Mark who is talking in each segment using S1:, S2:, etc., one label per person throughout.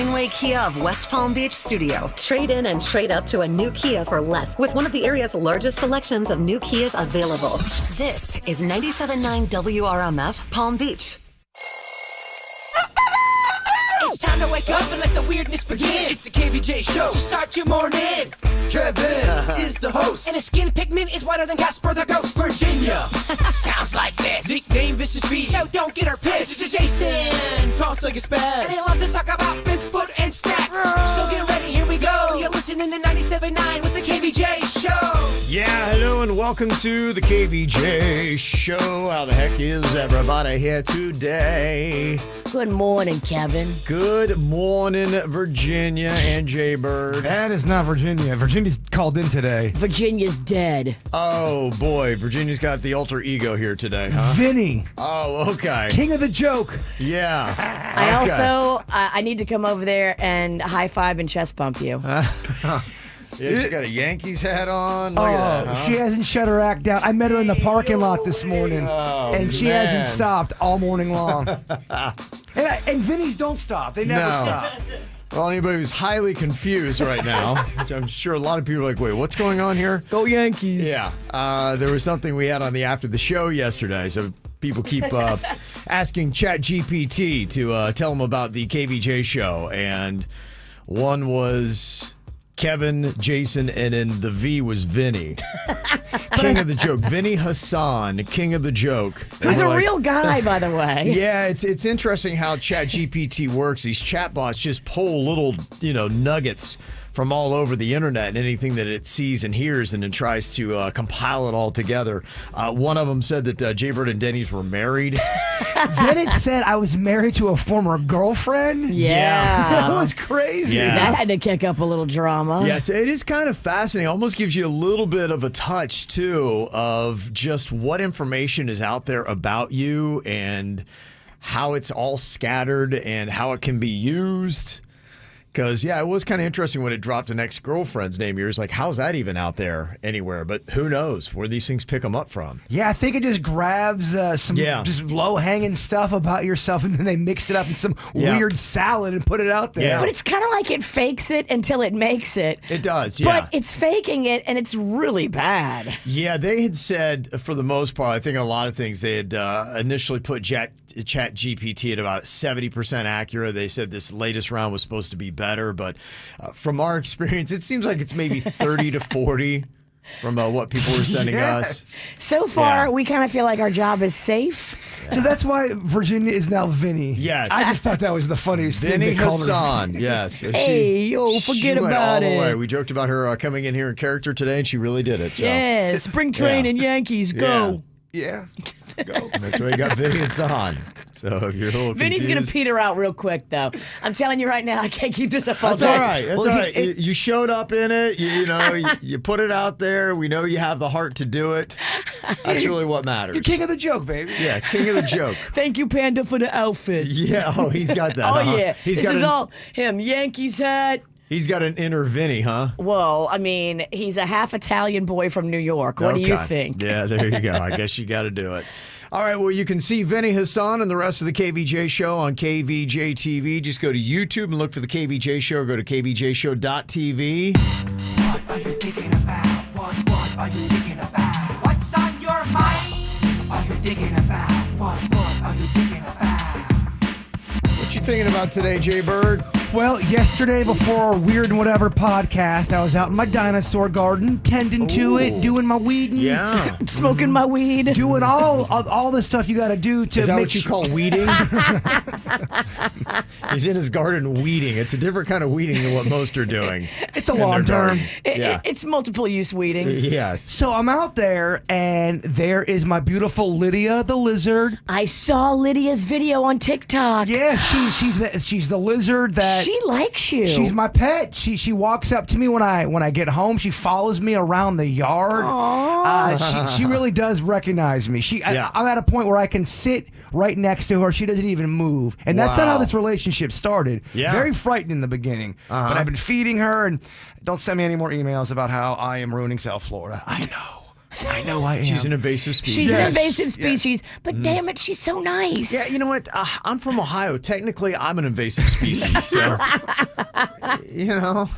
S1: Steinway Kia of West Palm Beach Studio. Trade in and trade up to a new Kia for less with one of the area's largest selections of new Kias available. This is 97.9 WRMF Palm Beach.
S2: It's time to wake up and let the weirdness begin. It's the KVJ show to start your morning. Kevin is the host, and his skin pigment is whiter than Casper the Ghost. Virginia sounds like this. Nickname Vicious Bee, so don't get her pissed. Jason talks like a spaz, and they love to talk about Bigfoot and stacks. So get ready, here we go. You're listening to 97.9 with the KVJ show.
S3: Yeah, hello and welcome to the KVJ show. How the heck is everybody here today?
S4: Good morning, Kevin.
S3: Good morning, Virginia and Jaybird.
S5: That is not Virginia. Virginia's called in today.
S4: Virginia's dead.
S3: Oh, boy. Virginia's got the alter ego here today, huh?
S5: Vinny.
S3: Oh, okay.
S5: King of the joke.
S3: Yeah.
S4: I need to come over there and high five and chest bump you.
S3: Yeah, she's got a Yankees hat on. Look at that, huh?
S5: She hasn't shut her act down. I met her in the parking lot this morning, and she hasn't stopped all morning long. and Vinny's don't stop. They never stop.
S3: Well, anybody who's highly confused right now, which I'm sure a lot of people are like, wait, what's going on here?
S4: Go Yankees.
S3: Yeah. There was something we had on the after the show yesterday, so people keep asking ChatGPT to tell them about the KVJ show, and one was Kevin, Jason, and then the V was Vinny. King of the joke. Vinny Hassan, king of the joke.
S4: He's a real guy, by the way.
S3: Yeah, it's interesting how ChatGPT works. These chatbots just pull little, nuggets from all over the internet and anything that it sees and hears, and then tries to compile it all together. One of them said that Jaybird and Denny's were married.
S5: Then it said I was married to a former girlfriend.
S4: Yeah.
S5: That was crazy.
S3: Yeah.
S4: That had to kick up a little drama.
S3: Yes, it is kind of fascinating. Almost gives you a little bit of a touch, too, of just what information is out there about you and how it's all scattered and how it can be used. Because, it was kind of interesting when it dropped an ex-girlfriend's name. You're just like, how's that even out there anywhere? But who knows where these things pick them up from.
S5: Yeah, I think it just grabs some just low-hanging stuff about yourself, and then they mix it up in some weird salad and put it out there.
S3: Yeah.
S4: But it's kind of like it fakes it until it makes it.
S3: It does, yeah.
S4: But it's faking it, and it's really bad.
S3: Yeah, they had said, for the most part, I think a lot of things, they had initially put ChatGPT at about 70% accurate. They said this latest round was supposed to be better, but from our experience, it seems like it's maybe 30 to 40 from what people were sending us.
S4: So far, we kind of feel like our job is safe.
S5: So that's why Virginia is now Vinny.
S3: Yes.
S5: I just thought that was the funniest thing.
S3: Vinny
S5: they called her.
S3: Hassan, yes. So
S4: Forget
S3: went
S4: about
S3: all the
S4: it.
S3: way. We joked about her coming in here in character today, and she really did it. So.
S4: Yeah, spring training, Yankees, go.
S5: Yeah.
S3: Go. That's why you got Vinny Hassan. So if you're a little
S4: Vinny's going to peter out real quick, though. I'm telling you right now, I can't keep this up all
S3: That's
S4: day.
S3: all right. That's all right. You showed up in it. You put it out there. We know you have the heart to do it. That's really what matters.
S5: You're king of the joke, baby.
S3: Yeah, king of the joke.
S4: Thank you, Panda, for the outfit.
S3: Yeah, he's got that.
S4: Oh, yeah.
S3: This
S4: is all him. Yankees hat.
S3: He's got an inner Vinny, huh?
S4: Well, I mean, he's a half Italian boy from New York. What do you think?
S3: Yeah, there you go. I guess you got to do it. All right, well, you can see Vinny Hassan and the rest of the KVJ show on Kvj Tv. Just go to YouTube and look for the KVJ show or go to kvjshow.tv.
S2: What are you thinking about? What are you thinking about? What's on your mind? Are you thinking about? What are you thinking about?
S3: What you thinking about today, Jay Bird?
S5: Well, yesterday before our Weird and Whatever podcast, I was out in my dinosaur garden, tending to it, doing my weeding.
S3: Yeah.
S4: Smoking my weed.
S5: Doing all the stuff you got to do to
S3: Is that
S5: make
S3: what you call weeding? He's in his garden weeding. It's a different kind of weeding than what most are doing.
S5: It's a long term.
S4: It's multiple use weeding.
S3: Yes.
S5: So I'm out there, and there is my beautiful Lydia the lizard.
S4: I saw Lydia's video on TikTok.
S5: Yeah, she's the lizard that
S4: She likes you.
S5: She's my pet. She walks up to me when I get home. She follows me around the yard. She really does recognize me. I'm at a point where I can sit right next to her. She doesn't even move. And that's not how this relationship started.
S3: Yeah.
S5: Very frightened in the beginning. But I've been feeding her, and don't send me any more emails about how I am ruining South Florida. I know. I know I am.
S3: She's an invasive species.
S4: She's
S5: Yes.
S4: an invasive species,
S3: Yes.
S4: but damn it, she's so nice.
S3: Yeah, you know what? I'm from Ohio. Technically, I'm an invasive species. So, you know,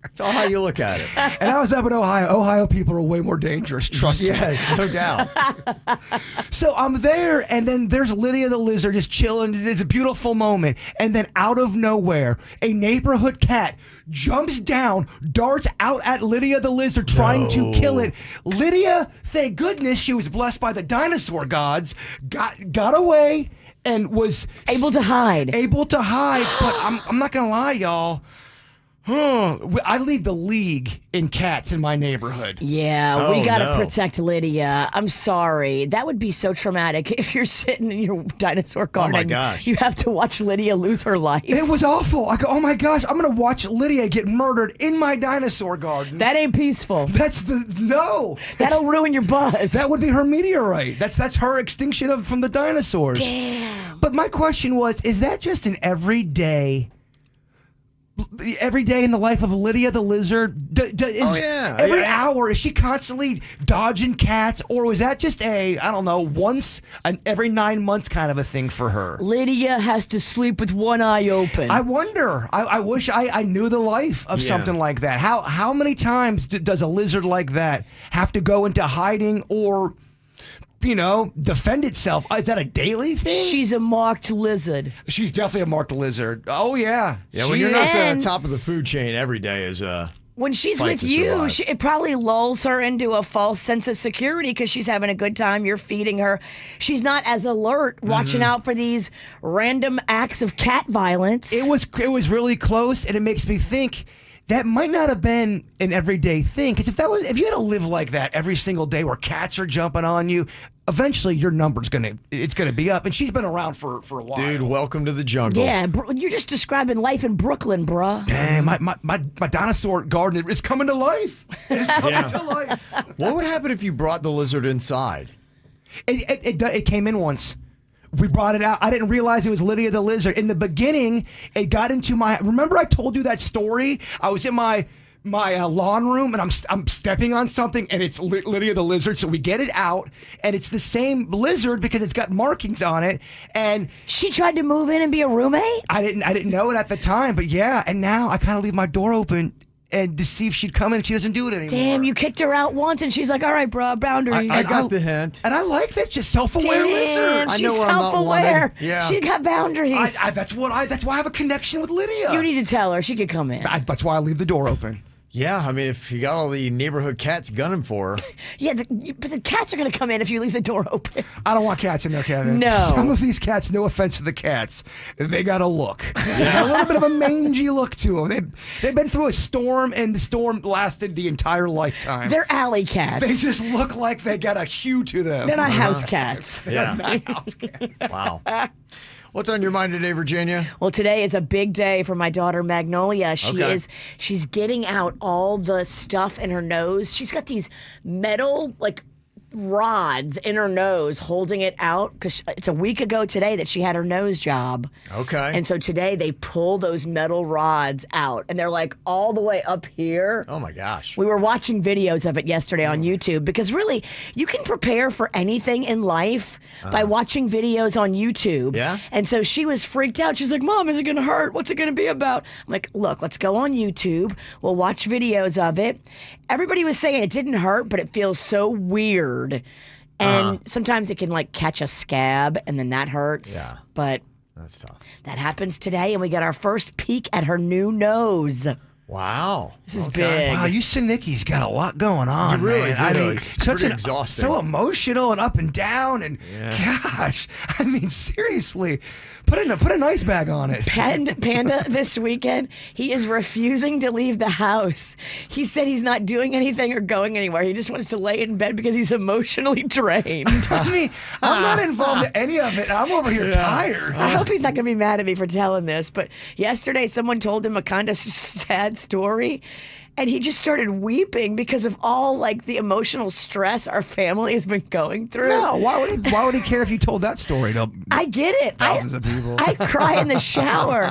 S3: it's all how you look at it.
S5: And I was up in Ohio. Ohio people are way more dangerous. Trust me.
S3: Yes, no doubt.
S5: So I'm there, and then there's Lydia the lizard just chilling. It's a beautiful moment. And then out of nowhere, a neighborhood cat jumps down, darts out at Lydia the lizard, trying to kill it. Lydia, thank goodness she was blessed by the dinosaur gods, got away and was
S4: Able to hide.
S5: But I'm not gonna lie, y'all. I lead the league in cats in my neighborhood.
S4: Yeah, we
S3: Oh,
S4: gotta
S3: no.
S4: protect Lydia. I'm sorry. That would be so traumatic if you're sitting in your dinosaur garden.
S3: my gosh.
S4: You have to watch Lydia lose her life.
S5: It was awful. I go, oh my gosh, I'm gonna watch Lydia get murdered in my dinosaur garden.
S4: That ain't peaceful.
S5: No.
S4: That'll ruin your buzz.
S5: That would be her meteorite. That's her extinction from the dinosaurs.
S4: Damn.
S5: But my question was, is that just an every day in the life of Lydia the lizard? Every hour, is she constantly dodging cats, or was that just every 9 months kind of a thing for her?
S4: Lydia has to sleep with one eye open.
S5: I wonder. I wish I knew the life of something like that. How many times does a lizard like that have to go into hiding or, defend itself? Is that a daily thing?
S4: She's a marked lizard.
S5: She's definitely a marked lizard. Oh, yeah.
S3: Yeah, when
S5: She
S3: you're
S5: is.
S3: not
S4: And-
S3: the top of the food chain every day is
S4: When she's
S3: Fight
S4: with
S3: to
S4: you,
S3: survive.
S4: it probably lulls her into a false sense of security because she's having a good time. You're feeding her. She's not as alert, watching out for these random acts of cat violence.
S5: It was really close, and it makes me think that might not have been an everyday thing. Because if you had to live like that every single day, where cats are jumping on you, eventually your number's gonna be up. And she's been around for a while.
S3: dude, welcome to the jungle.
S4: Yeah, you're just describing life in Brooklyn, bruh.
S5: Dang, my dinosaur garden is coming to life. It's coming to life.
S3: What would happen if you brought the lizard inside?
S5: It came in once. We brought it out. I didn't realize it was Lydia the lizard. In the beginning, it got into my... Remember I told you that story? I was in my lawn room, and I'm stepping on something, and it's Lydia the lizard. So we get it out, and it's the same lizard because it's got markings on it. And
S4: She tried to move in and be a roommate?
S5: I didn't know it at the time, but yeah. And now I kind of leave my door open and to see if she'd come in. She doesn't do it anymore.
S4: Damn, you kicked her out once, and she's like, all right, bruh, boundaries.
S3: I got the hint.
S5: And I like that, just self-aware lizard.
S4: Damn,
S3: I
S4: she's
S3: know where I'm not
S4: self-aware.
S3: wanted. Yeah.
S4: She got boundaries.
S5: That's why I have a connection with Lydia.
S4: You need to tell her she could come in.
S5: That's why I leave the door open.
S3: Yeah, I mean, if you got all the neighborhood cats gunning for her,
S4: Yeah, but the cats are going to come in if you leave the door open.
S5: I don't want cats in there, Kevin.
S4: No.
S5: Some of these cats, no offense to the cats, they got a look. They got a little bit of a mangy look to them. They've been through a storm, and the storm lasted the entire lifetime.
S4: They're alley cats.
S5: They just look like they got a hue to them.
S4: They're not house cats.
S3: yeah.
S5: Not house cats.
S3: Wow. What's on your mind today, Virginia?
S4: Well, today is a big day for my daughter Magnolia.
S3: Okay.
S4: She's getting out all the stuff in her nose. She's got these metal rods in her nose holding it out because it's a week ago today that she had her nose job.
S3: Okay.
S4: And so today they pull those metal rods out and they're like all the way up here.
S3: Oh my gosh.
S4: We were watching videos of it yesterday on YouTube because really, you can prepare for anything in life by watching videos on YouTube.
S3: Yeah?
S4: And so she was freaked out. She's like, Mom, is it going to hurt? What's it going to be about? I'm like, look, let's go on YouTube. We'll watch videos of it. Everybody was saying it didn't hurt, but it feels so weird. And sometimes it can catch a scab and then that hurts.
S3: Yeah.
S4: But
S3: That's tough.
S4: that happens today and we got our first peek at her new nose.
S3: Wow.
S4: This is big.
S5: Wow, you Sinicki's got a lot going on.
S3: You really
S5: man.
S3: do.
S5: I mean,
S3: It's pretty exhausting.
S5: so emotional and up and down, and gosh, I mean, seriously, put an ice bag on it.
S4: Panda this weekend, he is refusing to leave the house. He said he's not doing anything or going anywhere. He just wants to lay in bed because he's emotionally drained.
S5: I mean, I'm not involved in any of it. I'm over here tired.
S4: I hope he's not going to be mad at me for telling this, but yesterday someone told him a kind of sad story. And he just started weeping because of all the emotional stress our family has been going through.
S5: No, why would he care if you told that story to
S4: I get it.
S5: thousands of people?
S4: I cry in the shower.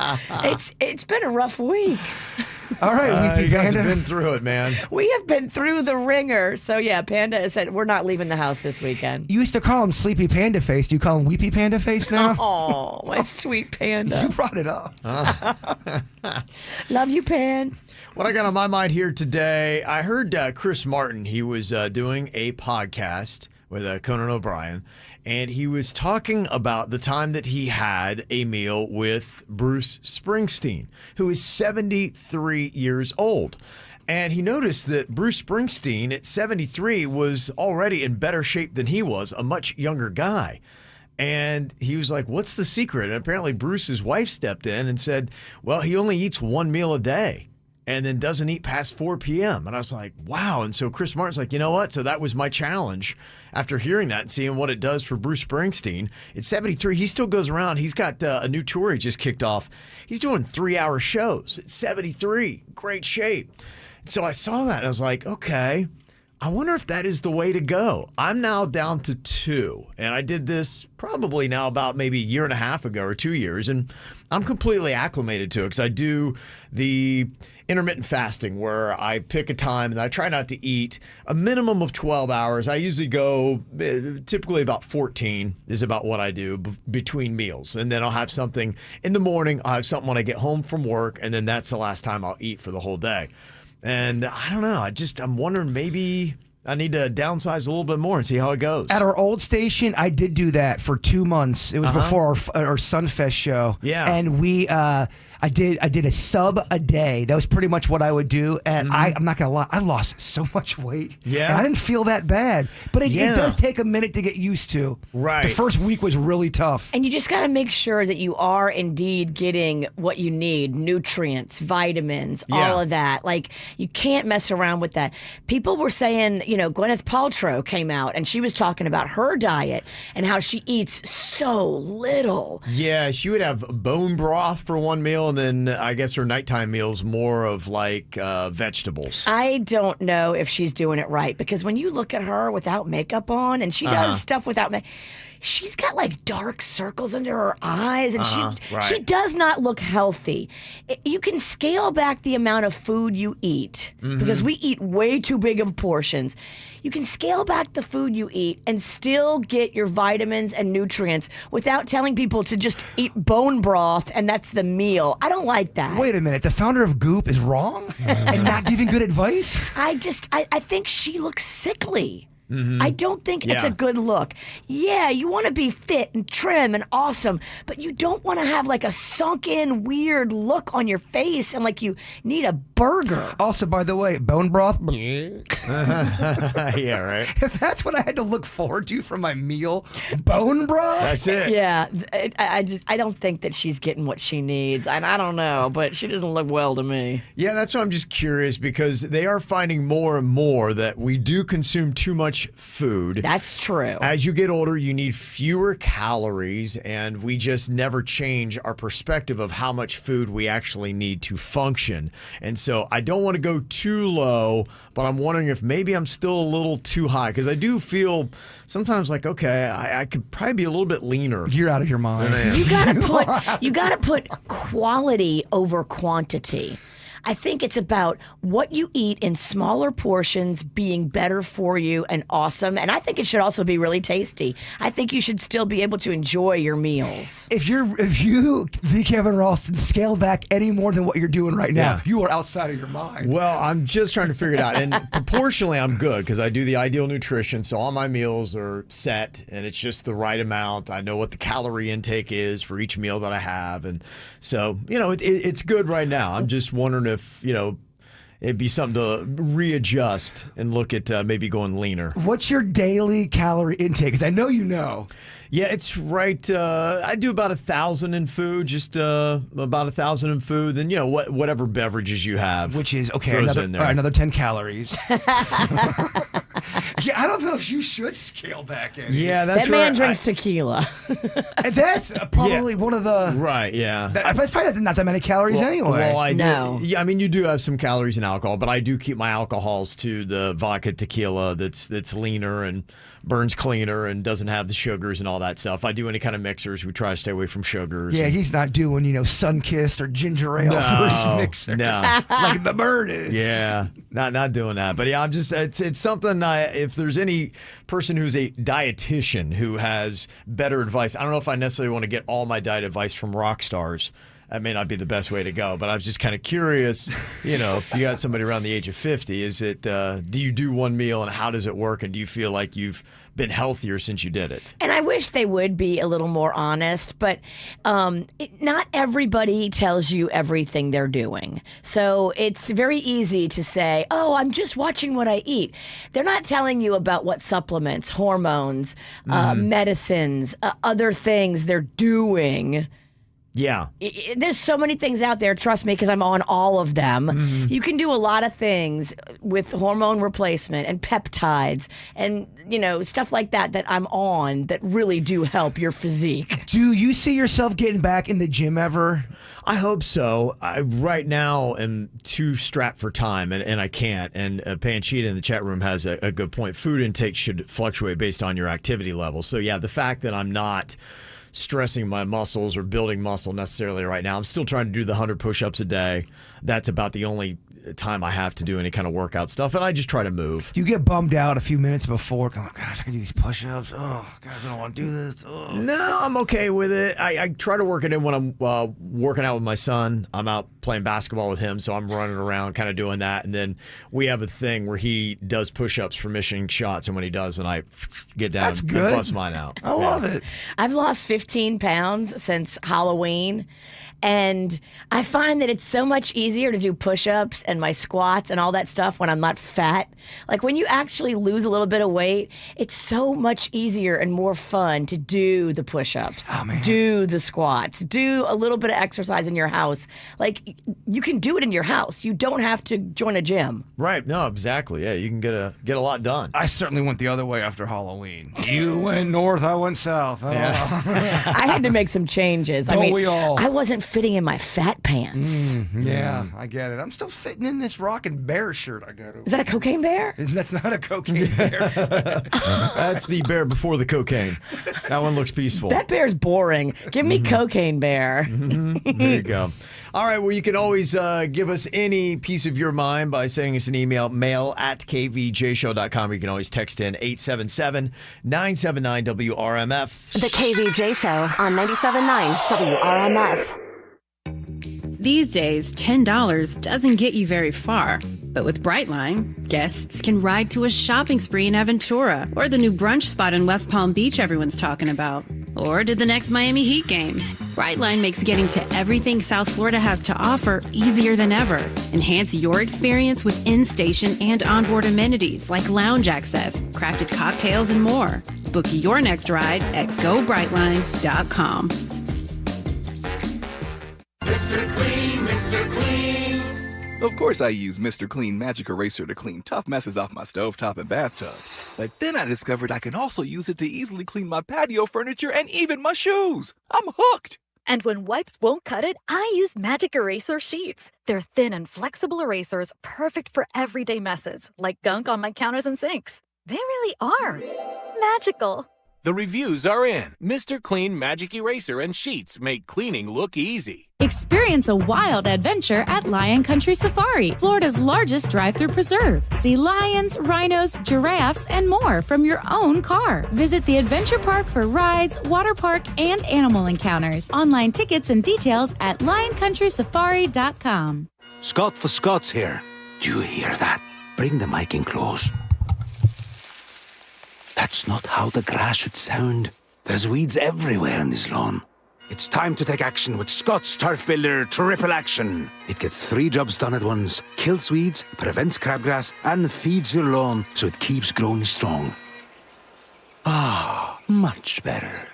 S4: It's been a rough week.
S5: All right, Weepy
S3: you guys
S5: Panda.
S3: have been through it, man.
S4: We have been through the ringer. So, yeah, Panda said we're not leaving the house this weekend.
S5: You used to call him Sleepy Panda Face. Do you call him Weepy Panda Face now?
S4: Oh, my sweet Panda.
S5: You brought it up.
S4: Love you, Pan.
S3: What I got on my mind here today, I heard Chris Martin. He was doing a podcast with Conan O'Brien, and he was talking about the time that he had a meal with Bruce Springsteen, who is 73 years old. And he noticed that Bruce Springsteen at 73 was already in better shape than he was, a much younger guy. And he was like, what's the secret? And apparently Bruce's wife stepped in and said, well, he only eats one meal a day and then doesn't eat past 4 p.m. And I was like, wow. And so Chris Martin's like, you know what? So that was my challenge after hearing that and seeing what it does for Bruce Springsteen. At 73, he still goes around. He's got a new tour he just kicked off. He's doing 3-hour shows at 73. Great shape. So I saw that and I was like, okay, I wonder if that is the way to go. I'm now down to 2, and I did this probably now about maybe a year and a half ago or 2 years, and I'm completely acclimated to it because I do the intermittent fasting where I pick a time and I try not to eat a minimum of 12 hours. I usually go typically about 14 is about what I do between meals, and then I'll have something in the morning. I'll have something when I get home from work, and then that's the last time I'll eat for the whole day. And I don't know. I'm wondering maybe I need to downsize a little bit more and see how it goes.
S5: At our old station, I did do that for 2 months. It was before our Sunfest show.
S3: Yeah.
S5: And I did a sub a day. That was pretty much what I would do. And I'm not going to lie, I lost so much weight.
S3: Yeah.
S5: And I didn't feel that bad. But it does take a minute to get used to.
S3: Right.
S5: The first week was really tough.
S4: And you just got to make sure that you are indeed getting what you need, nutrients, vitamins, all of that. Like, you can't mess around with that. People were saying, Gwyneth Paltrow came out and she was talking about her diet and how she eats so little.
S3: Yeah, she would have bone broth for one meal, and then I guess her nighttime meal's more of like vegetables.
S4: I don't know if she's doing it right, because when you look at her without makeup on, and she does stuff without makeup, she's got like dark circles under her eyes, and she does not look healthy. You can scale back the amount of food you eat because we eat way too big of portions. You can scale back the food you eat and still get your vitamins and nutrients without telling people to just eat bone broth and that's the meal. I don't like that.
S5: Wait a minute. The founder of Goop is wrong and not giving good advice?
S4: I think she looks sickly. I don't think it's a good look. Yeah, you want to be fit and trim and awesome, but you don't want to have like a sunken, weird look on your face and like you need a burger.
S5: Also, by the way, bone broth.
S3: Yeah, right.
S5: If that's what I had to look forward to for my meal, bone broth?
S3: That's it.
S4: Yeah, I don't think that she's getting what she needs, and I don't know, but she doesn't look well to me.
S3: Yeah, that's why I'm just curious, because they are finding more and more that we do consume too much food.
S4: That's true.
S3: As you get older, you need fewer calories, and we just never change our perspective of how much food we actually need to function. And so I don't want to go too low, but I'm wondering if maybe I'm still a little too high, because I do feel sometimes like, okay, I could probably be a little bit leaner.
S5: You're out of your mind.
S4: You gotta put quality over quantity. I think it's about what you eat in smaller portions being better for you and awesome. And I think it should also be really tasty. I think you should still be able to enjoy your meals.
S5: If you, the Kevin Ralston, scale back any more than what you're doing right now, you are outside of your mind.
S3: Well, I'm just trying to figure it out. And proportionally, I'm good because I do the ideal nutrition. So all my meals are set and it's just the right amount. I know what the calorie intake is for each meal that I have. And so, it's good right now. I'm just wondering if, it'd be something to readjust and look at maybe going leaner.
S5: What's your daily calorie intake? Because I know you know.
S3: Yeah, it's right. I do about 1,000 in food, just about 1,000 in food. Then, whatever beverages you have.
S5: Which is, okay,
S3: throws in there.
S5: another 10 calories. Yeah, I don't know if you should scale back in.
S3: Yeah, that's
S4: That man
S3: right.
S4: drinks tequila.
S5: And that's probably one of the.
S3: Right, yeah.
S5: That's probably not that many calories anyway.
S3: Well, I do.
S4: No.
S3: Yeah, I mean, you do have some calories in alcohol, but I do keep my alcohols to the vodka tequila that's leaner and burns cleaner and doesn't have the sugars and all that stuff. If I do any kind of mixers, we try to stay away from sugars.
S5: Yeah,
S3: and-
S5: he's not doing, Sun-Kissed or ginger ale for his mixer.
S3: No.
S5: Like the bird is.
S3: Yeah, not doing that. But yeah, I'm just it's something. If there's any person who's a dietitian who has better advice, I don't know if I necessarily want to get all my diet advice from rock stars. That may not be the best way to go, but I was just kind of curious, if you got somebody around the age of 50, is it, do you do one meal and how does it work? And do you feel like you've been healthier since you did it?
S4: And I wish they would be a little more honest, but not everybody tells you everything they're doing. So it's very easy to say, oh, I'm just watching what I eat. They're not telling you about what supplements, hormones, medicines, other things they're doing.
S3: Yeah.
S4: There's so many things out there, trust me, because I'm on all of them. You can do a lot of things with hormone replacement and peptides and, stuff like that I'm on that really do help your physique.
S5: Do you see yourself getting back in the gym ever?
S3: I hope so. I right now am too strapped for time, and I can't. And Panchita in the chat room has a good point. Food intake should fluctuate based on your activity level. So, yeah, the fact that I'm not stressing my muscles or building muscle necessarily right now. I'm still trying to do the 100 push-ups a day. That's about the only time I have to do any kind of workout stuff, and I just try to move.
S5: You get bummed out a few minutes before. Oh, gosh, I can do these push-ups. Oh, gosh, I don't want to do this. Oh.
S3: No, I'm okay with it. I try to work it in when I'm working out with my son. I'm out playing basketball with him, so I'm running around kind of doing that. And then we have a thing where he does push-ups for missing shots, and when he does, and I get down
S5: That's
S3: and
S5: good.
S3: bust mine out.
S5: I love it.
S4: I've lost 15 pounds since Halloween, and I find that it's so much easier to do push-ups and my squats and all that stuff when I'm not fat. Like when you actually lose a little bit of weight, it's so much easier and more fun to do the push-ups, do the squats, do a little bit of exercise in your house. Like you can do it in your house. You don't have to join a gym.
S3: Right. No, exactly. Yeah, you can get a lot done.
S5: I certainly went the other way after Halloween. You went north, I went south. Oh.
S4: I had to make some changes.
S5: Don't we all?
S4: I wasn't fitting in my fat pants.
S5: Yeah, I get it. I'm still fitting in this rockin' bear shirt I got.
S4: Is that a cocaine bear?
S5: That's not a cocaine bear.
S3: That's the bear before the cocaine. That one looks peaceful.
S4: That bear's boring. Give me cocaine bear.
S3: There you go. All right, well, you can always give us any piece of your mind by sending us an email, mail@kvjshow.com. Or you can always text in 877-979-WRMF.
S1: The KVJ Show on 97.9 WRMF.
S6: These days, $10 doesn't get you very far. But with Brightline, guests can ride to a shopping spree in Aventura, or the new brunch spot in West Palm Beach everyone's talking about, or to the next Miami Heat game. Brightline makes getting to everything South Florida has to offer easier than ever. Enhance your experience with in-station and onboard amenities like lounge access, crafted cocktails, and more. Book your next ride at GoBrightline.com.
S2: Mr. Clean, Mr. Clean.
S7: Of course I use Mr. Clean Magic Eraser to clean tough messes off my stovetop and bathtub. But then I discovered I can also use it to easily clean my patio furniture and even my shoes. I'm hooked.
S8: And when wipes won't cut it, I use Magic Eraser Sheets. They're thin and flexible erasers, perfect for everyday messes, like gunk on my counters and sinks. They really are magical.
S9: The reviews are in. Mr. Clean Magic Eraser and Sheets make cleaning look easy.
S10: Experience a wild adventure at Lion Country Safari, Florida's largest drive-through preserve. See lions, rhinos, giraffes, and more from your own car. Visit the adventure park for rides, water park, and animal encounters. Online tickets and details at lioncountrysafari.com.
S11: Scott for Scots here. Do you hear that? Bring the mic in close. That's not how the grass should sound. There's weeds everywhere in this lawn. It's time to take action with Scott's Turf Builder Triple Action. It gets 3 jobs done at once. Kills weeds, prevents crabgrass, and feeds your lawn so it keeps growing strong. Ah, much better.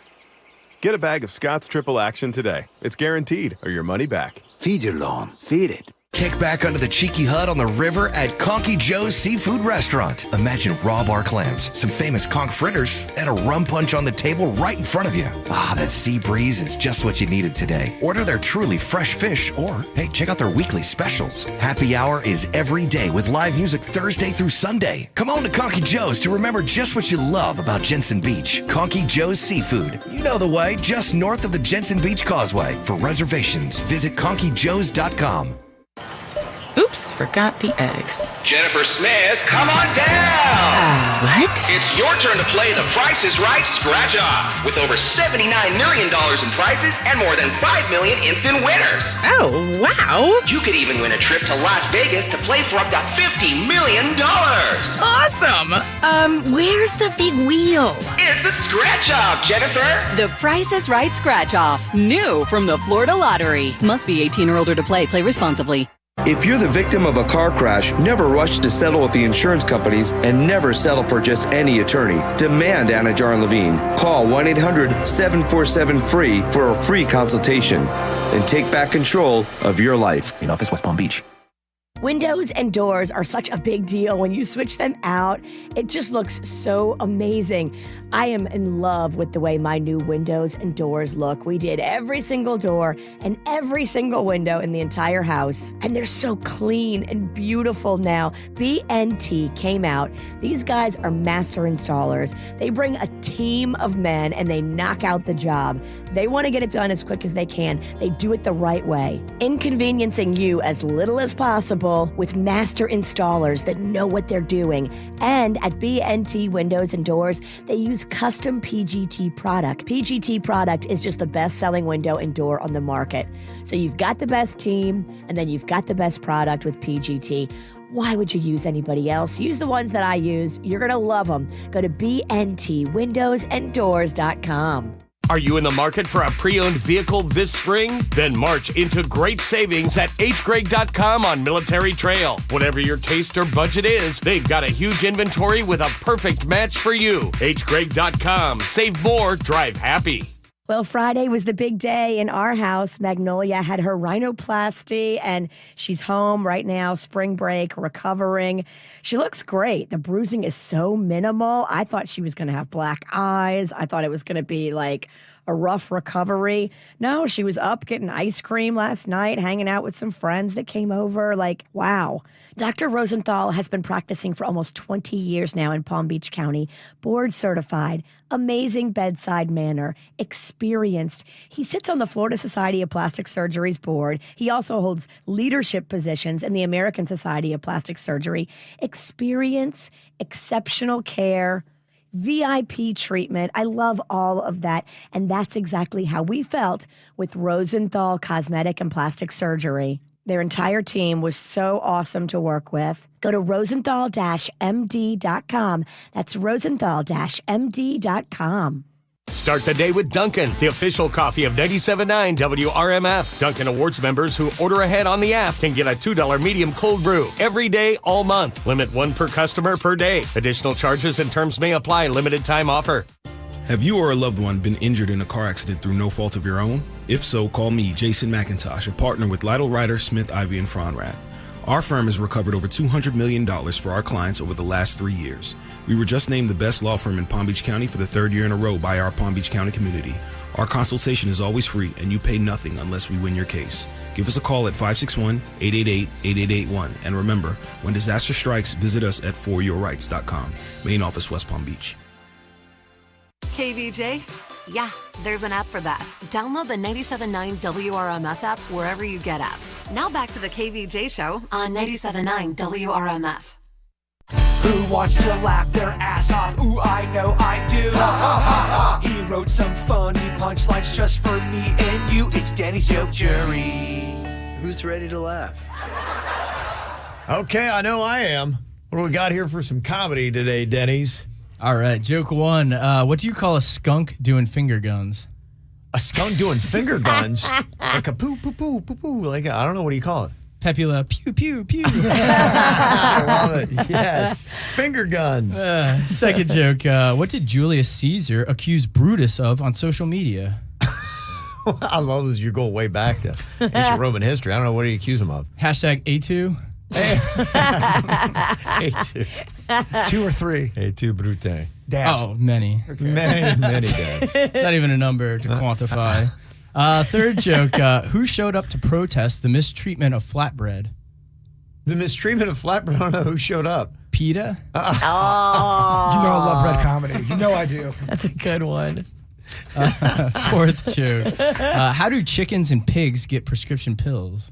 S12: Get a bag of Scott's Triple Action today. It's guaranteed, or your money back.
S11: Feed your lawn. Feed it.
S12: Kick back under the cheeky hut on the river at Kvj Joe's Seafood Restaurant. Imagine raw bar clams, some famous conch fritters, and a rum punch on the table right in front of you. Ah, that sea breeze is just what you needed today. Order their truly fresh fish or, hey, check out their weekly specials. Happy hour is every day with live music Thursday through Sunday. Come on to Kvj Joe's to remember just what you love about Jensen Beach. Kvj Joe's Seafood. You know the way, just north of the Jensen Beach Causeway. For reservations, visit KvjJoes.com.
S6: Oops, forgot the eggs.
S13: Jennifer Smith, come on down!
S6: What?
S13: It's your turn to play The Price is Right Scratch Off with over $79 million in prizes and more than 5 million instant winners.
S6: Oh, wow.
S13: You could even win a trip to Las Vegas to play for up to $50 million.
S6: Awesome. Where's the big wheel?
S13: It's the Scratch Off, Jennifer.
S14: The Price is Right Scratch Off. New from the Florida Lottery. Must be 18 or older to play. Play responsibly.
S15: If you're the victim of a car crash, never rush to settle with the insurance companies and never settle for just any attorney. Demand Anna Jar and Levine. Call 1-800-747-FREE for a free consultation and take back control of your life.
S11: In office, West Palm Beach.
S4: Windows and doors are such a big deal. When you switch them out, it just looks so amazing. I am in love with the way my new windows and doors look. We did every single door and every single window in the entire house, and they're so clean and beautiful now. BNT came out. These guys are master installers. They bring a team of men and they knock out the job. They want to get it done as quick as they can. They do it the right way, inconveniencing you as little as possible with master installers that know what they're doing. And at BNT Windows and Doors, they use custom PGT product. PGT product is just the best-selling window and door on the market. So you've got the best team, and then you've got the best product with PGT. Why would you use anybody else? Use the ones that I use. You're going to love them. Go to bntwindowsanddoors.com.
S9: Are you in the market for a pre-owned vehicle this spring? Then march into great savings at hgreg.com on Military Trail. Whatever your taste or budget is, they've got a huge inventory with a perfect match for you. hgreg.com. Save more, drive happy.
S4: Well, Friday was the big day in our house. Magnolia had her rhinoplasty, and she's home right now, spring break, recovering. She looks great. The bruising is so minimal. I thought she was going to have black eyes. I thought it was going to be like a rough recovery. No, she was up getting ice cream last night, hanging out with some friends that came over. Like, wow. Dr. Rosenthal has been practicing for almost 20 years now in Palm Beach County, board certified, amazing bedside manner, experienced. He sits on the Florida Society of Plastic Surgery's board. He also holds leadership positions in the American Society of Plastic Surgery. Experience, exceptional care, VIP treatment. I love all of that. And that's exactly how we felt with Rosenthal Cosmetic and Plastic Surgery. Their entire team was so awesome to work with. Go to rosenthal-md.com. That's rosenthal-md.com.
S9: Start the day with Dunkin', the official coffee of 97.9 WRMF. Dunkin' Awards members who order ahead on the app can get a $2 medium cold brew every day, all month. Limit 1 per customer per day. Additional charges and terms may apply. Limited time offer.
S16: Have you or a loved one been injured in a car accident through no fault of your own? If so, call me, Jason McIntosh, a partner with Lytle Ryder, Smith, Ivy, and Fronrath. Our firm has recovered over $200 million for our clients over the last 3 years. We were just named the best law firm in Palm Beach County for the 3rd year in a row by our Palm Beach County community. Our consultation is always free, and you pay nothing unless we win your case. Give us a call at 561-888-8881. And remember, when disaster strikes, visit us at foryourrights.com. Main office, West Palm Beach.
S1: KVJ? Yeah, there's an app for that. Download the 97.9 WRMF app wherever you get apps. Now back to the KVJ show on 97.9 WRMF.
S2: Who wants to laugh their ass off? Ooh, I know I do. He wrote some funny punchlines just for me and you. It's Danny's Joke Jury.
S3: Who's ready to laugh? Okay, I know I am. What do we got here for some comedy today, Denny's?
S17: All right, joke one. What do you call a skunk doing finger guns?
S3: A skunk doing finger guns? Like a poo, poo, poo, poo, poo. Like, I don't know, what do you call it?
S17: Pepula, pew, pew, pew.
S3: I love it. Yes. Finger guns.
S17: Second joke. What did Julius Caesar accuse Brutus of on social media?
S3: I love this. You're going way back to ancient Roman history. I don't know what do you accuse him of.
S17: Hashtag A2.
S3: A2.
S5: 2 or 3.
S3: A2 Brute.
S5: Dabs.
S17: Oh, many.
S3: Many dabs.
S17: Not even a number to quantify. Third joke. Who showed up to protest the mistreatment of flatbread?
S3: The mistreatment of flatbread? I don't know who showed up.
S17: PETA?
S5: You know I love bread comedy. You know I do.
S4: That's a good one.
S17: Fourth joke. How do chickens and pigs get prescription pills?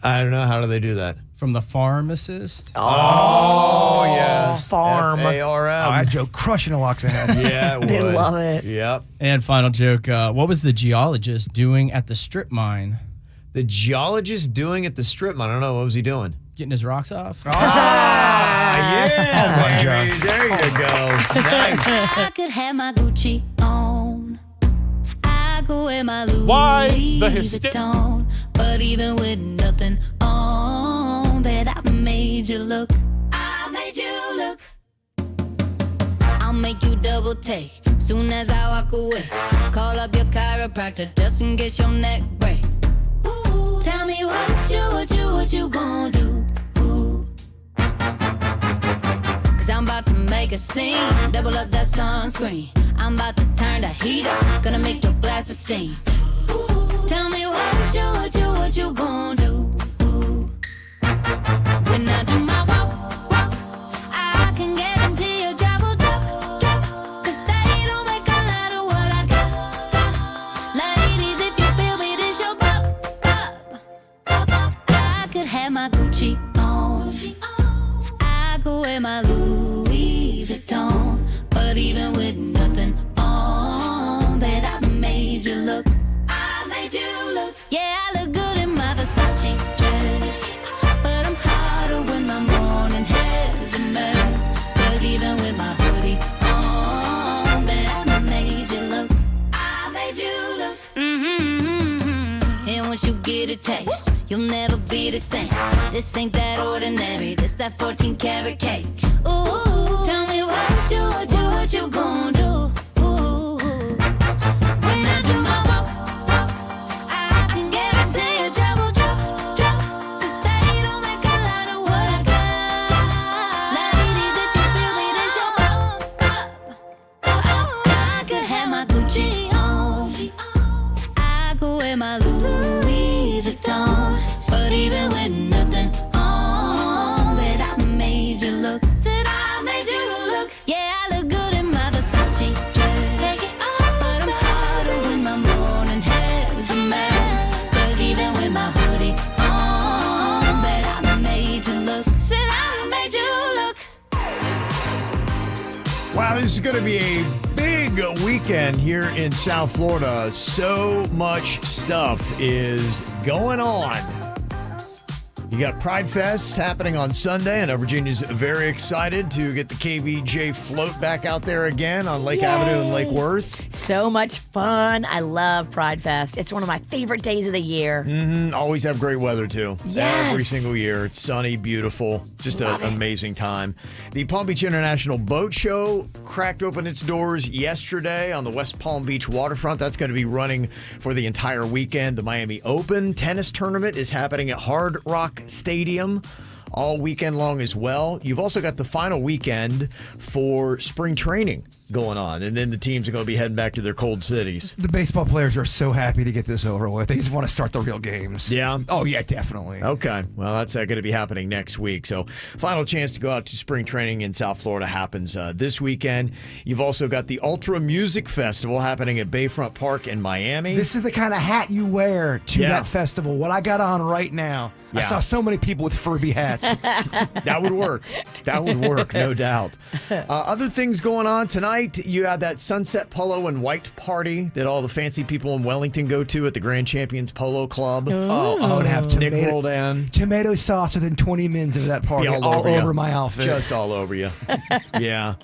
S3: I don't know. How do they do that?
S17: From the pharmacist.
S3: Oh yes.
S4: Farm.
S3: F-A-R-M.
S5: Oh, that joke crushing a locks ahead.
S3: Yeah, it would.
S4: They love it.
S3: Yep.
S17: And final joke. What was the geologist doing at the strip mine?
S3: The geologist doing at the strip mine. I don't know. What was he doing?
S17: Getting his rocks off?
S3: Yeah.
S5: Home run, John.
S3: There you go. Nice.
S18: I could have my Gucci on. I go wear my Louis
S9: Why the hysteria?
S18: Vuitton. But even with nothing on, bet I made you look. I made you look. I'll make you double take soon as I walk away. Call up your chiropractor just in case your neck break. Ooh, tell me what you gonna do? Cause I'm about to make a scene, double up that sunscreen. I'm about to turn the heat up, gonna make your glasses steam. Ooh, tell me what you gonna do? When I do my walk, I can guarantee your job will drop. Cause they don't make a lot of what I got. Ladies, if you feel me, this your pop. I could have my Gucci on. I go wear my Louis Vuitton. But even with nothing on, bet I made you look. I made you look. Yeah, I look good in my Versace dress. But I'm hotter when my morning hair's a mess. Cause even with my hoodie on, bet I made you look. I made you look. And once you get a taste, you'll never be the same. This ain't that ordinary, this that 14 karat cake. Ooh, tell me what you gonna do? Ooh, when I do my walk, I can guarantee your job will drop. Cause they don't make a lot of what I got. Ladies, if you feel me, this your pop. I could have my Gucci on. I could wear my Louis Vuitton. But even with nothing on, bet I made you look. Said I made you look. Yeah, I look good in my Versace dress. Take it off, but I'm hotter when my morning hair's a mess. Cause even with my hoodie on, bet I made you look. Said I made you look.
S3: Wow, this is going to be a big weekend here in South Florida. So much stuff is going on. You got Pride Fest happening on Sunday. I know Virginia's very excited to get the KVJ float back out there again on Lake Avenue and Lake Worth.
S4: So much fun. I love Pride Fest. It's one of my favorite days of the year.
S3: Mm-hmm. Always have great weather, too.
S4: Yes.
S3: Every single year. It's sunny, beautiful. Just an amazing time. The Palm Beach International Boat Show cracked open its doors yesterday on the West Palm Beach waterfront. That's going to be running for the entire weekend. The Miami Open tennis tournament is happening at Hard Rock Stadium all weekend long as well. You've also got the final weekend for spring training going on, and then the teams are going to be heading back to their cold cities.
S5: The baseball players are so happy to get this over with. They just want to start the real games.
S3: Yeah?
S5: Oh, yeah, definitely.
S3: Okay. Well, that's going to be happening next week. So final chance to go out to spring training in South Florida happens this weekend. You've also got the Ultra Music Festival happening at Bayfront Park in Miami.
S5: This is the kind of hat you wear to that festival. What I got on right now. I saw so many people with Furby hats.
S3: That would work. That would work, no doubt. Other things going on tonight. You had that Sunset Polo and White party that all the fancy people in Wellington go to at the Grand Champions Polo Club.
S5: Oh, I would have
S3: tomato
S5: sauce within 20 minutes of that party all over my outfit.
S3: Just all over you. Yeah.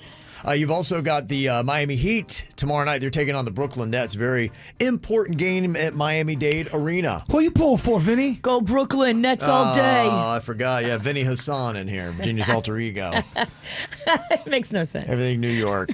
S3: You've also got the Miami Heat tomorrow night. They're taking on the Brooklyn Nets. Very important game at Miami-Dade Arena.
S5: Who are you pulling for, Vinny?
S4: Go Brooklyn Nets all day.
S3: Oh, I forgot. Yeah, Vinny Hassan in here, Virginia's alter ego.
S4: It makes no sense.
S3: Everything New York.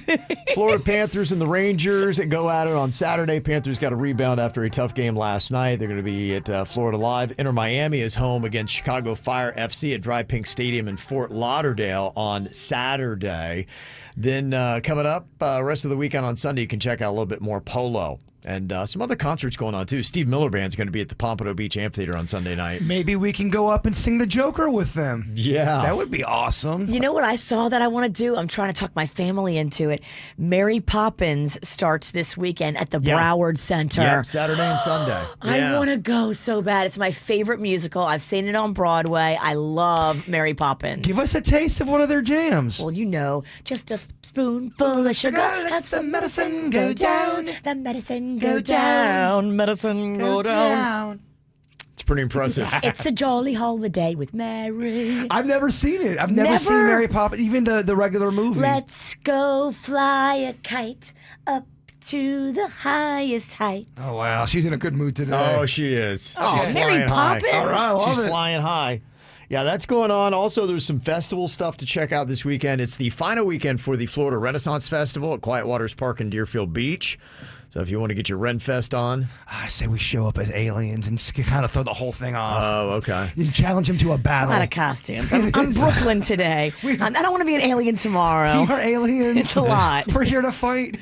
S3: Florida Panthers and the Rangers go at it on Saturday. Panthers got a rebound after a tough game last night. They're going to be at Florida Live. Inter Miami is home against Chicago Fire FC at Dry Pink Stadium in Fort Lauderdale on Saturday. Then coming up, rest of the weekend on Sunday, you can check out a little bit more polo. And some other concerts going on, too. Steve Miller Band's going to be at the Pompano Beach Amphitheater on Sunday night.
S5: Maybe we can go up and sing the Joker with them.
S3: Yeah.
S5: That would be awesome.
S4: You know what I saw that I want to do? I'm trying to talk my family into it. Mary Poppins starts this weekend at the Broward Center.
S3: Yeah, Saturday and Sunday.
S4: I want to go so bad. It's my favorite musical. I've seen it on Broadway. I love Mary Poppins.
S5: Give us a taste of one of their jams.
S4: Well, you know, just a spoonful of sugar lets the medicine go down. The medicine go down. Medicine go down.
S3: It's pretty impressive.
S4: It's a jolly holiday with Mary.
S5: I've never seen it. I've never seen Mary Poppins, even the regular movie.
S4: Let's go fly a kite up to the highest height.
S5: Oh, wow. She's in a good mood today.
S3: Oh, she is.
S4: Oh,
S3: She's
S4: Mary
S3: flying high.
S4: Poppins.
S5: All right, I love
S3: She's
S5: it.
S3: flying high. Yeah, that's going on. Also, there's some festival stuff to check out this weekend. It's the final weekend for the Florida Renaissance Festival at Quiet Waters Park in Deerfield Beach. So if you want to get your Renfest on.
S5: I say we show up as aliens and just kind of throw the whole thing off.
S3: Oh, okay.
S5: You challenge him to a battle.
S4: A lot of costumes. I'm Brooklyn today. I don't want to be an alien tomorrow.
S5: You are aliens.
S4: It's a lot.
S5: We're here to fight.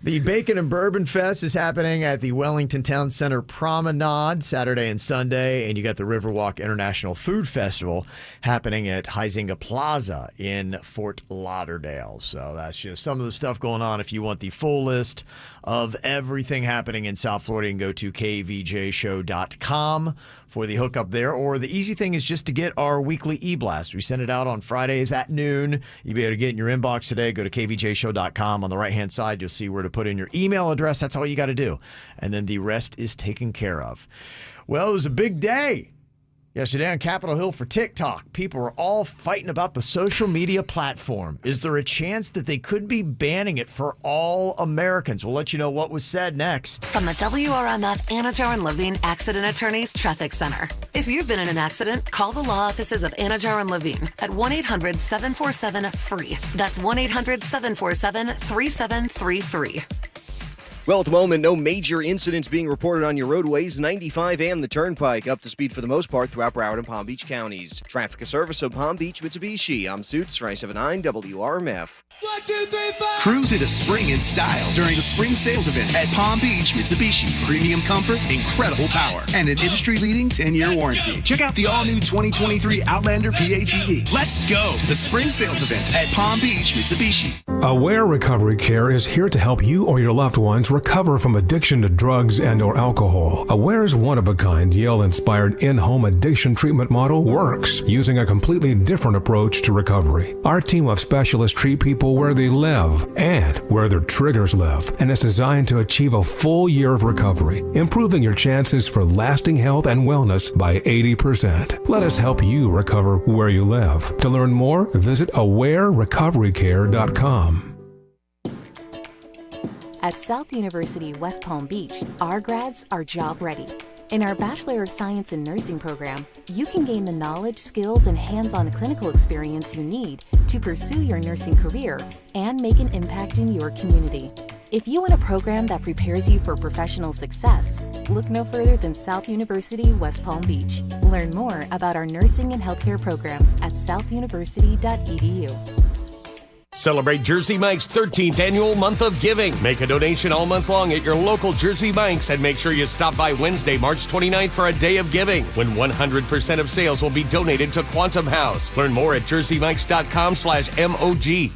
S3: The Bacon and Bourbon Fest is happening at the Wellington Town Center Promenade Saturday and Sunday, and you got the Riverwalk International Food Festival happening at Huizinga Plaza in Fort Lauderdale. So that's just some of the stuff going on. If you want the full list of everything happening in South Florida, you can go to kvjshow.com for the hookup there. Or the easy thing is just to get our weekly e-blast. We send it out on Fridays at noon. You'll be able to get it in your inbox today. Go to kvjshow.com. On the right-hand side, you'll see where to put in your email address. That's all you got to do. And then the rest is taken care of. Well, it was a big day yesterday on Capitol Hill for TikTok. People were all fighting about the social media platform. Is there a chance that they could be banning it for all Americans? We'll let you know what was said next.
S1: From the WRMF Anajar and Levine Accident Attorneys Traffic Center. If you've been in an accident, call the law offices of Anajar and Levine at 1-800-747-FREE. That's 1-800-747-3733.
S19: Well, at the moment, no major incidents being reported on your roadways. 95 and the Turnpike up to speed for the most part throughout Broward and Palm Beach counties. Traffic service of Palm Beach, Mitsubishi. I'm Suits, 979 WRMF.
S2: 1, 2, 3, 4.
S20: Cruise into spring in style during the spring sales event at Palm Beach Mitsubishi. Premium comfort, incredible power, and an industry-leading 10-year warranty. Check out the all-new 2023 Outlander PHEV. Let's go to the spring sales event at Palm Beach Mitsubishi.
S21: Aware Recovery Care is here to help you or your loved ones recover from addiction to drugs and or alcohol. Aware's one-of-a-kind Yale-inspired in-home addiction treatment model works using a completely different approach to recovery. Our team of specialists treat people where they live and where their triggers live, and it's designed to achieve a full year of recovery, improving your chances for lasting health and wellness by 80%. Let us help you recover where you live. To learn more, visit awarerecoverycare.com.
S22: At South University West Palm Beach, our grads are job ready. In our Bachelor of Science in Nursing program, you can gain the knowledge, skills, and hands-on clinical experience you need to pursue your nursing career and make an impact in your community. If you want a program that prepares you for professional success, look no further than South University West Palm Beach. Learn more about our nursing and healthcare programs at southuniversity.edu.
S9: Celebrate Jersey Mike's 13th annual month of giving. Make a donation all month long at your local Jersey Mike's and make sure you stop by Wednesday, March 29th for a day of giving when 100% of sales will be donated to Quantum House. Learn more at jerseymikes.com/MOG.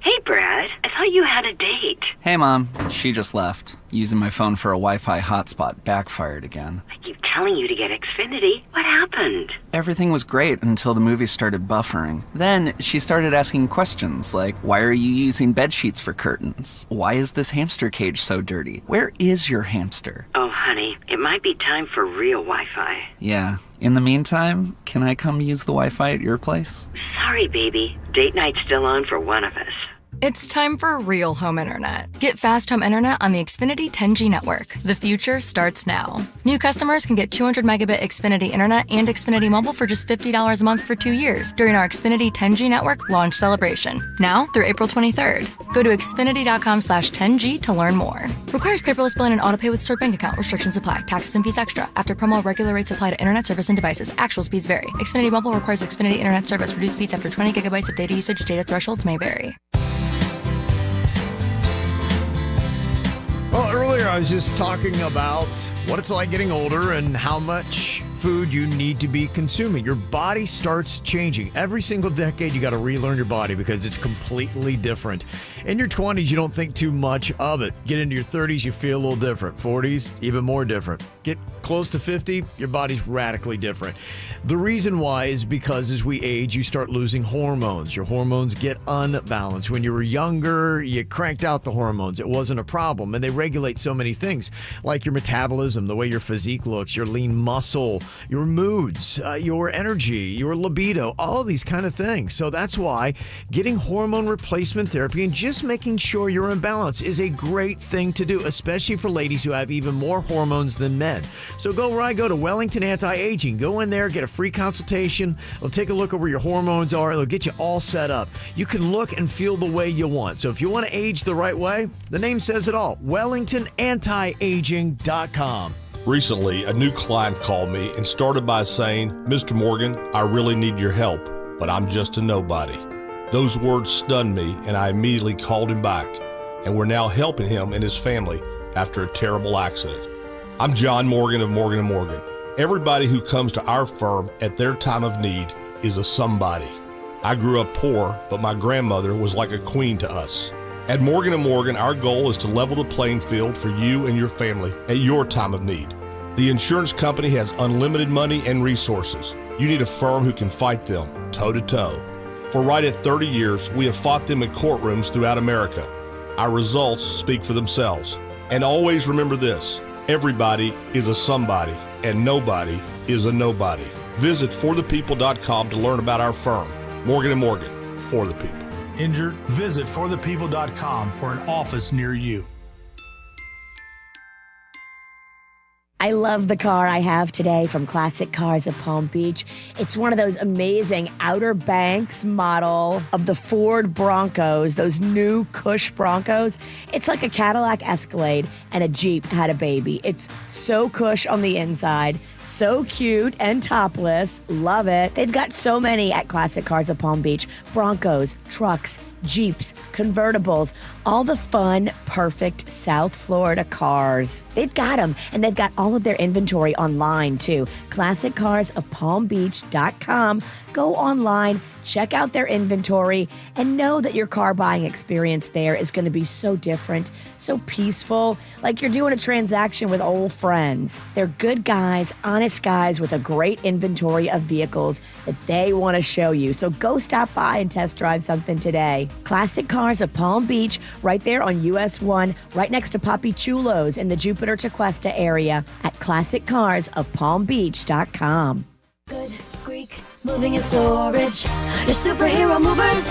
S23: Hey, Brad. I thought you had a date.
S24: Hey, Mom. She just left. Using my phone for a Wi-Fi hotspot backfired again.
S23: I keep telling you to get Xfinity. What happened?
S24: Everything was great until the movie started buffering. Then she started asking questions like, why are you using bed sheets for curtains? Why is this hamster cage so dirty? Where is your hamster?
S23: Oh, honey, it might be time for real Wi-Fi.
S24: Yeah, In the meantime, can I come use the Wi-Fi at your place?
S23: Sorry, baby. Date night's still on for one of us.
S7: It's time for real home internet. Get fast home internet on the Xfinity 10G network. The future starts now. New customers can get 200 megabit Xfinity internet and Xfinity mobile for just $50 a month for 2 years during our Xfinity 10G network launch celebration. Now through April 23rd. Go to Xfinity.com/10G to learn more. Requires paperless billing and autopay with stored bank account. Restrictions apply. Taxes and fees extra. After promo, regular rates apply to internet service and devices. Actual speeds vary. Xfinity mobile requires Xfinity internet service. Reduced speeds after 20 gigabytes of data usage. Data thresholds may vary.
S3: Well, earlier I was just talking about what it's like getting older and how much food you need to be consuming. Your body starts changing. Every single decade, you got to relearn your body because it's completely different. In your 20s, you don't think too much of it. Get into your 30s, you feel a little different. 40s, even more different. Get close to 50, your body's radically different. The reason why is because as we age, you start losing hormones. Your hormones get unbalanced. When you were younger, you cranked out the hormones. It wasn't a problem. And they regulate so many things, like your metabolism, the way your physique looks, your lean muscle, your moods, your energy, your libido, all these kind of things. So that's why getting hormone replacement therapy and just making sure you're in balance is a great thing to do, especially for ladies who have even more hormones than men. So go to Wellington Anti-Aging. Go in there, get a free consultation. They'll take a look at where your hormones are. They'll get you all set up. You can look and feel the way you want. So if you want to age the right way, the name says it all. WellingtonAntiAging.com.
S8: Recently, a new client called me and started by saying, "Mr. Morgan, I really need your help, but I'm just a nobody." Those words stunned me, and I immediately called him back, and we're now helping him and his family after a terrible accident. I'm John Morgan of Morgan & Morgan. Everybody who comes to our firm at their time of need is a somebody. I grew up poor, but my grandmother was like a queen to us. At Morgan & Morgan, our goal is to level the playing field for you and your family at your time of need. The insurance company has unlimited money and resources. You need a firm who can fight them toe-to-toe. For right at 30 years, we have fought them in courtrooms throughout America. Our results speak for themselves. And always remember this, everybody is a somebody, and nobody is a nobody. Visit forthepeople.com to learn about our firm. Morgan & Morgan, for the people.
S10: Injured? Visit forthepeople.com for an office near you.
S4: I love the car I have today from Classic Cars of Palm Beach. It's one of those amazing Outer Banks model of the Ford Broncos, those new Cush Broncos. It's like a Cadillac Escalade and a Jeep had a baby. It's so cush on the inside. So cute and topless. Love it. They've got so many at Classic Cars of Palm Beach. Broncos, trucks, Jeeps, convertibles, all the fun, perfect South Florida cars. They've got them, and they've got all of their inventory online, too. ClassicCarsOfPalmBeach.com. Go online, check out their inventory, and know that your car buying experience there is going to be so different, so peaceful, like you're doing a transaction with old friends. They're good guys, honest guys with a great inventory of vehicles that they want to show you. So go stop by and test drive something today. Classic Cars of Palm Beach, right there on US 1, right next to Papi Chulo's in the Jupiter Tequesta area at ClassicCarsOfPalmBeach.com.
S18: Good Greek, moving and storage. Your superhero movers.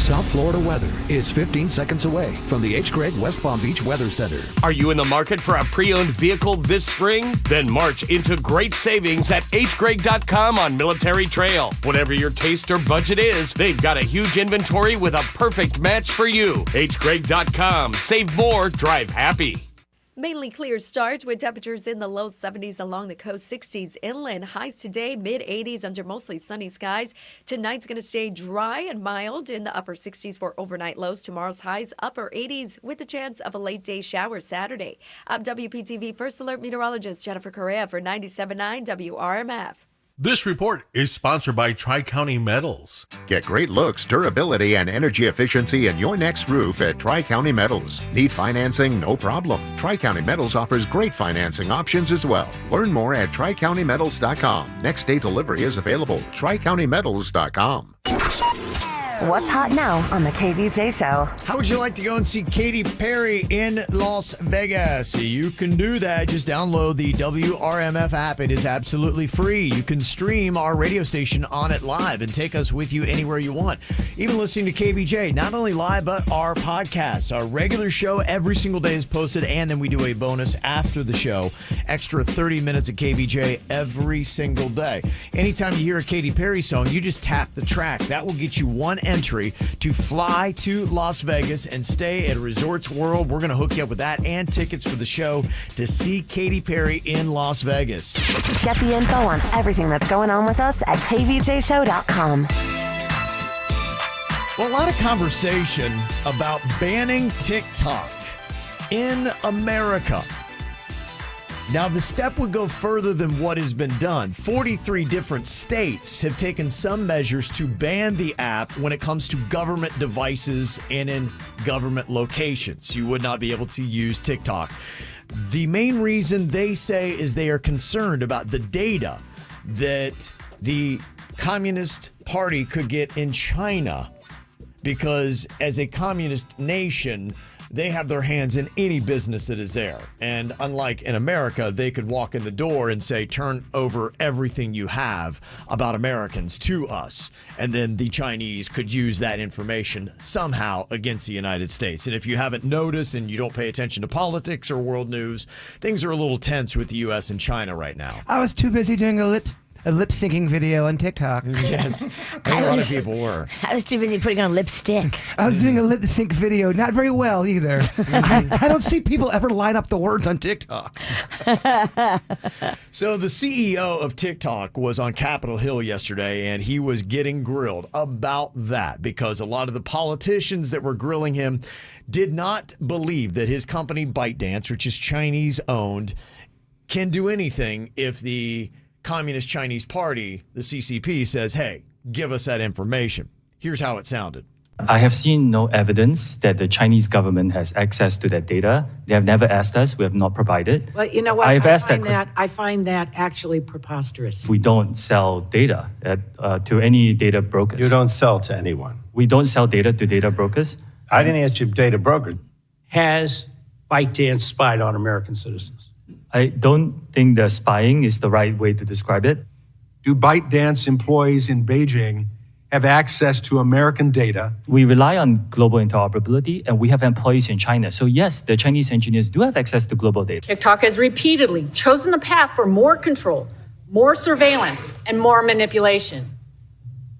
S12: South Florida weather is 15 seconds away from the H. Gregg West Palm Beach Weather Center.
S9: Are you in the market for a pre-owned vehicle this spring? Then march into great savings at hgregg.com on Military Trail. Whatever your taste or budget is, they've got a huge inventory with a perfect match for you. hgregg.com. Save more, drive happy.
S25: Mainly clear start with temperatures in the low 70s along the coast, 60s inland. Highs today, mid-80s under mostly sunny skies. Tonight's going to stay dry and mild in the upper 60s for overnight lows. Tomorrow's highs, upper 80s with the chance of a late day shower Saturday. I'm WPTV First Alert meteorologist Jennifer Correa for 97.9 WRMF.
S26: This report is sponsored by Tri-County Metals.
S27: Get great looks, durability, and energy efficiency in your next roof at Tri-County Metals. Need financing? No problem. Tri-County Metals offers great financing options as well. Learn more at TriCountyMetals.com. Next day delivery is available. TriCountyMetals.com.
S1: What's hot now on the KVJ show?
S3: How would you like to go and see Katy Perry in Las Vegas? You can do that. Just download the WRMF app. It is absolutely free. You can stream our radio station on it live and take us with you anywhere you want. Even listening to KVJ, not only live, but our podcasts. Our regular show every single day is posted, and then we do a bonus after the show. Extra 30 minutes of KVJ every single day. Anytime you hear a Katy Perry song, you just tap the track. That will get you one entry to fly to Las Vegas and stay at Resorts World. We're going to hook you up with that and tickets for the show to see Katy Perry in Las Vegas.
S1: Get the info on everything that's going on with us at kvjshow.com.
S3: Well, a lot of conversation about banning TikTok in America. Now, the step would go further than what has been done. 43 different states have taken some measures to ban the app when it comes to government devices and in government locations. You would not be able to use TikTok. The main reason they say is they are concerned about the data that the Communist Party could get in China, because as a communist nation, they have their hands in any business that is there. And unlike in America, they could walk in the door and say, turn over everything you have about Americans to us. And then the Chinese could use that information somehow against the United States. And if you haven't noticed and you don't pay attention to politics or world news, things are a little tense with the U.S. and China right now.
S5: I was too busy doing a lip syncing video on TikTok.
S3: Yes, a lot of people were.
S4: I was too busy putting on lipstick.
S5: I was doing a lip sync video, not very well either. I don't see people ever line up the words on TikTok.
S3: So the CEO of TikTok was on Capitol Hill yesterday, and he was getting grilled about that because a lot of the politicians that were grilling him did not believe that his company ByteDance, which is Chinese owned, can do anything if the Communist Chinese Party, the CCP, says, hey, give us that information. Here's how it sounded.
S6: I have seen no evidence that the Chinese government has access to that data. They have never asked us. We have not provided.
S11: Well, you know what? I find that actually preposterous.
S6: We don't sell data to any data brokers.
S13: You don't sell to anyone.
S6: We don't sell data to data brokers.
S13: I didn't ask you data broker. Has ByteDance spied on American citizens?
S6: I don't think the spying is the right way to describe it.
S13: Do ByteDance employees in Beijing have access to American data?
S6: We rely on global interoperability, and we have employees in China. So yes, the Chinese engineers do have access to global data.
S14: TikTok has repeatedly chosen the path for more control, more surveillance, and more manipulation.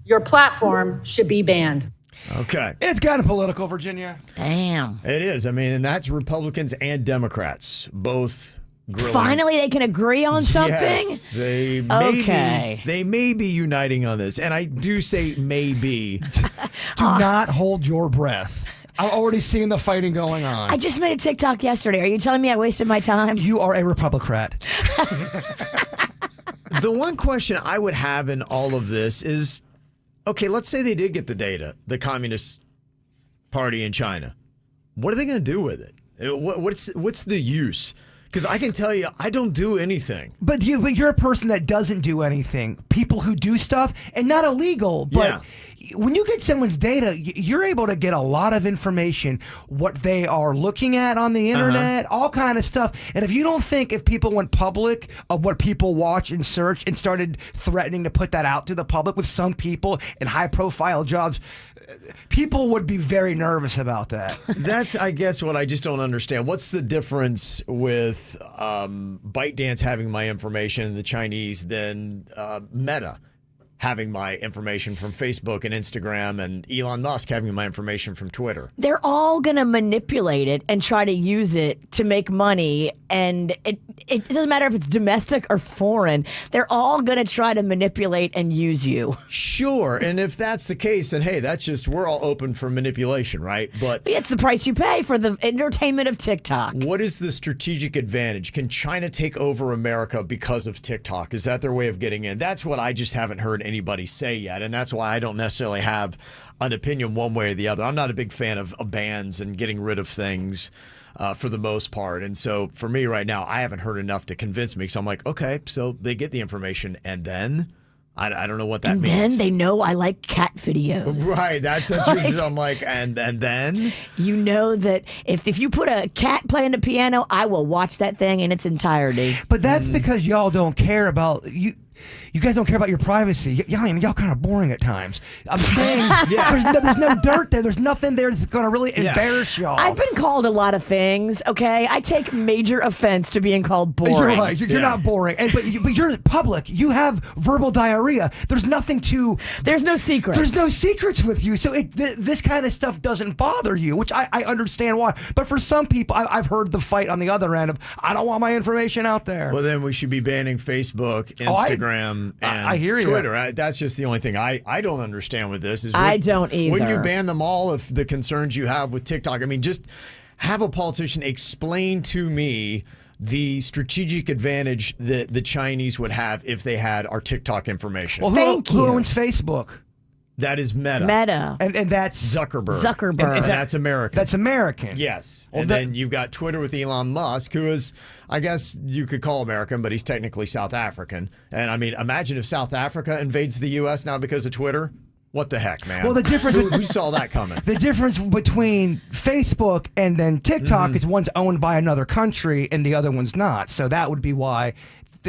S14: Your platform should be banned.
S3: Okay.
S5: It's gotten political, Virginia.
S4: Damn.
S3: It is. I mean, and that's Republicans and Democrats, both grilling.
S4: Finally, they can agree on something?
S3: Yes, they may be uniting on this. And I do say maybe.
S5: Do not hold your breath. I'm already seeing the fighting going on.
S4: I just made a TikTok yesterday. Are you telling me I wasted my time?
S5: You are a Republican.
S3: The one question I would have in all of this is, okay, let's say they did get the data, the Communist Party in China. What are they going to do with it? What's the use? Because I can tell you, I don't do anything.
S5: But you're a person that doesn't do anything. People who do stuff, and not illegal, but when you get someone's data, you're able to get a lot of information, what they are looking at on the internet, all kind of stuff. And if you don't think if people went public of what people watch and search and started threatening to put that out to the public with some people in high-profile jobs, people would be very nervous about that.
S3: That's, I guess, what I just don't understand. What's the difference with ByteDance having my information and the Chinese than Meta having my information from Facebook and Instagram and Elon Musk having my information from Twitter?
S4: They're all going to manipulate it and try to use it to make money. And it doesn't matter if it's domestic or foreign. They're all going to try to manipulate and use you.
S3: Sure. And if that's the case, then hey, that's just, we're all open for manipulation, right? But
S4: it's the price you pay for the entertainment of TikTok.
S3: What is the strategic advantage? Can China take over America because of TikTok? Is that their way of getting in? That's what I just haven't heard anybody say yet. And that's why I don't necessarily have an opinion one way or the other. I'm not a big fan of bans and getting rid of things for the most part. And so for me right now, I haven't heard enough to convince me. So I'm like, okay, so they get the information and then I don't know what that
S4: and
S3: means.
S4: then they know I like cat videos.
S3: Right, that's usually I'm like, and then
S4: you know that if you put a cat playing the piano, I will watch that thing in its entirety.
S5: But that's because y'all don't care about you. You guys don't care about your privacy. Y'all kind of boring at times. I'm saying there's no dirt there. There's nothing there that's going to really embarrass y'all.
S4: I've been called a lot of things, okay? I take major offense to being called boring.
S5: You're right. You're not boring. But you're public. You have verbal diarrhea. There's nothing to...
S4: There's no secrets.
S5: There's no secrets with you. So this kind of stuff doesn't bother you, which I understand why. But for some people, I've heard the fight on the other end of, I don't want my information out there.
S3: Well, then we should be banning Facebook, Instagram, and
S5: I hear you.
S3: Twitter. That's just the only thing I don't understand with this. Is
S4: I don't either.
S3: When you ban them all, if the concerns you have with TikTok, I mean, just have a politician explain to me the strategic advantage that the Chinese would have if they had our TikTok information.
S5: Well, who owns Facebook?
S3: That is Meta.
S5: And that's
S3: Zuckerberg. And that's American.
S5: That's American.
S3: Yes. And then you've got Twitter with Elon Musk, who is, I guess you could call American, but he's technically South African. And I mean, imagine if South Africa invades the U.S. now because of Twitter. What the heck, man?
S5: Well, the difference...
S3: Who saw that coming?
S5: The difference between Facebook and then TikTok is one's owned by another country and the other one's not. So that would be why...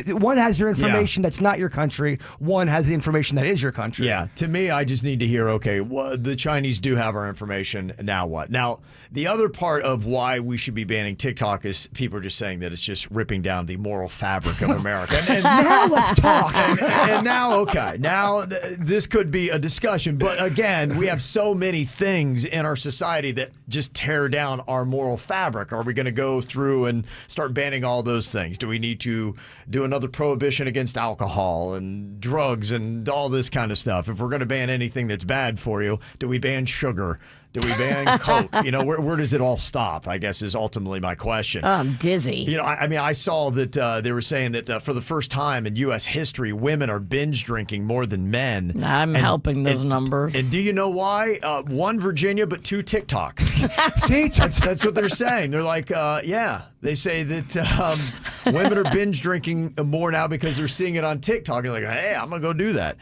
S5: One has your information that's not your country. One has the information that is your country.
S3: Yeah. To me, I just need to hear, okay, well, the Chinese do have our information. Now what? Now, the other part of why we should be banning TikTok is people are just saying that it's just ripping down the moral fabric of America. And
S5: now let's talk.
S3: And now, okay, now this could be a discussion. But again, we have so many things in our society that just tear down our moral fabric. Are we going to go through and start banning all those things? Do we need to do another prohibition against alcohol and drugs and all this kind of stuff? If we're going to ban anything that's bad for you, do we ban sugar? Do we ban Coke? You know, where does it all stop, I guess, is ultimately my question.
S4: I'm dizzy.
S3: You know, I mean, I saw that they were saying that for the first time in U.S. history, women are binge drinking more than men.
S4: I'm helping those numbers.
S3: And do you know why? One, Virginia, but two, TikTok. See, that's what they're saying. They're like, they say that women are binge drinking more now because they're seeing it on TikTok. You're like, hey, I'm going to go do that.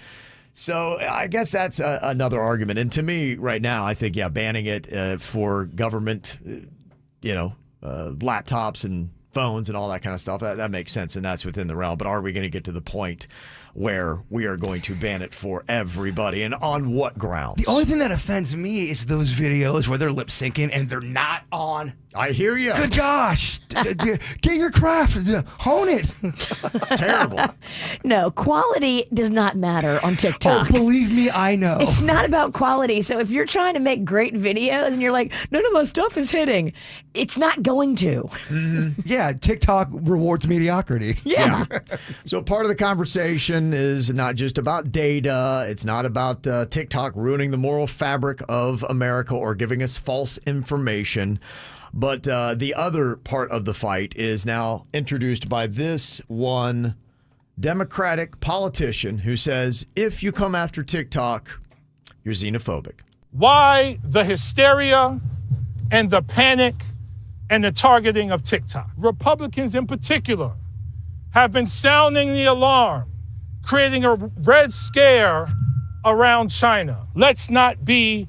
S3: So I guess that's another argument. And to me right now, I think, banning it for government, laptops and phones and all that kind of stuff, that makes sense, and that's within the realm. But are we going to get to the point where we are going to ban it for everybody, and on what grounds?
S5: The only thing that offends me is those videos where they're lip syncing and they're not on.
S3: I hear you.
S5: Good gosh. Get your craft. Hone it.
S3: It's terrible.
S4: No, quality does not matter on TikTok.
S5: Oh, believe me, I know.
S4: It's not about quality. So if you're trying to make great videos and you're like, none of my stuff is hitting, it's not going to.
S3: Mm-hmm.
S5: Yeah, TikTok rewards mediocrity.
S4: Yeah.
S3: So part of the conversation is not just about data. It's not about TikTok ruining the moral fabric of America or giving us false information. But the other part of the fight is now introduced by this one Democratic politician who says, if you come after TikTok, you're xenophobic.
S2: Why the hysteria and the panic and the targeting of TikTok? Republicans in particular have been sounding the alarm, creating a red scare around China. Let's not be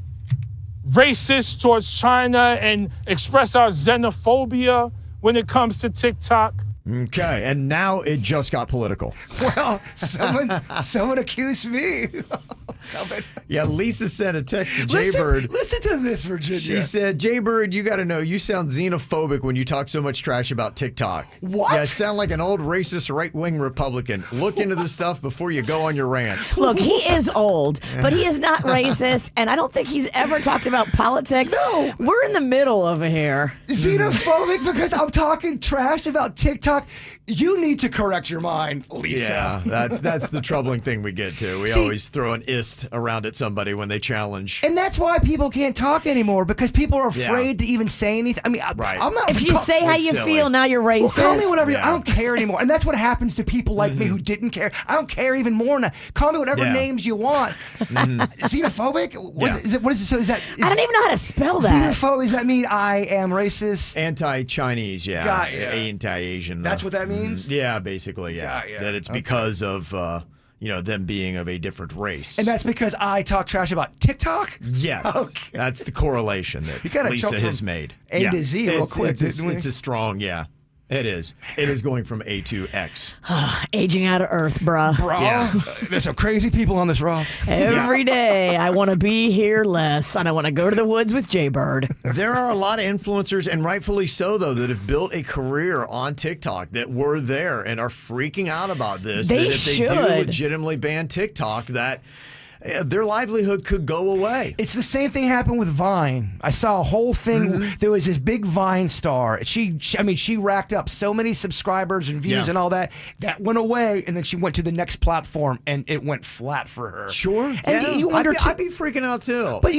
S2: racist towards China and express our xenophobia when it comes to TikTok.
S3: Okay, and now it just got political.
S5: Well, someone accused me.
S3: Yeah, Lisa sent a text to Jaybird.
S5: Listen to this, Virginia.
S3: She said, Jaybird, you got to know, you sound xenophobic when you talk so much trash about TikTok.
S5: What?
S3: Yeah, sound like an old racist right-wing Republican. Look into this stuff before you go on your rants.
S4: Look, he is old, but he is not racist, and I don't think he's ever talked about politics.
S5: No.
S4: We're in the middle over here.
S5: Xenophobic because I'm talking trash about TikTok? You need to correct your mind, Lisa.
S3: Yeah, that's the troubling thing we get to. We always throw an ist around at somebody when they challenge.
S5: And that's why people can't talk anymore, because people are afraid to even say anything. I mean, I'm not.
S4: If you say how you feel, now you're racist.
S5: Well, call me whatever. I don't care anymore. And that's what happens to people like me who didn't care. I don't care even more now. Call me whatever names you want. Xenophobic? What is it? So is that?
S4: I don't even know how to spell that.
S5: Xenophobic, does that mean I am racist?
S3: Anti-Chinese, Anti-Asian.
S5: That's what that means?
S3: Yeah, basically, yeah. That it's because of, them being of a different race.
S5: And that's because I talk trash about TikTok?
S3: Yes.
S5: Okay.
S3: That's the correlation that
S5: You gotta
S3: Lisa
S5: jump
S3: has
S5: from
S3: made.
S5: A to Z real quick.
S3: It's a strong, It is. It is going from A to X.
S4: Aging out of Earth, bruh.
S5: There's some crazy people on this rock.
S4: Every day, I want to be here less, and I want to go to the woods with Jaybird.
S3: There are a lot of influencers, and rightfully so, though, that have built a career on TikTok that were there and are freaking out about this.
S4: They
S3: that if
S4: should.
S3: they do legitimately ban TikTok, that their livelihood could go away.
S5: It's the same thing happened with Vine. I saw a whole thing. There was this big Vine star. She racked up so many subscribers and views and all that. That went away, and then she went to the next platform, and it went flat for her.
S3: Sure.
S5: And you wonder,
S3: I'd be freaking out too.
S5: But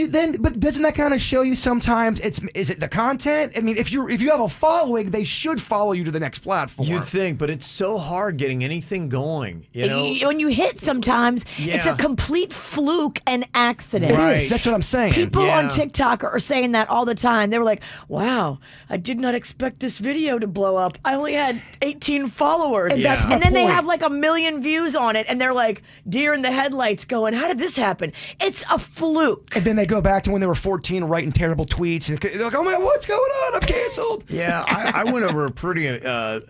S5: doesn't that kind of show you sometimes? Is it the content? I mean, if you have a following, they should follow you to the next platform.
S3: You'd think, but it's so hard getting anything going.
S4: When you hit, sometimes it's a complete fluke and accident.
S5: It is. That's what I'm saying.
S4: People on TikTok are saying that all the time. They were like, wow, I did not expect this video to blow up. I only had 18 followers.
S5: And that's my
S4: and then they
S5: point.
S4: have like 1 million views on it, and they're like deer in the headlights going, how did this happen? It's a fluke.
S5: And then they go back to when they were 14 writing terrible tweets. And they're like, oh man, what's going on? I'm canceled.
S3: Yeah, I went over a pretty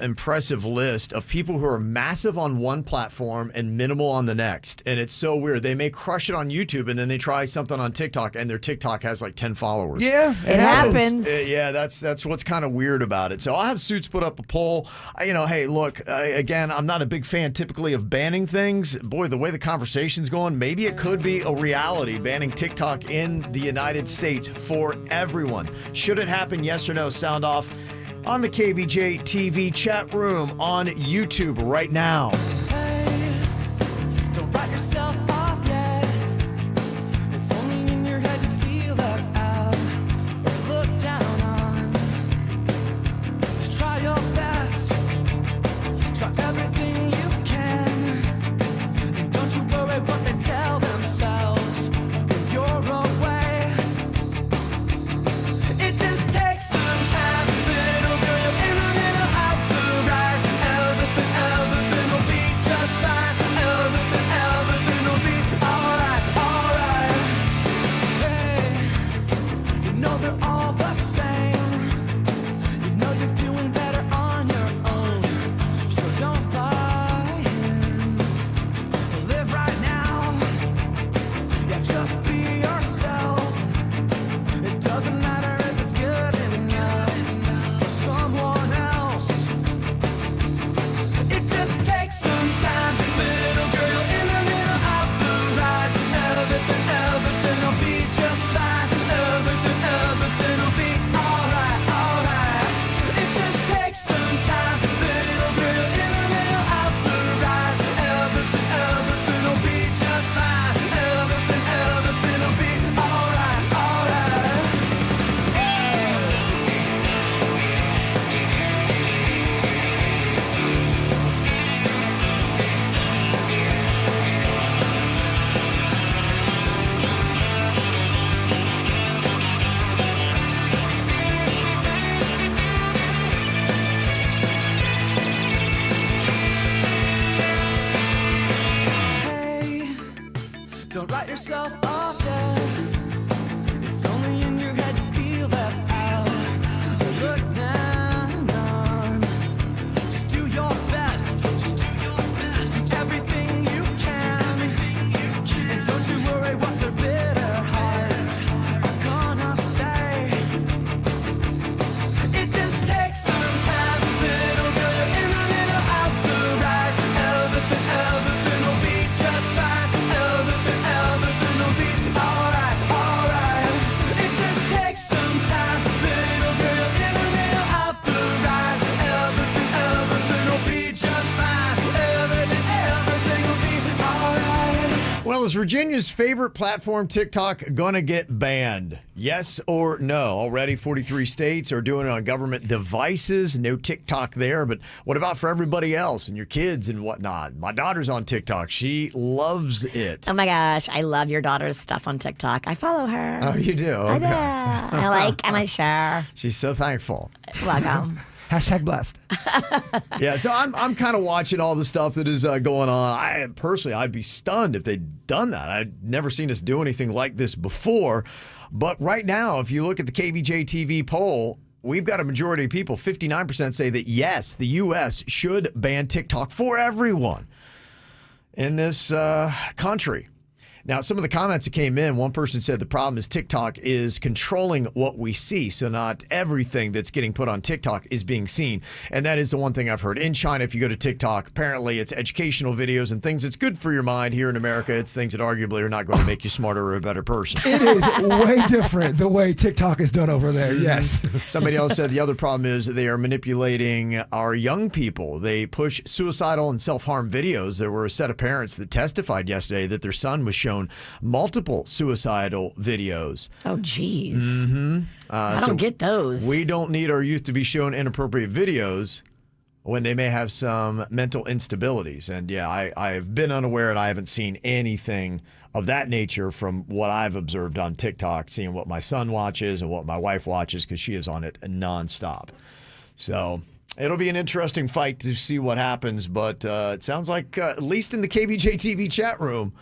S3: impressive list of people who are massive on one platform and minimal on the next. And it's so weird. They may crush it on YouTube and then they try something on TikTok and their TikTok has like 10 followers.
S5: Yeah,
S4: it happens.
S3: Yeah, that's what's kind of weird about it. So I'll have Suits put up a poll. Hey, look, again, I'm not a big fan typically of banning things. Boy, the way the conversation's going, maybe it could be a reality, banning TikTok in the United States for everyone. Should it happen, yes or no? Sound off on the KVJ TV chat room on YouTube right now.
S15: Don't write yourself off yet. It's only in your head you feel left out or looked down on. Just try your best. Try everything you can. And don't you worry what they tell themselves when you're away. It just takes some time, little girl. You're in a little out the right. Everything will be just fine. Everything will be alright, alright. Hey, you know they're all the same. You know you're doing better on your own. So don't buy in. Live right now. Yeah, just be yourself. It doesn't matter if it's good enough for someone else. It just takes some time, little girl, in a little out the right. Everything will be just fine. Everything will be alright, alright. It just takes some time, little girl, in a little out the right. Everything will be just fine. Everything will be alright, alright. Hey, don't write yourself off yet. It's only in your head you feel left out or looked down on. Just do your best. Do everything you can. And don't you worry what their bitter hearts are gonna say. It just takes some time, little girl. You're in a little out the right. Everything will be just fine. Everything will be alright, alright. It just takes some time, little girl. You're in a little out the right. Everything will be just fine. Everything will be alright.
S3: Well, is Virginia's favorite platform, TikTok, gonna get banned? Yes or no? Already 43 states are doing it on government devices. No TikTok there, but what about for everybody else and your kids and whatnot? My daughter's on TikTok. She loves it.
S4: Oh my gosh, I love your daughter's stuff on TikTok. I follow her.
S3: Oh, you do?
S4: I
S3: Okay.
S4: do. I like and I share.
S3: She's so thankful.
S4: Welcome.
S5: Hashtag blessed.
S3: Yeah, so I'm kind of watching all the stuff that is going on. I'd be stunned if they'd done that. I'd never seen us do anything like this before. But right now, if you look at the KVJ TV poll, we've got a majority of people, 59% say that yes, the U.S. should ban TikTok for everyone in this country. Now, some of the comments that came in, one person said the problem is TikTok is controlling what we see. So not everything that's getting put on TikTok is being seen. And that is the one thing I've heard. In China, if you go to TikTok, apparently it's educational videos and things that's good for your mind. Here in America, it's things that arguably are not going to make you smarter or a better person.
S5: It is way different the way TikTok is done over there. Yes.
S3: Somebody else said the other problem is they are manipulating our young people. They push suicidal and self-harm videos. There were a set of parents that testified yesterday that their son was shown multiple suicidal videos.
S4: Oh, geez.
S3: Mm-hmm.
S4: I don't get those.
S3: We don't need our youth to be shown inappropriate videos when they may have some mental instabilities. And yeah, I've been unaware and I haven't seen anything of that nature from what I've observed on TikTok, seeing what my son watches and what my wife watches because she is on it nonstop. So it'll be an interesting fight to see what happens. But it sounds like, at least in the KVJ TV chat room,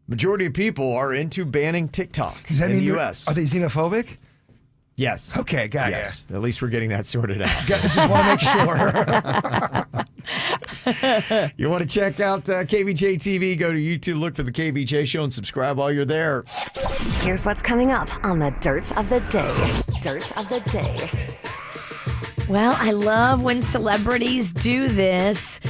S3: majority of people are into banning TikTok in the U.S.
S5: Are they xenophobic?
S3: Yes.
S5: Okay, got
S3: yes. At least we're getting that sorted out.
S5: Just want to make
S3: sure. You want to check out KVJ TV, go to YouTube, look for the KVJ show, and subscribe while you're there.
S1: Here's what's coming up on the Dirt of the Day. Dirt of the Day.
S4: Well, I love when celebrities do this.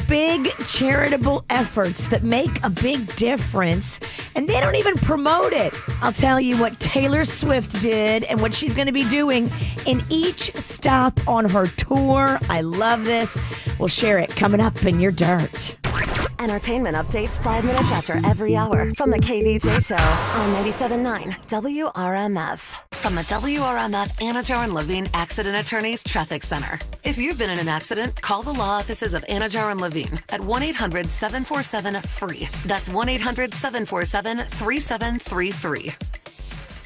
S4: Big charitable efforts that make a big difference, and they don't even promote it. I'll tell you what Taylor Swift did and what she's going to be doing in each stop on her tour. I love this. We'll share it coming up in your Dirt.
S1: Entertainment updates 5 minutes after every hour from the KVJ Show on 97.9 WRMF. From the WRMF Anajar and Levine Accident Attorneys Traffic Center. If you've been in an accident, call the law offices of Anajar and Levine at 1-800-747-FREE. That's 1-800-747-3733.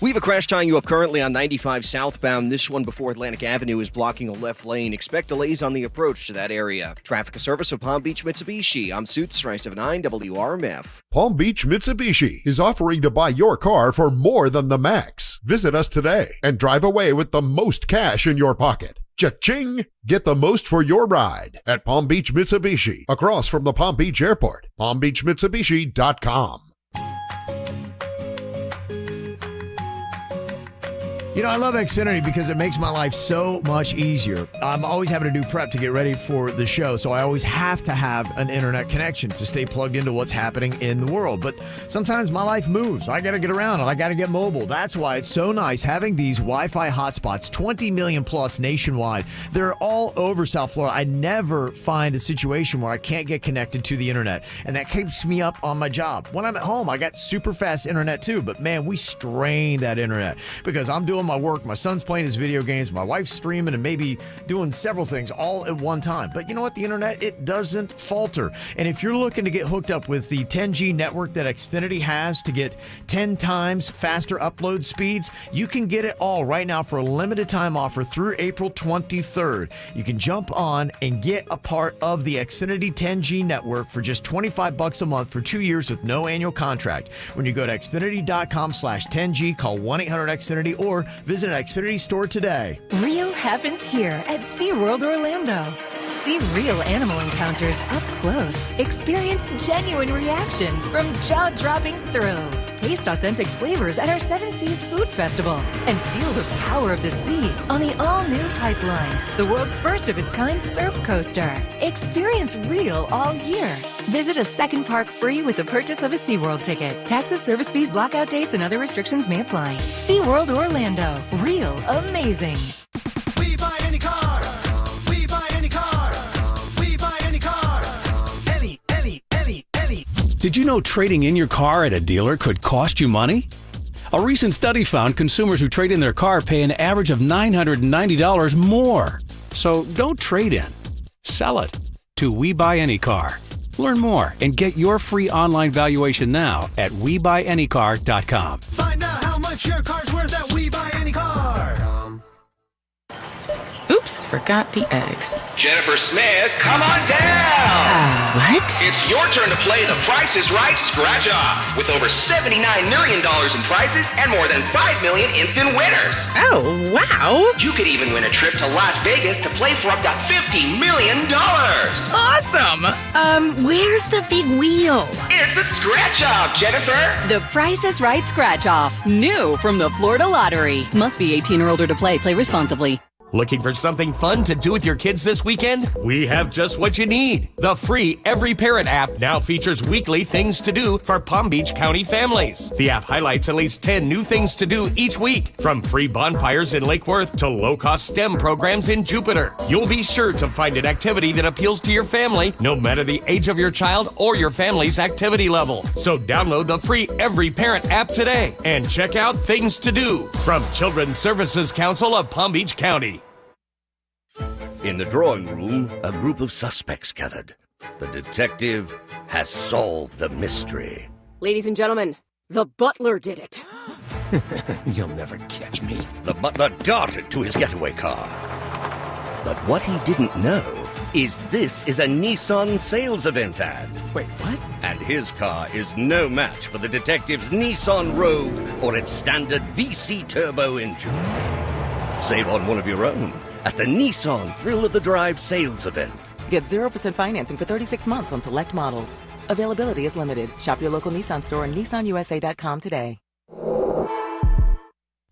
S16: We have a crash tying you up currently on 95 southbound. This one before Atlantic Avenue is blocking a left lane. Expect delays on the approach to that area. Traffic service of Palm Beach Mitsubishi. I'm Suits 379 WRMF.
S17: Palm Beach Mitsubishi is offering to buy your car for more than the max. Visit us today and drive away with the most cash in your pocket. Cha-ching! Get the most for your ride at Palm Beach Mitsubishi, across from the Palm Beach Airport. PalmBeachMitsubishi.com.
S3: You know, I love Xfinity because it makes my life so much easier. I'm always having to do prep to get ready for the show, so I always have to have an internet connection to stay plugged into what's happening in the world. But sometimes my life moves. I got to get around and I got to get mobile. That's why it's so nice having these Wi-Fi hotspots, 20 million plus nationwide. They're all over South Florida. I never find a situation where I can't get connected to the internet, and that keeps me up on my job. When I'm at home, I got super fast internet too, but man, we strain that internet because I'm doing my work, my son's playing his video games, my wife's streaming, and maybe doing several things all at one time. But you know what? The internet, it doesn't falter. And if you're looking to get hooked up with the 10G network that Xfinity has to get 10 times faster upload speeds, you can get it all right now for a limited time offer through April 23rd. You can jump on and get a part of the Xfinity 10G network for just $25 a month for 2 years with no annual contract. When you go to Xfinity.com/10G, call 1-800-XFINITY or visit an Xfinity store today.
S19: Real happens here at SeaWorld Orlando. See real animal encounters up close. Experience genuine reactions from jaw-dropping thrills. Taste authentic flavors at our Seven Seas Food Festival. And feel the power of the sea on the all-new Pipeline, the world's first of its kind surf coaster. Experience real all year. Visit a second park free with the purchase of a SeaWorld ticket. Taxes, service fees, blackout dates, and other restrictions may apply. SeaWorld Orlando. Real amazing.
S15: We buy any car. We buy any car. We buy any car. Any.
S20: Did you know trading in your car at a dealer could cost you money? A recent study found consumers who trade in their car pay an average of $990 more. So don't trade in. Sell it to We Buy Any Car. Learn more and get your free online valuation now at WeBuyAnyCar.com.
S15: Find out how much your car's worth at We Buy Any Car.
S21: Oops,
S7: forgot the eggs.
S8: Jennifer Smith, come on down!
S7: What?
S8: It's your turn to play The Price is Right Scratch Off with over $79 million in prizes and more than 5 million instant winners.
S7: Oh, wow.
S8: You could even win a trip to Las Vegas to play for up to $50 million.
S7: Awesome. Where's the big wheel?
S8: It's the Scratch Off, Jennifer.
S10: The Price is Right Scratch Off. New from the Florida Lottery. Must be 18 or older to play. Play responsibly.
S9: Looking for something fun to do with your kids this weekend? We have just what you need. The free Every Parent app now features weekly things to do for Palm Beach County families. The app highlights at least 10 new things to do each week, from free bonfires in Lake Worth to low-cost STEM programs in Jupiter. You'll be sure to find an activity that appeals to your family, no matter the age of your child or your family's activity level. So download the free Every Parent app today and check out Things to Do from Children's Services Council of Palm Beach County.
S21: In the drawing room, a group of suspects gathered. The detective has solved the mystery.
S22: Ladies and gentlemen, the butler did it.
S21: You'll never catch me. The butler darted to his getaway car. But what he didn't know is this is a Nissan sales event ad.
S7: Wait, what?
S21: And his car is no match for the detective's Nissan Rogue or its standard VC turbo engine. Save on one of your own at the Nissan Thrill of the Drive sales event.
S7: Get 0% financing for 36 months on select models. Availability is limited. Shop your local Nissan store and nissanusa.com today.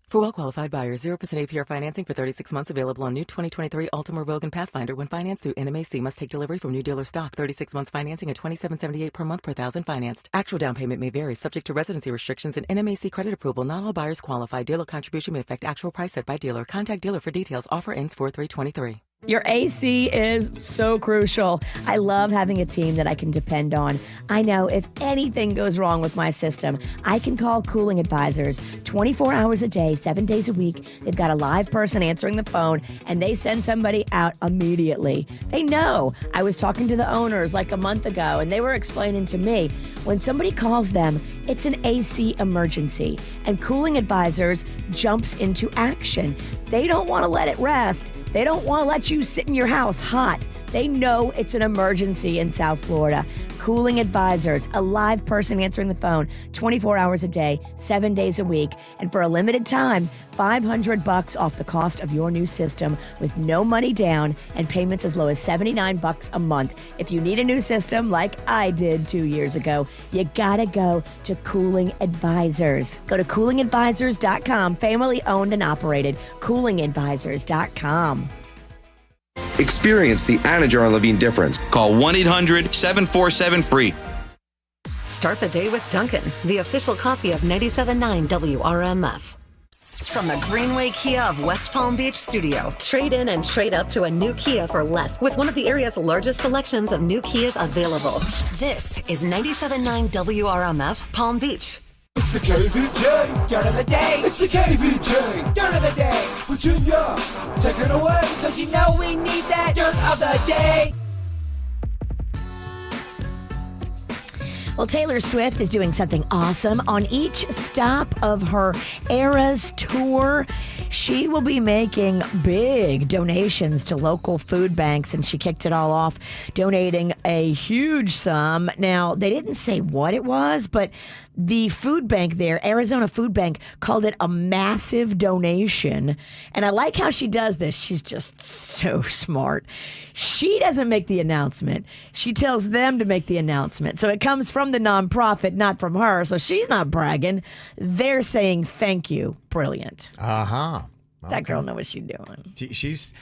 S7: For well-qualified buyers, 0% APR financing for 36 months available on new 2023 Altima, Rogue, and Pathfinder when financed through NMAC. Must take delivery from new dealer stock. 36 months financing at $27.78 per month per thousand financed. Actual down payment may vary, subject to residency restrictions and NMAC credit approval. Not all buyers qualify. Dealer contribution may affect actual price set by dealer. Contact dealer for details. Offer ends 4/3/23.
S4: Your AC is so crucial. I love having a team that I can depend on. I know if anything goes wrong with my system, I can call Cooling Advisors 24 hours a day, 7 days a week. They've got a live person answering the phone, and they send somebody out immediately. They know. I was talking to the owners like a month ago, and they were explaining to me, when somebody calls them, it's an AC emergency, and Cooling Advisors jumps into action. They don't want to let it rest. They don't want to let you sit in your house hot. They know it's an emergency in South Florida. Cooling Advisors, a live person answering the phone 24 hours a day, 7 days a week. And for a limited time, $500 off the cost of your new system with no money down and payments as low as $79 a month. If you need a new system like I did 2 years ago, you gotta go to Cooling Advisors. Go to coolingadvisors.com, family owned and operated, coolingadvisors.com.
S23: Experience the Anna Jar Levine difference. Call 1-800-747-FREE.
S1: Start the day with Dunkin', the official coffee of 97.9 WRMF. From the Greenway Kia of West Palm Beach studio, trade in and trade up to a new Kia for less with one of the area's largest selections of new Kias available. This is 97.9 WRMF Palm Beach.
S15: It's the KVJ Dirt of the Day. It's the KVJ Dirt of the Day. Virginia, take it away, cause you know we need that Dirt of the Day.
S4: Well, Taylor Swift is doing something awesome. On each stop of her Eras tour, she will be making big donations to local food banks, and she kicked it all off donating a huge sum. Now, they didn't say what it was, but the food bank there, Arizona Food Bank, called it a massive donation. And I like how she does this. She's just so smart. She doesn't make the announcement. She tells them to make the announcement. So it comes from the nonprofit, not from her. So she's not bragging. They're saying thank you. Brilliant.
S3: Uh-huh.
S4: That girl knows what she's doing.
S3: She's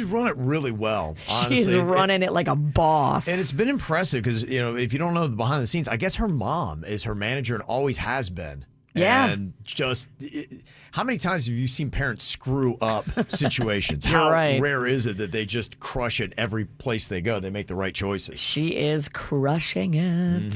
S3: run it really well, honestly.
S4: She's running it like a boss.
S3: And it's been impressive because, you know, if you don't know the behind the scenes, I guess her mom is her manager and always has been.
S4: Yeah.
S3: And just, how many times have you seen parents screw up situations?
S4: You're
S3: How
S4: right.
S3: rare is it that they just crush it every place they go? They make the right choices.
S4: She is crushing it.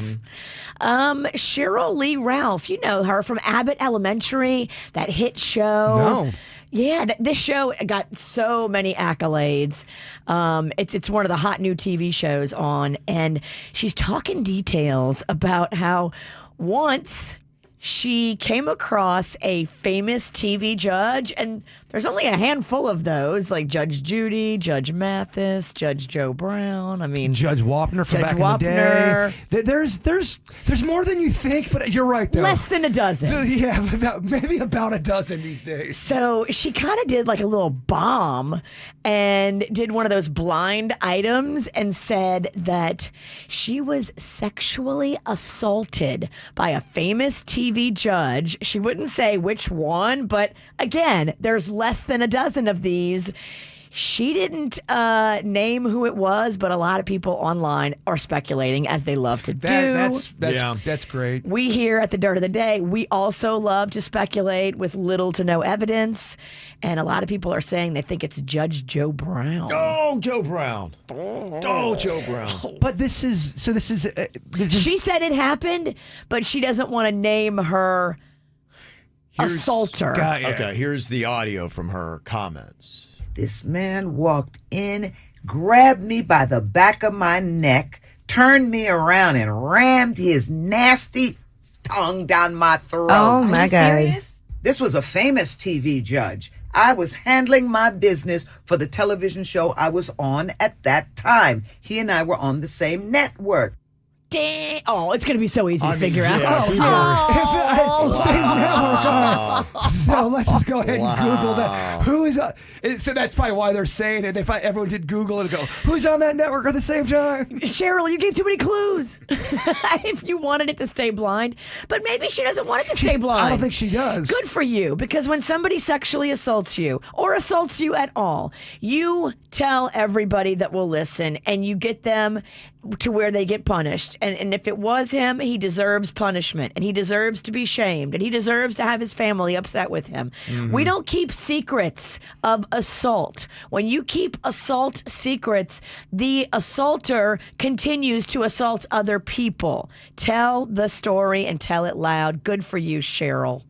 S4: Cheryl Lee Ralph, you know her from Abbott Elementary, that hit show.
S5: No.
S4: Yeah, this show got so many accolades. It's one of the hot new TV shows on, and she's talking details about how once she came across a famous TV judge, and there's only a handful of those, like Judge Judy, Judge Mathis, Judge Joe Brown. I mean,
S5: Judge Wapner from
S4: Judge
S5: back
S4: Wapner.
S5: in the day. There's more than you think, but you're right though.
S4: Less than a dozen.
S5: Yeah, maybe about a dozen these days.
S4: So she kind of did like a little bomb and did one of those blind items and said that she was sexually assaulted by a famous TV judge. She wouldn't say which one, but again, there's less than a dozen of these. She didn't name who it was, but a lot of people online are speculating, as they love to do.
S5: That's great.
S4: We here at the Dirt of the Day, we also love to speculate with little to no evidence. And a lot of people are saying they think it's Judge Joe Brown.
S3: Oh, Joe Brown. Oh, Joe Brown.
S5: But this is.
S4: She said it happened, but she doesn't want to name her assaulter.
S3: Okay, here's the audio from her comments.
S11: This man walked in, grabbed me by the back of my neck, turned me around, and rammed his nasty tongue down my throat.
S12: Oh, my God.
S11: This was a famous TV judge. I was handling my business for the television show I was on at that time. He and I were on the same network.
S4: Dang. Oh, it's going to be so easy to figure out.
S5: Same network. So let's just go ahead and Google that. Who is? So that's probably why they're saying it. Everyone did Google it and go, who's on that network at the same time?
S4: Cheryl, you gave too many clues. If you wanted it to stay blind, but maybe she doesn't want it to stay blind.
S5: I don't think she does.
S4: Good for you, because when somebody sexually assaults you or assaults you at all, you tell everybody that will listen, and you get them to where they get punished. And if it was him, he deserves punishment, and he deserves to be shamed, and he deserves to have his family upset with him.
S5: Mm-hmm.
S4: We don't keep secrets of assault. When you keep assault secrets, the assaulter continues to assault other people. Tell the story and tell it loud. Good for you, Cheryl.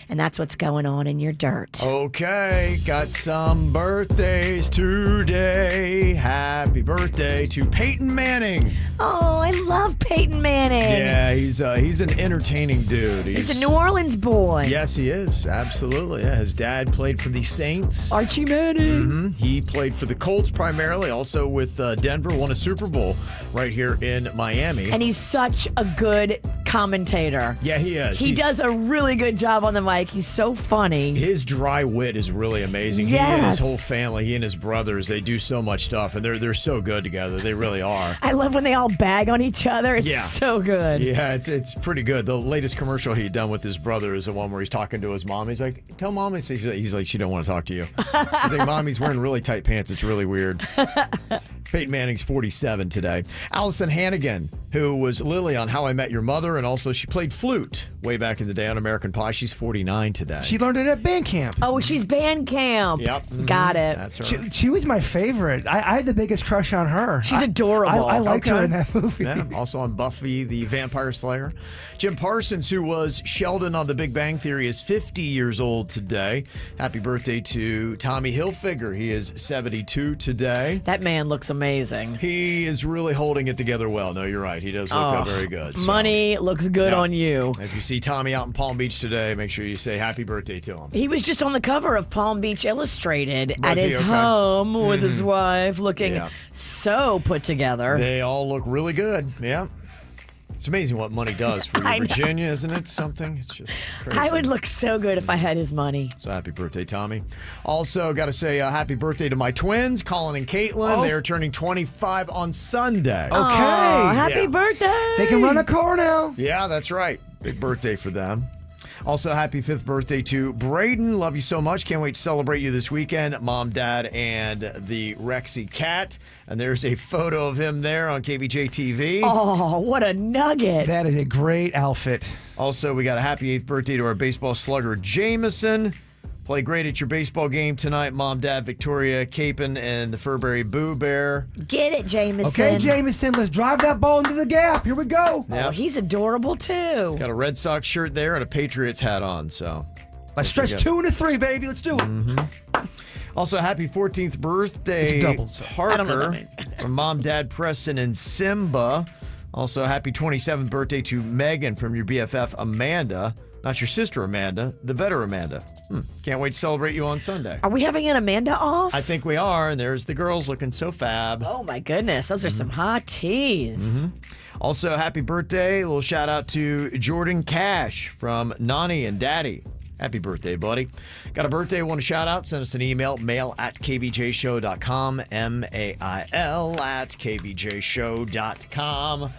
S4: And that's what's going on in your dirt.
S3: Okay, got some birthdays today. Happy birthday to Peyton Manning.
S4: Oh, I love Peyton Manning.
S3: Yeah, he's an entertaining dude.
S4: He's a New Orleans boy.
S3: Yes, he is. Absolutely. Yeah, his dad played for the Saints.
S4: Archie Manning.
S3: Mm-hmm. He played for the Colts primarily, also with Denver, won a Super Bowl right here in Miami.
S4: And he's such a good commentator.
S3: Yeah, he is.
S4: He does a really good job on the mic. He's so funny.
S3: His dry wit is really amazing.
S4: Yes.
S3: He and his whole family, he and his brothers, they do so much stuff, and they're so good together. They really are.
S4: I love when they all bag on each other. It's so good.
S3: Yeah, it's pretty good. The latest commercial he done with his brother is the one where he's talking to his mom. He's like, tell mom. He's like, she don't want to talk to you. He's like, Mom, he's wearing really tight pants. It's really weird. Peyton Manning's 47 today. Allison Hannigan, who was Lily on How I Met Your Mother, and also she played flute way back in the day on American Pie. She's 49 today.
S5: She learned it at band camp.
S4: Oh, she's band camp.
S3: Yep. Mm-hmm.
S4: Got it.
S3: That's her.
S5: She was my favorite. I had the biggest crush on her.
S4: She's adorable.
S5: I liked her in that movie.
S3: Yeah, also on Buffy the Vampire Slayer. Jim Parsons, who was Sheldon on The Big Bang Theory, is 50 years old today. Happy birthday to Tommy Hilfiger. He is 72 today.
S4: That man looks amazing.
S3: He is really holding it together well. No, you're right. He does look very good. So.
S4: Money looks good on you.
S3: If you see Tommy out in Palm Beach today, make sure you say happy birthday to him.
S4: He was just on the cover of Palm Beach Illustrated at his
S3: Okay.
S4: home with his wife, looking so put together.
S3: They all look really good. Yeah. It's amazing what money does for you, Virginia, isn't it? Something. It's just crazy.
S4: I would look so good if I had his money.
S3: So happy birthday, Tommy. Also, got to say happy birthday to my twins, Colin and Caitlin. They are turning 25 on Sunday.
S5: Okay.
S4: Happy birthday.
S5: They can run a car now.
S3: Yeah, that's right. Big birthday for them. Also, happy 5th birthday to Braden. Love you so much. Can't wait to celebrate you this weekend. Mom, Dad, and the Rexy cat. And there's a photo of him there on KVJ TV.
S4: Oh, what a nugget.
S5: That is a great outfit.
S3: Also, we got a happy 8th birthday to our baseball slugger, Jameson. Play great at your baseball game tonight. Mom, Dad, Victoria, Capon, and the Furberry Boo Bear.
S4: Get it, Jameson.
S5: Okay, Jameson, let's drive that ball into the gap. Here we go.
S4: Oh, he's adorable, too.
S3: Got a Red Sox shirt there and a Patriots hat on. So
S5: let's stretch 2 into 3, baby. Let's do it.
S3: Mm-hmm. Also, happy 14th birthday,
S5: It's double.
S3: Parker,
S4: I don't know what that means.
S3: from Mom, Dad, Preston, and Simba. Also, happy 27th birthday to Megan from your BFF, Amanda. Not your sister, Amanda. The better Amanda. Can't wait to celebrate you on Sunday.
S4: Are we having an Amanda off?
S3: I think we are, and there's the girls looking so fab.
S4: Oh, my goodness. Those are some hot teas.
S3: Also, happy birthday. A little shout out to Jordan Cash from Nani and Daddy. Happy birthday, buddy. Got a birthday, want to shout out? Send us an email, mail@kvjshow.com, mail@kvjshow.com.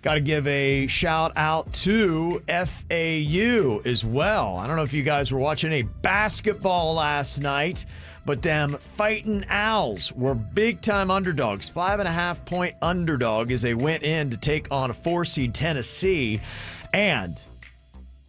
S3: Got to give a shout out to FAU as well. I don't know if you guys were watching any basketball last night, but them Fighting Owls were big-time underdogs, 5.5-point underdog as they went in to take on a 4-seed Tennessee. And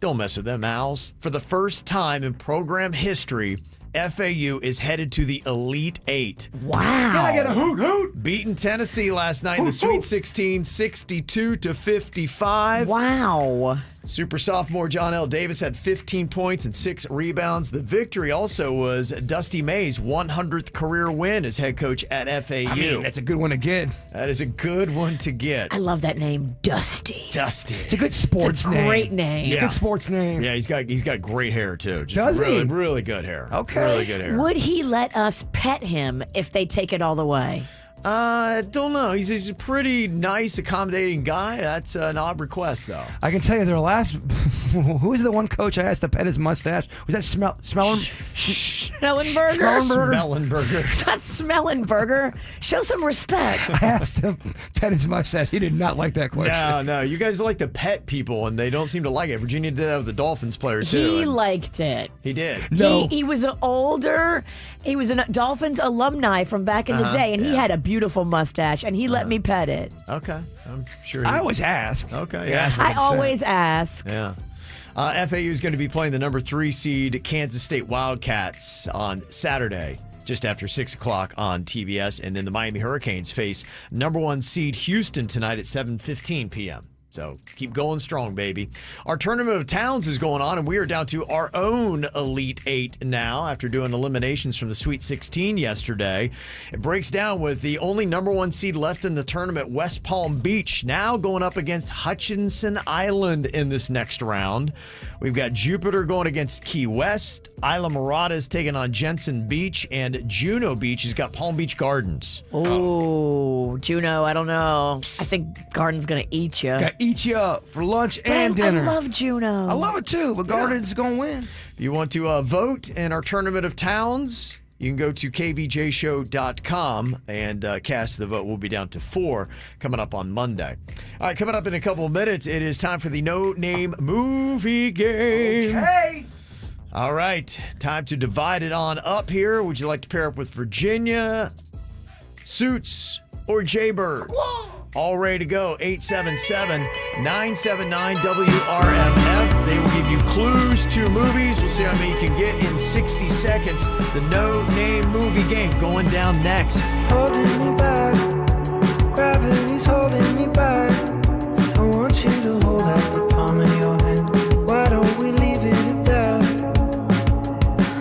S3: don't mess with them Owls. For the first time in program history, FAU is headed to the Elite Eight.
S4: Wow.
S5: Can I get a hoot hoot?
S3: Beating Tennessee last night in the Sweet 16, 62-55.
S4: Wow.
S3: Super sophomore John L. Davis had 15 points and 6 rebounds. The victory also was Dusty May's 100th career win as head coach at FAU.
S5: I mean, that's a good one to get.
S3: That is a good one to get.
S4: I love that name, Dusty.
S3: Dusty.
S5: It's a good sports
S4: It's a
S5: name.
S4: great name.
S5: It's a good sports name.
S3: Yeah, he's got great hair too. Just
S5: Does
S3: really,
S5: he?
S3: really good hair.
S5: Okay.
S3: Really good hair.
S4: Would he let us pet him if they take it all the way?
S3: Don't know. He's a pretty nice, accommodating guy. That's an odd request, though.
S5: I can tell you their last. Who was the one coach I asked to pet his mustache? Was that Schmellenberger?
S3: Schmellenberger.
S4: It's not Smellenberger. Show some respect.
S5: I asked him to pet his mustache. He did not like that question.
S3: No. You guys like to pet people, and they don't seem to like it. Virginia did that with the Dolphins player, too.
S4: He
S3: and
S4: liked it.
S3: he did.
S5: No.
S4: He was an older, he was a Dolphins alumni from back in the day, and he had a beautiful mustache, and he let me pet it.
S3: Okay. I'm sure.
S5: I always ask.
S3: Okay.
S5: Yeah.
S4: I always ask.
S3: Yeah. FAU is going to be playing the number 3 seed Kansas State Wildcats on Saturday, just after 6 o'clock on TBS. And then the Miami Hurricanes face number 1 seed Houston tonight at 7:15 p.m. So keep going strong, baby. Our Tournament of Towns is going on, and we are down to our own Elite Eight now after doing eliminations from the Sweet 16 yesterday. It breaks down with the only number 1 seed left in the tournament, West Palm Beach, now going up against Hutchinson Island in this next round. We've got Jupiter going against Key West. Isla Mirada is taking on Jensen Beach, and Juno Beach has got Palm Beach Gardens.
S4: Oh, Juno, I don't know. I think Garden's going to eat you.
S5: Got to eat you up for lunch and dinner.
S4: I love Juno.
S5: I love it too, but Garden's going to win.
S3: If you want to vote in our Tournament of Towns, you can go to kvjshow.com and cast the vote. We'll be down to 4 coming up on Monday. All right, coming up in a couple of minutes, it is time for the No Name Movie Game.
S5: Okay.
S3: All right, time to divide it on up here. Would you like to pair up with Virginia, Suits, or Jaybird? All ready to go. 877-979-WRMF. They will give you clues to movies. We'll see how many you can get in 60 seconds. The No Name Movie Game going down next.
S15: Holding me back, gravity's holding me back. I want you to hold out the palm of your hand. Why don't we leave it at that?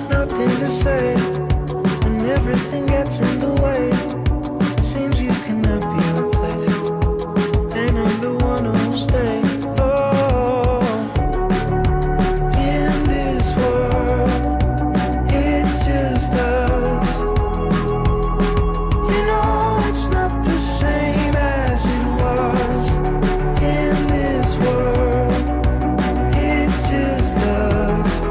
S15: Nothing to say, when everything gets in the way. Seems you cannot be replaced, and I'm the one who'll stay. Oh, in this world, it's just us. You know it's not the same as it was. In this world, it's just us.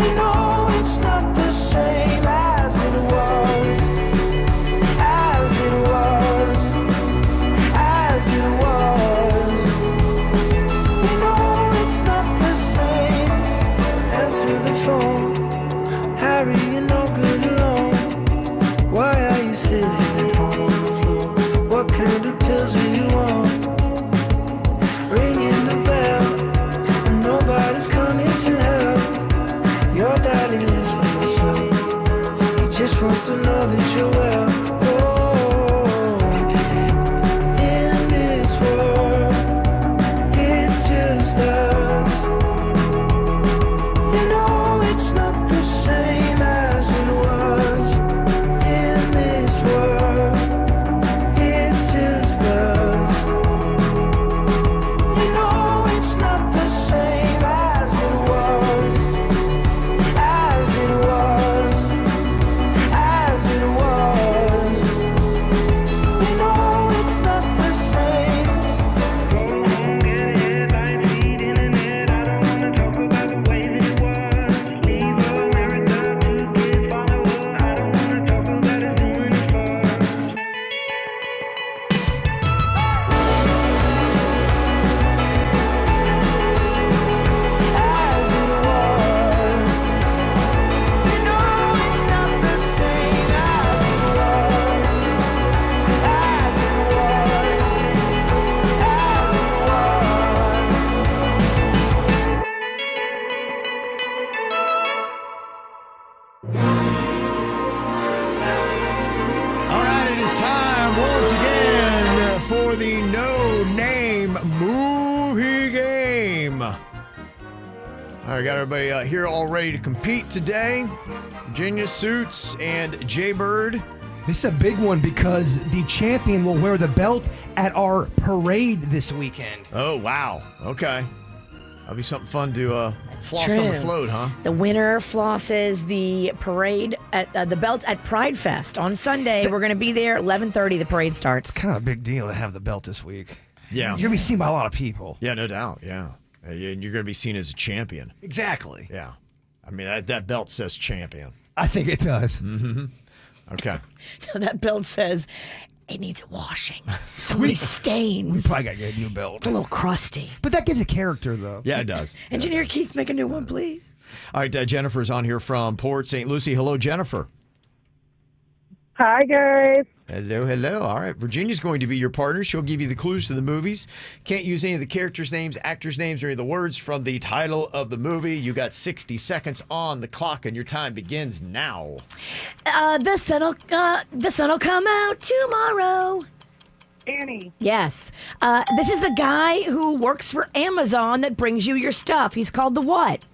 S15: You know it's not the same as it was. As it was. As it was. You know it's not the same. Answer the phone. Harry, you're no good alone. Why are you sitting at home on the floor? What kind of pills are you on? Ringing the bell, and nobody's coming to help. Your daddy lives by himself. He just wants to know that you're well. Oh, in this world, it's just us. You know it's not the same as it was. In this world, it's just us. You know it's not the same
S3: All right, got everybody here all ready to compete today. Virginia, Suits, and Jaybird.
S5: This is a big one because the champion will wear the belt at our parade this weekend.
S3: Oh, wow. Okay. That'll be something fun to floss on the
S4: True.
S3: float, huh?
S4: The winner flosses the parade at the belt at Pride Fest on Sunday. We're going to be there 11:30. The parade starts.
S5: It's kind of a big deal to have the belt this week.
S3: Yeah.
S5: You're going to be seen by a lot of people.
S3: Yeah, no doubt. Yeah. And you're going to be seen as a champion.
S5: Exactly.
S3: Yeah. I mean, that belt says champion.
S5: I think it does.
S3: Mm-hmm. Okay.
S4: That belt says it needs washing. So many stains.
S5: We probably got to get a new belt.
S4: It's a little crusty.
S5: But that gives a character, though.
S3: Yeah, it does.
S4: Engineer Keith, make a new one, please.
S3: All right, Jennifer's on here from Port St. Lucie. Hello, Jennifer.
S12: Hi, guys.
S3: Hello, hello. All right, Virginia's going to be your partner. She'll give you the clues to the movies. Can't use any of the characters' names, actors' names, or any of the words from the title of the movie. You got 60 seconds on the clock, and your time begins now.
S4: The sun'll come out tomorrow.
S12: Annie.
S4: Yes. This is the guy who works for Amazon that brings you your stuff. He's called the what?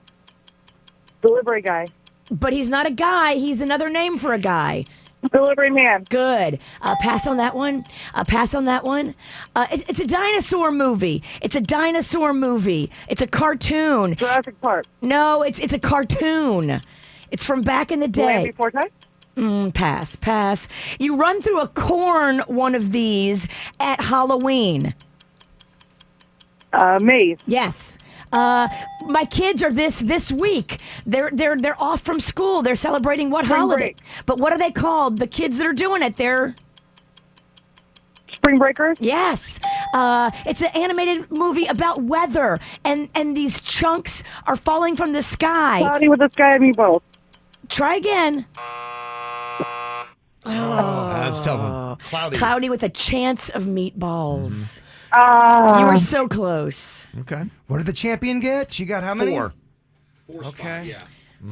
S12: Delivery guy.
S4: But he's not a guy. He's another name for a guy.
S12: Delivery man.
S4: Good. Pass on that one. Pass on that one. It's a dinosaur movie. It's a dinosaur movie. It's a cartoon.
S12: Jurassic Park.
S4: No, it's a cartoon. It's from back in the day.
S12: Land Before Time?
S4: Pass. You run through a corn one of these at Halloween.
S12: Maze.
S4: Yes. My kids are this week. They're off from school. They're celebrating what
S12: Spring
S4: holiday?
S12: break.
S4: But what are they called? The kids that are doing it, they're
S12: Spring Breakers?
S4: Yes. It's an animated movie about weather, and these chunks are falling from the sky.
S12: Cloudy with the Sky and Meatballs.
S4: Try again.
S3: That's a tough one.
S4: Cloudy with a chance of meatballs.
S12: Ah.
S4: You were so close.
S3: Okay.
S5: What did the champion get? She got how many?
S3: 4.
S5: Okay.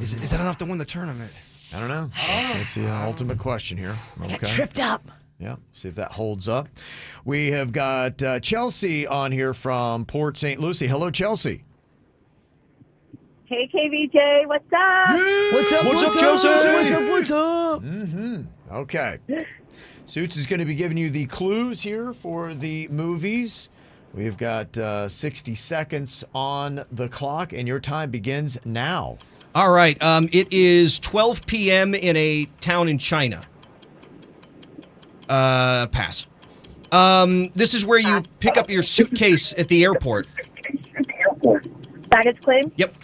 S5: Is that enough to win the tournament?
S3: I don't know. That's the ultimate question here.
S4: I got tripped up.
S3: Yeah, see if that holds up. We have got Chelsea on here from Port St. Lucie. Hello, Chelsea.
S12: Hey, KVJ, what's up?
S3: What's up, Chelsea?
S4: What's up?
S3: Mm-hmm. Okay. Suits is going to be giving you the clues here for the movies. We've got 60 seconds on the clock, and your time begins now.
S16: All right. It is 12 p.m. in a town in China. Pass. This is where you pick up your suitcase at the airport.
S12: Baggage claim?
S16: Yep.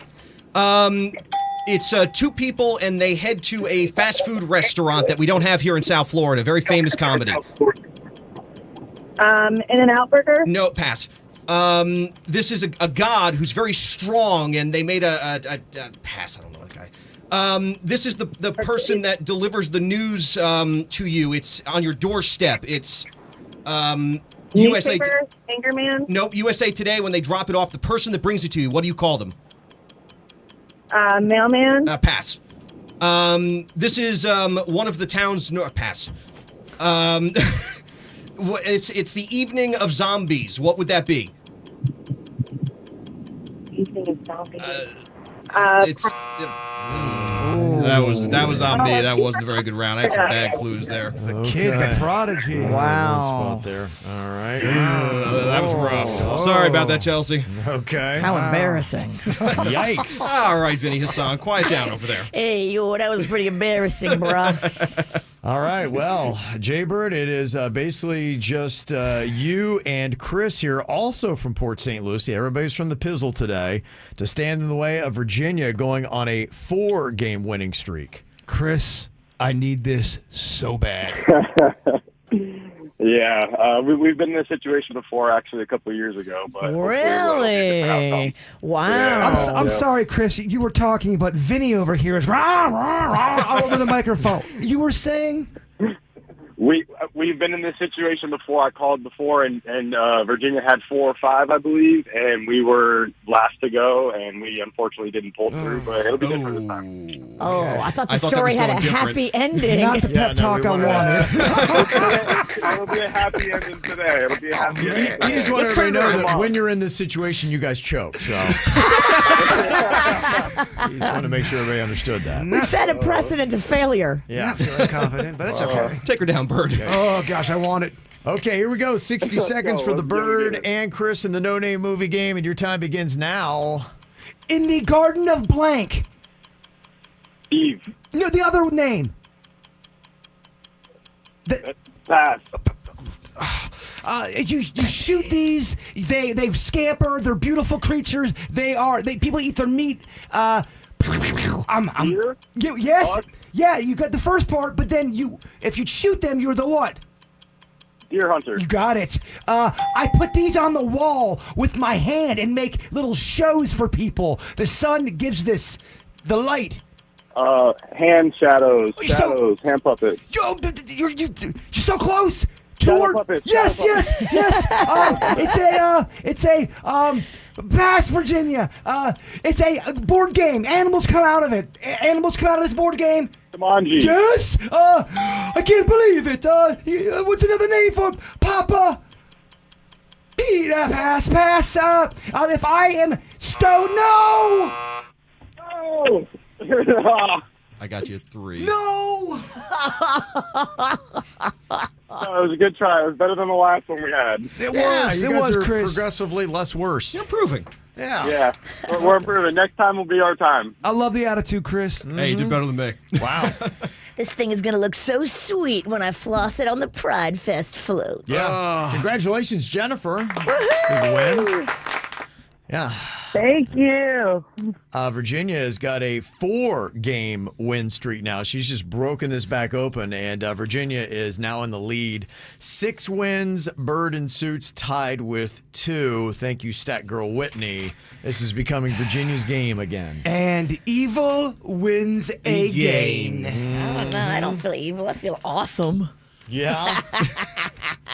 S16: It's 2 people, and they head to a fast food restaurant that we don't have here in South Florida. Very famous comedy.
S12: In-N-Out Burger?
S16: No, pass. This is a god who's very strong, and they made a pass. I don't know that guy. This is the person that delivers the news to you. It's on your doorstep. It's USA.
S12: Anchorman?
S16: Nope, USA Today. When they drop it off, the person that brings it to you. What do you call them?
S12: Mailman?
S16: Pass. This is one of the town's pass. It's the evening of zombies. What would that be?
S12: Evening of Zombies.
S16: That was on me. That wasn't a very good round. I had some bad clues there.
S5: The kid, the prodigy.
S3: Wow. Spot there. All right.
S16: That was rough. Sorry about that, Chelsea.
S3: Okay.
S4: How embarrassing.
S3: Yikes.
S16: All right, Vinny Hassan, quiet down over there.
S4: Hey, yo, that was pretty embarrassing, bruh.
S3: All right. Well, Jaybird, it is basically just you and Chris here, also from Port St. Lucie. Everybody's from the Pizzle today to stand in the way of Virginia going on a 4-game winning streak.
S5: Chris, I need this so bad.
S13: Yeah, we've been in this situation before, actually, a couple of years ago. But
S4: Really? Wow.
S5: I'm sorry, Chris. You were talking, but Vinny over here is rah, rah, rah, all over the microphone. You were saying?
S13: We've been in this situation before. I called before, and Virginia had 4 or 5, I believe, and we were last to go, and we unfortunately didn't pull through, but it'll be different this time.
S4: Oh, I thought the story had a happy ending.
S5: Not the pep talk I wanted.
S13: It'll be a happy ending today. It'll be a happy ending.
S3: You just want everybody to know that when you're in this situation, you guys choke. So You just want to make sure everybody understood that.
S4: We set a precedent to failure.
S3: Yeah.
S5: Not feeling confident, but it's okay.
S6: Take her down, Bird.
S5: Oh, gosh, I want it.
S3: Okay, here we go. 60 seconds for the Bird and Chris in the No Name movie game, and your time begins now.
S5: In the Garden of Blank.
S13: Eve.
S5: No, the other name.
S13: Pass.
S5: You shoot these. They scamper. They're beautiful creatures. People eat their meat.
S13: Deer?
S5: Yes.
S13: Dog?
S5: Yeah, you got the first part, but then if you shoot them, you're the what?
S13: Deer hunter.
S5: You got it. I put these on the wall with my hand and make little shows for people. The sun gives the light.
S13: Hand shadows, hand puppet.
S5: You're so close.
S13: Shadow puppet.
S5: Yes. It's a pass, Virginia. It's a board game. Animals come out of it. Animals come out of this board game.
S13: Jumanji.
S5: Yes. I can't believe it. What's another name for Papa? Peter, pass. If I am stoned, no.
S13: Oh.
S6: I got you 3.
S5: No.
S13: It was a good try. It was better than the last one we had.
S3: It was.
S5: It was, Chris.
S3: Progressively less worse.
S6: You're improving.
S3: Yeah.
S13: We're improving. Next time will be our time.
S5: I love the attitude, Chris.
S6: Hey, you did better than me.
S3: Wow.
S4: This thing is going to look so sweet when I floss it on the Pride Fest float.
S3: Yeah. Congratulations, Jennifer. Big win. Yeah.
S12: Thank you.
S3: Virginia has got a 4-game win streak now. She's just broken this back open, and Virginia is now in the lead. 6 wins, Bird and Suits tied with 2. Thank you, Stat Girl Whitney. This is becoming Virginia's game again.
S5: And evil wins again.
S4: I don't know. I don't feel evil. I feel awesome.
S3: Yeah.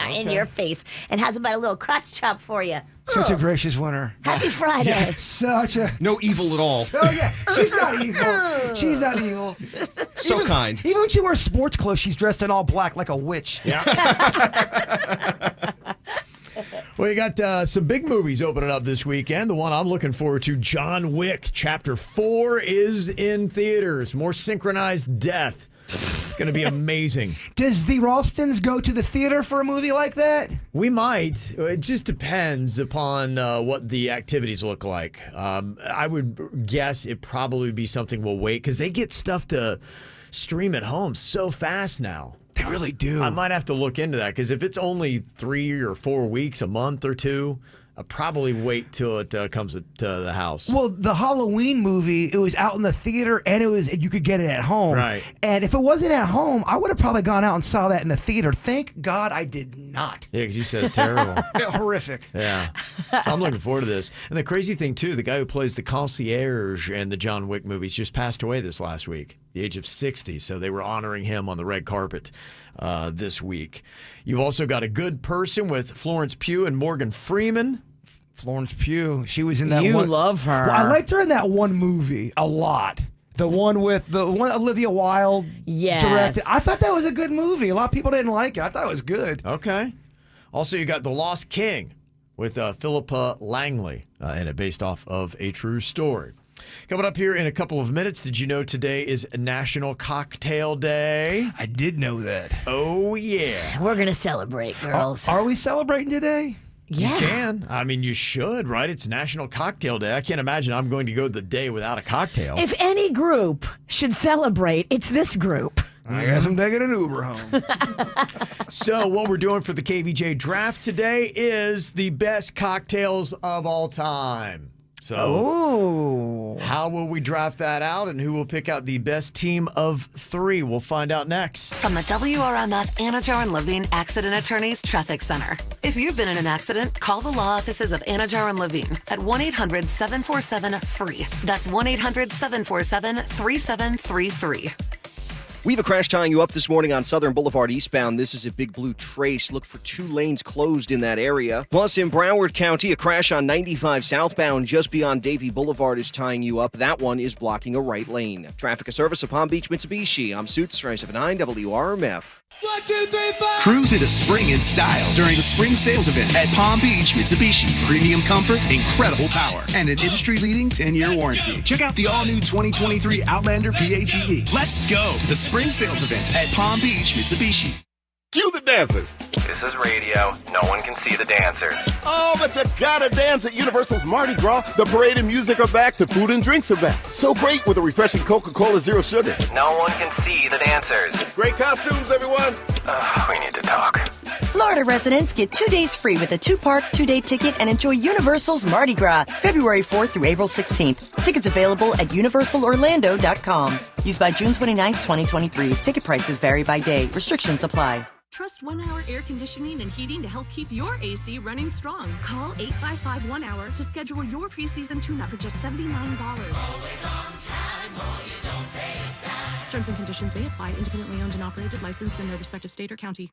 S4: In your face. And how's about a little crotch chop for you?
S5: Such a gracious winner.
S4: Happy Friday.
S5: Yeah, such a...
S6: No evil at all.
S5: Oh, yeah. She's not evil. She's not evil.
S6: So kind.
S5: Even when she wears sports clothes, she's dressed in all black like a witch.
S3: Yeah. Well, you got some big movies opening up this weekend. The one I'm looking forward to, John Wick, Chapter 4, is in theaters. More synchronized death. It's going to be amazing.
S5: Does the Ralstons go to the theater for a movie like that?
S3: We might. It just depends upon what the activities look like. I would guess it probably be something we'll wait because they get stuff to stream at home so fast now.
S5: They really do.
S3: I might have to look into that because if it's only 3 or 4 weeks, a month or two, I'll probably wait till it comes to the house.
S5: Well, the Halloween movie, it was out in the theater and you could get it at home.
S3: Right.
S5: And if it wasn't at home, I would have probably gone out and saw that in the theater. Thank God I did not.
S3: Yeah, because you said it's terrible.
S5: Horrific.
S3: Yeah. So I'm looking forward to this. And the crazy thing, too, the guy who plays the concierge in the John Wick movies just passed away this last week, the age of 60. So they were honoring him on the red carpet this week. You've also got A Good Person with Florence Pugh and Morgan Freeman.
S5: Florence Pugh. She was in that one.
S4: You love her.
S5: Well, I liked her in that one movie a lot. The one Olivia Wilde directed. I thought that was a good movie. A lot of people didn't like it. I thought it was good.
S3: Okay. Also, you got The Lost King with Philippa Langley in it, based off of a true story. Coming up here in a couple of minutes, did you know today is National Cocktail Day?
S5: I did know that.
S3: Oh, yeah.
S4: We're going to celebrate, girls.
S5: Are we celebrating today?
S4: Yeah.
S3: You can. I mean, you should, right? It's National Cocktail Day. I can't imagine I'm going to go the day without a cocktail.
S4: If any group should celebrate, it's this group.
S5: I guess I'm taking an Uber home.
S3: So what we're doing for the KVJ draft today is the best cocktails of all time. So how will we draft that out, and who will pick out the best team of 3? We'll find out next.
S1: From the WRMF Anajar and Levine Accident Attorneys Traffic Center. If you've been in an accident, call the law offices of Anajar and Levine at 1-800-747-FREE. That's 1-800-747-3733.
S16: We have a crash tying you up this morning on Southern Boulevard eastbound. This is a Big Blue Trace. Look for 2 lanes closed in that area. Plus, in Broward County, a crash on 95 southbound just beyond Davie Boulevard is tying you up. That one is blocking a right lane. Traffic, a service of Palm Beach Mitsubishi. I'm Suits, 979 WRMF.
S15: 1, 2, 3, 4.
S2: Cruise into spring in style during the spring sales event at Palm Beach Mitsubishi. Premium comfort, incredible power, and an industry-leading 10-year warranty. Check out the all-new 2023 Outlander PHEV. Let's go to the spring sales event at Palm Beach Mitsubishi.
S14: Cue the dancers.
S18: This is radio. No one can see the dancers.
S14: Oh, but you gotta dance at Universal's Mardi Gras. The parade and music are back. The food and drinks are back. So great with a refreshing Coca-Cola Zero Sugar.
S18: No one can see the dancers.
S14: Great costumes, everyone.
S18: We need to talk.
S24: Florida residents get 2 days free with a 2-park, 2-day ticket and enjoy Universal's Mardi Gras, February 4th through April 16th. Tickets available at universalorlando.com. Used by June 29th, 2023. Ticket prices vary by day. Restrictions apply.
S25: Trust 1 Hour Air Conditioning and Heating to help keep your AC running strong. Call 855 1 Hour to schedule your preseason tune-up for just $79.
S15: Always on time, or you don't pay time.
S25: Terms and conditions may apply. Independently owned and operated, licensed in their respective state or county.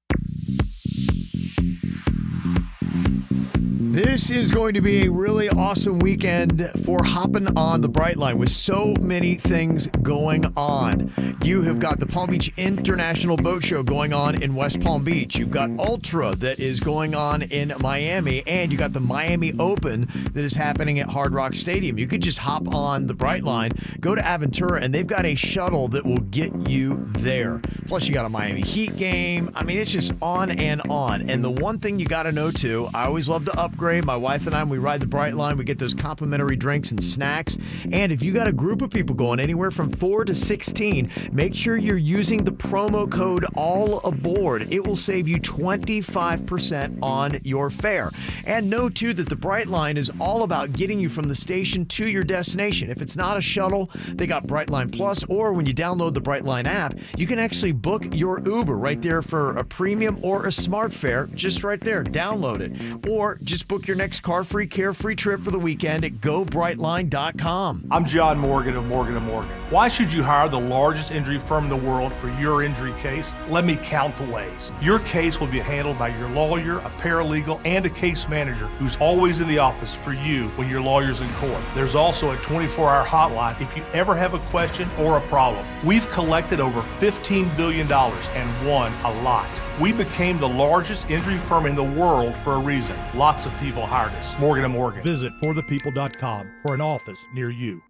S3: This is going to be a really awesome weekend for hopping on the Brightline with so many things going on. You have got the Palm Beach International Boat Show going on in West Palm Beach. You've got Ultra that is going on in Miami, and you got the Miami Open that is happening at Hard Rock Stadium. You could just hop on the Brightline, go to Aventura, and they've got a shuttle that will get you there. Plus, you got a Miami Heat game. I mean, it's just on and on. And the one thing you got to know, too, I always love to upgrade. My wife and I, we ride the Brightline. We get those complimentary drinks and snacks. And if you got a group of people going anywhere from 4 to 16, make sure you're using the promo code ALLABOARD. It will save you 25% on your fare. And know, too, that the Brightline is all about getting you from the station to your destination. If it's not a shuttle, they got Brightline Plus, or when you download the Brightline app, you can actually book your Uber right there for a premium or a smart fare, just right there. Download it. Or just book your next car-free, carefree trip for the weekend at GoBrightline.com.
S26: I'm John Morgan of Morgan & Morgan. Why should you hire the largest injury firm in the world for your injury case? Let me count the ways. Your case will be handled by your lawyer, a paralegal, and a case manager who's always in the office for you when your lawyer's in court. There's also a 24-hour hotline if you ever have a question or a problem. We've collected over $15 billion and won a lot. We became the largest injury firm in the world for a reason. Lots of people hired us. Morgan & Morgan.
S27: Visit forthepeople.com for an office near you.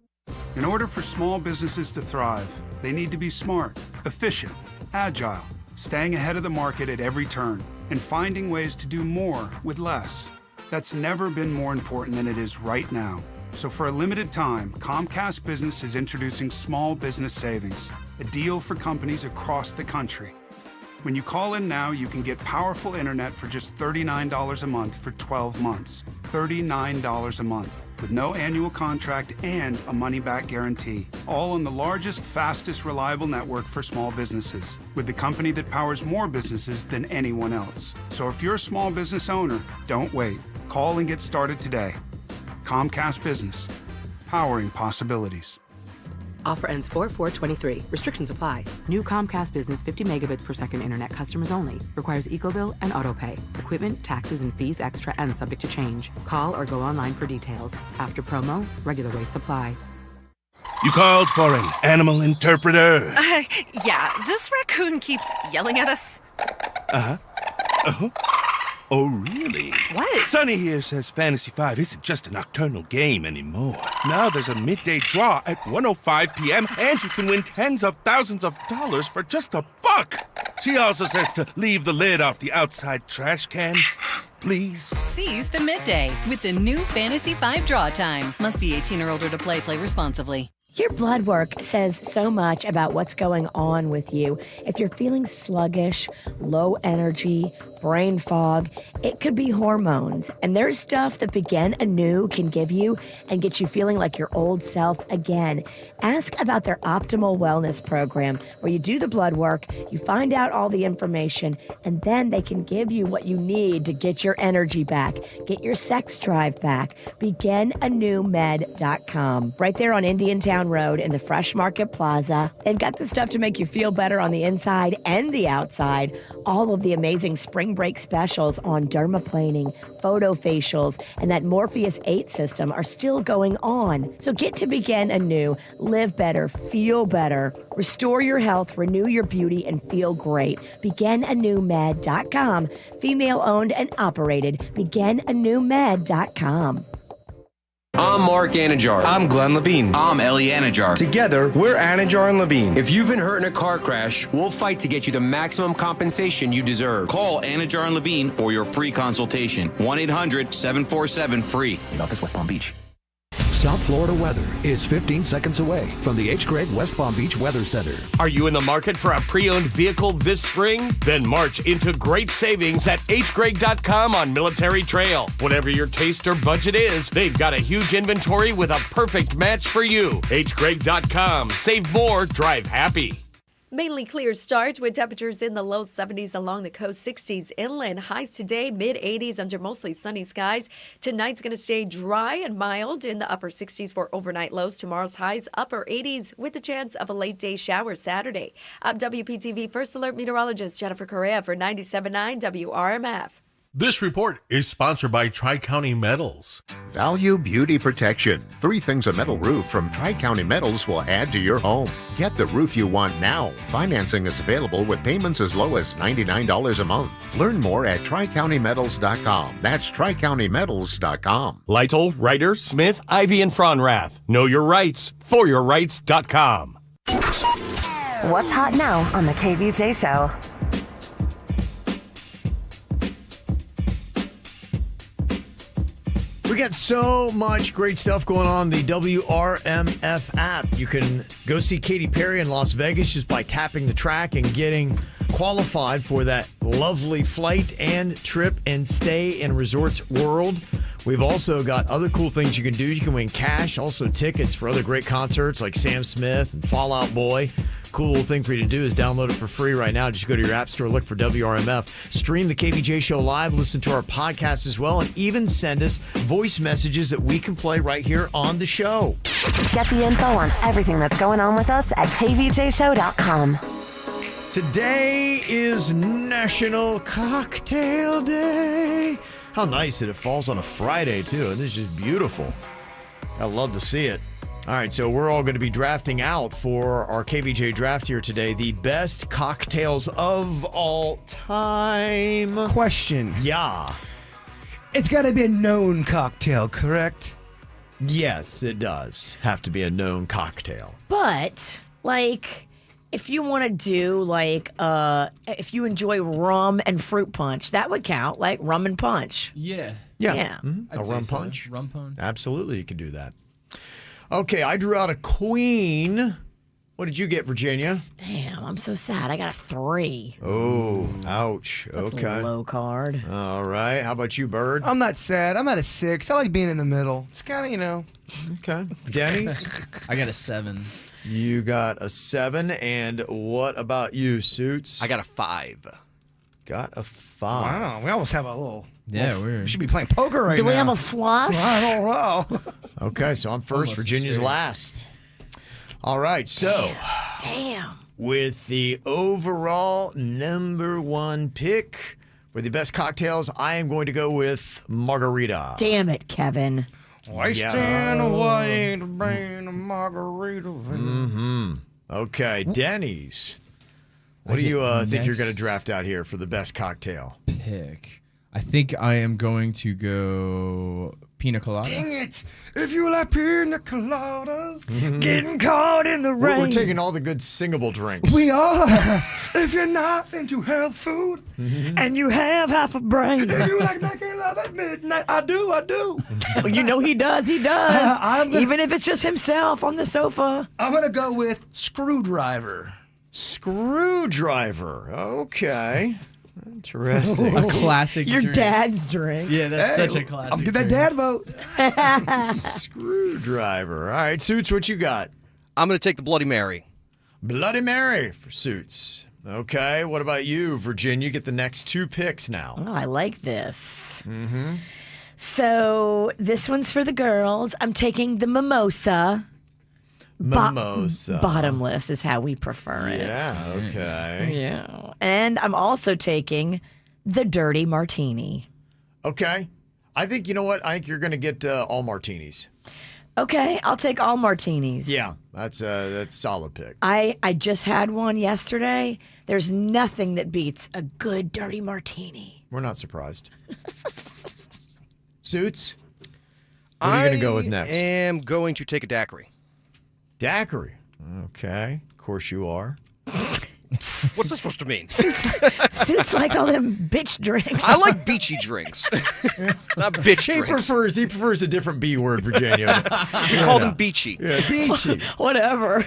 S28: In order for small businesses to thrive, they need to be smart, efficient, agile, staying ahead of the market at every turn, and finding ways to do more with less. That's never been more important than it is right now. So for a limited time, Comcast Business is introducing Small Business Savings, a deal for companies across the country. When you call in now, you can get powerful internet for just $39 a month for 12 months. $39 a month, with no annual contract and a money-back guarantee. All on the largest, fastest, reliable network for small businesses, with the company that powers more businesses than anyone else. So if you're a small business owner, don't wait. Call and get started today. Comcast Business, powering possibilities.
S7: Offer ends 4/4/23. Restrictions apply. New Comcast Business 50 megabits per second internet customers only. Requires EcoBill and autopay. Equipment, taxes, and fees extra and subject to change. Call or go online for details. After promo, regular rates apply.
S29: You called for an animal interpreter.
S30: Yeah, this raccoon keeps yelling at us.
S29: Uh-huh. Uh-huh. Oh, really?
S30: What?
S29: Sonny here says Fantasy 5 isn't just a nocturnal game anymore. Now there's a midday draw at 1:05 p.m. and you can win tens of thousands of dollars for just $1. She also says to leave the lid off the outside trash can. Please.
S10: Seize the midday with the new Fantasy 5 draw time. Must be 18 or older to play. Play responsibly.
S4: Your blood work says so much about what's going on with you. If you're feeling sluggish, low energy, brain fog, it could be hormones. And there's stuff that Begin Anew can give you and get you feeling like your old self again. Ask about their Optimal Wellness Program, where you do the blood work, you find out all the information, and then they can give you what you need to get your energy back, get your sex drive back. BeginAnewMed.com. Right there on Indian Town Road in the Fresh Market Plaza. They've got the stuff to make you feel better on the inside and the outside. All of the amazing spring spring break specials on dermaplaning, photofacials, and that Morpheus 8 system are still going on. So get to begin anew, live better, feel better, restore your health, renew your beauty, and feel great. BeginAnewMed.com. Female owned and operated. BeginAnewMed.com.
S8: I'm Mark Anajar. I'm Glenn Levine. I'm Ellie Anajar. Together, we're Anajar and Levine. If you've been hurt in a car crash, we'll fight to get you the maximum compensation you deserve. Call Anajar and Levine for your free consultation. 1-800-747-FREE.
S9: In office, West Palm Beach. South Florida weather is 15 seconds away from the H. Gregg West Palm Beach Weather Center.
S11: Are you in the market for a pre-owned vehicle this spring? Then march into great savings at hgregg.com on Military Trail. Whatever your taste or budget is, they've got a huge inventory with a perfect match for you. hgregg.com. Save more, drive happy.
S13: Mainly clear start with temperatures in the low 70s along the coast, 60s inland. Highs today, mid-80s under mostly sunny skies. Tonight's going to stay dry and mild in the upper 60s for overnight lows. Tomorrow's highs, upper 80s with the chance of a late day shower Saturday. I'm WPTV First Alert meteorologist Jennifer Correa for 97.9 WRMF.
S17: This report is sponsored by Tri-County Metals.
S19: Value Beauty Protection. 3 things a metal roof from Tri-County Metals will add to your home. Get the roof you want now. Financing is available with payments as low as $99 a month. Learn more at TriCountyMetals.com. That's TriCountyMetals.com.
S11: Lytle, Ryder, Smith, Ivy, and Fronrath. Know your rights. ForYourRights.com.
S1: What's hot now on the KVJ Show?
S3: We got so much great stuff going on the WRMF app. You can go see Katy Perry in Las Vegas just by tapping the track and getting qualified for that lovely flight and trip and stay in Resorts World. We've also got other cool things you can do. You can win cash, also tickets for other great concerts like Sam Smith and Fall Out Boy. Cool little thing for you to do is download it for free right now. Just go to your app store, look for WRMF, stream the KVJ Show live, listen to our podcast as well, and even send us voice messages that we can play right here on the show.
S1: Get the info on everything that's going on with us at kvjshow.com.
S3: Today is National Cocktail Day. How nice that it falls on a Friday, too. This is just beautiful. I love to see it. All right, so we're all going to be drafting out for our KVJ draft here today. The best cocktails of all time.
S5: Question.
S3: Yeah.
S5: It's got to be a known cocktail, correct?
S3: Yes, it does have to be a known cocktail.
S4: But, like, if you want to do, like, if you enjoy rum and fruit punch, that would count, like rum and punch.
S6: Yeah.
S3: Yeah. Mm-hmm. A rum punch?
S6: Rum punch.
S3: Absolutely, you can do that. Okay, I drew out a queen. What did you get, Virginia?
S4: Damn, I'm so sad. I got a 3.
S3: Oh, ouch.
S4: That's
S3: okay.
S4: a low card.
S3: All right. How about you, Bird?
S5: I'm not sad. I'm at a 6. I like being in the middle. It's kind of, you know.
S3: Okay. Denny's?
S6: I got a 7.
S3: You got a 7. And what about you, Suits?
S16: I got a 5.
S3: Got a 5.
S5: Wow, we almost have a little...
S6: Yeah,
S5: we should be playing poker right now.
S4: Do we have a flush?
S5: I don't know.
S3: Okay, so I'm first.
S6: Almost
S3: Virginia's
S6: straight.
S3: last. All right, so...
S4: Damn.
S3: With the overall number 1 pick for the best cocktails, I am going to go with margarita.
S4: Damn it, Kevin.
S5: Wasting away to bring a margarita.
S3: Mm-hmm. Okay, Denny's. What do you think you're going to draft out here for the best cocktail?
S6: Pick. I think I am going to go pina colada.
S5: Dang it! If you like pina coladas, getting caught in the rain.
S3: We're taking all the good singable drinks.
S5: We are. If you're not into health food,
S4: and you have half a brain.
S5: if you like making love at midnight, I do.
S4: Well, you know he does. Even if it's just himself on the sofa.
S5: I'm going to go with screwdriver.
S3: Screwdriver. Okay. Interesting.
S6: A classic
S4: Your
S6: drink.
S4: dad's drink.
S6: Yeah, that's such a classic
S5: I'll get that
S6: drink.
S5: dad vote.
S3: Screwdriver. All right, Suits, what you got?
S16: I'm going to take the Bloody Mary.
S3: Bloody Mary for Suits. Okay, what about you, Virginia? You get the next 2 picks now.
S4: Oh, I like this.
S3: Mm-hmm.
S4: So this one's for the girls. I'm taking the mimosa.
S3: Mimosa.
S4: Bottomless is how we prefer it.
S3: Yeah, okay.
S4: Yeah. And I'm also taking the dirty martini.
S3: Okay. I think, you know what? I think you're going to get all martinis.
S4: Okay, I'll take all martinis.
S3: Yeah, that's a solid pick.
S4: I just had one yesterday. There's nothing that beats a good dirty martini.
S3: We're not surprised. Suits? What are you going to go with next?
S16: I am going to take a daiquiri.
S3: Daiquiri. Okay. Of course you are.
S16: What's this supposed to mean?
S4: Suits like all them bitch drinks.
S16: I like beachy drinks. Not bitch
S3: He
S16: drinks.
S3: prefers a different B word, Virginia.
S16: We call them beachy.
S3: Yeah, beachy.
S4: Whatever.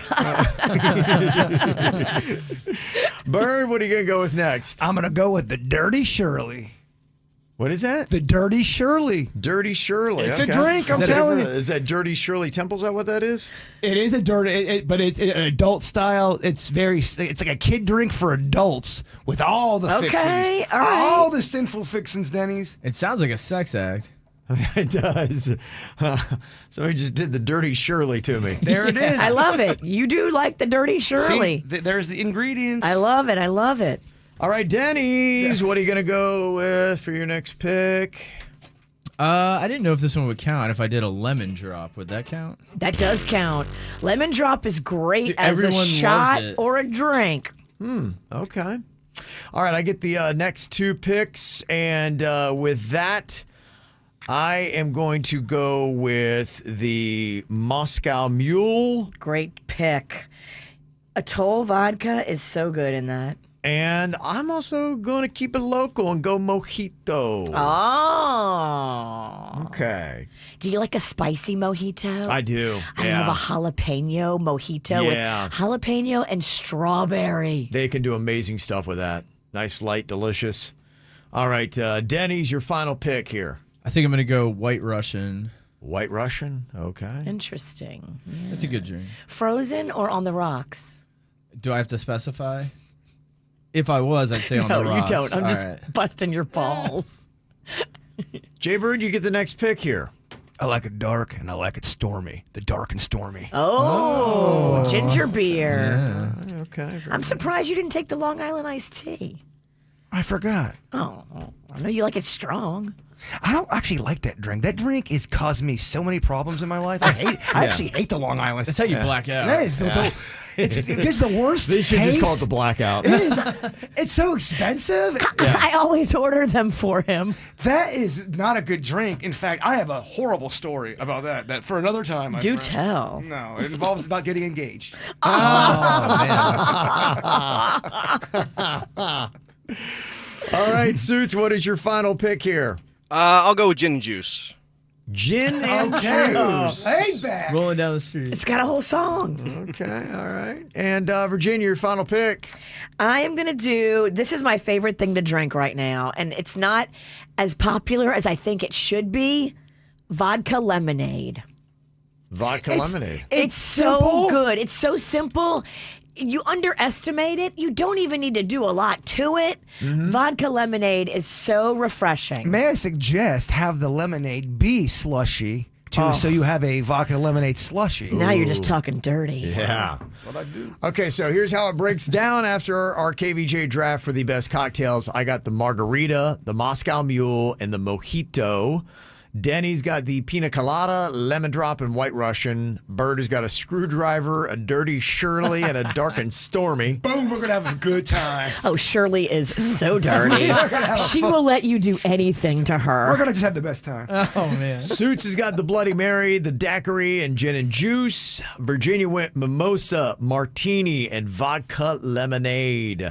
S3: Bird, what are you going to go with next?
S5: I'm going to go with the Dirty Shirley.
S3: What is that?
S5: The Dirty Shirley.
S3: Dirty Shirley.
S5: It's a drink, I'm telling you.
S3: Is that Dirty Shirley Temple? Is that what that is?
S5: It is a dirty, but it's an adult style. It's like a kid drink for adults with all the fixings.
S4: Okay, all right.
S5: All the sinful fixings, Denny's.
S6: It sounds like a sex act.
S3: It does. So he just did the Dirty Shirley to me.
S5: There it is.
S4: I love it. You do like the dirty Shirley.
S5: See, there's the ingredients.
S4: I love it. I love it.
S3: All right, Denny's, what are you going to go with for your next pick?
S6: I didn't know if this one would count. If I did a lemon drop, would that count?
S4: That does count. Lemon drop is great
S6: Dude,
S4: as a
S6: everyone
S4: shot
S6: loves it.
S4: or a drink.
S3: Okay. All right, I get the next two picks, and with that, I am going to go with the Moscow Mule.
S4: Great pick. Atoll vodka is so good in that.
S3: And I'm also going to keep it local and go mojito.
S4: Oh.
S3: Okay.
S4: Do you like a spicy mojito?
S3: I do.
S4: I love a jalapeno mojito with jalapeno and strawberry.
S3: They can do amazing stuff with that. Nice, light, delicious. All right, Denny's, your final pick here.
S6: I think I'm going to go White Russian.
S3: White Russian? Okay.
S4: Interesting. Yeah.
S6: It's a good drink.
S4: Frozen or on the rocks?
S6: Do I have to specify? If I was, I'd say on the rocks.
S4: No, you don't. I'm
S6: All
S4: just
S6: right.
S4: busting your balls.
S3: Jay Bird, you get the next pick here.
S5: I like it dark and I like it stormy. The dark and stormy.
S4: Oh, ginger beer.
S6: Yeah.
S3: Okay.
S4: I'm surprised you didn't take the Long Island iced tea.
S5: I forgot.
S4: Oh, I know you like it strong.
S5: I don't actually like that drink. That drink has caused me so many problems in my life. I actually hate the Long Island.
S6: That's how you black out.
S5: That is it gives the worst
S3: They should
S5: taste.
S3: just call it the blackout.
S5: It is. It's so expensive.
S4: I always order them for him.
S5: That is not a good drink. In fact, I have a horrible story about that. That for another time. My
S4: Do
S5: friend.
S4: tell.
S5: No, it involves about getting engaged.
S3: All right, Suits, what is your final pick here?
S16: I'll go with gin and juice.
S3: Gin and juice.
S5: Hey, back.
S6: Rolling down the street.
S4: It's got a whole song.
S3: Okay, all right. And Virginia, your final pick.
S4: I am going to do, this is my favorite thing to drink right now, and it's not as popular as I think it should be, vodka lemonade.
S3: Vodka lemonade.
S4: It's so
S5: simple.
S4: good. It's so simple. You underestimate it. You don't even need to do a lot to it. Vodka lemonade is so refreshing.
S5: May I suggest have the lemonade be slushy too, so you have a vodka lemonade slushy.
S4: Now you're just talking dirty.
S3: Yeah. That's what I do. Okay, so here's how it breaks down after our KVJ draft for the best cocktails. I got the margarita, the Moscow Mule, and the mojito. Denny's got the pina colada, lemon drop, and White Russian. Bird has got a screwdriver, a dirty Shirley, and a dark and stormy.
S5: Boom, we're going to have a good time.
S4: Oh, Shirley is so dirty. She will let you do anything to her.
S5: We're going to just have the best time.
S6: Oh, man.
S3: Suits has got the Bloody Mary, the daiquiri, and gin and juice. Virginia went mimosa, martini, and vodka lemonade.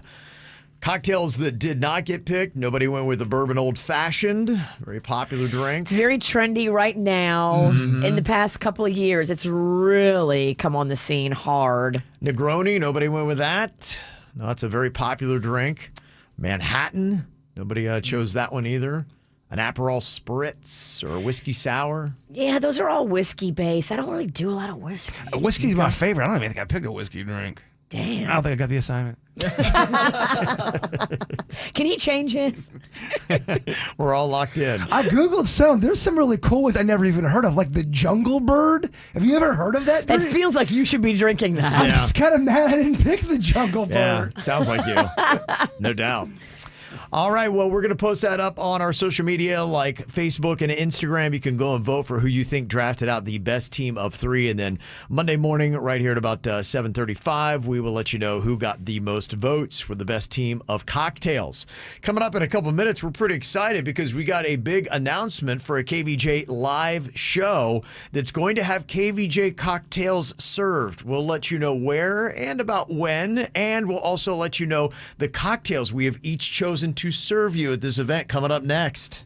S3: Cocktails that did not get picked. Nobody went with the bourbon old fashioned. Very popular drink.
S4: It's very trendy right now. In the past couple of years, it's really come on the scene hard.
S3: Negroni. Nobody went with that. No, that's a very popular drink. Manhattan. Nobody chose that one either. An Aperol Spritz or a whiskey sour.
S4: Yeah, those are all whiskey based. I don't really do a lot of whiskey.
S5: Whiskey's my favorite. I don't even think I picked a whiskey drink.
S4: Damn.
S5: I don't think I got the assignment.
S4: Can he change his?
S3: We're all locked in.
S5: I Googled some. There's some really cool ones I never even heard of, like the Jungle Bird. Have you ever heard of that?
S4: That
S5: drink?
S4: feels like you should be drinking that.
S5: I'm just kind of mad I didn't pick the Jungle
S3: Yeah,
S5: Bird.
S3: sounds like you. No doubt. All right, well, we're going to post that up on our social media like Facebook and Instagram. You can go and vote for who you think drafted out the best team of 3. And then Monday morning, right here at about 7:35, we will let you know who got the most votes for the best team of cocktails. Coming up in a couple minutes, we're pretty excited because we got a big announcement for a KVJ live show that's going to have KVJ cocktails served. We'll let you know where and about when, and we'll also let you know the cocktails we have each chosen to serve you at this event coming up next.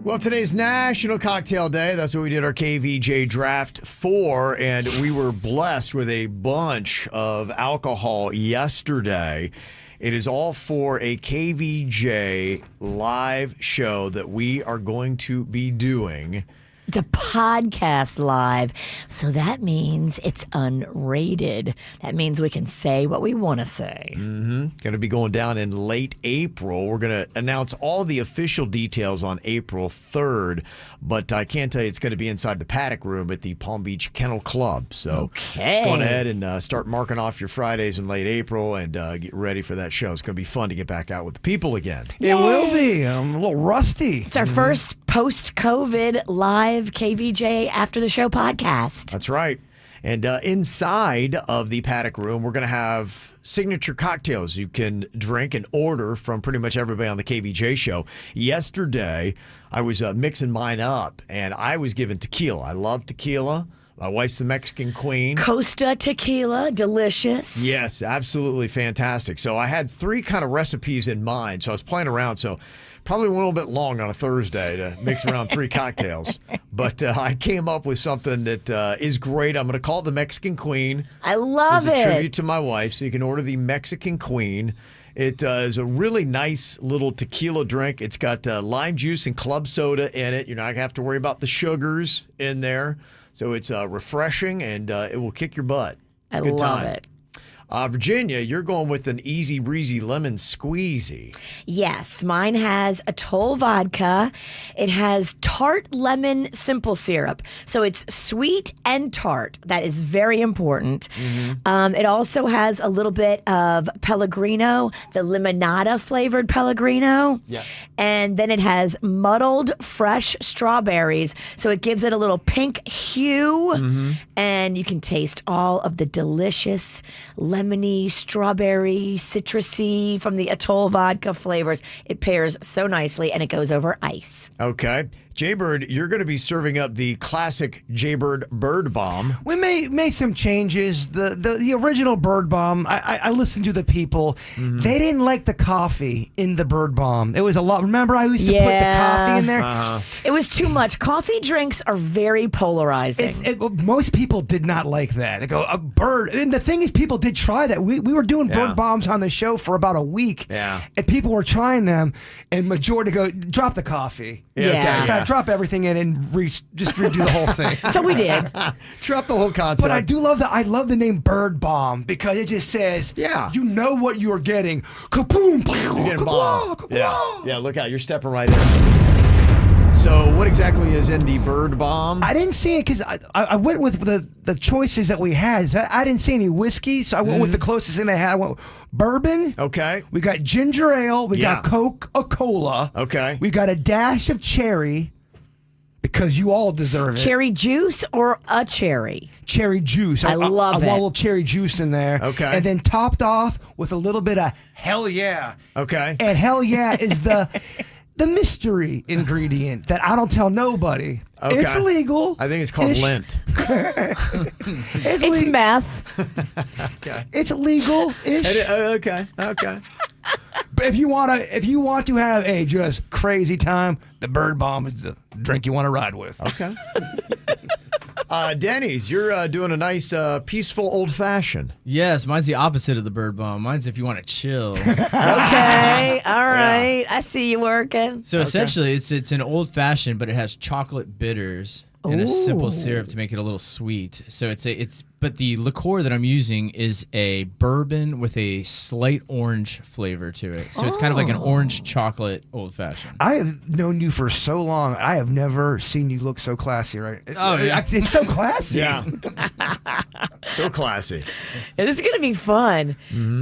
S3: Well, today's National Cocktail Day. That's what we did our KVJ draft for, and we were blessed with a bunch of alcohol yesterday. It is all for a KVJ live show that we are going to be doing.
S4: It's a podcast live, so that means it's unrated. That means we can say what we want to say.
S3: Going to be going down in late April. We're going to announce all the official details on April 3rd, but I can tell you it's going to be inside the paddock room at the Palm Beach Kennel Club. So go ahead and start marking off your Fridays in late April and get ready for that show. It's going to be fun to get back out with the people again.
S5: It will be. I'm a little rusty.
S4: It's our first post-COVID live KVJ After the Show podcast.
S3: That's right. And inside of the paddock room, we're going to have signature cocktails you can drink and order from pretty much everybody on the KVJ show. Yesterday, I was mixing mine up, and I was given tequila. I love tequila. My wife's the Mexican queen.
S4: Costa tequila, delicious.
S3: Yes, absolutely fantastic. So I had 3 kind of recipes in mind. So I was playing around. So probably went a little bit long on a Thursday to mix around 3 cocktails. But I came up with something that is great. I'm going to call it the Mexican Queen.
S4: I love
S3: as
S4: it.
S3: a tribute to my wife. So you can order the Mexican Queen. It is a really nice little tequila drink. It's got lime juice and club soda in it. You're not going to have to worry about the sugars in there. So it's refreshing, and it will kick your butt. It's
S4: I
S3: a good
S4: love
S3: time.
S4: it.
S3: Virginia, you're going with an easy breezy lemon squeezy.
S4: Yes, mine has Atoll vodka. It has tart lemon simple syrup. So it's sweet and tart. That is very important. It also has a little bit of Pellegrino, the limonada flavored Pellegrino.
S3: Yeah.
S4: And then it has muddled fresh strawberries. So it gives it a little pink hue. And you can taste all of the delicious lemony, strawberry, citrusy from the Atoll vodka flavors. It pairs so nicely, and it goes over ice.
S3: Okay. Jaybird, you're going to be serving up the classic Jaybird Bird Bomb.
S5: We made some changes. The original Bird Bomb, I listened to the people. They didn't like the coffee in the Bird Bomb. It was a lot. Remember, I used to put the coffee in there?
S4: It was too much. Coffee drinks are very polarizing.
S5: Most people did not like that. They go, a bird. And the thing is, people did try that. We were doing Bird Bombs on the show for about a week.
S3: Yeah.
S5: And people were trying them, and majority go, drop the coffee.
S3: Yeah.
S5: In fact, drop everything in and just redo the whole thing.
S4: So we did.
S3: Drop the whole concept.
S5: But I do love that. I love the name Bird Bomb because it just says, you know what you're getting. Kaboom!
S3: You're getting bombed. Yeah, look out. You're stepping right in. So what exactly is in the Bird Bomb?
S5: I didn't see it because I went with the choices that we had. So I didn't see any whiskey, so I went with the closest thing they had. I went bourbon.
S3: Okay.
S5: We got ginger ale. We got Coca-Cola.
S3: Okay.
S5: We got a dash of cherry because you all deserve it.
S4: Cherry juice or a cherry?
S5: Cherry juice.
S4: I love
S5: I
S4: it.
S5: want a little cherry juice in there.
S3: Okay.
S5: And then topped off with a little bit of hell yeah.
S3: Okay.
S5: And hell yeah is the mystery ingredient that I don't tell nobody.
S3: Okay.
S5: It's legal.
S3: I think it's called lint.
S4: It's meth.
S3: Okay.
S5: It's legal-ish.
S3: Okay.
S5: But if you want to have a just crazy time, the Bird Bomb is the drink you want to ride with.
S3: Okay. Denny's, you're doing a nice peaceful old fashioned.
S6: Yes, mine's the opposite of the Bird Bomb. Mine's if you want to chill.
S4: Okay, all right. I see you working.
S6: So essentially, it's an old fashioned, but it has chocolate bitters and a simple syrup to make it a little sweet. So but the liqueur that I'm using is a bourbon with a slight orange flavor to it. So it's kind of like an orange chocolate old fashioned.
S5: I have known you for so long. I have never seen you look so classy, right?
S6: Oh, yeah.
S5: It's so classy.
S3: Yeah. So classy.
S4: This is going to be fun.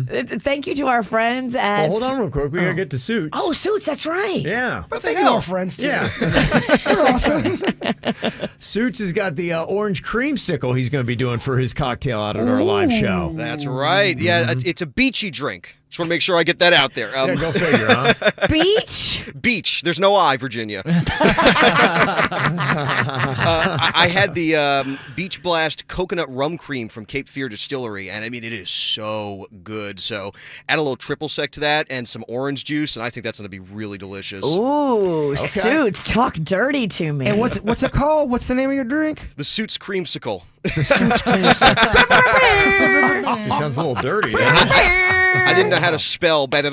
S4: Thank you to our friends at...
S3: Well, hold on real quick. We got to get to Suits.
S4: Oh, Suits, that's right.
S3: Yeah.
S5: But thank you, our friends, too.
S3: Yeah.
S5: They're awesome.
S3: Suits has got the orange creamsicle he's going to be doing for his cocktail out at our live show.
S16: That's right. Yeah, it's a beachy drink. Just want to make sure I get that out there.
S3: Yeah, go figure, huh?
S4: Beach?
S16: Beach. There's no I, Virginia. I had the Beach Blast coconut rum cream from Cape Fear Distillery, and I mean, it is so good. So add a little triple sec to that and some orange juice, and I think that's going to be really delicious.
S4: Ooh, Suits, talk dirty to me.
S5: And what's it called? What's the name of your drink?
S16: The Suits Creamsicle.
S5: The Suits Creamsicle.
S3: She sounds a little dirty. Doesn't it?
S16: I didn't know how to spell bam.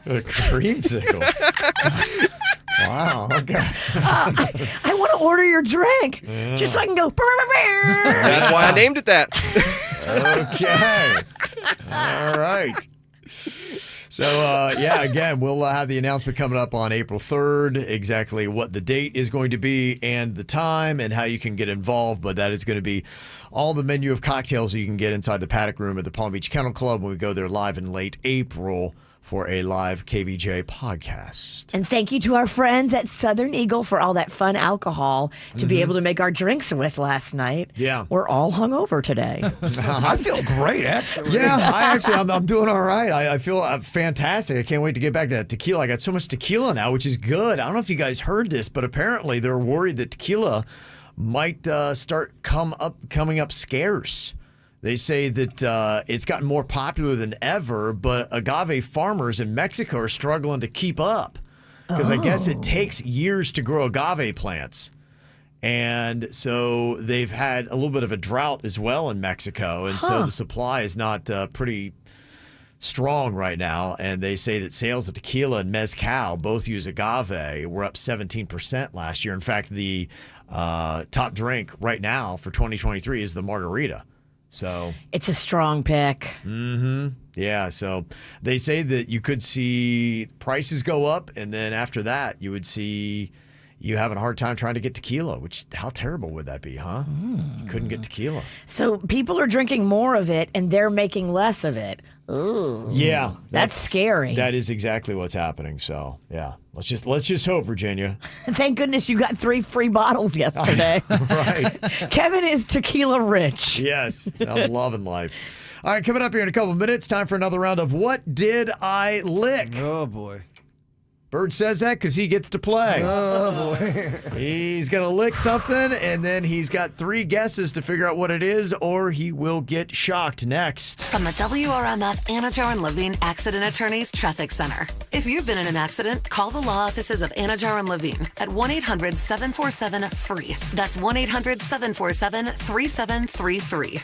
S3: Creamsicle. Wow. Okay.
S4: I want to order your drink just so I can go.
S16: That's why I named it that.
S3: Okay. All right. So, again, we'll have the announcement coming up on April 3rd, exactly what the date is going to be and the time and how you can get involved. But that is going to be all the menu of cocktails you can get inside the paddock room at the Palm Beach Kennel Club when we go there live in late April for a live KVJ podcast.
S4: And thank you to our friends at Southern Eagle for all that fun alcohol to be able to make our drinks with last night.
S3: Yeah.
S4: We're all hungover today.
S5: I feel great, actually.
S3: Yeah, I'm doing all right. I feel fantastic. I can't wait to get back to that tequila. I got so much tequila now, which is good. I don't know if you guys heard this, but apparently they're worried that tequila might start coming up scarce. They say that it's gotten more popular than ever, but agave farmers in Mexico are struggling to keep up because I guess it takes years to grow agave plants. And so they've had a little bit of a drought as well in Mexico. And so the supply is not pretty strong right now. And they say that sales of tequila and mezcal, both use agave, were up 17% last year. In fact, the top drink right now for 2023 is the margarita. So
S4: it's a strong pick.
S3: Mm-hmm. Yeah. So they say that you could see prices go up. And then after that, you would see you having a hard time trying to get tequila, which how terrible would that be, huh? You couldn't get tequila.
S4: So people are drinking more of it and they're making less of it. Ooh.
S3: Yeah.
S4: That's scary.
S3: That is exactly what's happening. So, yeah. Let's just hope, Virginia.
S4: Thank goodness you got 3 free bottles yesterday.
S3: Right.
S4: Kevin is tequila rich.
S3: Yes. I'm loving life. All right, coming up here in a couple of minutes, time for another round of What Did I Lick?
S5: Oh, boy.
S3: Bird says that because he gets to play.
S5: Oh, boy.
S3: He's going to lick something, and then he's got 3 guesses to figure out what it is, or he will get shocked next.
S1: From the WRMF Anajar and Levine Accident Attorneys Traffic Center. If you've been in an accident, call the law offices of Anajar and Levine at 1-800-747-FREE. That's 1-800-747-3733.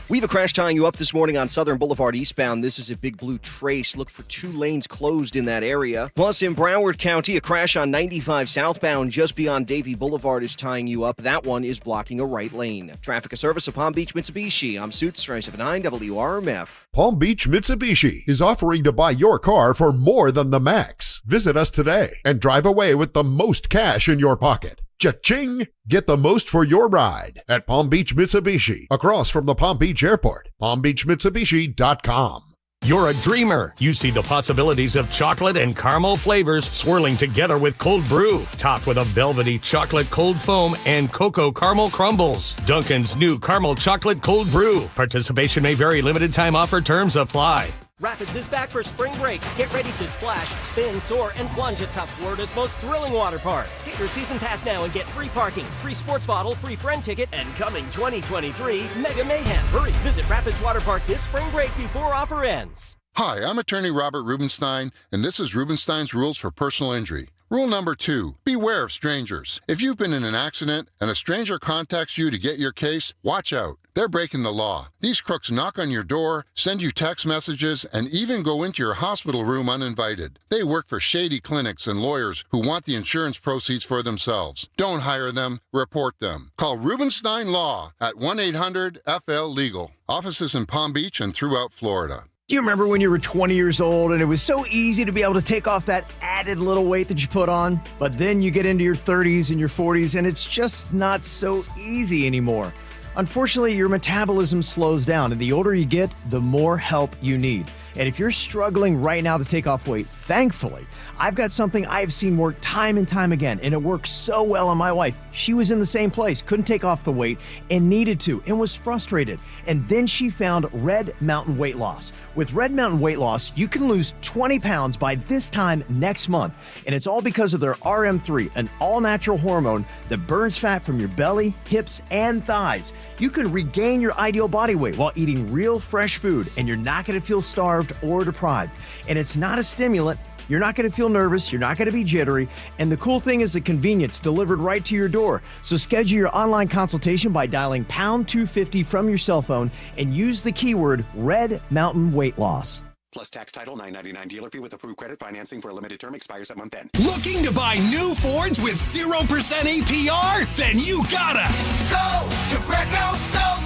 S16: We have a crash tying you up this morning on Southern Boulevard eastbound. This is a Big Blue Trace. Look for 2 lanes closed in that area. Plus, in Broward County, a crash on 95 southbound just beyond Davie Boulevard is tying you up. That one is blocking a right lane. Traffic, a service of Palm Beach Mitsubishi. I'm Suits, 379 WRMF.
S2: Palm Beach Mitsubishi is offering to buy your car for more than the max. Visit us today and drive away with the most cash in your pocket. Cha-ching! Get the most for your ride at Palm Beach Mitsubishi, across from the Palm Beach Airport. PalmBeachMitsubishi.com.
S11: You're a dreamer. You see the possibilities of chocolate and caramel flavors swirling together with cold brew, topped with a velvety chocolate cold foam and cocoa caramel crumbles. Dunkin's new caramel chocolate cold brew. Participation may vary. Limited time offer. Terms apply.
S12: Rapids is back for spring break. Get ready to splash, spin, soar, and plunge at South Florida's most thrilling water park. Get your season pass now and get free parking, free sports bottle, free friend ticket, and coming 2023, Mega Mayhem. Hurry, visit Rapids Water Park this spring break before offer ends.
S14: Hi, I'm attorney Robert Rubenstein, and this is Rubenstein's Rules for Personal Injury. Rule number 2, beware of strangers. If you've been in an accident and a stranger contacts you to get your case, watch out. They're breaking the law. These crooks knock on your door, send you text messages, and even go into your hospital room uninvited. They work for shady clinics and lawyers who want the insurance proceeds for themselves. Don't hire them, report them. Call Rubenstein Law at 1-800-FL-LEGAL. Offices in Palm Beach and throughout Florida.
S3: Do you remember when you were 20 years old and it was so easy to be able to take off that added little weight that you put on? But then you get into your 30s and your 40s and it's just not so easy anymore. Unfortunately, your metabolism slows down, and the older you get, the more help you need. And if you're struggling right now to take off weight, thankfully, I've got something I've seen work time and time again, and it works so well on my wife. She was in the same place, couldn't take off the weight, and needed to, and was frustrated. And then she found Red Mountain Weight Loss. With Red Mountain Weight Loss, you can lose 20 pounds by this time next month. And it's all because of their RM3, an all-natural hormone that burns fat from your belly, hips, and thighs. You can regain your ideal body weight while eating real fresh food, and you're not going to feel starved or deprived. And it's not a stimulant. You're not going to feel nervous. You're not going to be jittery. And the cool thing is the convenience delivered right to your door. So schedule your online consultation by dialing pound 250 from your cell phone and use the keyword Red Mountain Weight Loss.
S15: Plus tax title $9.99 dealer fee with approved credit financing for a limited term expires at month end.
S18: Looking to buy new Fords with 0% APR? Then you gotta
S20: go to Greco. Go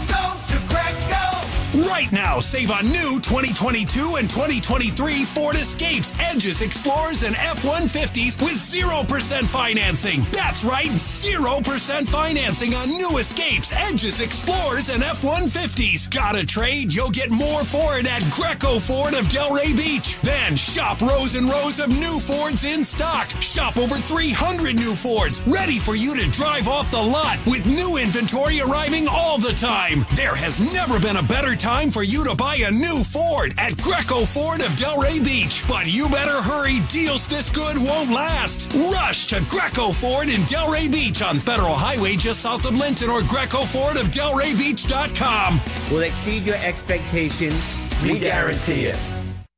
S20: to Greco.
S18: Right now, save on new 2022 and 2023 Ford Escapes, Edges, Explorers, and F-150s with 0% financing. That's right, 0% financing on new Escapes, Edges, Explorers, and F-150s. Got a trade? You'll get more for it at Greco Ford of Delray Beach. Then shop rows and rows of new Fords in stock. Shop over 300 new Fords ready for you to drive off the lot with new inventory arriving all the time. There has never been a better time for you you to buy a new Ford at Greco Ford of Delray Beach. But you better hurry. Deals this good won't last. Rush to Greco Ford in Delray Beach on Federal Highway just south of Linton or GrecoFordofDelrayBeach.com.
S7: Will exceed your expectations. We guarantee it.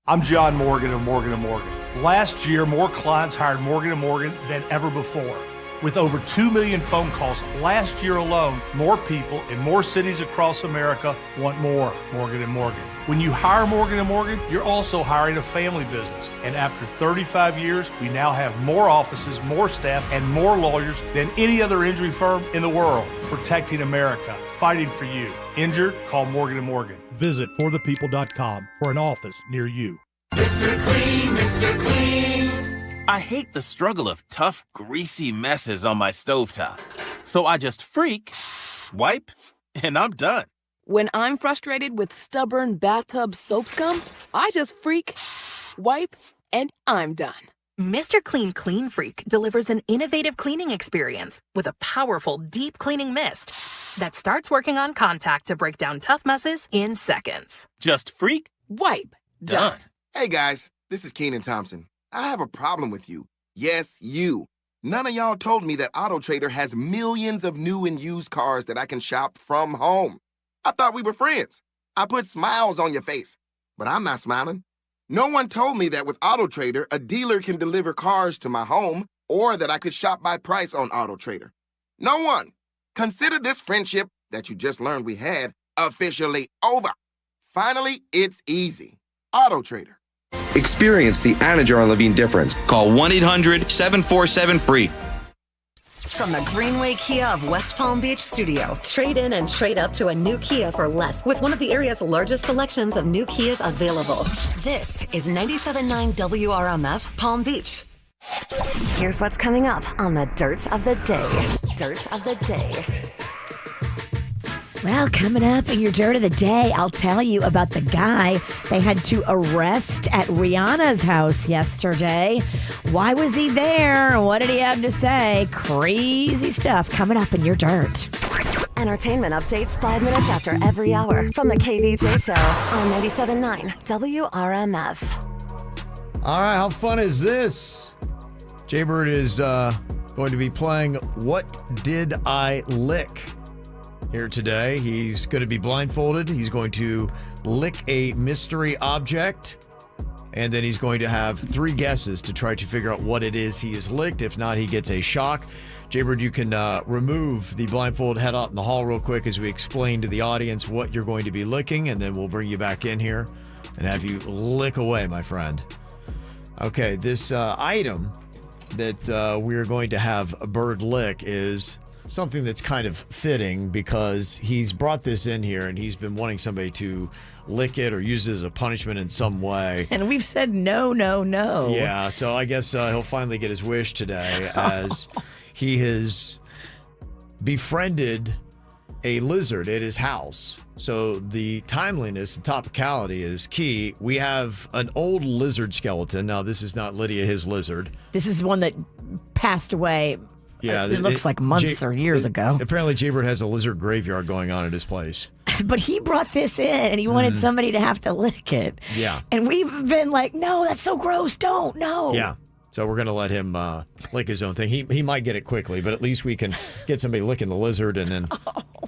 S21: I'm John Morgan of Morgan & Morgan. Last year, more clients hired Morgan & Morgan than ever before. With over 2 million phone calls last year alone, more people in more cities across America want more Morgan & Morgan. When you hire Morgan & Morgan, you're also hiring a family business. And after 35 years, we now have more offices, more staff, and more lawyers than any other injury firm in the world, protecting America, fighting for you. Injured? Call Morgan & Morgan. Visit forthepeople.com for an office near you.
S20: Mr. Clean, Mr. Clean.
S22: I hate the struggle of tough, greasy messes on my stovetop. So I just wipe, and I'm done.
S23: When I'm frustrated with stubborn bathtub soap scum, I just wipe, and I'm done.
S24: Mr. Clean Clean Freak delivers an innovative cleaning experience with a powerful, deep cleaning mist that starts working on contact to break down tough messes in seconds.
S22: Just
S23: wipe,
S22: done.
S25: Hey guys, this is Keenan Thompson. I have a problem with you. Yes, you. None of y'all told me that AutoTrader has millions of new and used cars that I can shop from home. I thought we were friends. I put smiles on your face, but I'm not smiling. No one told me that with AutoTrader, a dealer can deliver cars to my home or that I could shop by price on AutoTrader. No one. Consider this friendship that you just learned we had officially over. Finally, it's easy. AutoTrader.
S8: Experience the Anajar and Levine difference. Call 1-800-747-FREE.
S1: From the Greenway Kia of West Palm Beach studio, trade in and trade up to a new Kia for less with one of the area's largest selections of new Kias available. This is 97.9 WRMF Palm Beach. Here's what's coming up on the Dirt of the Day. Dirt of the Day.
S4: Well, coming up in your Dirt of the Day, I'll tell you about the guy they had to arrest at Rihanna's house yesterday. Why was he there? What did he have to say? Crazy stuff coming up in your Dirt.
S1: Entertainment updates 5 minutes after every hour from the KVJ Show on 97.9 WRMF.
S3: All right, how fun is this? Jaybird is going to be playing What Did I Lick? Here today. He's going to be blindfolded. He's going to lick a mystery object, and then he's going to have 3 guesses to try to figure out what it is he has licked. If not, he gets a shock. Jaybird, you can remove the blindfold, head out in the hall real quick as we explain to the audience what you're going to be licking, and then we'll bring you back in here and have you lick away, my friend. Okay, this item that we're going to have a bird lick is something that's kind of fitting because he's brought this in here and he's been wanting somebody to lick it or use it as a punishment in some way.
S4: And we've said no.
S3: Yeah, so I guess he'll finally get his wish today as he has befriended a lizard at his house. So the timeliness, the topicality is key. We have an old lizard skeleton. Now, this is not Lydia, his lizard.
S4: This is one that passed away.
S3: Yeah,
S4: it looks like months or years ago.
S3: Apparently, Jaybird has a lizard graveyard going on at his place.
S4: But he brought this in, and he wanted somebody to have to lick it.
S3: Yeah.
S4: And we've been like, no, that's so gross. Don't, no.
S3: Yeah. So we're going to let him lick his own thing. He might get it quickly, but at least we can get somebody licking the lizard and then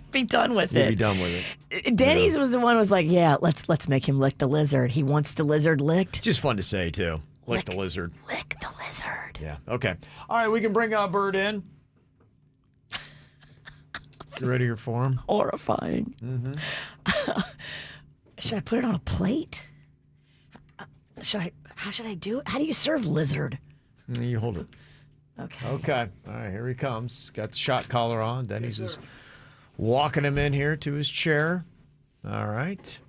S4: be done with it.
S3: Be done with it.
S4: Denny's was the one who was like, yeah, let's make him lick the lizard. He wants the lizard licked.
S3: It's just fun to say, too. Lick the lizard.
S4: Lick the lizard.
S3: Yeah. Okay. All right, we can bring Bird in. You ready for him?
S4: Horrifying.
S3: Mm-hmm.
S4: Should I put it on a plate? How should I do it? How do you serve lizard?
S3: You hold it.
S4: Okay.
S3: Okay. All right, here he comes. Got the shot collar on. Denny's is walking him in here to his chair. All right.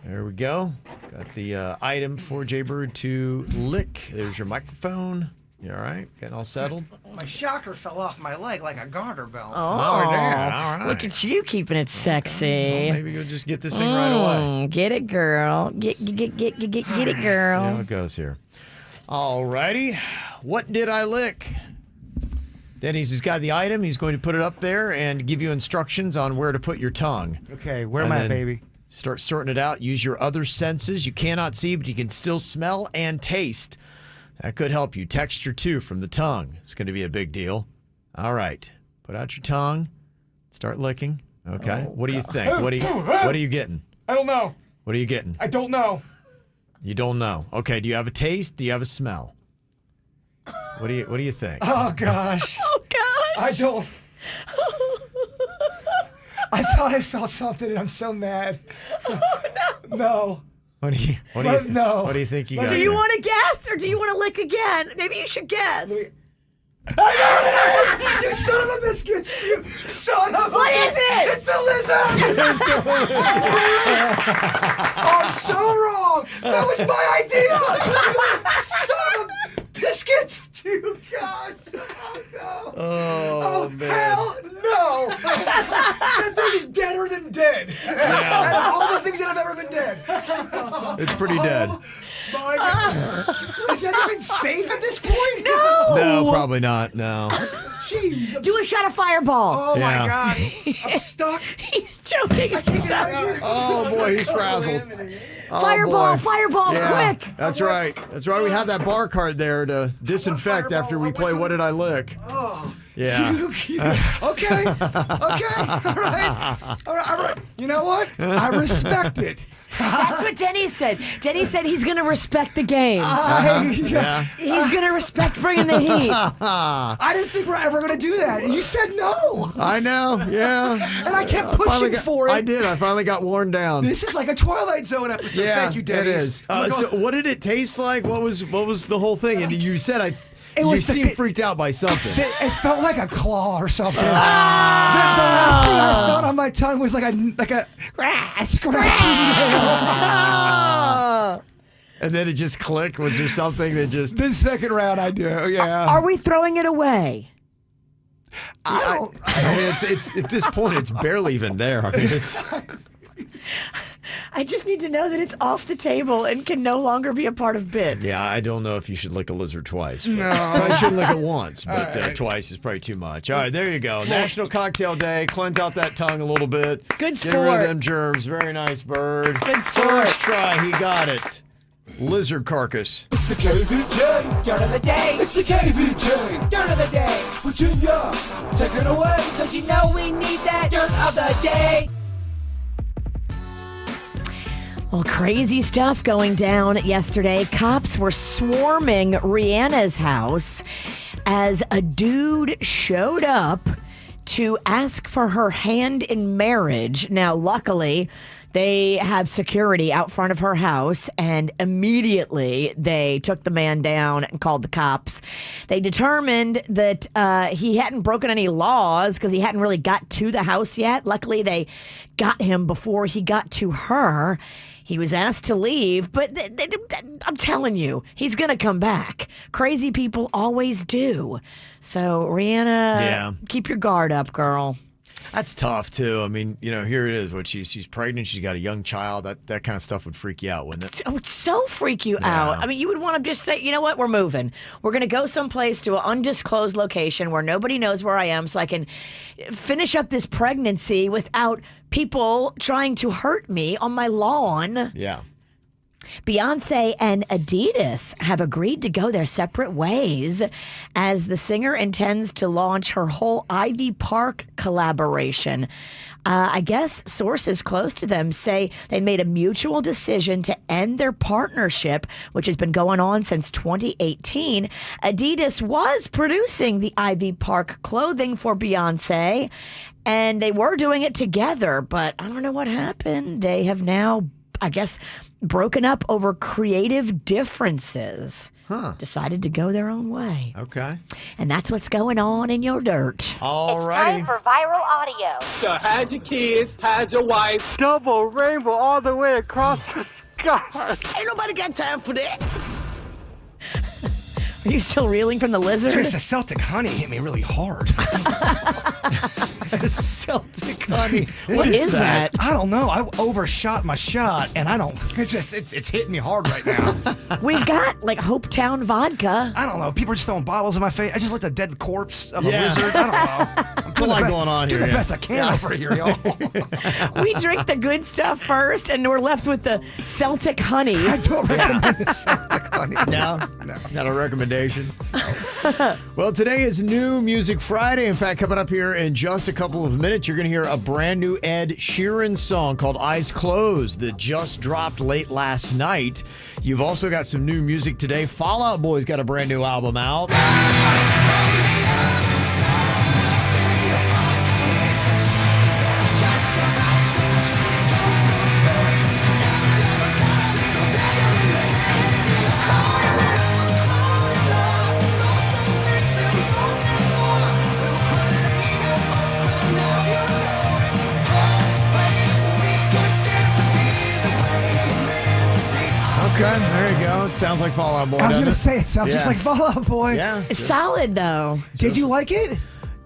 S3: There we go. Got the item for Jaybird to lick. There's your microphone. You all right? Getting all settled?
S5: My shocker fell off my leg like a garter belt.
S4: Oh,
S3: all right.
S4: Look at you keeping it sexy.
S3: Well, maybe you'll just get this thing right away.
S4: Get it, girl. Get it, girl.
S3: See how it goes here. All righty. What did I lick? Denny's has got the item. He's going to put it up there and give you instructions on where to put your tongue.
S5: Okay, where am I, baby?
S3: Start sorting it out. Use your other senses. You cannot see, but you can still smell and taste. That could help you. Texture 2 from the tongue. It's going to be a big deal. All right. Put out your tongue. Start licking. Okay. What do you think? What are you getting?
S5: I don't know.
S3: What are you getting?
S5: I don't know.
S3: You don't know. Okay. Do you have a taste? Do you have a smell? What do you think?
S5: Oh gosh.
S4: Oh gosh.
S5: I don't. I thought I felt something, and I'm so mad. No.
S3: What do you think you got?
S4: Do you want to guess, or do you want to lick again? Maybe you should guess.
S5: I know what it is! You son of a biscuits! You son of a
S4: What is it?
S5: It's the lizard! Oh, so wrong! That was my idea! Son of a biscuits! Dude, gosh! Oh, no!
S3: Oh, man.
S5: Hell no! That thing is deader than dead. Out of all the things that have ever been dead.
S3: It's pretty dead.
S5: My God. Is that even safe at this point?
S3: No, probably not. No.
S5: Jeez.
S4: Do a shot of Fireball.
S5: Oh
S3: Yeah.
S5: my gosh. I'm stuck.
S4: He's choking.
S5: I can't get out of here.
S3: Oh boy, he's frazzled. Oh,
S4: Fireball,
S3: boy.
S4: Fireball,
S3: Yeah,
S4: quick.
S3: That's right. That's right. We have that bar card there to disinfect after we play What Did I Lick?
S5: Oh.
S3: Yeah.
S5: Okay. All right. You know what? I respect it.
S4: That's what Denny said. Denny said he's going to respect the game.
S3: Yeah.
S4: He's going to respect bringing the heat.
S5: I didn't think we're ever going to do that. And you said no.
S3: I know. Yeah.
S5: And I kept pushing for it.
S3: I did. I finally got worn down.
S5: This is like a Twilight Zone episode.
S3: Yeah,
S5: Thank you, Denny.
S3: it is. So what did it taste like? What was the whole thing? And you said you seemed freaked out by something.
S5: It felt like a claw or something. The last thing I felt on my tongue was like a scratching nail.
S3: And then it just clicked. Was there something that just...
S5: The second round I do, yeah.
S4: Are we throwing it away?
S3: I mean, it's at this point, it's barely even there. I mean, it's...
S4: I just need to know that it's off the table and can no longer be a part of bits.
S3: Yeah, I don't know if you should lick a lizard twice.
S5: No.
S3: Probably shouldn't lick it once, but
S5: right.
S3: twice is probably too much. All right, there you go. National Cocktail Day. Cleanse out that tongue a little bit.
S4: Good
S3: Get rid of
S4: sport.
S3: them germs. Very nice bird.
S4: Good sport.
S3: First try, he got it. Lizard carcass.
S20: It's the KVJ dirt of the day. It's the KVJ dirt of the day. Virginia, take it away, cause you know we need that dirt of the day.
S4: Well, crazy stuff going down yesterday. Cops were swarming Rihanna's house as a dude showed up to ask for her hand in marriage. Now, luckily, they have security out front of her house, and immediately they took the man down and called the cops. They determined that he hadn't broken any laws because he hadn't really got to the house yet. Luckily, they got him before he got to her. He was asked to leave, but I'm telling you, he's going to come back. Crazy people always do. So, Rihanna, keep your guard up, girl.
S3: That's tough, too. I mean, here it is. She's pregnant. She's got a young child. That kind of stuff would freak you out, wouldn't it?
S4: It would so freak you out. I mean, you would want to just say, you know what? We're moving. We're going to go someplace to an undisclosed location where nobody knows where I am so I can finish up this pregnancy without people trying to hurt me on my lawn.
S3: Yeah.
S4: Beyonce and Adidas have agreed to go their separate ways as the singer intends to launch her whole Ivy Park collaboration. I guess sources close to them say they made a mutual decision to end their partnership, which has been going on since 2018. Adidas was producing the Ivy Park clothing for Beyonce, and they were doing it together, but I don't know what happened. They have now, I guess, broken up over creative differences. Decided to go their own way.
S3: Okay.
S4: And that's what's going on in your dirt.
S3: All
S9: It's
S3: right.
S9: time for viral audio.
S7: So hide your kids, hide your wife. Double rainbow all the way across the sky.
S4: Ain't nobody got time for that. Are you still reeling from the lizard?
S5: Just the Celtic honey hit me really hard.
S3: Celtic honey.
S4: What is that?
S5: I don't know. I overshot my shot, and I don't. It's hitting me hard right now.
S4: We've got like Hopetown vodka.
S5: I don't know. People are just throwing bottles in my face. I just looked a dead corpse of a
S3: Yeah.
S5: lizard. I don't know. I'm doing
S3: a lot
S5: the best,
S3: going on
S5: doing
S3: here,
S5: the
S3: yeah.
S5: best I can over here, y'all.
S4: We drink the good stuff first, and we're left with the Celtic honey.
S5: I don't recommend the Celtic honey.
S3: No, not a recommendation. Well, today is New Music Friday. In fact, coming up here in just a couple of minutes, you're going to hear a brand new Ed Sheeran song called Eyes Closed that just dropped late last night. You've also got some new music today. Fall Out Boy's got a brand new album out. Okay, there you go. It sounds like Fall Out Boy.
S5: I was
S3: doesn't
S5: going to
S3: it?
S5: say, it sounds just
S3: Yeah.
S5: like Fall Out Boy.
S3: Yeah.
S4: It's solid though.
S5: Did you like it?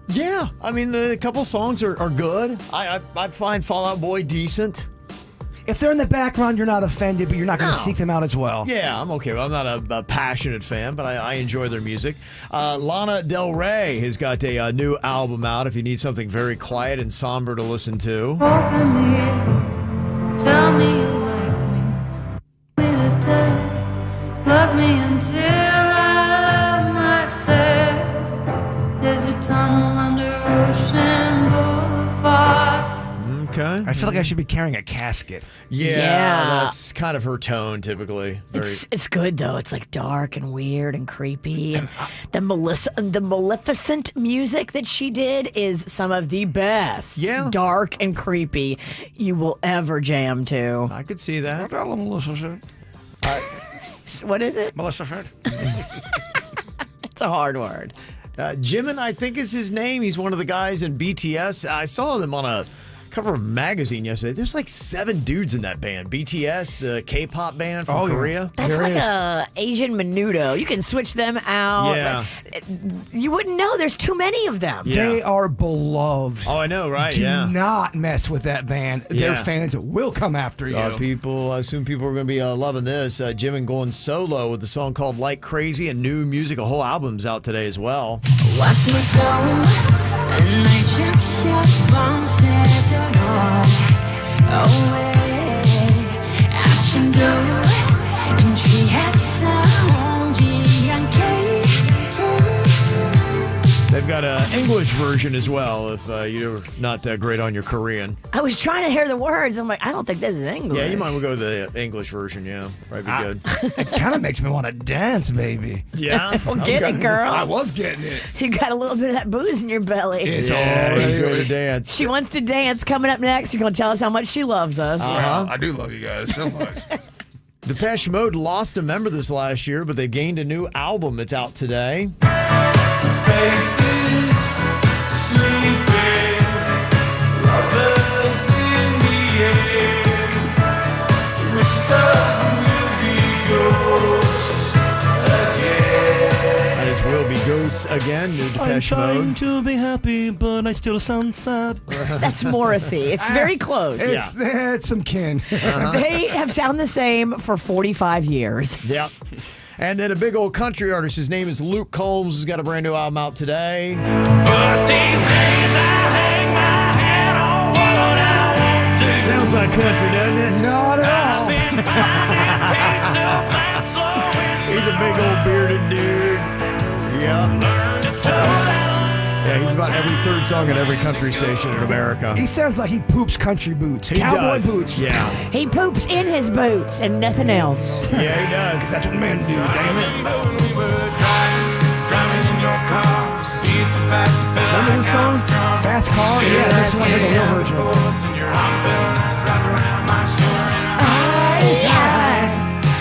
S3: Yeah. I mean, the couple songs are good. I find Fall Out Boy decent.
S5: If they're in the background, you're not offended, but you're not going to seek them out as well.
S3: Yeah, I'm okay. I'm not a passionate fan, but I enjoy their music. Lana Del Rey has got a new album out if you need something very quiet and somber to listen to.
S9: Open me in, tell me you like me to death, love me until I love myself. There's a tunnel under Ocean Boulevard.
S3: Okay.
S5: I feel like I should be carrying a casket.
S3: Yeah, that's kind of her tone typically.
S4: It's good though. It's like dark and weird and creepy. And the Maleficent music that she did is some of the best.
S3: Yeah.
S4: Dark and creepy you will ever jam to.
S3: I could see that.
S4: What is it?
S5: Maleficent.
S4: It's a hard word.
S3: Jimin, I think is his name. He's one of the guys in BTS. I saw them on a cover of a magazine yesterday. There's like 7 dudes in that band. BTS, the K-pop band from Korea.
S4: That's like a Asian menudo. You can switch them out.
S3: Yeah.
S4: You wouldn't know. There's too many of them.
S3: Yeah.
S5: They are beloved.
S3: Oh, I know, right?
S5: Do
S3: Yeah.
S5: not mess with that band. Their
S3: Yeah.
S5: fans will come after you.
S3: I assume people are going to be loving this. Jimin going solo with a song called Like Crazy and new music. A whole album's out today as well.
S9: Watch me go, and I check bounce it away. Action go, and she has sound
S3: They've got an English version as well if you're not that great on your Korean.
S4: I was trying to hear the words. I'm like, I don't think this is English.
S3: Yeah, you might well go to the English version, yeah. Might be good.
S5: It kind of makes me want to dance, baby.
S3: Yeah?
S4: Well, get it, girl.
S5: I was getting it.
S4: You got a little bit of that booze in your belly.
S5: It's
S3: He's ready to dance.
S4: She wants to dance. Coming up next, you're going to tell us how much she loves us.
S5: I do love you guys so much.
S3: Depeche Mode lost a member this last year, but they gained a new album that's out today. That is Will Be Ghosts again, new Depeche Mode.
S5: to be happy, but I still sound sad.
S4: That's Morrissey. It's very close.
S5: It's some kin.
S4: They have sounded the same for 45 years.
S3: Yep. And then a big old country artist, his name is Luke Combs, has got a brand new album out today.
S18: But these days I hang my head on what I won't do.
S3: Sounds like country, doesn't it?
S5: Not at all.
S3: He's a big old bearded dude. Yeah. Yeah, he's about every third song at every country station in America.
S5: He sounds like he poops country boots.
S3: He
S5: Cowboy
S3: does.
S5: boots.
S3: Yeah.
S4: He poops in his boots and nothing else.
S3: Yeah, he does.
S5: That's what men do, damn it.
S3: Remember this song?
S5: Fast Car? Yeah, that's one of the real version.
S4: I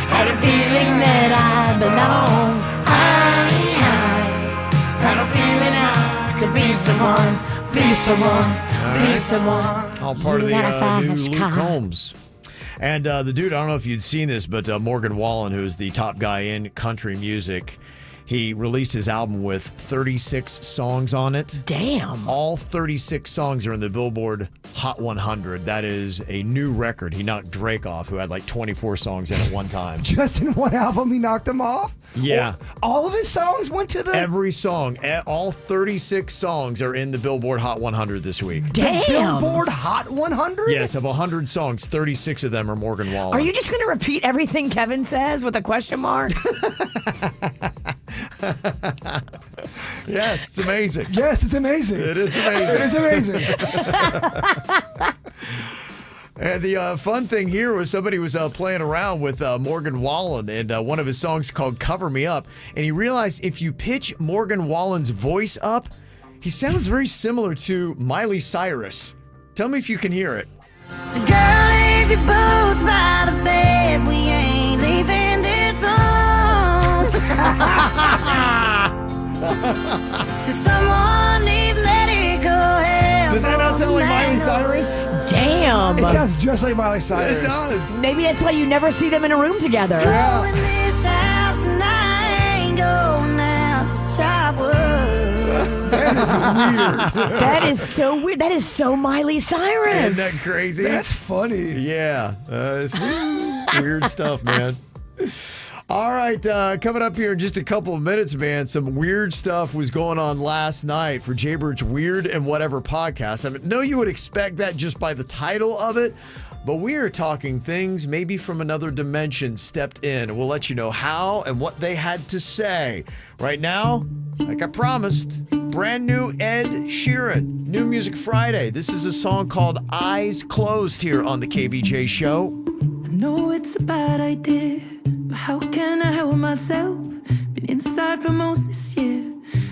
S4: had a feeling that I belong. I had a feeling I could be someone, be someone.
S3: All part of
S4: You gotta
S3: the
S4: find
S3: new
S4: this
S3: Luke
S4: car.
S3: Combs. And the dude, I don't know if you'd seen this, but Morgan Wallen, who is the top guy in country music, He released his album with 36 songs on it.
S4: Damn.
S3: All 36 songs are in the Billboard Hot 100. That is a new record. He knocked Drake off, who had like 24 songs in at one time.
S5: Just in one album, he knocked him off?
S3: Yeah.
S5: All of his songs went to the...
S3: Every song, all 36 songs are in the Billboard Hot 100 this week.
S4: Damn.
S5: The Billboard Hot 100?
S3: Yes, of 100 songs, 36 of them are Morgan Wallen.
S4: Are you just going to repeat everything Kevin says with a question mark?
S3: Yes, it's amazing.
S5: Yes, it's amazing.
S3: It is amazing.
S5: It is amazing.
S3: And the fun thing here was somebody was playing around with Morgan Wallen and one of his songs called Cover Me Up. And he realized if you pitch Morgan Wallen's voice up, he sounds very similar to Miley Cyrus. Tell me if you can hear it.
S6: So girl, if you're both by the bed, we ain't leaving this home. So someone needs to let it go.
S3: Does that not sound like Miley Cyrus?
S4: Damn.
S5: It sounds just like Miley Cyrus.
S3: It does.
S4: Maybe that's why you never see them in a room together.
S6: Yeah. In this house and I ain't going out to chop wood.
S3: That is weird.
S4: That is so weird. That is so Miley Cyrus.
S3: Isn't that crazy?
S5: That's funny.
S3: Yeah. It's weird stuff, man. All right, coming up here in just a couple of minutes, man, some weird stuff was going on last night for Jay Bird's Weird and Whatever podcast. I know you would expect that just by the title of it, but we are talking things maybe from another dimension stepped in. We'll let you know how and what they had to say. Right now, like I promised, brand new Ed Sheeran, New Music Friday. This is a song called Eyes Closed here on the KVJ show.
S10: I know it's a bad idea, but how can I help myself? Been inside for most this year,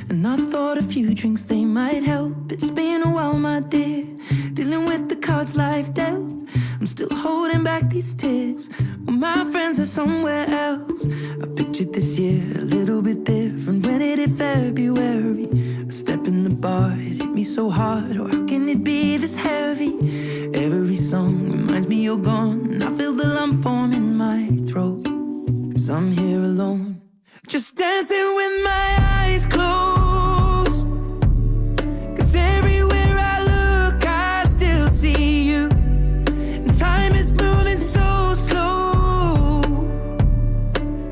S10: and I thought a few drinks, they might help. It's been a while, my dear, dealing with the cards life dealt. I'm still holding back these tears, well, my friends are somewhere else. I pictured this year a little bit different when it hit February. A step in the bar, it hit me so hard, or how can it be this heavy? Every song reminds me you're gone, and I feel the lump form in my throat. 'Cause I'm here alone, just dancing with my eyes closed. 'Cause everywhere I look, I still see you. And time is moving so slow,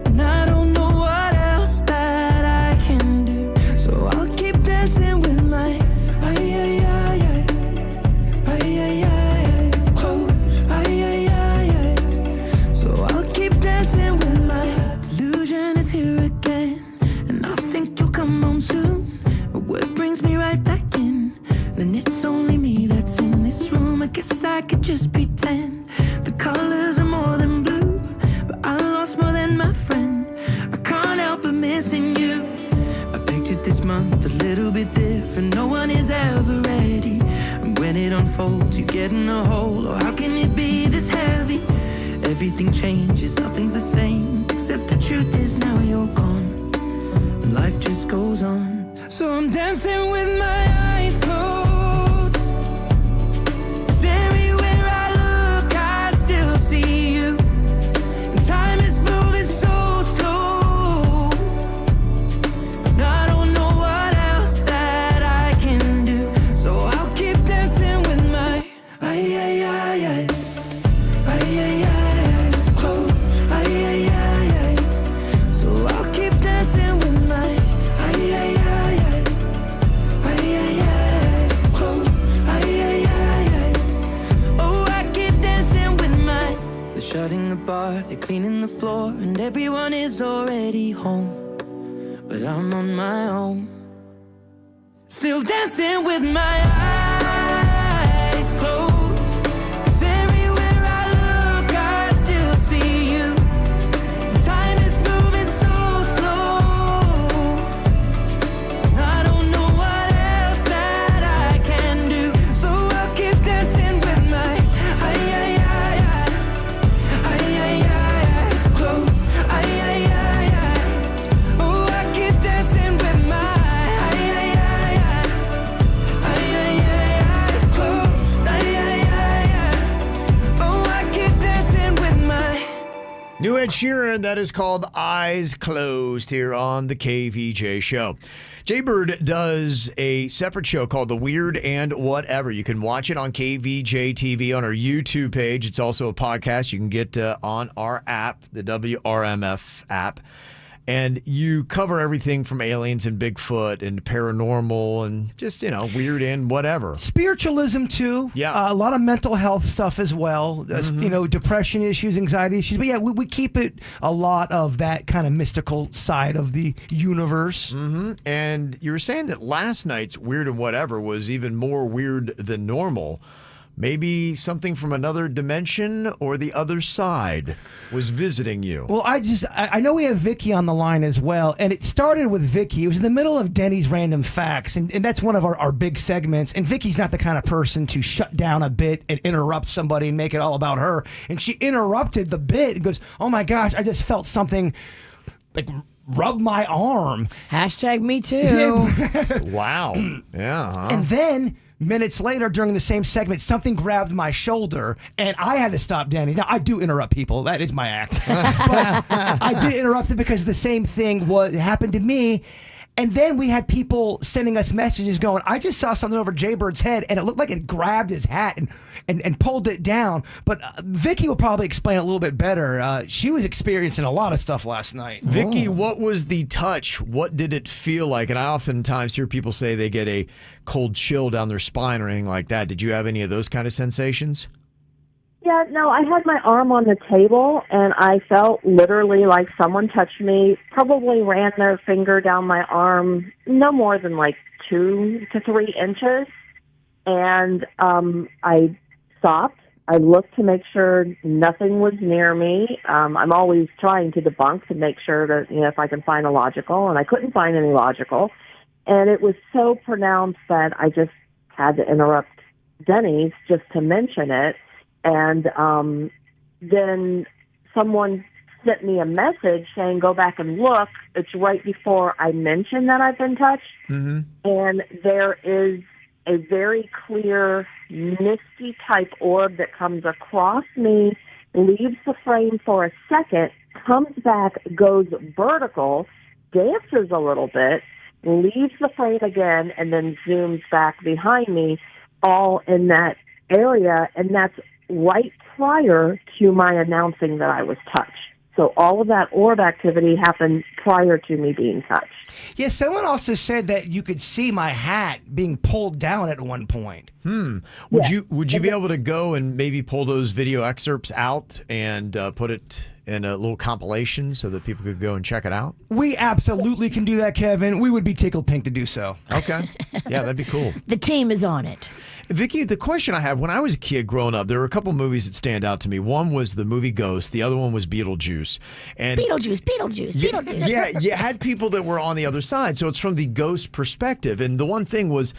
S10: and I don't know what else that I can do. So I'll keep dancing with my so I'll keep dancing with my delusion is here again, and I think you'll come home soon. But what brings me right back in? Then it's only me that's in this room. I guess I could just pretend the colors are more than blue, but I lost more than my friend. I can't help but missing you. I pictured this month a little bit different. No one is ever ready, and when it unfolds, you get in a hole. Or how can it be this heavy? Everything changes, nothing's the same, except the truth is now you're gone, and life just goes on. So I'm dancing with my eyes closed. 'Cause everywhere I look, I still see you. And time is moving so slow, and I don't know what else that I can do. So I'll keep dancing with my so I'll keep dancing with my oh, I keep dancing with my. They're shutting the bar, they're cleaning the floor, and everyone is already home, but I'm on my own, still dancing with my eyes closed. 'Cause everywhere I look, I still see you. Time is moving so slow, and I don't know what else that I can do. So I'll keep dancing with my eyes closed. Oh, I keep dancing with my
S3: New Ed Sheeran, that is called Eyes Closed here on the KVJ show. Jaybird does a separate show called The Weird and Whatever. You can watch it on KVJ TV on our YouTube page. It's also a podcast you can get on our app, the WRMF app. And you cover everything from aliens and Bigfoot and paranormal and just, weird and whatever.
S5: Spiritualism, too.
S3: Yeah.
S5: A lot of mental health stuff as well. Depression issues, anxiety issues. But yeah, we keep it a lot of that kind of mystical side of the universe.
S3: Mm-hmm. And you were saying that last night's Weird and Whatever was even more weird than normal. Maybe something from another dimension or the other side was visiting you.
S5: Well, I know we have Vicky on the line as well, and it started with Vicky. It was in the middle of Denny's Random Facts, and that's one of our big segments, and Vicky's not the kind of person to shut down a bit and interrupt somebody and make it all about her, and she interrupted the bit and goes, oh my gosh, I just felt something like rub my arm.
S4: Hashtag me too.
S3: Wow. Yeah. Huh?
S5: And then minutes later, during the same segment, something grabbed my shoulder, and I had to stop Danny. Now, I do interrupt people. That is my act. But I did interrupt it because the same thing happened to me. And then we had people sending us messages going, I just saw something over Jaybird's head, and it looked like it grabbed his hat and pulled it down. But Vicky will probably explain it a little bit better. She was experiencing a lot of stuff last night.
S3: Vicky, what was the touch? What did it feel like? And I oftentimes hear people say they get a cold chill down their spine or anything like that. Did you have any of those kind of sensations?
S2: Yeah, no, I had my arm on the table, and I felt literally like someone touched me, probably ran their finger down my arm, no more than like 2 to 3 inches. And I stopped. I looked to make sure nothing was near me. I'm always trying to debunk to make sure that, if I can find a logical, and I couldn't find any logical. And it was so pronounced that I just had to interrupt Denny's just to mention it. And then someone sent me a message saying, go back and look. It's right before I mentioned that I've been touched.
S3: Mm-hmm.
S2: And there is a very clear, misty type orb that comes across me, leaves the frame for a second, comes back, goes vertical, dances a little bit, leaves the frame again, and then zooms back behind me, all in that area. And that's right prior to my announcing that I was touched. So all of that orb activity happened prior to me being touched.
S5: Yeah, someone also said that you could see my hat being pulled down at one point.
S3: Would you be able to go and maybe pull those video excerpts out and put it in a little compilation so that people could go and check it out?
S5: We absolutely can do that, Kevin. We would be tickled pink to do so.
S3: Okay. Yeah, that'd be cool.
S4: The team is on it.
S3: Vicky, the question I have, when I was a kid growing up, there were a couple movies that stand out to me. One was the movie Ghost. The other one was Beetlejuice. And
S4: Beetlejuice.
S3: Yeah, you had people that were on the other side. So it's from the ghost perspective. And the one thing was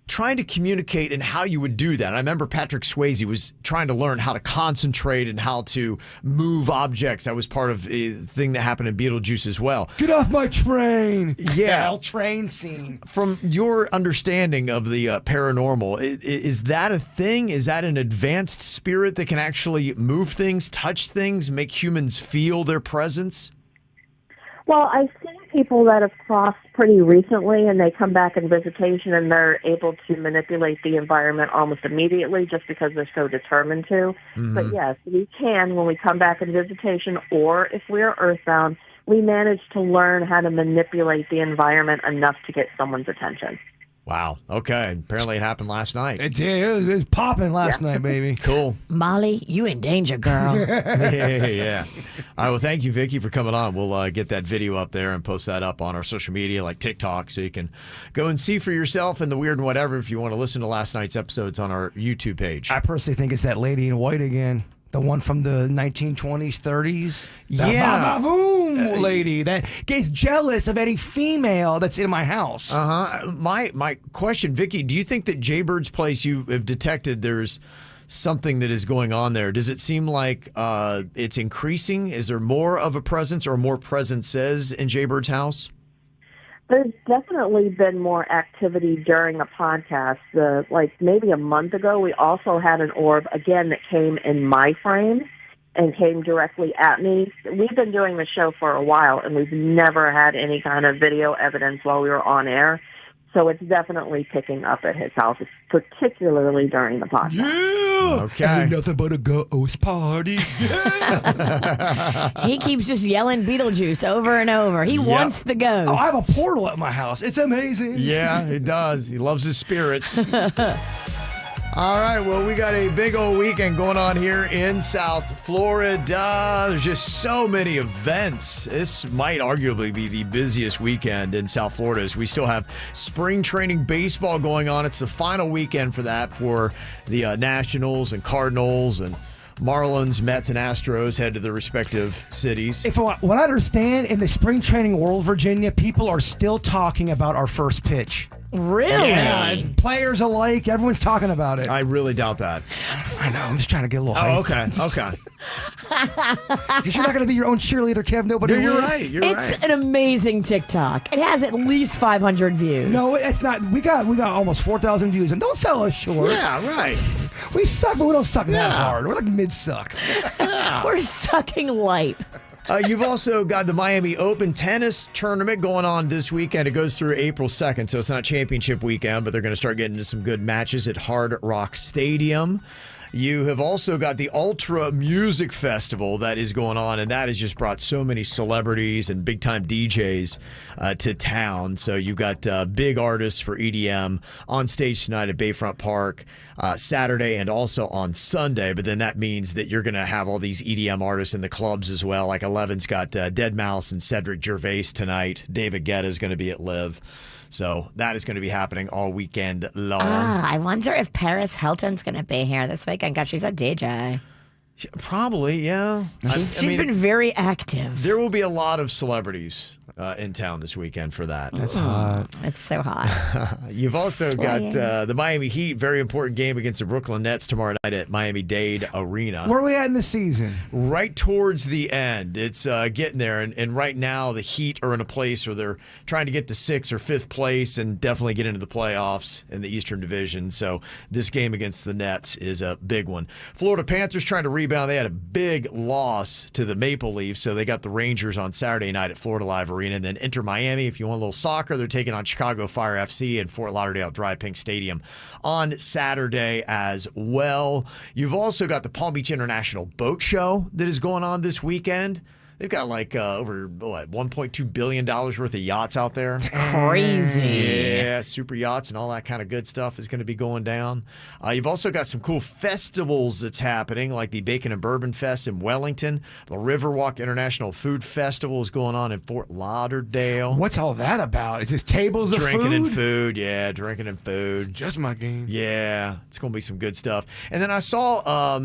S3: trying to communicate and how you would do that. I remember Patrick Swayze was trying to learn how to concentrate and how to move objects. That was part of a thing that happened in Beetlejuice as well.
S5: Get off my train.
S3: Yeah.
S5: The train scene.
S3: From your understanding of the paranormal, is that a thing? Is that an advanced spirit that can actually move things, touch things, make humans feel their presence?
S2: Well, I've seen people that have crossed pretty recently, and they come back in visitation, and they're able to manipulate the environment almost immediately just because they're so determined to.
S3: Mm-hmm.
S2: But yes, we can when we come back in visitation, or if we're earthbound, we manage to learn how to manipulate the environment enough to get someone's attention.
S3: Wow. Okay. Apparently it happened last night.
S5: It was popping last night, baby.
S3: Cool.
S4: Molly, you in danger, girl.
S3: Yeah. All right. Well, thank you, Vicky, for coming on. We'll get that video up there and post that up on our social media like TikTok so you can go and see for yourself and the Weird and Whatever if you want to listen to last night's episodes on our YouTube page.
S5: I personally think it's that lady in white again. The one from the 1920s, 30s? The
S3: Yeah.
S5: va-va-voom lady that gets jealous of any female that's in my house.
S3: Uh-huh. My question, Vicky, do you think that Jaybird's place, you have detected there's something that is going on there? Does it seem like it's increasing? Is there more of a presence or more presences in Jaybird's house?
S2: There's definitely been more activity during a podcast. Like maybe a month ago, we also had an orb, again, that came in my frame. and came directly at me. We've been doing the show for a while, and we've never had any kind of video evidence while we were on air. So it's definitely picking up at his house, particularly during the podcast.
S5: Yeah.
S3: Okay.
S5: Ain't nothing but a ghost party.
S4: He keeps just yelling Beetlejuice over and over. He wants the ghost.
S5: Oh, I have a portal at my house. It's amazing.
S3: Yeah, he does. He loves his spirits. All right, well, we got a big old weekend going on here in South Florida. There's just so many events. This might arguably be the busiest weekend in South Florida as we still have spring training baseball going on. It's the final weekend for that for the Nationals and Cardinals and Marlins, Mets, and Astros head to their respective cities.
S5: If what I understand, in the spring training world, Virginia, people are still talking about our first pitch.
S4: Really?
S5: Yeah, players alike, everyone's talking about it.
S3: I really doubt that.
S5: I know, I'm just trying to get a little hype.
S3: Oh, okay.
S5: Because you're not going to be your own cheerleader, Kev. Nobody will.
S3: You're right.
S4: It's an amazing TikTok. It has at least 500 views.
S5: No, it's not. We got almost 4,000 views, and don't sell us short.
S3: Yeah, right.
S5: We suck, but we don't suck that hard. We're like mid-suck.
S4: We're sucking light.
S3: You've also got the Miami Open tennis tournament going on this weekend. It goes through April 2nd, so it's not championship weekend, but they're going to start getting into some good matches at Hard Rock Stadium. You have also got the Ultra Music Festival that is going on, and that has just brought so many celebrities and big-time DJs to town. So you've got big artists for EDM on stage tonight at Bayfront Park, Saturday and also on Sunday. But then that means that you're going to have all these EDM artists in the clubs as well. Like 11's got Deadmau5 and Cedric Gervais tonight. David Guetta is going to be at Live. So that is going to be happening all weekend long.
S4: I wonder if Paris Hilton's going to be here this weekend because she's a DJ.
S3: Probably, yeah.
S4: She's been very active.
S3: There will be a lot of celebrities in town this weekend for that.
S5: That's hot.
S4: It's so hot.
S3: You've also
S4: Slaying.
S3: got the Miami Heat, very important game against the Brooklyn Nets tomorrow night at Miami-Dade Arena.
S5: Where are we at in the season?
S3: Right towards the end. It's getting there, and right now the Heat are in a place where they're trying to get to 6th or 5th place and definitely get into the playoffs in the Eastern Division. So this game against the Nets is a big one. Florida Panthers trying to rebound. They had a big loss to the Maple Leafs, so they got the Rangers on Saturday night at Florida Live Arena. And then Inter Miami, if you want a little soccer, they're taking on Chicago Fire FC in Fort Lauderdale Dry Pink Stadium on Saturday as well. You've also got the Palm Beach International Boat Show that is going on this weekend. They've got like over $1.2 billion worth of yachts out there.
S4: It's crazy.
S3: Yeah, super yachts and all that kind of good stuff is going to be going down. You've also got some cool festivals that's happening, like the Bacon and Bourbon Fest in Wellington. The Riverwalk International Food Festival is going on in Fort Lauderdale.
S5: What's all that about? It's just tables of food?
S3: Drinking and food. Yeah, drinking and food.
S5: It's just my game.
S3: Yeah, it's going to be some good stuff. And then I saw...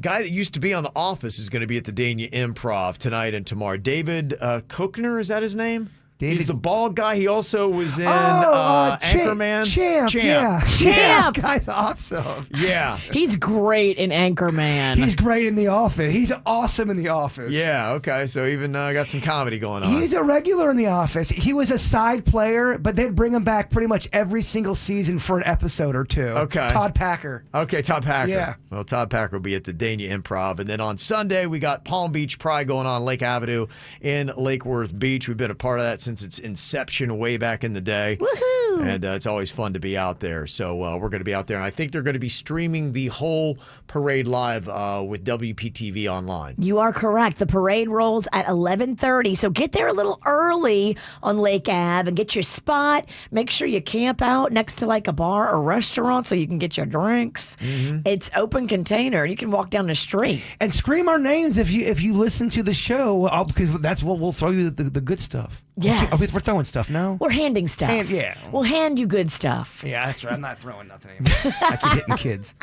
S3: guy that used to be on The Office is going to be at the Dania Improv tonight and tomorrow. David Koechner, is that his name? He's the bald guy. He also was in Anchorman.
S5: Champ. Yeah.
S4: Champ.
S5: Guy's awesome.
S3: Yeah.
S4: He's great in Anchorman.
S5: He's great in The Office. He's awesome in The Office.
S3: Yeah, okay. So even got some comedy going on.
S5: He's a regular in The Office. He was a side player, but they'd bring him back pretty much every single season for an episode or two.
S3: Okay.
S5: Todd Packer.
S3: Okay, Todd Packer.
S5: Yeah.
S3: Well, Todd Packer will be at the Dania Improv. And then on Sunday, we got Palm Beach Pride going on Lake Avenue in Lake Worth Beach. We've been a part of that since its inception way back in the day.
S4: Woohoo!
S3: And it's always fun to be out there. So we're going to be out there. And I think they're going to be streaming the whole parade live with WPTV online.
S4: You are correct. The parade rolls at 11:30. So get there a little early on Lake Ave and get your spot. Make sure you camp out next to like a bar or restaurant so you can get your drinks.
S3: Mm-hmm.
S4: It's open container. You can walk down the street.
S5: And scream our names if you listen to the show, because that's what we'll throw you the good stuff.
S4: Yes.
S5: We're throwing stuff now.
S4: We're handing stuff.
S5: Yeah.
S4: We'll hand you good stuff.
S5: Yeah, that's right. I'm not throwing nothing anymore. I keep hitting kids.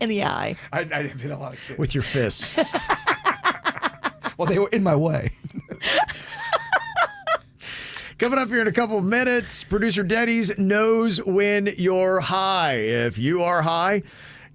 S4: In the eye.
S5: I hit a lot of kids.
S3: With your fists.
S5: Well, they were in my way.
S3: Coming up here in a couple of minutes, producer Denny's knows when you're high. If you are high,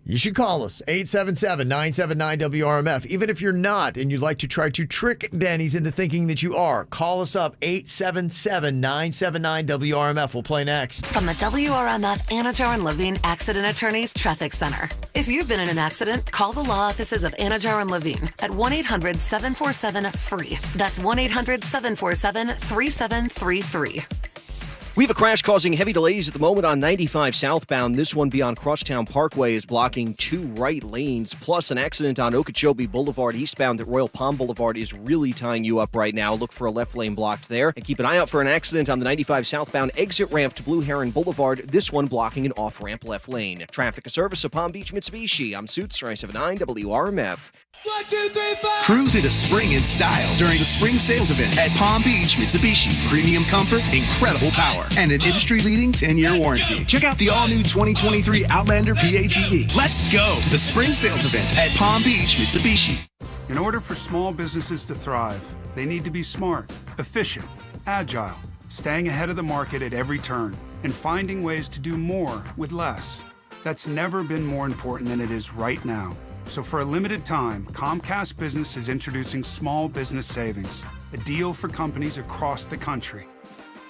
S3: You should call us, 877-979-WRMF. Even if you're not and you'd like to try to trick Denny's into thinking that you are, call us up, 877-979-WRMF. We'll play next.
S1: From the WRMF Anajar and Levine Accident Attorneys Traffic Center. If you've been in an accident, call the law offices of Anajar and Levine at 1-800-747-FREE. That's 1-800-747-3733.
S12: We have a crash causing heavy delays at the moment on 95 southbound. This one beyond Crosstown Parkway is blocking 2 right lanes. Plus, an accident on Okeechobee Boulevard eastbound at Royal Palm Boulevard is really tying you up right now. Look for a left lane blocked there. And keep an eye out for an accident on the 95 southbound exit ramp to Blue Heron Boulevard. This one blocking an off-ramp left lane. Traffic a service of Palm Beach Mitsubishi. I'm Suits 979 WRMF.
S18: 1, 2, 3, 4. Cruise into spring in style during the spring sales event at Palm Beach Mitsubishi. Premium comfort, incredible power, and an industry-leading 10-year warranty. Check out the all-new 2023 Outlander PHEV. Let's go to the spring sales event at Palm Beach Mitsubishi.
S11: In order for small businesses to thrive, they need to be smart, efficient, agile, staying ahead of the market at every turn, and finding ways to do more with less. That's never been more important than it is right now. So for a limited time, Comcast Business is introducing Small Business Savings, a deal for companies across the country.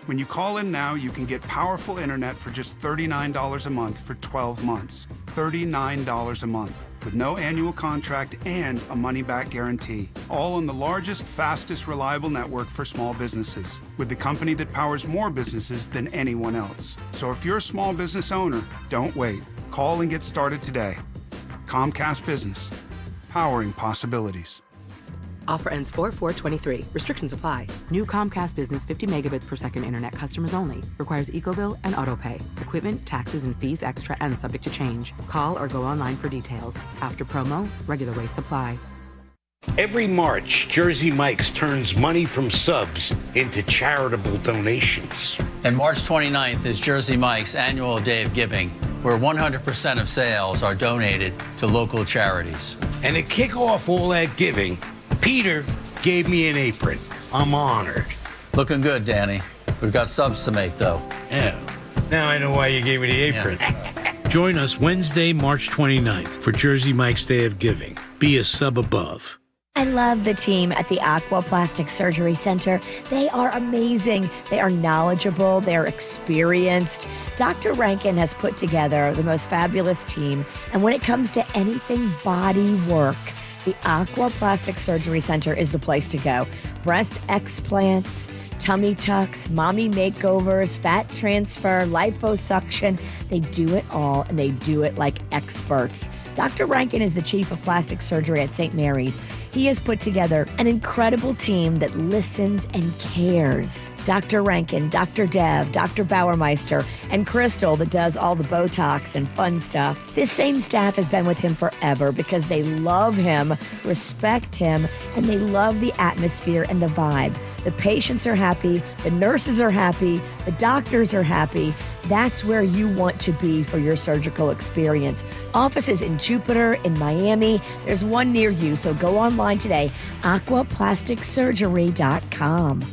S11: When you call in now, you can get powerful internet for just $39 a month for 12 months. $39 a month, with no annual contract and a money-back guarantee. All on the largest, fastest, reliable network for small businesses, with the company that powers more businesses than anyone else. So if you're a small business owner, don't wait. Call and get started today. Comcast Business, powering possibilities.
S23: Offer ends 4/4/23. Restrictions apply. New Comcast Business 50 megabits per second internet customers only. Requires EcoBill and AutoPay. Equipment, taxes, and fees extra and subject to change. Call or go online for details. After promo, regular rates apply.
S13: Every March, Jersey Mike's turns money from subs into charitable donations.
S16: And March 29th is Jersey Mike's annual Day of Giving, where 100% of sales are donated to local charities.
S13: And to kick off all that giving, Peter gave me an apron. I'm honored.
S16: Looking good, Danny. We've got subs to make, though.
S13: Yeah. Now I know why you gave me the apron.
S16: Yeah.
S13: Join us Wednesday, March 29th for Jersey Mike's Day of Giving. Be a sub above.
S17: I love the team at the Aqua Plastic Surgery Center. They are amazing. They are knowledgeable. They're experienced. Dr. Rankin has put together the most fabulous team. And when it comes to anything body work, the Aqua Plastic Surgery Center is the place to go. Breast explants, tummy tucks, mommy makeovers, fat transfer, liposuction. They do it all, and they do it like experts. Dr. Rankin is the chief of plastic surgery at St. Mary's. He has put together an incredible team that listens and cares. Dr. Rankin, Dr. Dev, Dr. Bauermeister, and Crystal that does all the Botox and fun stuff. This same staff has been with him forever because they love him, respect him, and they love the atmosphere and the vibe. The patients are happy, the nurses are happy, the doctors are happy. That's where you want to be for your surgical experience. Offices in Jupiter, in Miami. There's one near you, so go online today, aquaplasticsurgery.com.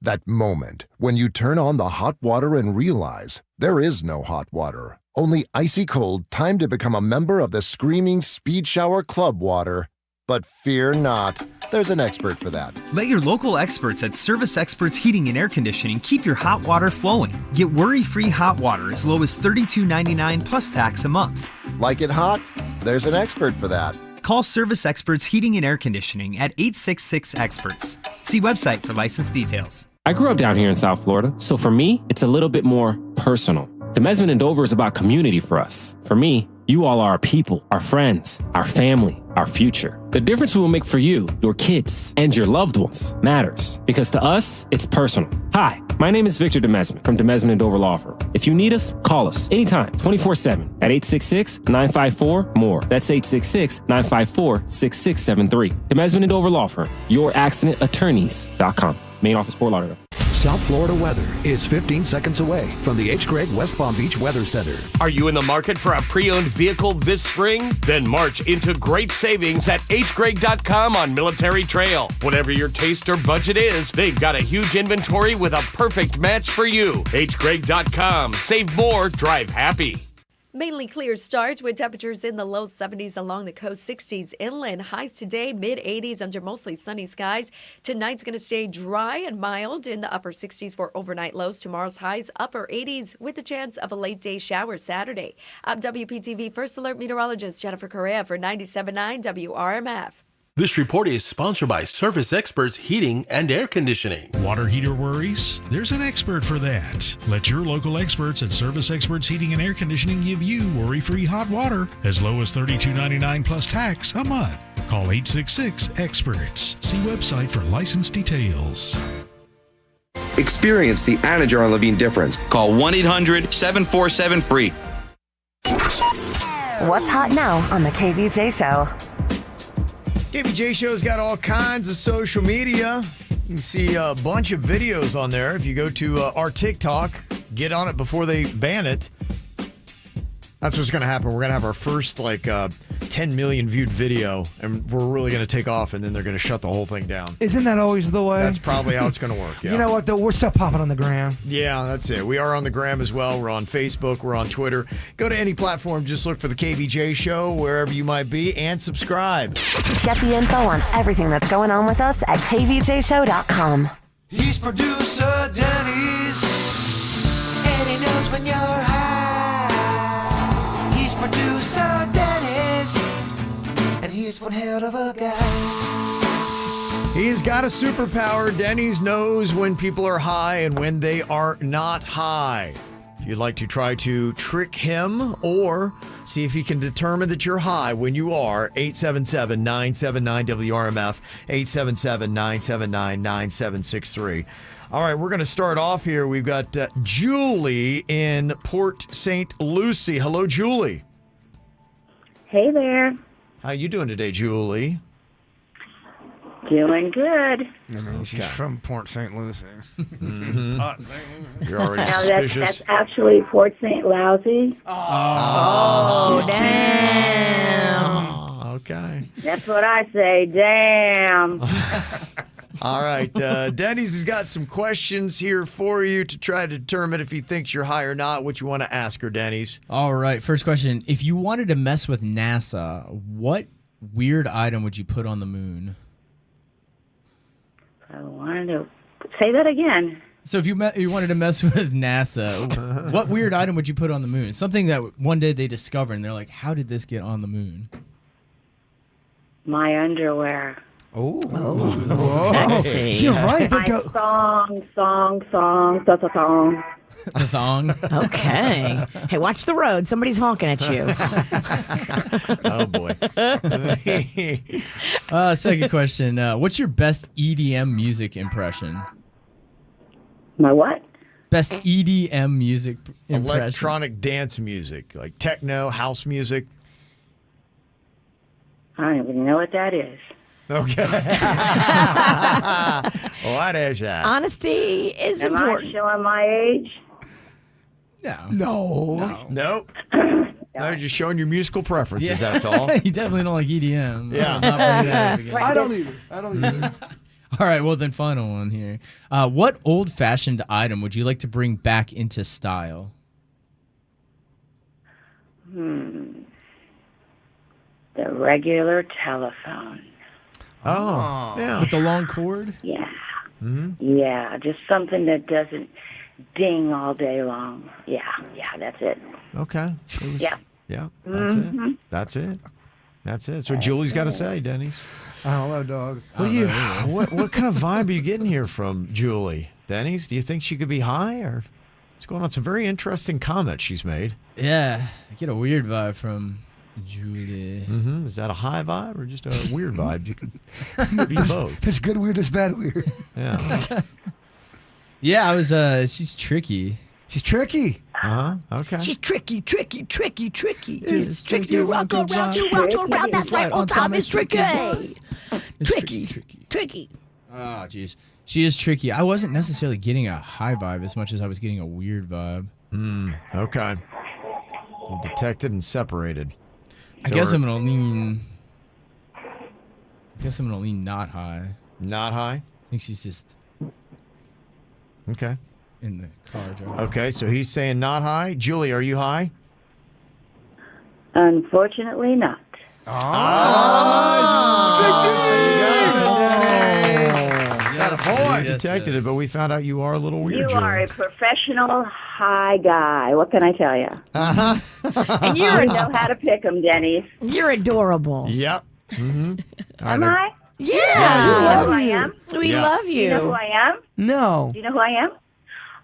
S19: That moment when you turn on the hot water and realize there is no hot water, only icy cold time to become a member of the Screaming Speed Shower Club water. But fear not, there's an expert for that.
S26: Let your local experts at Service Experts Heating and Air Conditioning keep your hot water flowing. Get worry-free hot water as low as $32.99 plus tax a month.
S19: Like it hot? There's an expert for that.
S26: Call Service Experts Heating and Air Conditioning at 866-EXPERTS. See website for license details.
S27: I grew up down here in South Florida, so for me, it's a little bit more personal. The Mesman and Dover is about community for us. For me, you all are our people, our friends, our family, our future. The difference we will make for you, your kids, and your loved ones matters, because to us, it's personal. Hi, my name is Victor DeMesman from DeMesman and Dover Law Firm. If you need us, call us anytime, 24/7 at 866-954-MORE. That's 866-954-6673. DeMesman and Dover Law Firm, youraccidentattorneys.com. Main office, Fort Lauderdale.
S28: South Florida weather is 15 seconds away from the H. Gregg West Palm Beach Weather Center.
S29: Are you in the market for a pre-owned vehicle this spring? Then march into great savings at hgregg.com on Military Trail. Whatever your taste or budget is, they've got a huge inventory with a perfect match for you. hgregg.com. Save more, drive happy.
S7: Mainly clear start with temperatures in the low 70s along the coast, 60s inland. Highs today, mid-80s under mostly sunny skies. Tonight's going to stay dry and mild in the upper 60s for overnight lows. Tomorrow's highs, upper 80s with a chance of a late day shower Saturday. I'm WPTV First Alert meteorologist Jennifer Correa for 97.9 WRMF.
S8: This report is sponsored by Service Experts Heating and Air Conditioning.
S14: Water heater worries? There's an expert for that. Let your local experts at Service Experts Heating and Air Conditioning give you worry-free hot water as low as $32.99 plus tax a month. Call 866-EXPERTS. See website for license details.
S15: Experience the Anajar Levine difference. Call 1-800-747-FREE.
S1: What's hot now on the KVJ Show?
S3: KVJ Show's got all kinds of social media. You can see a bunch of videos on there. If you go to our TikTok, get on it before they ban it. That's what's going to happen. We're going to have our first 10 million viewed video, and we're really going to take off, and then they're going to shut the whole thing down.
S5: Isn't that always the way?
S3: That's probably how it's going to work. Yeah.
S5: You know what, though? We're still popping on the gram.
S3: Yeah, that's it. We are on the gram as well. We're on Facebook. We're on Twitter. Go to any platform. Just look for the KVJ Show, wherever you might be, and subscribe.
S1: Get the info on everything that's going on with us at kvjshow.com.
S10: He's producer Denny's, and he knows when you're high. He's producer Dennis, and he's one hell of a guy.
S3: He's got a superpower. Denny's knows when people are high and when they are not high. If you'd like to try to trick him or see if he can determine that you're high when you are, 877-979-WRMF, 877-979-9763. All right, we're going to start off here. We've got Julie in Port St. Lucie. Hello, Julie.
S20: Hey there.
S3: How you doing today, Julie?
S20: Doing good.
S5: I mean, she's from Port St. Lucie.
S3: Mm-hmm. You're already
S20: Now
S3: suspicious.
S20: that's actually Port St. Lousy.
S3: Oh,
S20: damn.
S3: Okay.
S20: That's what I say. Damn.
S3: All right. Denny's has got some questions here for you to try to determine if he thinks you're high or not. What you want to ask her, Denny's?
S21: All right. First question. If you wanted to mess with NASA, what weird item would you put on the moon?
S20: I wanted to say that again.
S21: So if you wanted to mess with NASA, what weird item would you put on the moon? Something that one day they discover and they're like, how did this get on the moon?
S20: My underwear.
S5: Oh,
S20: sexy.
S5: You're right.
S20: My song, the song.
S21: The thong?
S4: Okay. Hey, watch the road. Somebody's honking at you.
S3: Oh, boy.
S21: Second question. What's your best EDM music impression?
S20: My what?
S21: Best EDM music impression.
S3: Electronic dance music, like techno, house music.
S20: I don't even know what that is.
S3: Okay. What is that?
S4: Honesty is
S20: Am
S4: important.
S20: I showing my age?
S3: No. Nope. No, just showing your musical preferences, that's all.
S21: You definitely don't like EDM.
S3: Yeah.
S5: I don't either.
S21: All right, well then, final one here. What old-fashioned item would you like to bring back into style?
S20: The regular telephone.
S3: Oh, yeah.
S21: With the long cord?
S20: Yeah.
S3: Mm-hmm.
S20: Yeah, just something that doesn't ding all day long. Yeah, that's it.
S3: Okay.
S20: Yeah.
S3: Yeah, that's
S20: Mhm.
S3: it. That's it. That's it. That's what Julie's got to say, Denny's.
S5: I don't know, dog.
S3: What kind of vibe are you getting here from Julie, Denny's? Do you think she could be high, or what's going on? Some very interesting comments she's made.
S21: Yeah, I get a weird vibe from Julie.
S3: Mm-hmm. Is that a high vibe or just a weird vibe? You could be both.
S5: There's good weird, there's bad weird.
S3: Yeah.
S21: Yeah, she's tricky.
S5: She's tricky.
S3: Okay.
S4: She's tricky. Just tricky to rock around, that right on time is tricky. Tricky.
S21: Oh, jeez. She is tricky. I wasn't necessarily getting a high vibe as much as I was getting a weird vibe.
S3: Okay. You detected and separated.
S21: I guess I'm gonna lean not high.
S3: Not high?
S21: I think she's just
S3: okay.
S21: In the car driving.
S3: Okay, so he's saying not high. Julie, are you high?
S20: Unfortunately not.
S3: Got a point. Detected it, but we found out you are a little weird.
S20: You are a professional high guy. What can I tell you?
S4: And
S20: you know how to pick them, Denny's.
S4: You're adorable.
S3: Yep. Mm-hmm.
S20: Am I?
S4: Yeah.
S20: You know who I am?
S4: We love you.
S20: Do you know who I am?
S5: No.
S20: Do you know who I am?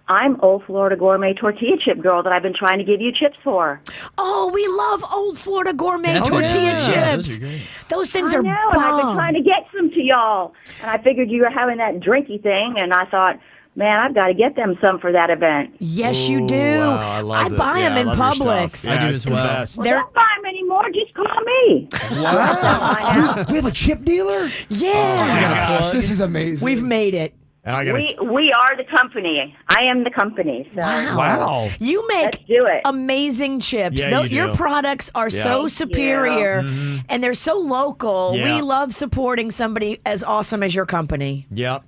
S20: I'm Old Florida Gourmet Tortilla Chip Girl that I've been trying to give you chips for.
S4: Oh, we love Old Florida Gourmet
S20: That's
S4: tortilla
S20: right.
S4: chips.
S20: Yeah,
S21: those are great.
S4: Those things
S20: I
S4: are
S20: know, and I've been
S4: bomb.
S20: trying to get some to y'all. And I figured you were having that drinky thing, and I thought, man, I've got to get them some for that event.
S4: Yes, you do.
S3: Wow, I love it.
S4: buy them
S3: Yeah,
S4: in
S3: I love your
S4: Publix.
S3: stuff. Yeah,
S21: I do
S3: it's
S21: as
S3: the
S21: well.
S3: best.
S20: Well, don't buy them anymore. Just call me.
S5: Wow. We have a chip dealer?
S4: Yeah.
S5: Oh, this is amazing.
S4: We've made it.
S3: And I gotta,
S20: We are the company. I am the company. So.
S3: Wow.
S4: You make
S20: Let's do it.
S4: amazing chips.
S3: Yeah, you
S4: Your
S3: do.
S4: products are so
S20: Thank
S4: superior
S3: you.
S4: and they're so local.
S3: Yeah.
S4: We love supporting somebody as awesome as your company.
S3: Yep.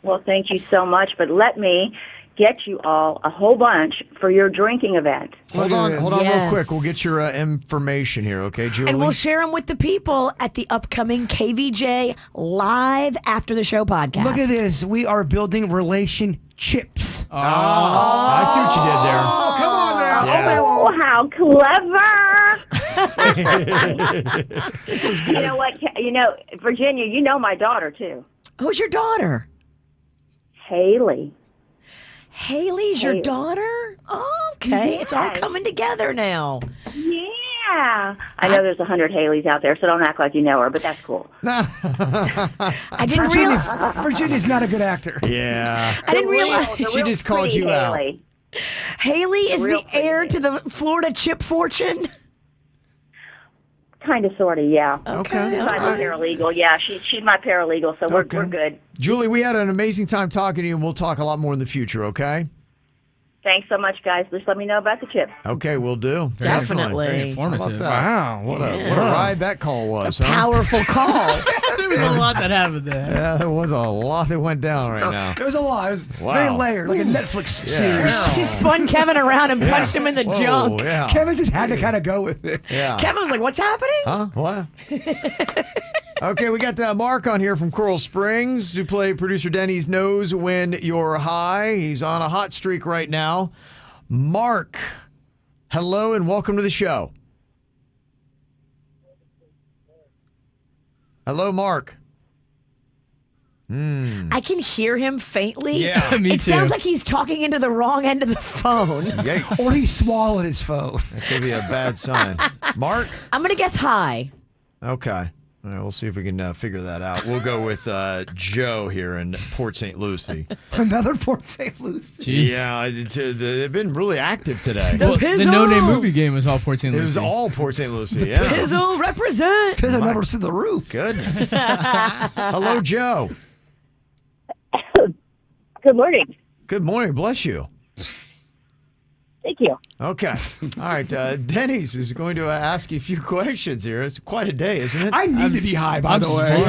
S20: Well, thank you so much. But let me get you all a whole bunch for your drinking event.
S3: Hold on real
S4: Yes.
S3: quick. We'll get your information here, okay, Julie?
S4: And we'll share them with the people at the upcoming KVJ Live After the Show podcast.
S5: Look at this. We are building relationships.
S3: I see what you did there.
S5: Oh, come on now.
S3: Yeah.
S20: Oh, how clever. You know what? Virginia, you know my daughter, too.
S4: Who's your daughter?
S20: Haley.
S4: Haley's your daughter? Oh, okay. It's all
S20: Yes.
S4: coming together now.
S20: Yeah. I know there's 100 Haleys out there, so don't act like you know her, but that's cool.
S4: I didn't realize.
S5: Virginia's not a good actor.
S3: Yeah.
S4: I didn't realize.
S3: She just called you out.
S20: Haley.
S4: Haley is
S20: Real
S4: the heir to the Florida chip fortune.
S20: Kind of, sort of, yeah.
S3: Okay.
S20: I'm a paralegal. Yeah, she's my paralegal, so we're good.
S3: Julie, we had an amazing time talking to you, and we'll talk a lot more in the future, okay?
S20: Thanks so much, guys. Just let me know about the chips.
S3: Okay, we'll do.
S4: Definitely.
S21: Very
S3: How
S21: informative.
S3: about that? Wow, what a ride that call was, huh?
S4: Powerful call.
S21: There was a lot that happened there.
S3: Yeah, there was a lot that went down right now.
S5: It was a lot. It was
S3: Wow.
S5: very layered, like a Netflix series.
S4: She spun Kevin around and punched him in the
S3: Whoa,
S4: junk.
S3: Yeah.
S5: Kevin just had to kind of go with it.
S3: Yeah.
S4: Kevin was like, "What's happening?"
S3: Huh? What? Okay, we got Mark on here from Coral Springs to play producer Denny's Knows When You're High. He's on a hot streak right now. Mark, hello and welcome to the show. Hello, Mark.
S4: I can hear him faintly.
S3: Yeah,
S21: me
S4: it
S21: too.
S4: sounds like he's talking into the wrong end of the phone.
S3: Yikes.
S5: Or he swallowed his phone.
S3: That could be a bad sign. Mark?
S4: I'm gonna guess hi.
S3: Okay. All right, we'll see if we can figure that out. We'll go with Joe here in Port St. Lucie.
S5: Another Port St. Lucie.
S21: Jeez.
S3: Yeah, they've been really active today.
S21: Well, the No Name movie game was all Port St.
S3: It
S21: Lucie.
S3: was all Port St. Lucie. Yeah.
S4: Pizzle represent.
S5: Because I've never seen the roof.
S3: Goodness. Hello, Joe.
S20: Good morning.
S3: Good morning. Bless you.
S20: Thank you.
S3: Okay. All right. Denny's is going to ask you a few questions here. It's quite a day, isn't it?
S5: I need to be high, by the way.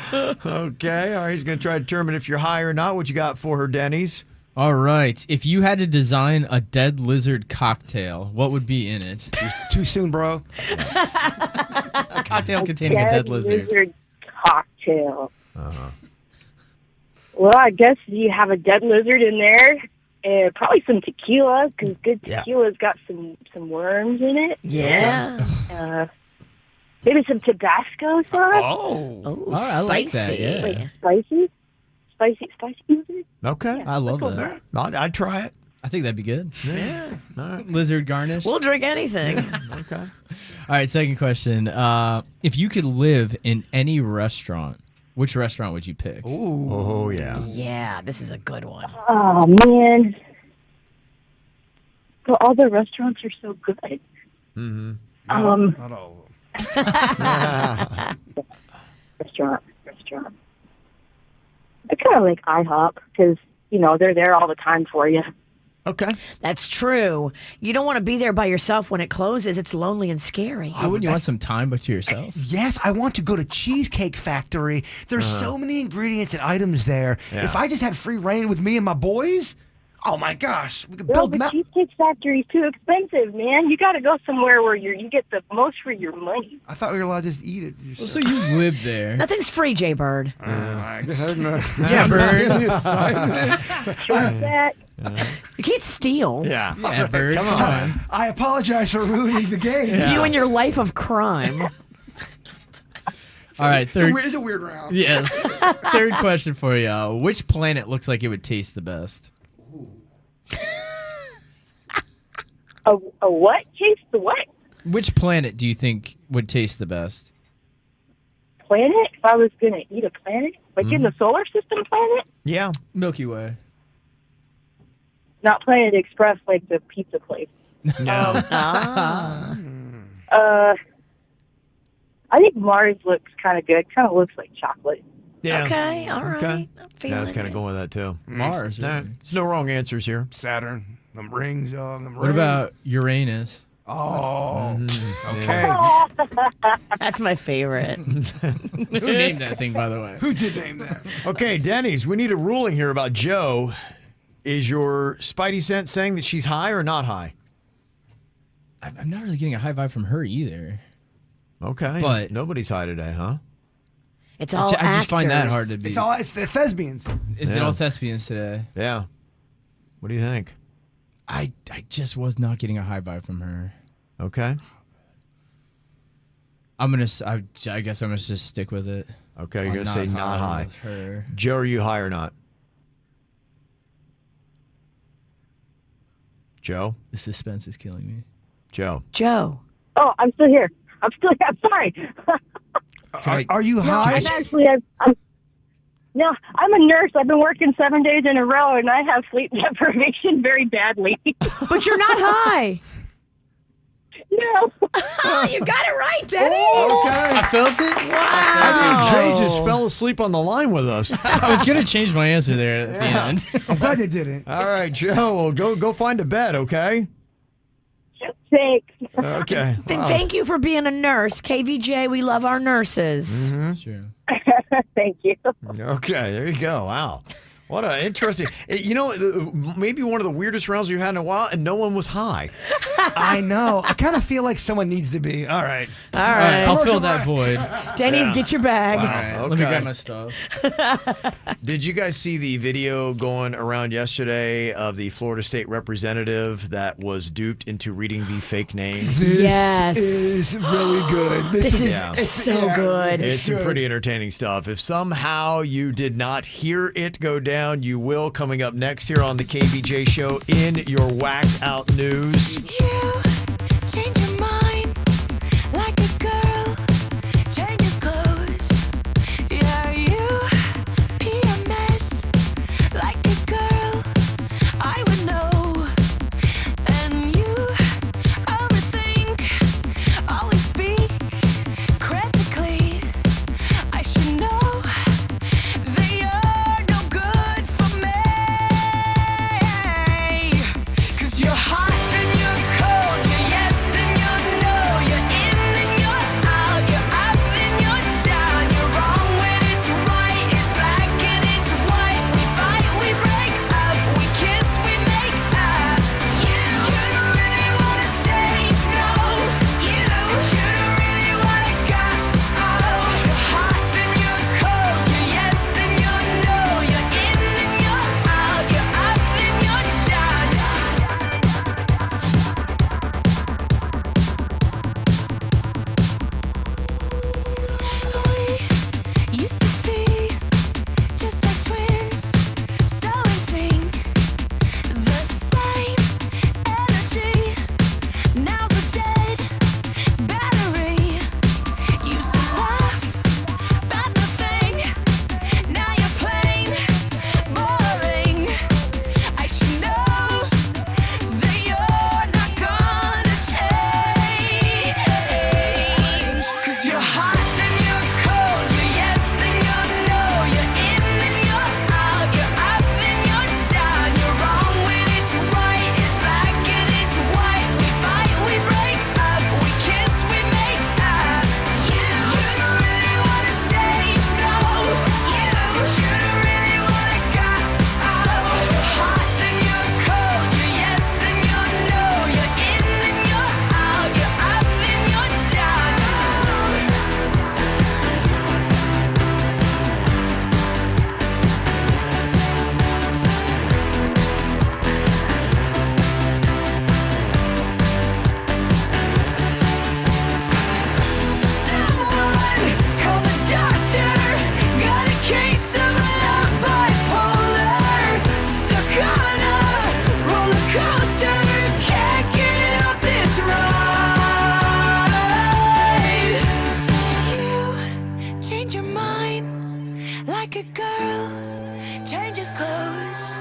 S3: Yeah. Okay. All right. He's going to try to determine if you're high or not. What you got for her, Denny's?
S21: All right. If you had to design a dead lizard cocktail, what would be in it?
S5: Too soon, bro.
S21: A cocktail containing a dead lizard.
S2: Cocktail. Well, I guess you have a dead lizard in there, and probably some tequila, because good tequila's got some worms in it.
S4: Yeah.
S2: Maybe some Tabasco sauce.
S3: Oh,
S21: I like that. Yeah.
S2: Like spicy lizard.
S3: Okay.
S21: I love that.
S3: I'd try it.
S21: I think that'd be good.
S3: Yeah. All right.
S21: Lizard garnish.
S4: We'll drink anything.
S3: Okay.
S21: All right, second question. If you could live in any restaurant, which restaurant would you pick?
S3: Ooh. Oh, yeah.
S4: Yeah, this is a good one.
S2: Oh, man. But all the restaurants are so good.
S3: Mm-hmm.
S5: Not all of them.
S2: Restaurant. I kind of like IHOP, because, they're there all the time for you.
S3: Okay.
S4: That's true. You don't want to be there by yourself when it closes. It's lonely and scary.
S21: Why wouldn't you want some time but to yourself?
S5: Yes, I want to go to Cheesecake Factory. There's so many ingredients and items there.
S3: Yeah.
S5: If I just had free reign with me and my boys, Oh my gosh, we could
S2: Well,
S5: build.
S2: the Cheesecake Factory's too expensive, man. You got to go somewhere where you get the most for your money.
S5: I thought we were allowed to just eat it.
S21: Well, so you live there.
S4: Nothing's free, Jay Bird.
S5: I guess I didn't know.
S21: Yeah, Bird.
S2: That.
S4: You can't steal.
S3: Yeah.
S21: Yeah, Bird. Come on.
S5: I apologize for ruining the game.
S4: You and your life of crime.
S21: All right, third.
S5: It's a weird round.
S21: Yes. Third question for you. Which planet looks like it would taste the best?
S2: A what? Taste the what?
S21: Which planet do you think would taste the best?
S2: Planet? If I was going to eat a planet? Like in the solar system planet?
S3: Yeah.
S21: Milky Way.
S2: Not Planet Express like the pizza place.
S3: No.
S2: I think Mars looks kind of good. Kind of looks like chocolate.
S3: Yeah.
S4: Okay, all right.
S3: Okay.
S4: I'm
S3: Yeah, I was
S4: feeling
S3: kind of
S4: it.
S3: going with that too.
S21: Mars.
S3: Nah, there's no wrong answers here.
S5: Saturn. Them rings, y'all. Them
S21: What
S5: rings.
S21: about Uranus?
S5: Oh.
S3: Mm-hmm.
S5: Okay.
S4: That's my favorite.
S21: Who named that thing, by the way?
S5: Who did name that?
S3: Okay, Denny's, we need a ruling here about Joe. Is your spidey sense saying that she's high or not high?
S21: I'm not really getting a high vibe from her either.
S3: Okay.
S21: But-
S3: nobody's high today, huh?
S4: It's all
S21: I just find that
S4: actors.
S21: hard to be.
S5: It's the thespians.
S21: Is it
S3: Yeah.
S21: all thespians today?
S3: Yeah. What do you think?
S21: I just was not getting a high vibe from her.
S3: Okay.
S21: I guess I'm gonna just stick with it.
S3: Okay, you're
S21: I'm
S3: going to say not high.
S21: with her.
S3: Joe, are you high or not? Joe?
S21: The suspense is killing me.
S3: Joe.
S4: Joe.
S2: Oh, I'm still here. I'm sorry.
S5: Are you high?
S2: I'm actually, no, I'm a nurse. I've been working 7 days in a row, and I have sleep deprivation very badly.
S4: But you're not high.
S2: No.
S4: You got it right, Denny.
S3: Okay.
S21: I felt it.
S3: I think Jay just
S4: Wow.
S3: fell asleep on the line with us.
S21: I was gonna change my answer there at the end.
S5: I'm glad you didn't.
S3: All right, Joe, well, go find a bed, okay?
S2: Thanks.
S3: Okay.
S4: Then
S3: Wow.
S4: thank you for being a nurse. KVJ, we love our nurses.
S21: That's true.
S2: Thank you.
S3: Okay, there you go. Wow. What a interesting. You know, maybe one of the weirdest rounds we've had in a while, and no one was high.
S5: I know. I kind of feel like someone needs to be. All right.
S4: All
S21: All right,
S4: right.
S21: I'll fill that void.
S4: Denny's, get your bag.
S21: All right, let me grab my stuff.
S3: Did you guys see the video going around yesterday of the Florida State representative that was duped into reading the fake names?
S4: Yes.
S5: This is really good.
S4: This is
S3: Yeah.
S4: so good.
S3: It's some pretty entertaining stuff. If somehow you did not hear it go down, you will coming up next here on the KVJ show in your whacked out news.
S10: You change your mind like a girl changes clothes. Yeah, you be a mess like a girl. I would know. And you overthink, always speak critically. I should know that you're no good for me. 'Cause you're hot, then you're cold, you're yes, then you're like a girl changes clothes.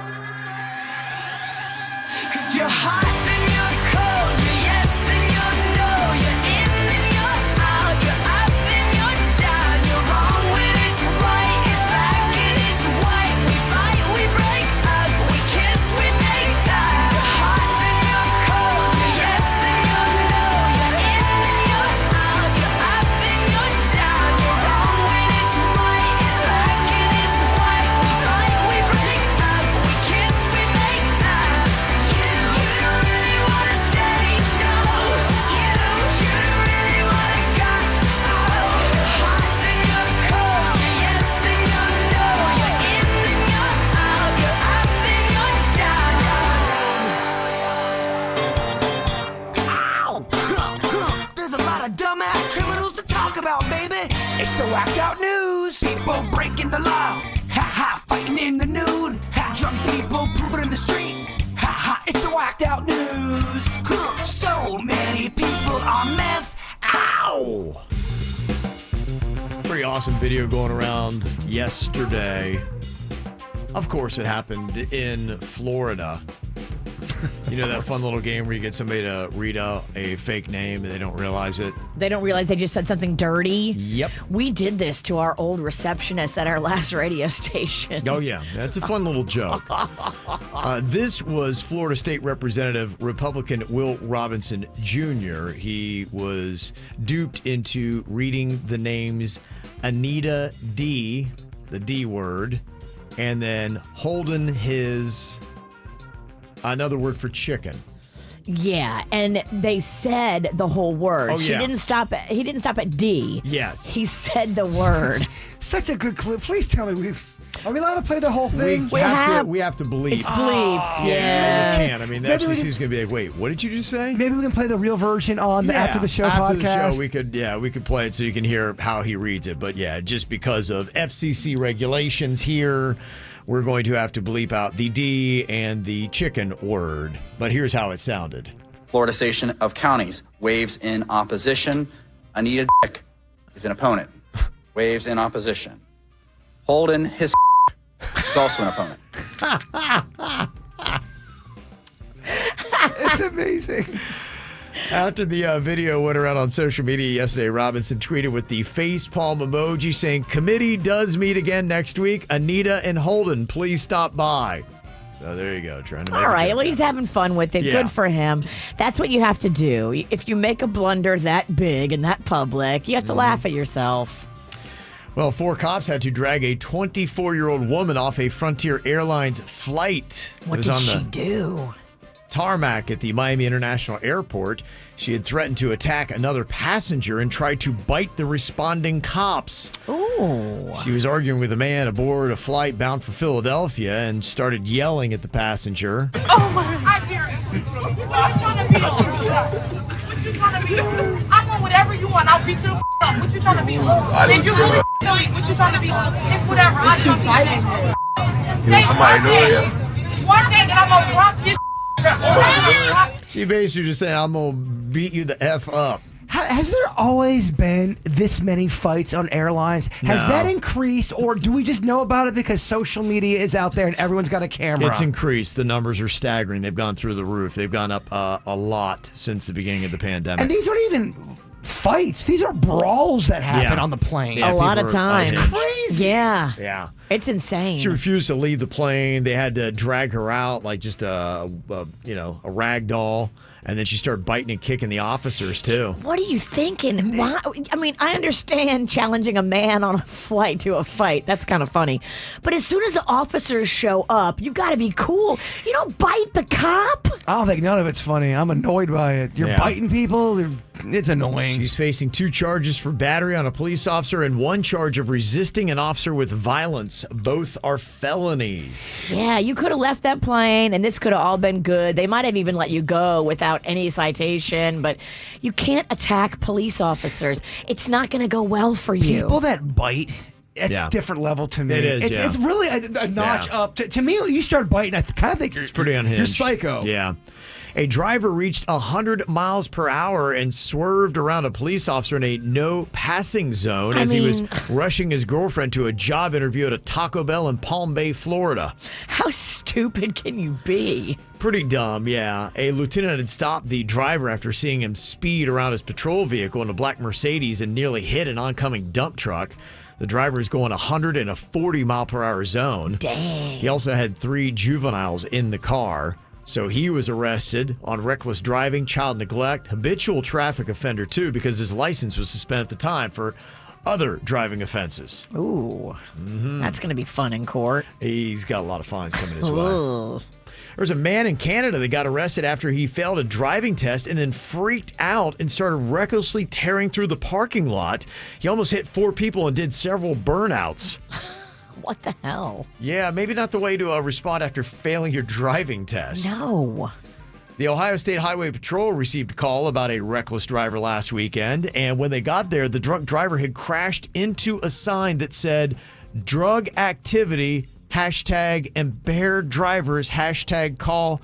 S10: 'Cause you're hot, then you're cold, you're yes, then you're no, you're in, then you're out, you're up, then you're down, you're wrong when it's right, it's back and it's white. We fight, we break up, we kiss, we make up. You're hot, then you're cold, you're yes, then you're no, you're in, then you're out, you're up, then you're down, you're wrong when it's right, it's back and it's white. We fight, we break up, we kiss, we make up. You don't really wanna stay, no. You don't really wanna go. You're hot, then you're cold, you're yes, then you're no, you're in, then you're out, you're up, then you're down.
S5: There's a lot of dumbass criminals to talk about, baby. It's the whacked out news. People breaking the law. Ha ha, fighting in the nude. Ha, drunk people pooping in the street. Ha ha, it's the whacked out news. Huh, so many people on meth. Ow!
S3: Pretty awesome video going around yesterday. Of course, it happened in Florida. You know that fun little game where you get somebody to read out a fake name and they don't realize it?
S4: They don't realize they just said something dirty.
S3: Yep.
S4: We did this to our old receptionist at our last radio station.
S3: Oh, yeah. That's a fun little joke. This was Florida State Representative Republican Will Robinson Jr. He was duped into reading the names Anita D, the D word, and then Holden his... another word for chicken.
S4: Yeah, and they said the whole word.
S3: Oh,
S4: He
S3: yeah.
S4: didn't stop at D.
S3: Yes.
S4: He said the word.
S5: Such a good clip. Please tell me, are we allowed to play the whole thing?
S3: We have to bleep.
S4: It's bleeped, yeah.
S3: You can't. I mean, the FCC is going to be like, wait, what did you just say?
S5: Maybe we can play the real version on the After the Show podcast.
S3: After the show, we could play it so you can hear how he reads it. But yeah, just because of FCC regulations here, we're going to have to bleep out the D and the chicken word. But here's how it sounded.
S6: Florida Station of Counties waves in opposition. Anita Dick is an opponent. Waves in opposition. Holden his is also an opponent.
S5: It's amazing.
S3: After the video went around on social media yesterday, Robinson tweeted with the facepalm emoji saying, "Committee does meet again next week. Anita and Holden, please stop by." So there you go, trying to make
S4: All
S3: a
S4: right,
S3: joke
S4: well, he's
S3: out.
S4: having fun with it.
S3: Yeah.
S4: Good for him. That's what you have to do. If you make a blunder that big and that public, you have to laugh at yourself.
S3: Well, 4 cops had to drag a 24-year-old woman off a Frontier Airlines flight. It
S4: What
S3: was
S4: did
S3: on
S4: she
S3: the
S4: do?
S3: tarmac at the Miami International Airport. She had threatened to attack another passenger and tried to bite the responding cops.
S4: Ooh.
S3: She was arguing with a man aboard a flight bound for Philadelphia and started yelling at the passenger.
S10: Oh my! I hear it. What you trying to be on? What you trying to be on? I want whatever you want. I'll beat you the up. What you trying to be on? If you really feel it, what you trying to be on? It's whatever. I'm trying to be. Say one thing, and I'm gonna rock your.
S3: She basically just saying, "I'm going to beat you the F up."
S5: Has there always been this many fights on airlines? Has
S3: No.
S5: that increased, or do we just know about it because social media is out there and everyone's got a camera?
S3: It's increased. The numbers are staggering. They've gone through the roof. They've gone up a lot since the beginning of the pandemic.
S5: And these aren't even fights. These are brawls that happen
S3: Yeah.
S5: on the plane.
S3: Yeah,
S4: a lot of
S3: people are
S4: times.
S3: unhinged.
S5: Crazy.
S4: Yeah.
S3: Yeah.
S4: It's insane.
S3: She refused to leave the plane. They had to drag her out like just a rag doll. And then she started biting and kicking the officers, too.
S4: What are you thinking? Why? I mean, I understand challenging a man on a flight to a fight. That's kind of funny. But as soon as the officers show up, you got to be cool. You don't bite the cop.
S5: I don't think none of it's funny. I'm annoyed by it. You're
S3: Yeah.
S5: biting people. It's annoying.
S3: She's facing 2 charges for battery on a police officer and 1 charge of resisting an officer with violence. Both are felonies.
S4: Yeah, you could have left that plane, and this could have all been good. They might have even let you go without any citation, but you can't attack police officers. It's not going to go well for you.
S5: People that bite it's different level to me.
S3: It is,
S5: It's really a notch up. To me, you start biting, I kind of think you're
S3: pretty unhinged.
S5: You're psycho.
S3: Yeah. A driver reached 100 miles per hour and swerved around a police officer in a no passing zone as he was rushing his girlfriend to a job interview at a Taco Bell in Palm Bay, Florida.
S4: How stupid can you be?
S3: Pretty dumb, yeah. A lieutenant had stopped the driver after seeing him speed around his patrol vehicle in a black Mercedes and nearly hit an oncoming dump truck. The driver is going 140 mile per hour zone.
S4: Dang.
S3: He also had 3 juveniles in the car. So he was arrested on reckless driving, child neglect, habitual traffic offender too, because his license was suspended at the time for other driving offenses.
S4: Ooh, that's going to be fun in court.
S3: He's got a lot of fines coming his way. There's a man in Canada that got arrested after he failed a driving test and then freaked out and started recklessly tearing through the parking lot. He almost hit 4 people and did several burnouts.
S4: What the hell?
S3: Yeah, maybe not the way to respond after failing your driving test.
S4: No.
S3: The Ohio State Highway Patrol received a call about a reckless driver last weekend, and when they got there, the drunk driver had crashed into a sign that said, drug activity, hashtag impaired drivers, hashtag call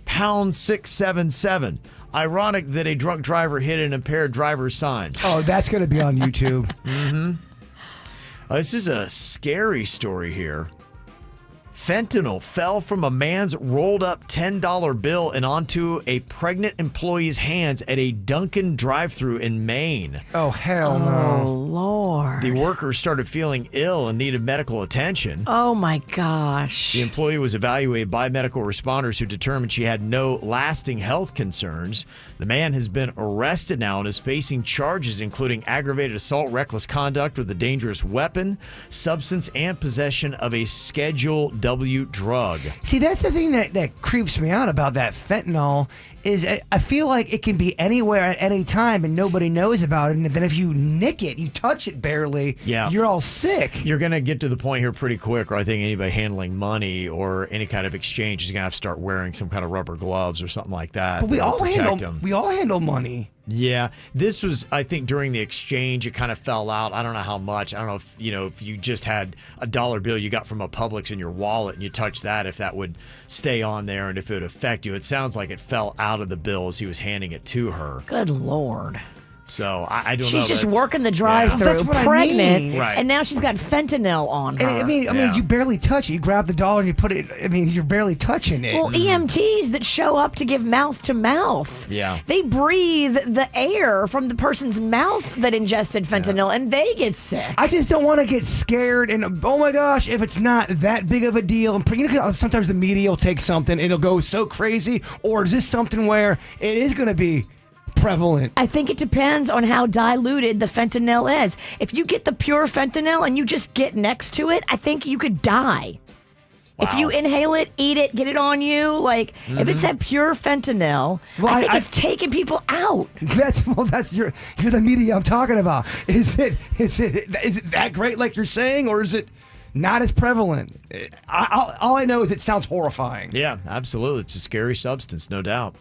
S3: pound 677. Ironic that a drunk driver hit an impaired driver's sign.
S5: Oh, that's going to be on YouTube.
S3: This is a scary story here. Fentanyl fell from a man's rolled up $10 bill and onto a pregnant employee's hands at a Dunkin' drive-thru in Maine.
S5: Oh, hell
S4: Oh,
S5: no.
S4: Lord.
S3: The worker started feeling ill and needed medical attention.
S4: Oh, my gosh.
S3: The employee was evaluated by medical responders who determined she had no lasting health concerns. The man has been arrested now and is facing charges including aggravated assault, reckless conduct with a dangerous weapon, substance, and possession of a Schedule W drug.
S5: See, that's the thing that creeps me out about that fentanyl is I feel like it can be anywhere at any time and nobody knows about it. And then if you nick it, you touch it barely, you're all sick.
S3: You're going to get to the point here pretty quick where I think anybody handling money or any kind of exchange is going to have to start wearing some kind of rubber gloves or something like that.
S5: But we all
S3: them.
S5: handle money.
S3: Yeah, this was, I think, during the exchange, it kind of fell out. I don't know how much. I don't know if you just had a dollar bill you got from a Publix in your wallet and you touched that, if that would stay on there and if it would affect you. It sounds like it fell out of the bill as he was handing it to her.
S4: Good Lord.
S3: So I don't know.
S4: She's just working the drive-through,
S5: That's what I
S4: pregnant,
S5: mean.
S3: Right.
S4: and now she's got fentanyl on her.
S5: And I mean, you barely touch it. You grab the dollar and you put it. I mean, you're barely touching it.
S4: Well, EMTs that show up to give mouth to mouth.
S3: Yeah.
S4: They breathe the air from the person's mouth that ingested fentanyl, and they get sick.
S5: I just don't want to get scared. And oh my gosh, if it's not that big of a deal, and sometimes the media will take something and it'll go so crazy. Or is this something where it is going to be prevalent?
S4: I think it depends on how diluted the fentanyl is. If you get the pure fentanyl and you just get next to it, I think you could die. Wow. If you inhale it, eat it, get it on you, if it's that pure fentanyl, I think it's taking people out.
S5: That's you're the media I'm talking about. Is it that great like you're saying, or is it not as prevalent? All I know is it sounds horrifying.
S3: Yeah, absolutely. It's a scary substance, no doubt.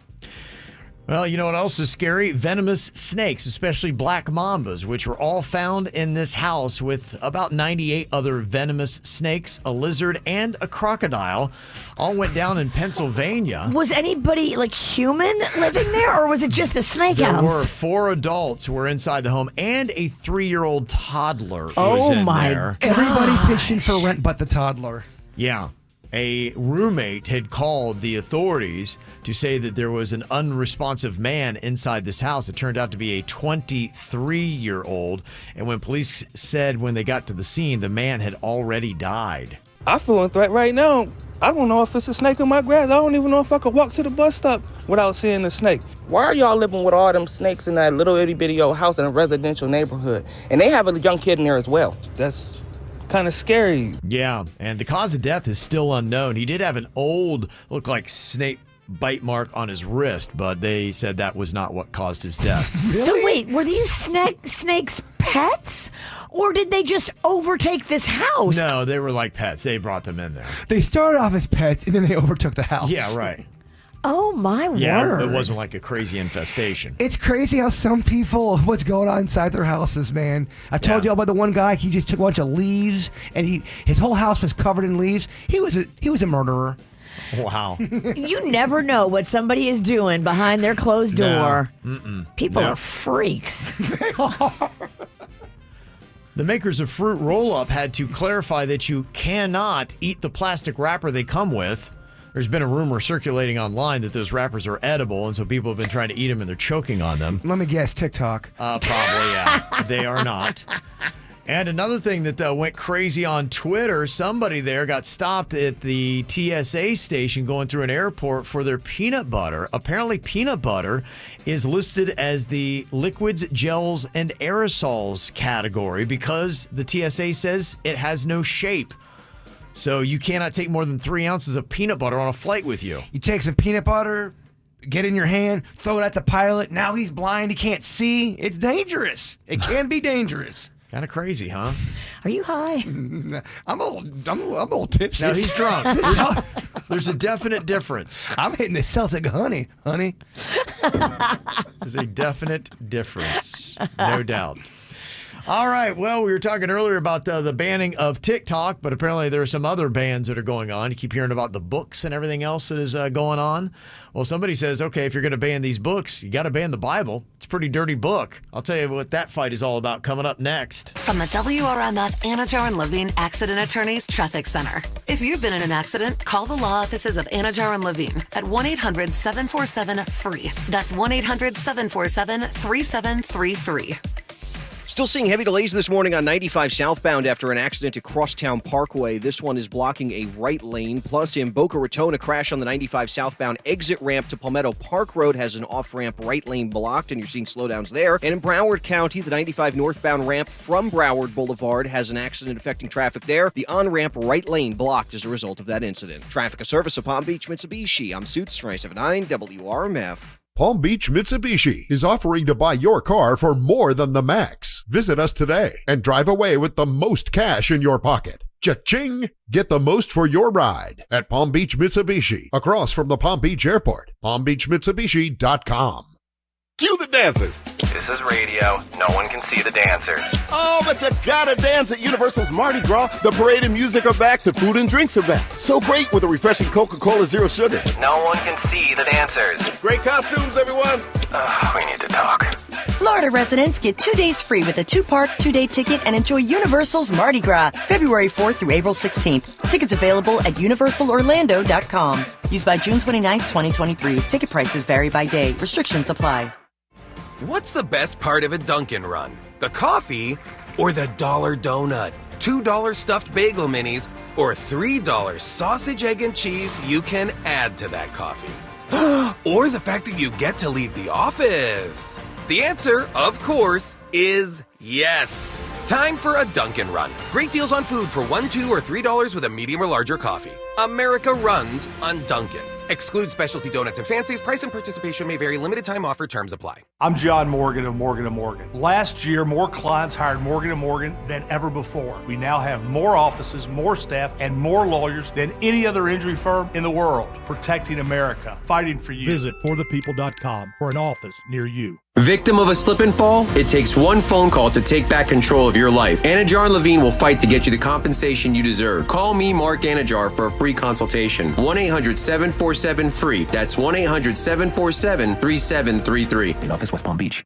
S3: Well, you know what else is scary? Venomous snakes, especially black mambas, which were all found in this house with about 98 other venomous snakes, a lizard, and a crocodile. All went down in Pennsylvania.
S4: Was anybody, human living there, or was it just a snake house?
S3: There were 4 adults who were inside the home, and a 3-year-old toddler was in there.
S5: Everybody pitched in for rent but the toddler.
S3: Yeah. A roommate had called the authorities to say that there was an unresponsive man inside this house. It turned out to be a 23-year-old. And when police said when they got to the scene, the man had already died.
S9: I feel a threat right now. I don't know if it's a snake in my grass. I don't even know if I could walk to the bus stop without seeing the snake.
S11: Why are y'all living with all them snakes in that little itty bitty old house in a residential neighborhood? And they have a young kid in there as well.
S9: That's kind of scary.
S3: Yeah, and the cause of death is still unknown. He did have an old, look like snake bite mark on his wrist, but they said that was not what caused his death.
S4: Really? So wait, were these snakes pets, or did they just overtake this house?
S3: No, they were like pets. They brought them in there.
S5: They started off as pets, and then they overtook the house.
S3: Yeah, right.
S4: Oh, my word.
S3: Yeah, it wasn't like a crazy infestation.
S5: It's crazy how some people, what's going on inside their houses, man. I told you all about the one guy, he just took a bunch of leaves, and his whole house was covered in leaves. He was a murderer.
S3: Wow.
S4: You never know what somebody is doing behind their closed door.
S3: No.
S4: People are freaks.
S3: The makers of Fruit Roll-Up had to clarify that you cannot eat the plastic wrapper they come with. There's been a rumor circulating online that those wrappers are edible, and so people have been trying to eat them and they're choking on them.
S5: Let me guess, TikTok.
S3: Probably, yeah. They are not. And another thing that went crazy on Twitter, somebody there got stopped at the TSA station going through an airport for their peanut butter. Apparently, peanut butter is listed as the liquids, gels, and aerosols category because the TSA says it has no shape. So you cannot take more than 3 ounces of peanut butter on a flight with you.
S5: You take some peanut butter, get in your hand, throw it at the pilot. Now he's blind. He can't see. It's dangerous. It can be dangerous.
S3: Kind of crazy, huh?
S4: Are you high?
S5: I'm a little tipsy.
S3: No, he's drunk. There's a definite difference.
S5: I'm hitting the Celtic honey.
S3: There's a definite difference, no doubt. All right. Well, we were talking earlier about the banning of TikTok, but apparently there are some other bans that are going on. You keep hearing about the books and everything else that is going on. Well, somebody says, okay, if you're going to ban these books, you got to ban the Bible. It's a pretty dirty book. I'll tell you what that fight is all about coming up next.
S1: From the WRMF Anajar and Levine Accident Attorneys Traffic Center. If you've been in an accident, call the law offices of Anajar and Levine at 1-800-747-FREE. That's 1-800-747-3733.
S12: Still seeing heavy delays this morning on 95 southbound after an accident at Crosstown Parkway. This one is blocking a right lane. Plus, in Boca Raton, a crash on the 95 southbound exit ramp to Palmetto Park Road has an off-ramp right lane blocked, and you're seeing slowdowns there. And in Broward County, the 95 northbound ramp from Broward Boulevard has an accident affecting traffic there. The on-ramp right lane blocked as a result of that incident. Traffic, a service of Palm Beach Mitsubishi. I'm Suits 379 WRMF.
S13: Palm Beach Mitsubishi is offering to buy your car for more than the max. Visit us today and drive away with the most cash in your pocket. Cha-ching! Get the most for your ride at Palm Beach Mitsubishi, across from the Palm Beach Airport. PalmBeachMitsubishi.com.
S16: Cue the dancers.
S17: This is radio. No one can see the dancers.
S16: Oh, but you gotta dance at Universal's Mardi Gras. The parade and music are back. The food and drinks are back. So great with a refreshing Coca-Cola Zero Sugar.
S17: No one can see the dancers.
S16: Great costumes, everyone.
S17: We need to talk.
S18: Florida residents get 2 days free with a 2-park, 2-day ticket and enjoy Universal's Mardi Gras, February 4th through April 16th. Tickets available at universalorlando.com. Used by June 29th, 2023. Ticket prices vary by day. Restrictions apply.
S22: What's the best part of a Dunkin' run? The coffee or the dollar donut? $2 stuffed bagel minis or $3 sausage, egg, and cheese you can add to that coffee? Or the fact that you get to leave the office? The answer, of course, is yes. Time for a Dunkin' run. Great deals on food for $1, $2, or $3 with a medium or larger coffee. America runs on Dunkin'. Excludes specialty donuts and fancies. Price and participation may vary. Limited time offer. Terms apply.
S23: I'm John Morgan of Morgan & Morgan. Last year, more clients hired Morgan & Morgan than ever before. We now have more offices, more staff, and more lawyers than any other injury firm in the world. Protecting America. Fighting for you.
S24: Visit forthepeople.com for an office near you.
S12: Victim of a slip and fall? It takes one phone call to take back control of your life. Anajar and Levine will fight to get you the compensation you deserve. Call me, Mark Anajar, for a free consultation. 1-800-747-FREE. That's 1-800-747-3733.
S25: In office, West Palm Beach.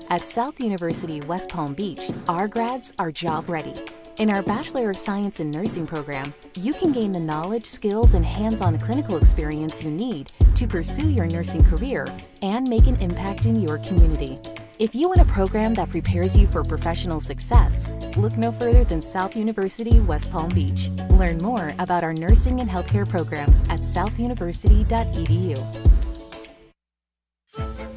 S30: At South University West Palm Beach, our grads are job ready. In our Bachelor of Science in Nursing program, you can gain the knowledge, skills, and hands-on clinical experience you need to pursue your nursing career and make an impact in your community. If you want a program that prepares you for professional success, look no further than South University West Palm Beach. Learn more about our nursing and healthcare programs at southuniversity.edu.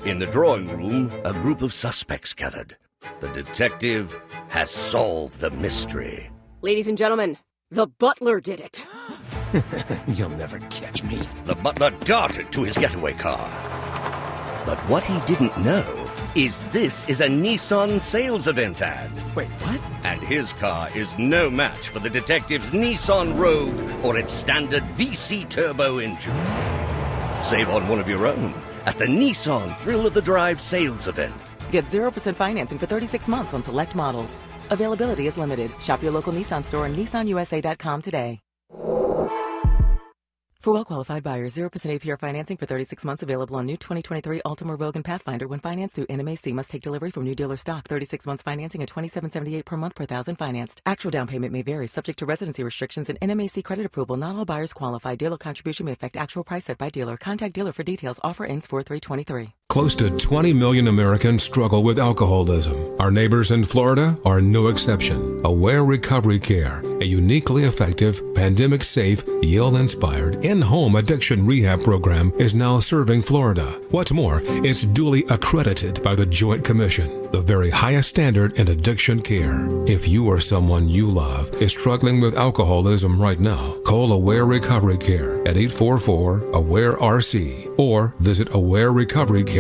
S31: In the drawing room, a group of suspects gathered. The detective has solved the mystery.
S32: Ladies and gentlemen, the butler did it.
S31: You'll never catch me. The butler darted to his getaway car. But what he didn't know is this is a Nissan sales event ad.
S2: Wait, what?
S31: And his car is no match for the detective's Nissan Rogue or its standard VC turbo engine. Save on one of your own at the Nissan Thrill of the Drive sales event.
S7: Get 0% financing for 36 months on select models. Availability is limited. Shop your local Nissan store and nissanusa.com today. For well-qualified buyers, 0% APR financing for 36 months available on new 2023 Altima Rogue and Pathfinder when financed through NMAC. Must take delivery from new dealer stock. 36 months financing at $27.78 per month per thousand financed. Actual down payment may vary, subject to residency restrictions and NMAC credit approval. Not all buyers qualify. Dealer contribution may affect actual price set by dealer. Contact dealer for details. Offer ends 4/3/23.
S8: Close to 20 million Americans struggle with alcoholism. Our neighbors in Florida are no exception. Aware Recovery Care, a uniquely effective, pandemic-safe, Yale-inspired, in-home addiction rehab program, is now serving Florida. What's more, it's duly accredited by the Joint Commission, the very highest standard in addiction care. If you or someone you love is struggling with alcoholism right now, call Aware Recovery Care at 844-AWARE-RC or visit awarerecoverycare.com.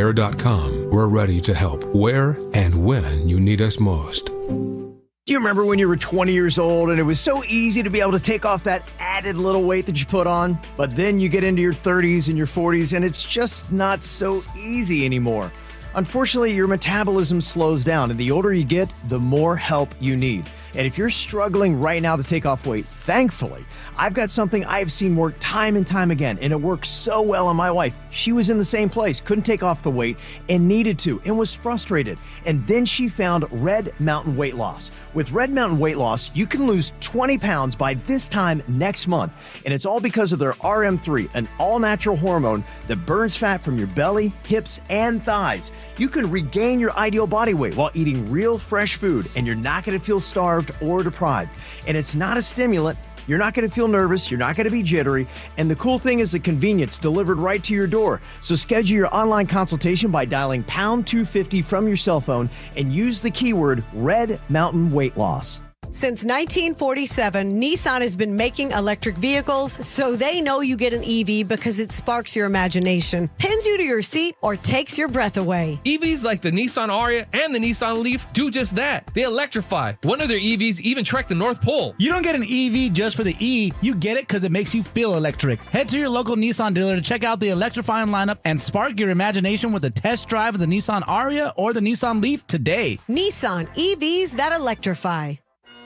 S8: We're ready to help where and when you need us most.
S3: Do you remember when you were 20 years old and it was so easy to be able to take off that added little weight that you put on? But then you get into your 30s and your 40s and it's just not so easy anymore. Unfortunately, your metabolism slows down, and the older you get, the more help you need. And if you're struggling right now to take off weight, thankfully, I've got something I've seen work time and time again, and it works so well on my wife. She was in the same place, couldn't take off the weight, and needed to, and was frustrated. And then she found Red Mountain Weight Loss. With Red Mountain Weight Loss, you can lose 20 pounds by this time next month. And it's all because of their RM3, an all-natural hormone that burns fat from your belly, hips, and thighs. You can regain your ideal body weight while eating real fresh food, and you're not going to feel starved or deprived. And it's not a stimulant. You're not going to feel nervous. You're not going to be jittery. And the cool thing is the convenience delivered right to your door. So schedule your online consultation by dialing pound 250 from your cell phone and use the keyword Red Mountain Weight Loss.
S14: Since 1947, Nissan has been making electric vehicles, so they know you get an EV because it sparks your imagination, pins you to your seat, or takes your breath away.
S15: EVs like the Nissan Ariya and the Nissan Leaf do just that. They electrify. One of their EVs even trekked the North Pole.
S19: You don't get an EV just for the E, you get it because it makes you feel electric. Head to your local Nissan dealer to check out the electrifying lineup and spark your imagination with a test drive of the Nissan Ariya or the Nissan Leaf today.
S14: Nissan EVs that electrify.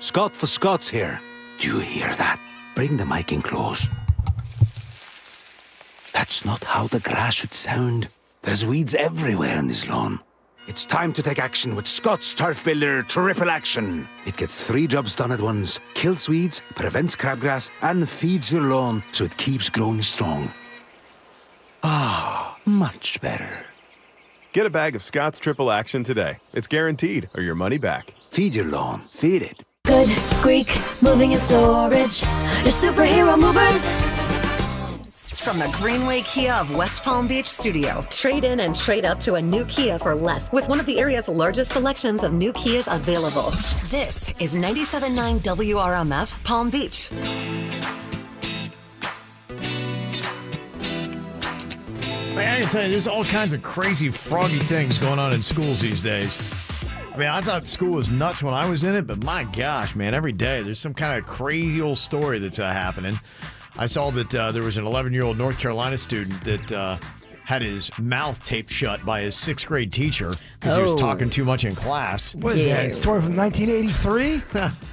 S20: Scott for Scott's here. Do you hear that? Bring the mic in close. That's not how the grass should sound. There's weeds everywhere in this lawn. It's time to take action with Scott's Turf Builder Triple Action. It gets 3 jobs done at once. Kills weeds, prevents crabgrass, and feeds your lawn so it keeps growing strong. Ah, much better.
S25: Get a bag of Scott's Triple Action today. It's guaranteed, or your money back.
S20: Feed your lawn. Feed it.
S26: Good Greek moving and storage. Your superhero movers.
S1: From the Greenway Kia of West Palm Beach studio, trade in and trade up to a new Kia for less with one of the area's largest selections of new Kias available. This is 97.9 WRMF Palm Beach.
S3: Man, I can tell you, there's all kinds of crazy, froggy things going on in schools these days. I mean, I thought school was nuts when I was in it, but my gosh, man, every day there's some kind of crazy old story that's happening. I saw that there was an 11-year-old North Carolina student that had his mouth taped shut by his 6th grade teacher because he was talking too much in class.
S5: What is that? A story from 1983?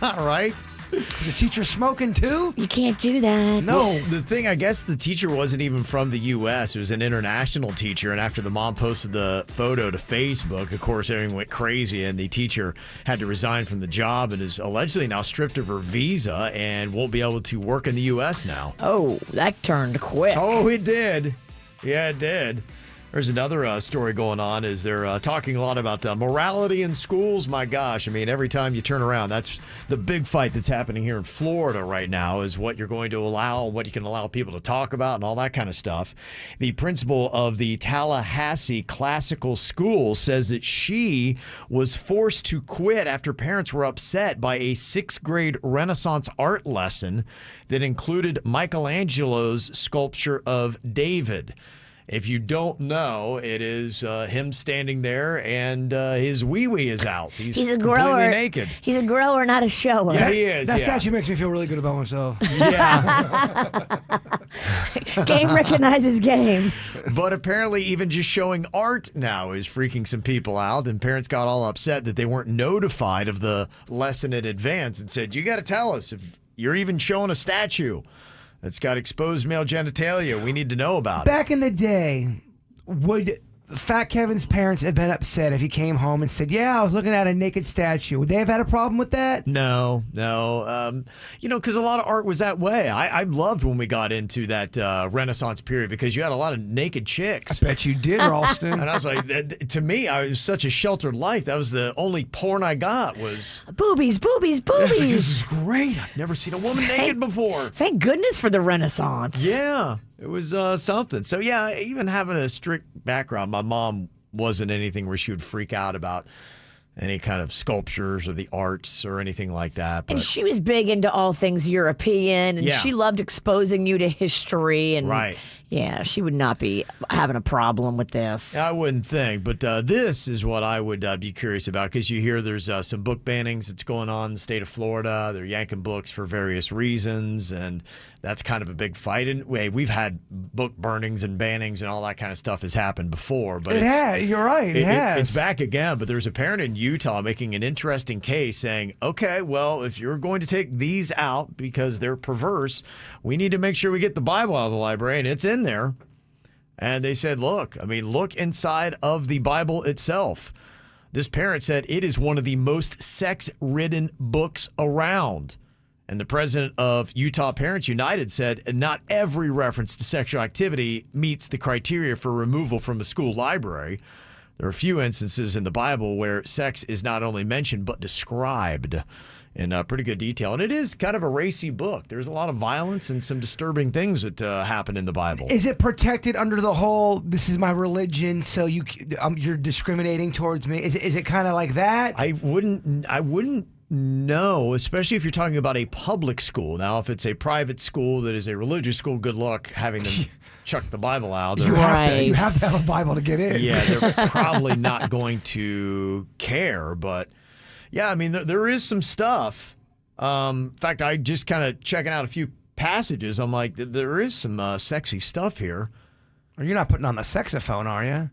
S3: Right?
S5: Is the teacher smoking too?
S4: You can't do that.
S3: No, the thing, I guess the teacher wasn't even from the U.S. It was an international teacher, and after the mom posted the photo to Facebook, of course, everything went crazy, and the teacher had to resign from the job and is allegedly now stripped of her visa and won't be able to work in the U.S. now.
S4: Oh, that turned quick.
S3: Oh, it did. Yeah, it did. There's another story going on is they're talking a lot about morality in schools. My gosh, I mean, every time you turn around, that's the big fight that's happening here in Florida right now is what you're going to allow, what you can allow people to talk about and all that kind of stuff. The principal of the Tallahassee Classical School says that she was forced to quit after parents were upset by a 6th grade Renaissance art lesson that included Michelangelo's sculpture of David. If you don't know, it is him standing there and his wee-wee is out. He's
S4: a
S3: completely
S4: grower.
S3: naked.
S4: He's a grower, not a shower.
S3: Yeah, he is.
S5: That
S3: yeah.
S5: statue makes me feel really good about myself.
S3: Yeah.
S4: Game recognizes game.
S3: But apparently even just showing art now is freaking some people out, and parents got all upset that they weren't notified of the lesson in advance and said, you got to tell us if you're even showing a statue that's got exposed male genitalia. We need to know about it.
S5: Back in the day, would Fat Kevin's parents have been upset if he came home and said, yeah, I was looking at a naked statue? Would they have had a problem with that?
S3: No. Because a lot of art was that way. I loved when we got into that Renaissance period because you had a lot of naked chicks.
S5: I bet you did, Ralston.
S3: And I was like, to me, I was such a sheltered life. That was the only porn I got was...
S4: Boobies.
S3: I was like, this is great. I've never seen a woman naked before.
S4: Thank goodness for the Renaissance.
S3: Yeah, it was something. So, yeah, even having a strict background, my mom wasn't anything where she would freak out about any kind of sculptures or the arts or anything like that. But
S4: And she was big into all things European, and she loved exposing you to history. And
S3: right.
S4: Yeah, she would not be having a problem with this.
S3: I wouldn't think, but this is what I would be curious about because you hear there's some book bannings that's going on in the state of Florida. They're yanking books for various reasons, and that's kind of a big fight. And we've had book burnings and bannings and all that kind of stuff has happened before. But
S5: you're right, it has.
S3: It's back again, but there's a parent in Utah making an interesting case saying, okay, well, if you're going to take these out because they're perverse, we need to make sure we get the Bible out of the library, and it's in there. And they said, look inside of the Bible itself. This parent said it is one of the most sex-ridden books around. And the president of Utah Parents United said not every reference to sexual activity meets the criteria for removal from a school library. There are a few instances in the Bible where sex is not only mentioned but described in pretty good detail. And it is kind of a racy book. There's a lot of violence and some disturbing things that happen in the Bible.
S5: Is it protected under the whole, this is my religion, so you're discriminating towards me? Is it kind of like that?
S3: I wouldn't know, especially if you're talking about a public school. Now, if it's a private school that is a religious school, good luck having them chuck the Bible out.
S5: You have to have a Bible to get in.
S3: Yeah, they're probably not going to care, but yeah, I mean, there is some stuff. In fact, I just kind of checking out a few passages. I'm like, there is some sexy stuff here.
S5: You're not putting on the saxophone, are you?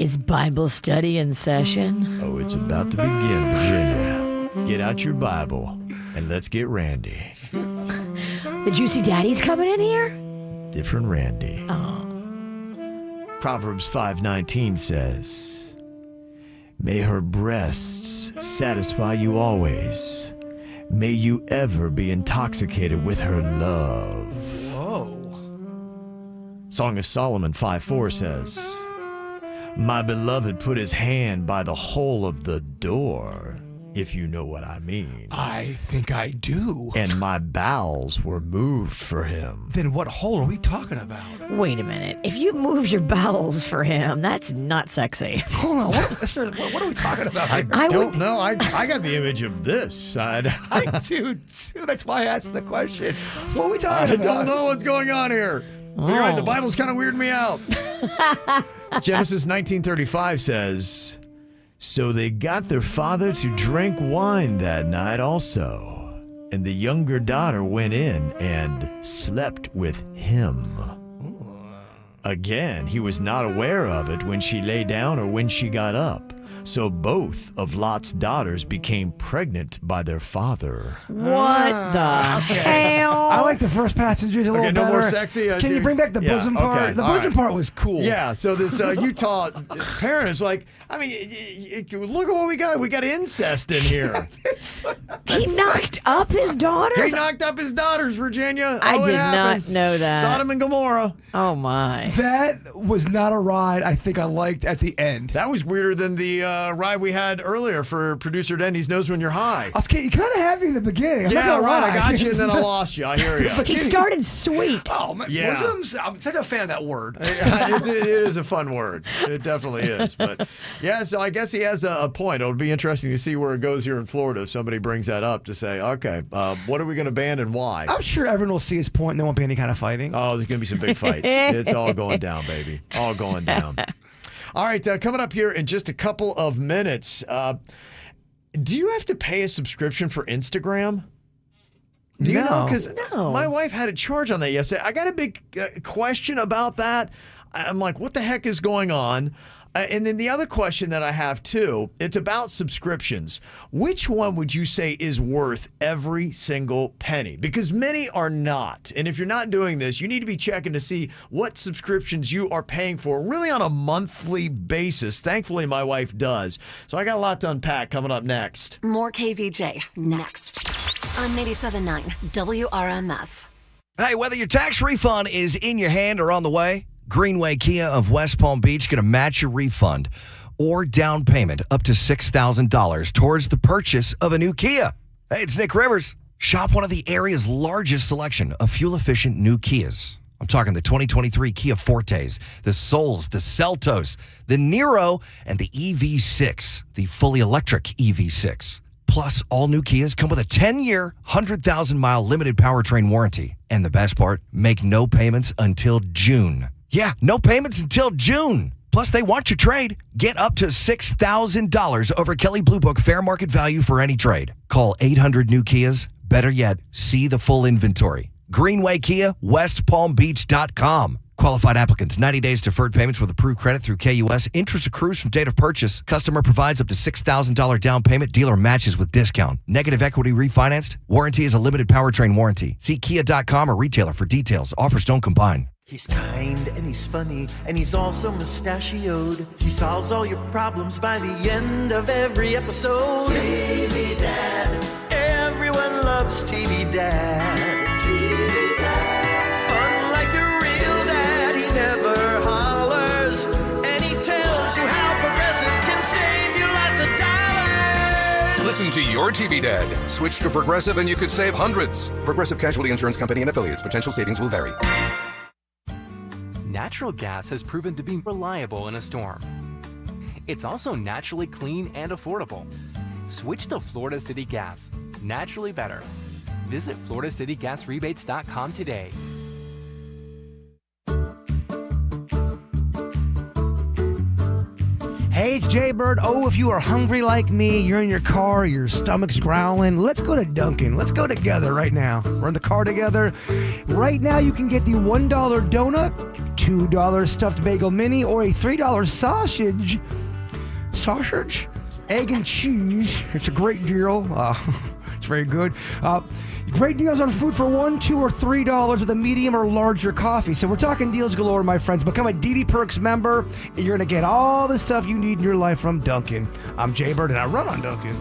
S4: Is Bible study in session?
S3: Oh, it's about to begin, Virginia. Get out your Bible and let's get Randy.
S4: The Juicy Daddy's coming in here?
S3: Different Randy.
S4: Oh.
S3: Proverbs 5:19 says, may her breasts satisfy you always. May you ever be intoxicated with her love.
S5: Whoa.
S3: Song of Solomon 5:4 says, my beloved put his hand by the hole of the door, if you know what I mean.
S5: I think I do.
S3: And my bowels were moved for him.
S5: Then what hole are we talking about?
S4: Wait a minute. If you move your bowels for him, that's not sexy.
S5: Hold on. What are we talking about?
S3: I don't know. I got the image of this. I
S5: do too. That's why I asked the question. What are we talking about?
S3: I don't know what's going on here.
S4: Oh.
S3: You're right. The Bible's kind of weirding me out. Genesis 19:35 says, so they got their father to drink wine that night also, and the younger daughter went in and slept with him. Again, he was not aware of it when she lay down or when she got up. So both of Lot's daughters became pregnant by their father.
S4: What the hell?
S5: I like the first passages a little better.
S3: No more sexy?
S5: Can you bring back the bosom part?
S3: Okay,
S5: The bosom part was cool.
S3: Yeah, so this Utah parent is like, I mean, look at what we got. We got incest in here.
S4: He knocked up his daughters?
S3: He knocked up his daughters, Virginia.
S4: I did not know that.
S3: Sodom and Gomorrah.
S4: Oh, my.
S5: That was not a ride I think I liked at the end.
S3: That was weirder than the ride we had earlier for producer Denny's Knows When You're High.
S5: You kind of had me in the beginning. I'm not
S3: Yeah,
S5: gonna
S3: right.
S5: lie.
S3: I got you and then I lost you. I hear you.
S4: He started sweet.
S5: Oh, man.
S3: Yeah.
S5: Bosoms? I'm such a fan of that word.
S3: it is a fun word. It definitely is. But yeah, so I guess he has a point. It'll be interesting to see where it goes here in Florida if somebody brings that up to say, okay, what are we going to ban and why?
S5: I'm sure everyone will see his point and there won't be any kind of fighting.
S3: Oh, there's going to be some big fights. It's all going down, baby. All going down. All right, coming up here in just a couple of minutes, do you have to pay a subscription for Instagram? Do you know? Because my wife had a charge on that yesterday. I got a big question about that. I'm like, what the heck is going on? And then the other question that I have, too, it's about subscriptions. Which one would you say is worth every single penny? Because many are not. And if you're not doing this, you need to be checking to see what subscriptions you are paying for really on a monthly basis. Thankfully, my wife does. So I got a lot to unpack coming up next.
S1: More KVJ next on 87.9 WRMF.
S2: Hey, whether your tax refund is in your hand or on the way, Greenway Kia of West Palm Beach going to match your refund or down payment up to $6,000 towards the purchase of a new Kia. Hey, it's Nick Rivers. Shop one of the area's largest selection of fuel-efficient new Kias. I'm talking the 2023 Kia Fortes, the Souls, the Seltos, the Niro, and the EV6, the fully electric EV6. Plus, all new Kias come with a 10-year, 100,000-mile limited powertrain warranty. And the best part, make no payments until June. Yeah, no payments until June. Plus, they want your trade. Get up to $6,000 over Kelley Blue Book fair market value for any trade. Call 800-NEW-KIAs. Better yet, see the full inventory. Greenway Kia, westpalmbeach.com. Qualified applicants, 90 days deferred payments with approved credit through KUS. Interest accrues from date of purchase. Customer provides up to $6,000 down payment. Dealer matches with discount. Negative equity refinanced. Warranty is a limited powertrain warranty. See kia.com or retailer for details. Offers don't combine.
S6: He's kind and he's funny and he's also mustachioed. He solves all your problems by the end of every episode. TV Dad. Everyone loves TV Dad. TV Dad. Unlike the real dad, he never hollers. And he tells you how Progressive can save you lots of dollars.
S9: Listen to your TV Dad. Switch to Progressive and you could save hundreds. Progressive Casualty Insurance Company and affiliates. Potential savings will vary.
S10: Natural gas has proven to be reliable in a storm. It's also naturally clean and affordable. Switch to Florida City Gas. Naturally better. Visit FloridaCityGasRebates.com today.
S5: Hey, it's Jay Bird. Oh, if you are hungry like me, you're in your car, your stomach's growling, let's go to Dunkin'. Let's go together right now. We're in the car together. Right now, you can get the $1 donut, $2 stuffed bagel mini, or a $3 sausage, egg and cheese. It's a great deal. It's very good. Great deals on food for $1, $2, or $3 with a medium or larger coffee. So we're talking deals galore, my friends. Become a DD Perks member, and you're going to get all the stuff you need in your life from Dunkin'. I'm Jay Bird, and I run on Dunkin'.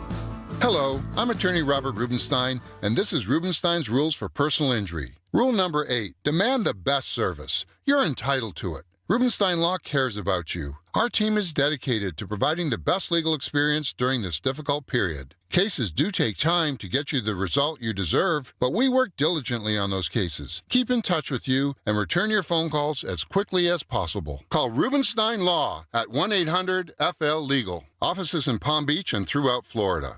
S11: Hello, I'm attorney Robert Rubenstein, and this is Rubenstein's Rules for Personal Injury. Rule number 8, demand the best service. You're entitled to it. Rubenstein Law cares about you. Our team is dedicated to providing the best legal experience during this difficult period. Cases do take time to get you the result you deserve, but we work diligently on those cases. Keep in touch with you and return your phone calls as quickly as possible. Call Rubenstein Law at 1-800-FL-LEGAL. Offices in Palm Beach and throughout Florida.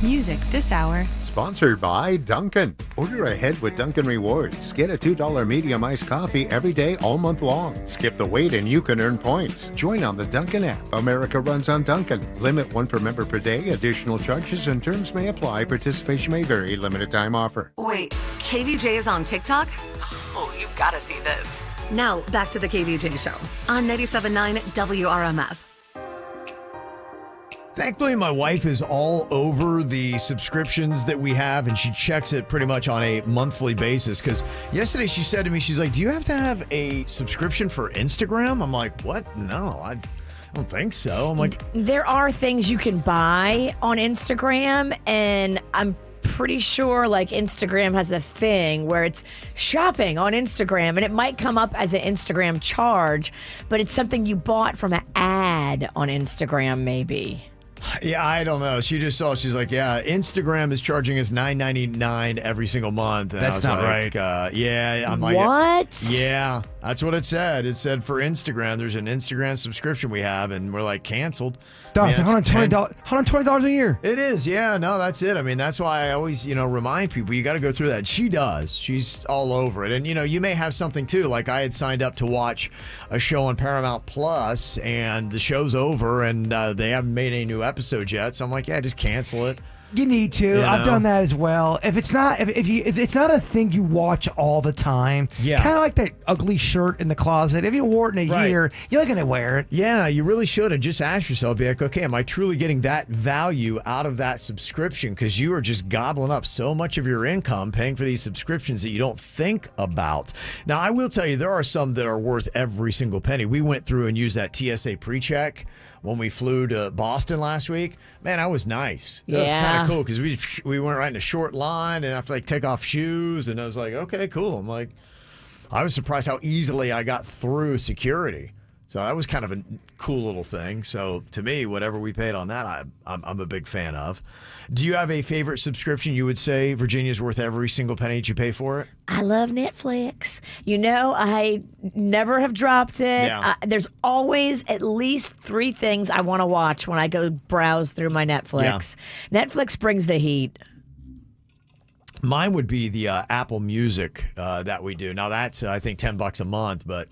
S13: Music this hour.
S16: Sponsored by Dunkin'. Order ahead with Dunkin' Rewards. Get a $2 medium iced coffee every day all month long. Skip the wait and you can earn points. Join on the Dunkin' app. America runs on Dunkin'. Limit 1 per member per day. Additional charges and terms may apply. Participation may vary. Limited time offer.
S1: Wait, KVJ is on TikTok?
S17: Oh, you've got to see this.
S1: Now, back to the KVJ show on 97.9 WRMF.
S3: Thankfully, my wife is all over the subscriptions that we have, and she checks it pretty much on a monthly basis. Because yesterday she said to me, she's like, do you have to have a subscription for Instagram? I'm like, what? No, I don't think so. I'm like,
S4: there are things you can buy on Instagram, and I'm pretty sure like Instagram has a thing where it's shopping on Instagram, and it might come up as an Instagram charge, but it's something you bought from an ad on Instagram maybe.
S3: Yeah, I don't know. She just saw. She's like, yeah, Instagram is charging us $9.99 every single month. And
S5: That's
S3: I was
S5: not
S3: like,
S5: right.
S3: Yeah, I'm like,
S4: What?
S3: Yeah, that's what it said. It said for Instagram, there's an Instagram subscription we have, and we're like canceled.
S5: Dog, it's
S3: it's
S5: $120 a year.
S3: It is, yeah. No, that's it. I mean, that's why I always, remind people you got to go through that. She does. She's all over it. And, you may have something too. Like I had signed up to watch a show on Paramount Plus, and the show's over, and they haven't made any new episodes yet. So I'm like, yeah, just cancel it.
S5: You need to. I've done that as well. If it's not, if it's not a thing you watch all the time, kind of like that ugly shirt in the closet. If you wore it in a year, you're not gonna wear it.
S3: Yeah, you really should. And just ask yourself, be like, okay, am I truly getting that value out of that subscription? Because you are just gobbling up so much of your income paying for these subscriptions that you don't think about. Now, I will tell you, there are some that are worth every single penny. We went through and used that TSA pre-check when we flew to Boston last week. Man, that was nice. That was kind of cool because we went right in a short line and I have to take off shoes, and I was like, okay, cool. I'm like, I was surprised how easily I got through security. So that was kind of a cool little thing. So to me, whatever we paid on that, I'm a big fan of. Do you have a favorite subscription you would say, Virginia's worth every single penny that you pay for it?
S4: I love Netflix. I never have dropped it.
S3: Yeah.
S4: There's always at least 3 things I want to watch when I go browse through my Netflix. Yeah. Netflix brings the heat.
S3: Mine would be the Apple Music that we do. Now that's, I think, $10 a month, but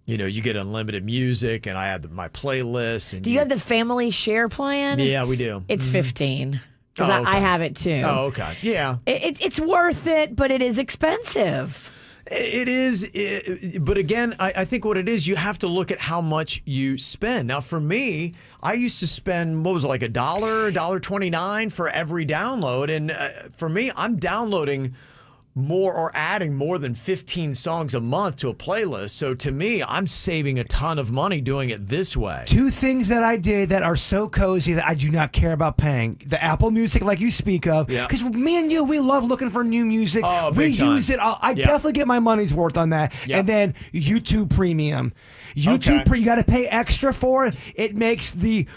S3: you get unlimited music, and I have my playlist. And
S4: do you have the family share plan?
S3: Yeah, we do.
S4: It's $15. Because
S3: okay.
S4: I have it too.
S3: Oh, okay. Yeah.
S4: It's worth it, but it is expensive.
S3: It is. But again, I think what it is, you have to look at how much you spend. Now, for me, I used to spend, what was it, like $1.29 for every download. And for me, I'm downloading more or adding more than 15 songs a month to a playlist. So to me, I'm saving a ton of money doing it this way.
S5: 2 things that I did that are so cozy that I do not care about paying. The Apple Music, like you speak of, because me and you, we love looking for new music. We use it. I definitely get my money's worth on that. And then YouTube Premium. YouTube, you got to pay extra for it. It makes the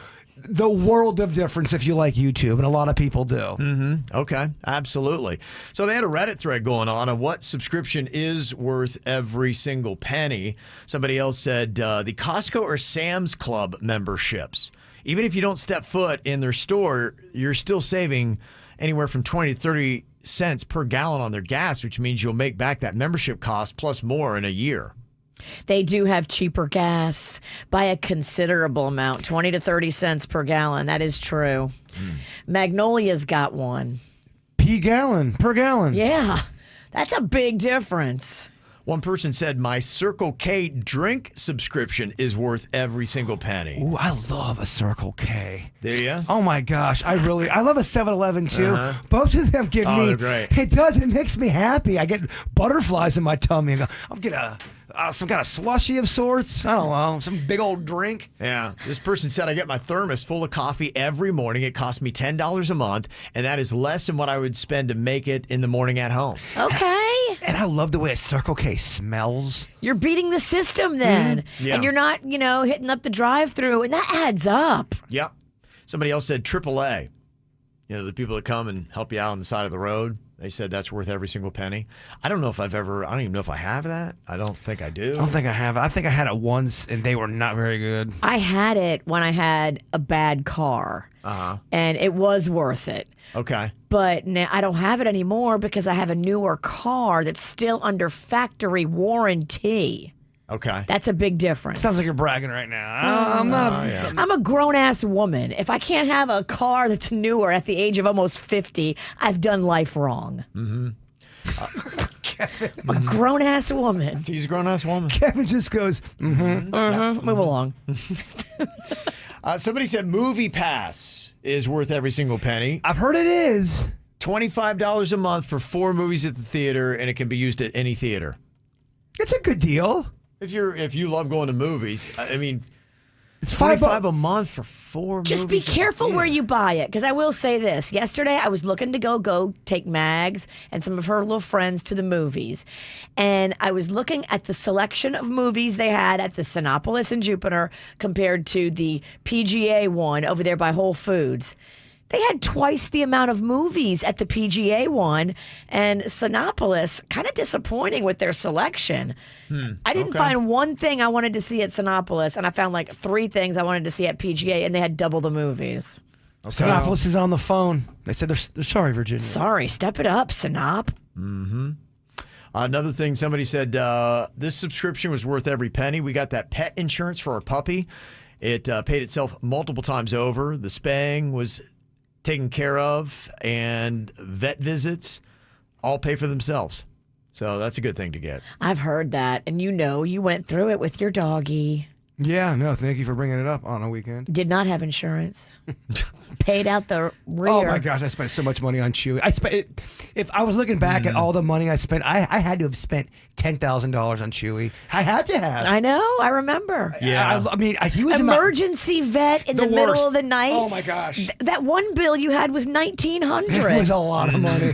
S5: world of difference if you like YouTube, and a lot of people do.
S3: Mm-hmm. Okay, absolutely. So they had a Reddit thread going on what subscription is worth every single penny. Somebody else said the Costco or Sam's Club memberships. Even if you don't step foot in their store, you're still saving anywhere from 20 to 30 cents per gallon on their gas, which means you'll make back that membership cost plus more in a year.
S4: They do have cheaper gas by a considerable amount, 20 to 30 cents per gallon. That is true. Magnolia's got one.
S5: Per gallon.
S4: Yeah, that's a big difference.
S3: One person said, my Circle K drink subscription is worth every single penny.
S5: Ooh, I love a Circle K.
S3: There you go.
S5: Oh, my gosh. I love a 7-Eleven, too. Both of them give me...
S3: They're great.
S5: It makes me happy. I get butterflies in my tummy. I'm getting some kind of slushy of sorts. I don't know. Some big old drink.
S3: Yeah. This person said, I get my thermos full of coffee every morning. It costs me $10 a month, and that is less than what I would spend to make it in the morning at home.
S4: Okay.
S5: And I love the way a Circle K smells.
S4: You're beating the system then.
S3: Mm-hmm. Yeah.
S4: And you're not, hitting up the drive-thru, and that adds up.
S3: Yep. Somebody else said AAA. The people that come and help you out on the side of the road. They said that's worth every single penny. I don't even know if I have that. I don't think I do.
S5: I don't think I have it. I think I had it once, and they were not very good.
S4: I had it when I had a bad car. And it was worth it.
S3: Okay.
S4: But now I don't have it anymore because I have a newer car that's still under factory warranty.
S3: Okay.
S4: That's a big difference.
S5: Sounds like you're bragging right now.
S4: I'm a grown-ass woman. If I can't have a car that's newer at the age of almost 50, I've done life wrong.
S3: Mm-hmm.
S4: A grown-ass woman.
S3: She's a grown-ass woman.
S5: Kevin just goes,
S4: Move along.
S3: Somebody said Movie Pass is worth every single penny.
S5: I've heard it is.
S3: $25 a month for 4 movies at the theater, and it can be used at any theater.
S5: It's a good deal.
S3: If you love going to movies, I mean, It's $25 a month for 4 movies.
S4: Just be careful where you buy it, because I will say this. Yesterday, I was looking to go take Mags and some of her little friends to the movies. And I was looking at the selection of movies they had at the Sinopolis in Jupiter compared to the PGA one over there by Whole Foods. They had twice the amount of movies at the PGA one, and Sinopolis kind of disappointing with their selection. I didn't find one thing I wanted to see at Sinopolis, and I found like 3 things I wanted to see at PGA, and they had double the movies.
S5: Sinopolis is on the phone. They said they're sorry, Virginia.
S4: Sorry, step it up, Sinop.
S3: Mm-hmm. Another thing, somebody said this subscription was worth every penny. We got that pet insurance for our puppy. It paid itself multiple times over. The spaying was taken care of, and vet visits all pay for themselves. So that's a good thing to get.
S4: I've heard that, and you went through it with your doggy.
S5: Yeah, no, thank you for bringing it up on a weekend.
S4: Did not have insurance. Paid out the rear.
S5: Oh my gosh, I spent so much money on Chewy. If I was looking back at all the money I spent, I had to have spent $10,000 on Chewy. I had to have.
S4: I know. I remember.
S5: Yeah. I mean, he was
S4: emergency vet in the middle of the night.
S5: Oh my gosh.
S4: That one bill you had was $1,900.
S5: It was a lot of money.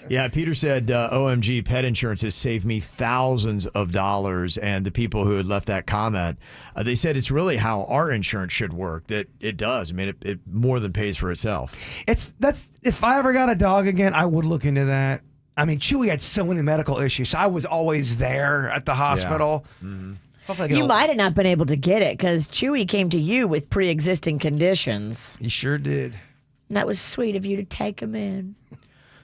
S3: Yeah, Peter said, OMG, pet insurance has saved me thousands of dollars. And the people who had left that comment, they said it's really how our insurance should work, that it does. I mean, it more than pays for itself.
S5: If I ever got a dog again, I would look into that. I mean, Chewy had so many medical issues. So I was always there at the hospital.
S3: Yeah. Mm-hmm.
S4: You might have not been able to get it because Chewy came to you with pre-existing conditions.
S5: He sure did.
S4: And that was sweet of you to take him in.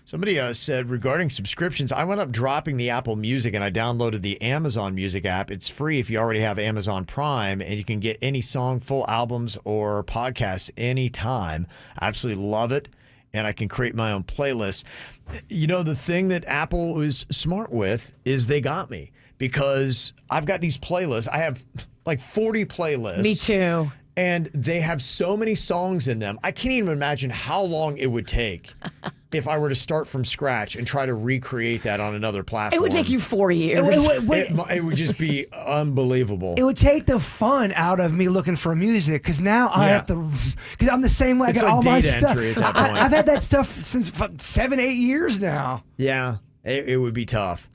S3: Somebody said regarding subscriptions, I went up dropping the Apple Music and I downloaded the Amazon Music app. It's free if you already have Amazon Prime, and you can get any song, full albums, or podcasts anytime. I absolutely love it, and I can create my own playlist. You know, the thing that Apple is smart with is they got me, because I've got these playlists. I have like 40 playlists.
S4: Me too.
S3: And they have so many songs in them. I can't even imagine how long it would take if I were to start from scratch and try to recreate that on another platform.
S4: It would take you 4 years.
S3: It would just be unbelievable.
S5: It would take the fun out of me looking for music, because now I have to, because I'm the same way.
S3: It's
S5: I got
S3: like
S5: all my
S3: data
S5: stuff.
S3: entry at that point.
S5: I've had that stuff since 7-8 years now.
S3: Yeah, it would be tough.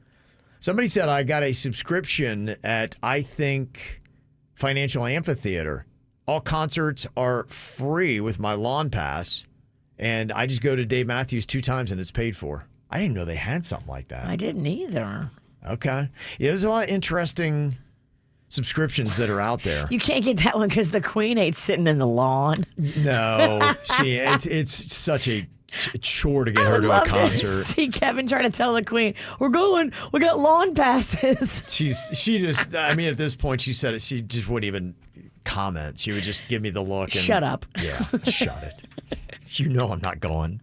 S3: Somebody said I got a subscription at, I think, Financial Amphitheater. All concerts are free with my lawn pass, and I just go to Dave Matthews 2 times and it's paid for. I didn't know they had something like that.
S4: I didn't either.
S3: Okay. Yeah, there's a lot of interesting subscriptions that are out there.
S4: You can't get that one because the Queen ain't sitting in the lawn.
S3: No, it's such a chore to get her to a concert.
S4: See Kevin trying to tell the Queen, we got lawn passes.
S3: She just, I mean, at this point, she said it. She just wouldn't even comment. She would just give me the look. And,
S4: shut up.
S3: Yeah, shut it. You know I'm not going.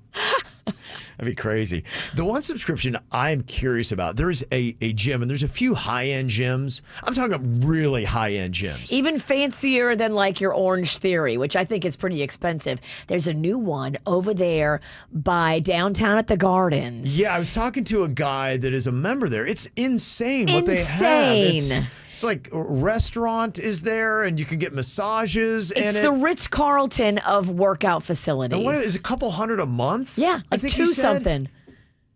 S3: That'd be crazy. The one subscription I'm curious about, there's a gym, and there's a few high-end gyms. I'm talking about really high-end gyms.
S4: Even fancier than like your Orange Theory, which I think is pretty expensive. There's a new one over there by downtown at the Gardens.
S3: Yeah, I was talking to a guy that is a member there. It's insane what they have. It's like a restaurant is there, and you can get massages.
S4: It's the Ritz-Carlton of workout facilities.
S3: And what is it, a couple $100 a month?
S4: Yeah,
S3: I
S4: like
S3: think
S4: $2 something.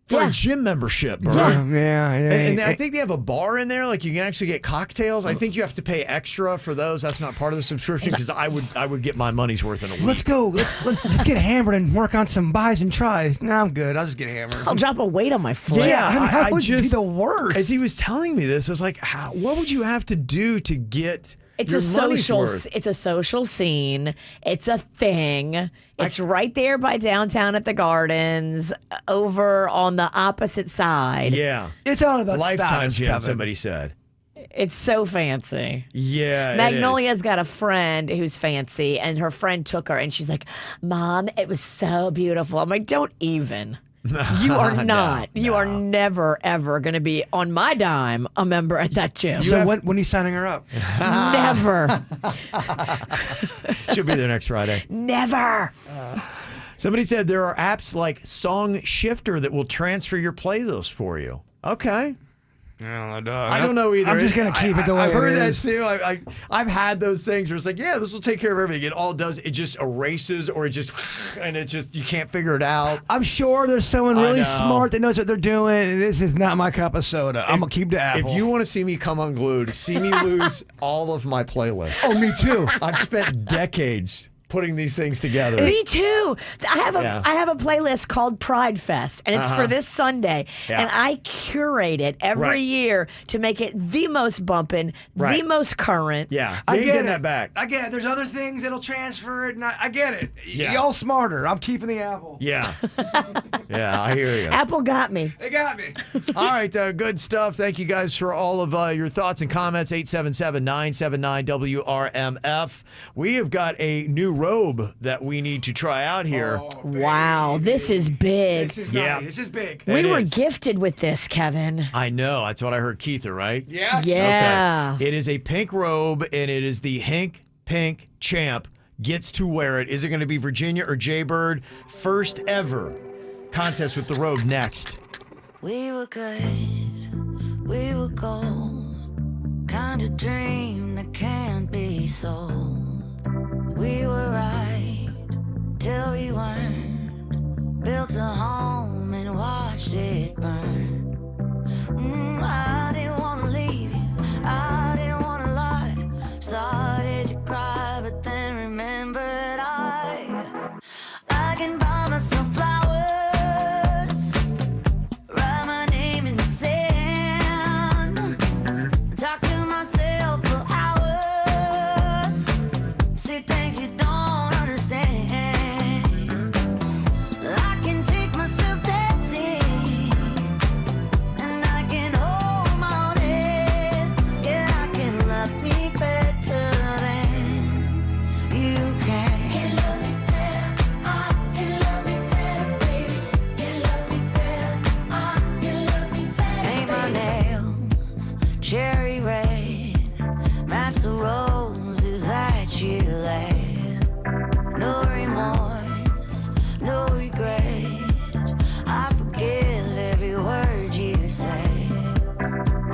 S3: For a gym membership, bro.
S5: Yeah.
S3: And I think they have a bar in there, like you can actually get cocktails. I think you have to pay extra for those. That's not part of the subscription, because I would get my money's worth in a week.
S5: Let's go. Let's get hammered and work on some buys and tries. No, I'm good. I'll just get hammered.
S4: I'll drop a weight on my foot.
S5: Yeah, I mean, that would be the worst.
S3: As he was telling me this, I was like, what would you have to do to get
S4: It's
S3: your
S4: a social.
S3: money's worth?
S4: It's a social scene. It's a thing. It's right there by downtown at the Gardens, over on the opposite side.
S3: Yeah,
S5: it's all about
S3: Lifetime
S5: status,
S3: gym,
S5: Kevin.
S3: somebody said.
S4: It's so fancy.
S3: Yeah,
S4: Magnolia's got a friend who's fancy, and her friend took her, and she's like, "Mom, it was so beautiful." I'm like, "Don't even." You are not.
S3: No.
S4: You are never, ever going to be, on my dime, a member at that gym.
S5: So when are you signing her up?
S4: Never.
S3: She'll be there next Friday.
S4: Never.
S3: Somebody said there are apps like Song Shifter that will transfer your playlist for you. Okay. I don't know either.
S5: I'm just going to keep it the way
S3: I've heard
S5: it
S3: that
S5: is.
S3: too. I've had those things where it's like, yeah, this will take care of everything. It all does. It just erases or it just, and it just, you can't figure it out.
S5: I'm sure there's someone
S3: I
S5: really
S3: know.
S5: smart that knows what they're doing. This is not my cup of soda. I'm going to keep the apple.
S3: If you want to see me come unglued, see me lose all of my playlists.
S5: Oh, me too.
S3: I've spent decades putting these things together.
S4: Me too. I have a playlist called Pride Fest, and it's for this Sunday.
S3: Yeah.
S4: And I curate it every
S3: Right.
S4: year to make it the most bumpin', the
S3: Right.
S4: most current.
S3: Yeah,
S5: I
S3: you ain't
S5: get
S3: getting
S5: it.
S3: that back.
S5: I get it. There's other things that'll transfer it. And I get it.
S3: Yeah.
S5: Y'all smarter. I'm keeping the apple.
S3: Yeah. Yeah, I hear you.
S4: Apple got me.
S5: They got me.
S3: All right, good stuff. Thank you guys for all of your thoughts and comments. 877-979-WRMF. We have got a new robe that we need to try out here.
S4: Wow, this is big.
S5: This is
S3: Yeah.
S5: nice. This is big.
S4: We
S3: It
S4: were
S3: is.
S4: gifted with this, Kevin.
S3: I know. That's what I heard, Keitha, right?
S5: Yeah.
S4: Yeah.
S3: Okay. It is a pink robe, and it is the Hank Pink Champ gets to wear it. Is it going to be Virginia or Jaybird? First ever contest with the robe next.
S12: We were good, we were gold, kind of dream that can't be sold. We were right till we weren't, built a home and watched it burn. I didn't want to leave you, I didn't want to lie, started to cry but then remembered I can buy myself flowers, write my name in the sand, talk to myself for hours, see things you don't understand. I can take myself dancing, and I can hold my own head. Yeah, I can love me better than you can. Can love me better, I can love me better, baby. Can love me better, I can love me better. Paint my nails cherry red, match the roses that you laid. No remorse, no regret, I forgive every word you say.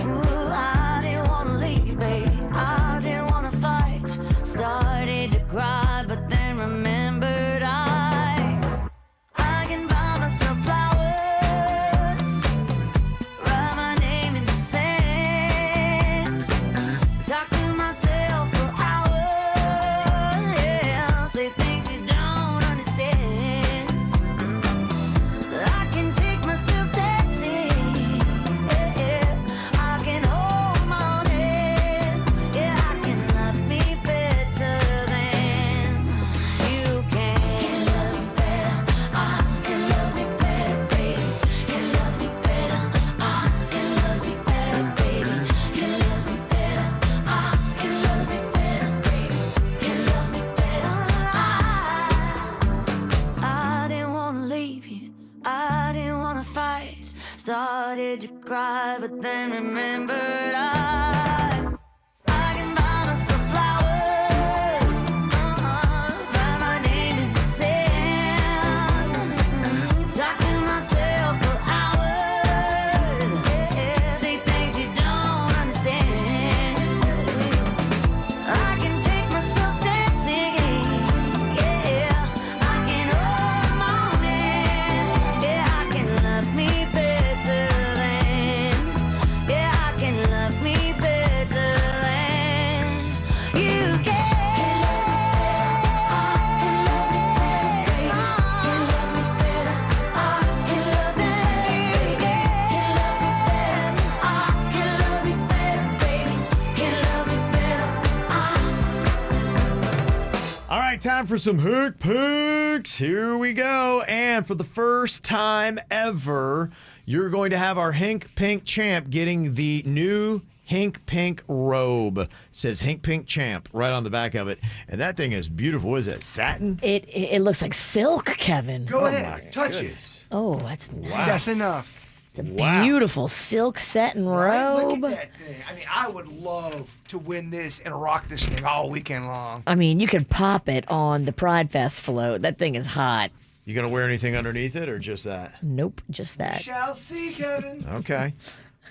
S12: Ooh, I didn't want to leave, babe, I didn't want to fight, started to cry but then remembered I can buy myself flowers, write my name in the sand, talk to myself for hours, yeah, say things you don't understand. I can take myself dancing, yeah, I can hold my own head, yeah, I can love me better than you can. Can love me better, I can love me better, baby. Can love me better, I can love me better, baby. Can love me better, I can love me better, baby. Can love me better, I didn't want to leave you, I didn't want to fight, started to cry but then remembered I can buy myself flowers, write my name in the sand, talk to myself for hours, say things you don't understand. I can take myself dancing, yeah, I can hold my own hand, yeah, I can love me better than, yeah, I can love me better than you can.
S3: All right, time for some hook picks. Here we go. And for the first time ever, you're going to have our Hank Pink Champ getting the new Hank Pink robe. It says Hank Pink Champ right on the back of it. And that thing is beautiful. What is it? Satin?
S4: It looks like silk, Kevin.
S5: Go
S3: Oh,
S5: ahead.
S3: my
S5: Touch
S3: goodness.
S4: Oh, that's nice.
S5: That's enough.
S4: It's a
S3: Wow.
S4: beautiful silk satin
S5: Right?
S4: robe.
S5: Look at that thing. I mean, I would love to win this and rock this thing all weekend long.
S4: I mean, you could pop it on the Pride Fest float. That thing is hot.
S3: You going to wear anything underneath it or just that?
S4: Nope, just that.
S5: Shall see, Kevin.
S3: Okay.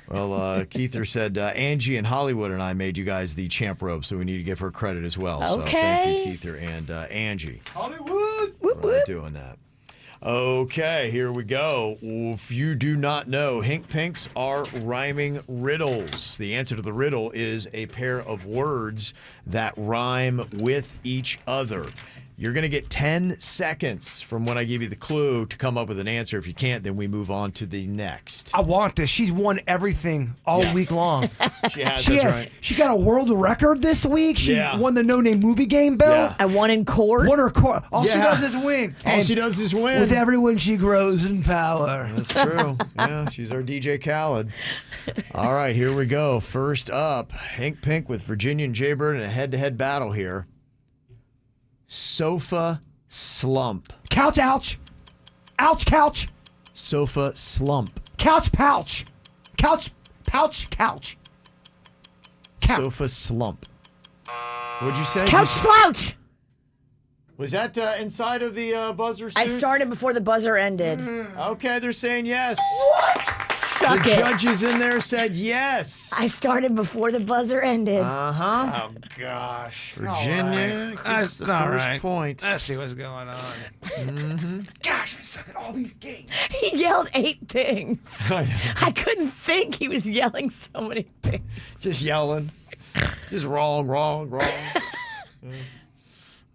S3: Well, Keither said Angie in Hollywood and I made you guys the champ robe, so we need to give her credit as well. So thank you, Keither and Angie.
S5: Hollywood.
S3: For doing that. Okay, here we go. If you do not know, Hink Pinks are rhyming riddles. The answer to the riddle is a pair of words that rhyme with each other. You're going to get 10 seconds from when I give you the clue to come up with an answer. If you can't, then we move on to the next.
S5: I want this. She's won everything all week long.
S3: She has, that's right.
S5: She got a world record this week. She won the No Name Movie Game belt.
S3: Yeah.
S4: I won in court.
S5: Won her court. All she does is win.
S3: All she does is win.
S5: With every win, she grows in power.
S3: That's true. Yeah, she's our DJ Khaled. All right, here we go. First up, Hank Pink with Virginia and Jaybird in a head-to-head battle here. Sofa slump.
S5: Couch, ouch. Ouch, couch.
S3: Sofa slump.
S5: Couch, pouch. Couch, pouch, couch.
S3: Sofa slump. What'd you say?
S4: Couch slouch.
S3: Was that inside of the buzzer suits?
S4: I started before the buzzer ended.
S3: Okay, they're saying yes.
S5: What?
S4: Suck
S3: the
S4: it.
S3: judges in there said yes.
S4: I started before the buzzer ended.
S3: Uh-huh.
S5: Oh, gosh.
S3: Virginia gets the first point.
S5: Let's see what's going on.
S3: Mm-hmm.
S5: Gosh, I suck at all these games.
S4: He yelled 8 things.
S3: I know.
S4: I couldn't think. He was yelling so many things.
S3: Just yelling. Just wrong.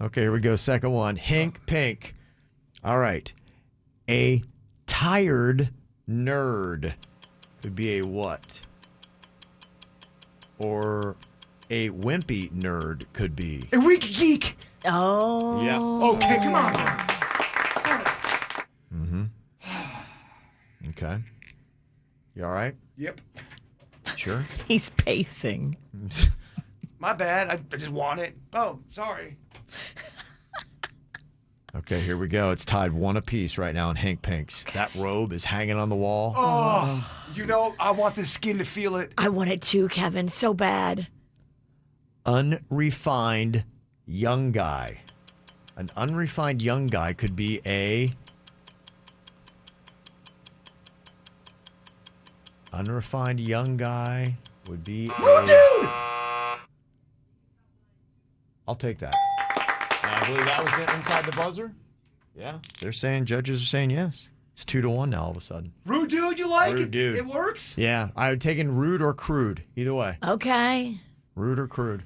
S3: Okay, here we go. Second one. Hink Pink. All right. A tired nerd could be a what? Or a wimpy nerd could be.
S5: A weak geek.
S4: Oh.
S3: Yeah.
S5: Okay, come on.
S3: Mm-hmm. Okay. You all right?
S5: Yep.
S3: Sure.
S4: He's pacing.
S5: My bad. I just want it. Oh, sorry.
S3: Okay, here we go. It's tied 1 apiece right now in Hank Pink's. That robe is hanging on the wall.
S5: Oh, you know, I want this skin to feel it.
S4: I want it too, Kevin, so bad.
S3: Unrefined young guy. An unrefined young guy could be a... Unrefined young guy would be
S5: Rude dude!
S3: I'll take that. I believe that was it inside the buzzer. Yeah. They're saying, judges are saying yes. It's 2-1 now all of a sudden.
S5: Rude dude, you like
S3: Rude
S5: it?
S3: dude.
S5: It works?
S3: Yeah. I would take in rude or crude. Either way.
S4: Okay.
S3: Rude or crude.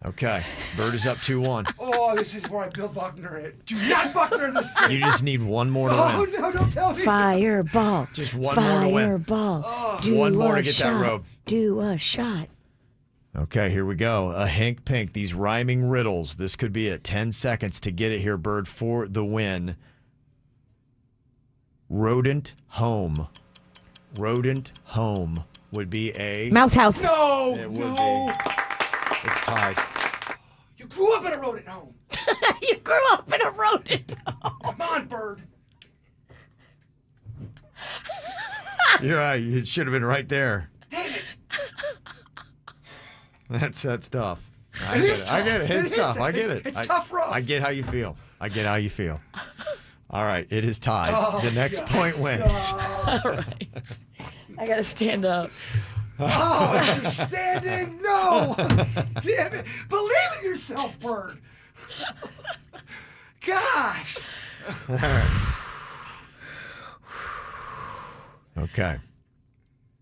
S3: Okay. Bird is up 2-1.
S5: Oh, this is where I Bill Buckner it. Do not Buckner this thing.
S3: You just need one more to
S5: Oh,
S3: win.
S5: no, don't tell me.
S4: Fireball.
S3: Just one more to win.
S4: Fireball.
S5: Oh.
S4: Do
S3: One more
S4: a
S3: to get
S4: shot.
S3: that robe.
S4: Do a shot.
S3: Okay, here we go. A Hank Pink. These rhyming riddles. This could be at 10 seconds to get it here, Bird, for the win. Rodent home. Rodent home would be a...
S4: Mouse house.
S5: No,
S3: It would
S5: no.
S3: be. It's tied.
S5: You grew up in a rodent home.
S4: You grew up in a rodent.
S5: Come on, Bird.
S3: You're right. It should have been right there.
S5: Damn it.
S3: That's tough. I
S5: It
S3: get
S5: is
S3: it. I get
S5: tough.
S3: it. It's
S5: It is
S3: tough.
S5: tough.
S3: I get it.
S5: It's tough rough.
S3: I get how you feel. I get how you feel. All right. It is tied.
S5: Oh,
S3: the next
S5: God.
S3: point wins.
S4: All right. I gotta stand up.
S5: Oh, she's standing. No. Damn it. Believe in yourself, Bird. Gosh.
S3: Okay.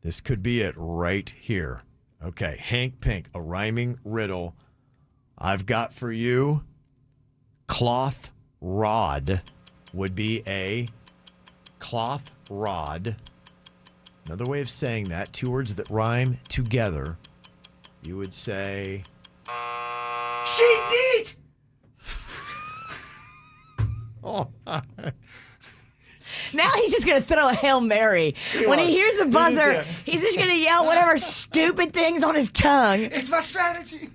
S3: This could be it right here. Okay. Hank Pink, a rhyming riddle. I've got for you cloth rod would be a cloth rod. Another way of saying that, 2 words that rhyme together. You would say
S5: Sheet neat.
S3: oh.
S4: Now he's just gonna throw a Hail Mary. When he hears the buzzer, he's just gonna yell whatever stupid thing's on his tongue.
S5: It's my strategy.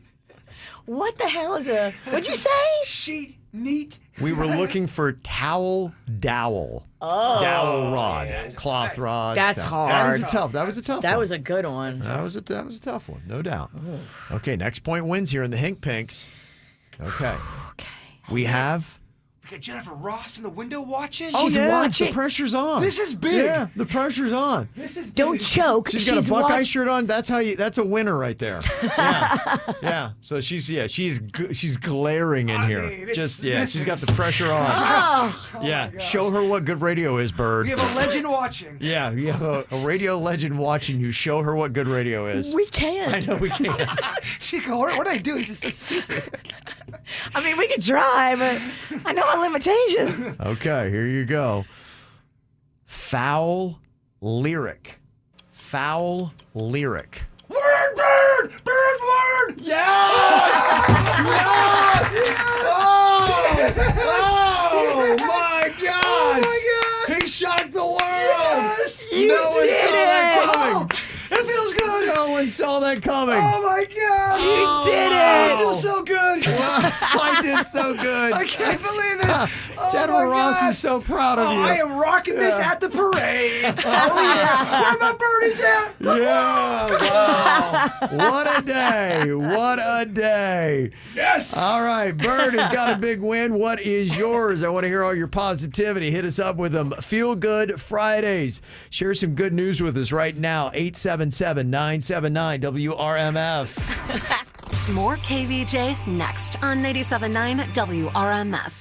S4: What the hell is a... What'd you say?
S5: Sheet neat.
S3: We were looking for towel dowel.
S4: Oh.
S3: Dowel rod. Cloth rod.
S4: That's
S3: That
S4: hard.
S3: was a tough one.
S4: That was a good one.
S3: That was a tough one, no doubt. Okay, next point wins here in the Hink Pinks. Okay.
S4: Okay.
S3: We have
S5: We got Jennifer Ross in the window watching.
S4: She's watching.
S3: The pressure's on.
S5: This is big.
S3: Yeah, the pressure's on.
S5: This is
S4: Don't
S5: big.
S4: choke.
S3: She's got a Buckeye shirt on. That's a winner right there. Yeah. So she's glaring in here. She's got the pressure on.
S5: Oh
S3: Show her what good radio is, Bird.
S5: We have a legend watching.
S3: Yeah, you have a radio legend watching you. Show her what good radio is.
S4: We can't.
S3: I know we can't.
S5: She go, what do I do? This is so stupid.
S4: I mean, we can try, but I know my limitations.
S3: Okay, here you go. Foul lyric. Foul lyric.
S5: Bird!
S3: Yes! Yes! Oh my gosh! He shocked the world!
S5: Yes!
S3: No one saw that coming!
S5: It feels good!
S3: No one saw that coming!
S5: Oh my gosh!
S4: You did it!
S5: I feel so good!
S3: I did so good!
S5: I can't believe it!
S3: Jennifer Ross is so proud of you.
S5: I am rocking this at the parade! Oh yeah! Where my birdies at?
S3: Yeah! Wow! What a day! What a day!
S5: Yes!
S3: All right, Bird has got a big win. What is yours? I want to hear all your positivity. Hit us up with them. Feel Good Fridays. Share some good news with us right now. 877-979-WRMF.
S1: More KVJ next on 97.9 WRMF.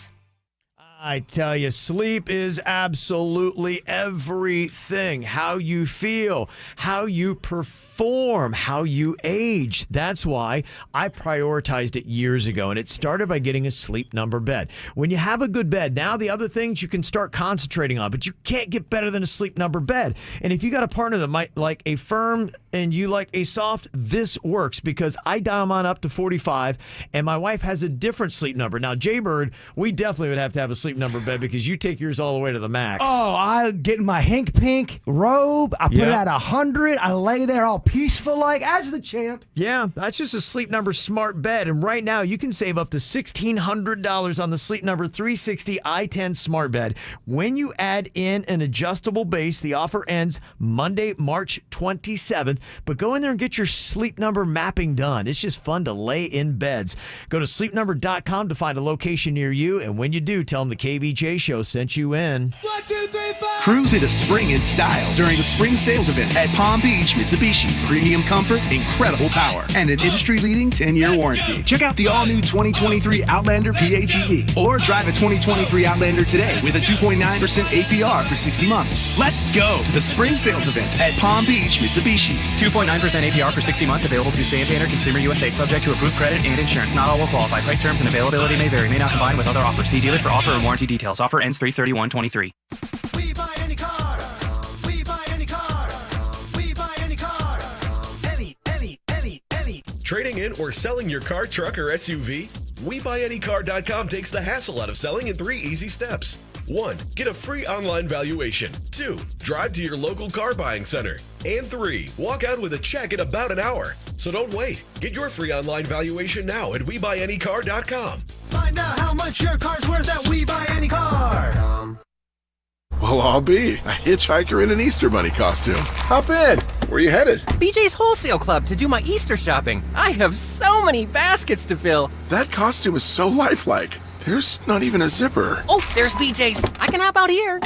S3: I tell you, sleep is absolutely everything. How you feel, how you perform, how you age. That's why I prioritized it years ago, and it started by getting a Sleep Number bed. When you have a good bed, now the other things you can start concentrating on, but you can't get better than a Sleep Number bed. And if you got a partner that might like a firm and you like a soft, this works because I dial mine up to 45, and my wife has a different Sleep Number. Now, Jaybird, we definitely would have to have a Sleep Number bed because you take yours all the way to the max.
S5: Oh, I get my Hank Pink robe. I put it at 100. I lay there all peaceful like as the champ.
S3: Yeah, that's just a Sleep Number smart bed. And right now you can save up to $1,600 on the Sleep Number 360 i10 smart bed. When you add in an adjustable base, the offer ends Monday, March 27th. But go in there and get your Sleep Number mapping done. It's just fun to lay in beds. Go to sleepnumber.com to find a location near you. And when you do, tell them the KVJ Show sent you in.
S6: 1, 2, 3, 4.
S7: Cruise into spring in style during the spring sales event at Palm Beach Mitsubishi. Premium comfort, incredible power, and an industry-leading 10-year warranty. Check out the all-new 2023 Outlander PHEV or drive a 2023 Outlander today with a 2.9% APR for 60 months. Let's go to the spring sales event at Palm Beach Mitsubishi.
S10: 2.9% APR for 60 months available through Santander Consumer USA, subject to approved credit and insurance. Not all will qualify. Price terms and availability may vary. May not combine with other offers. See dealer for offer and warranty details. Offer ends 3/31/23.
S6: We buy any car. We buy any car. We buy any car. Any.
S18: Trading in or selling your car, truck, or SUV? WeBuyAnyCar.com takes the hassle out of selling in 3 easy steps. 1. Get a free online valuation. 2. Drive to your local car buying center. And 3. Walk out with a check in about an hour. So don't wait. Get your free online valuation now at WeBuyAnyCar.com.
S6: Find out how much your car's worth at WeBuyAnyCar.
S21: Well, I'll be a hitchhiker in an Easter Bunny costume. Hop in. Where you headed?
S22: BJ's Wholesale Club to do my Easter shopping. I have so many baskets to fill.
S21: That costume is so lifelike. There's not even a zipper.
S22: Oh, there's BJ's. I can hop out here.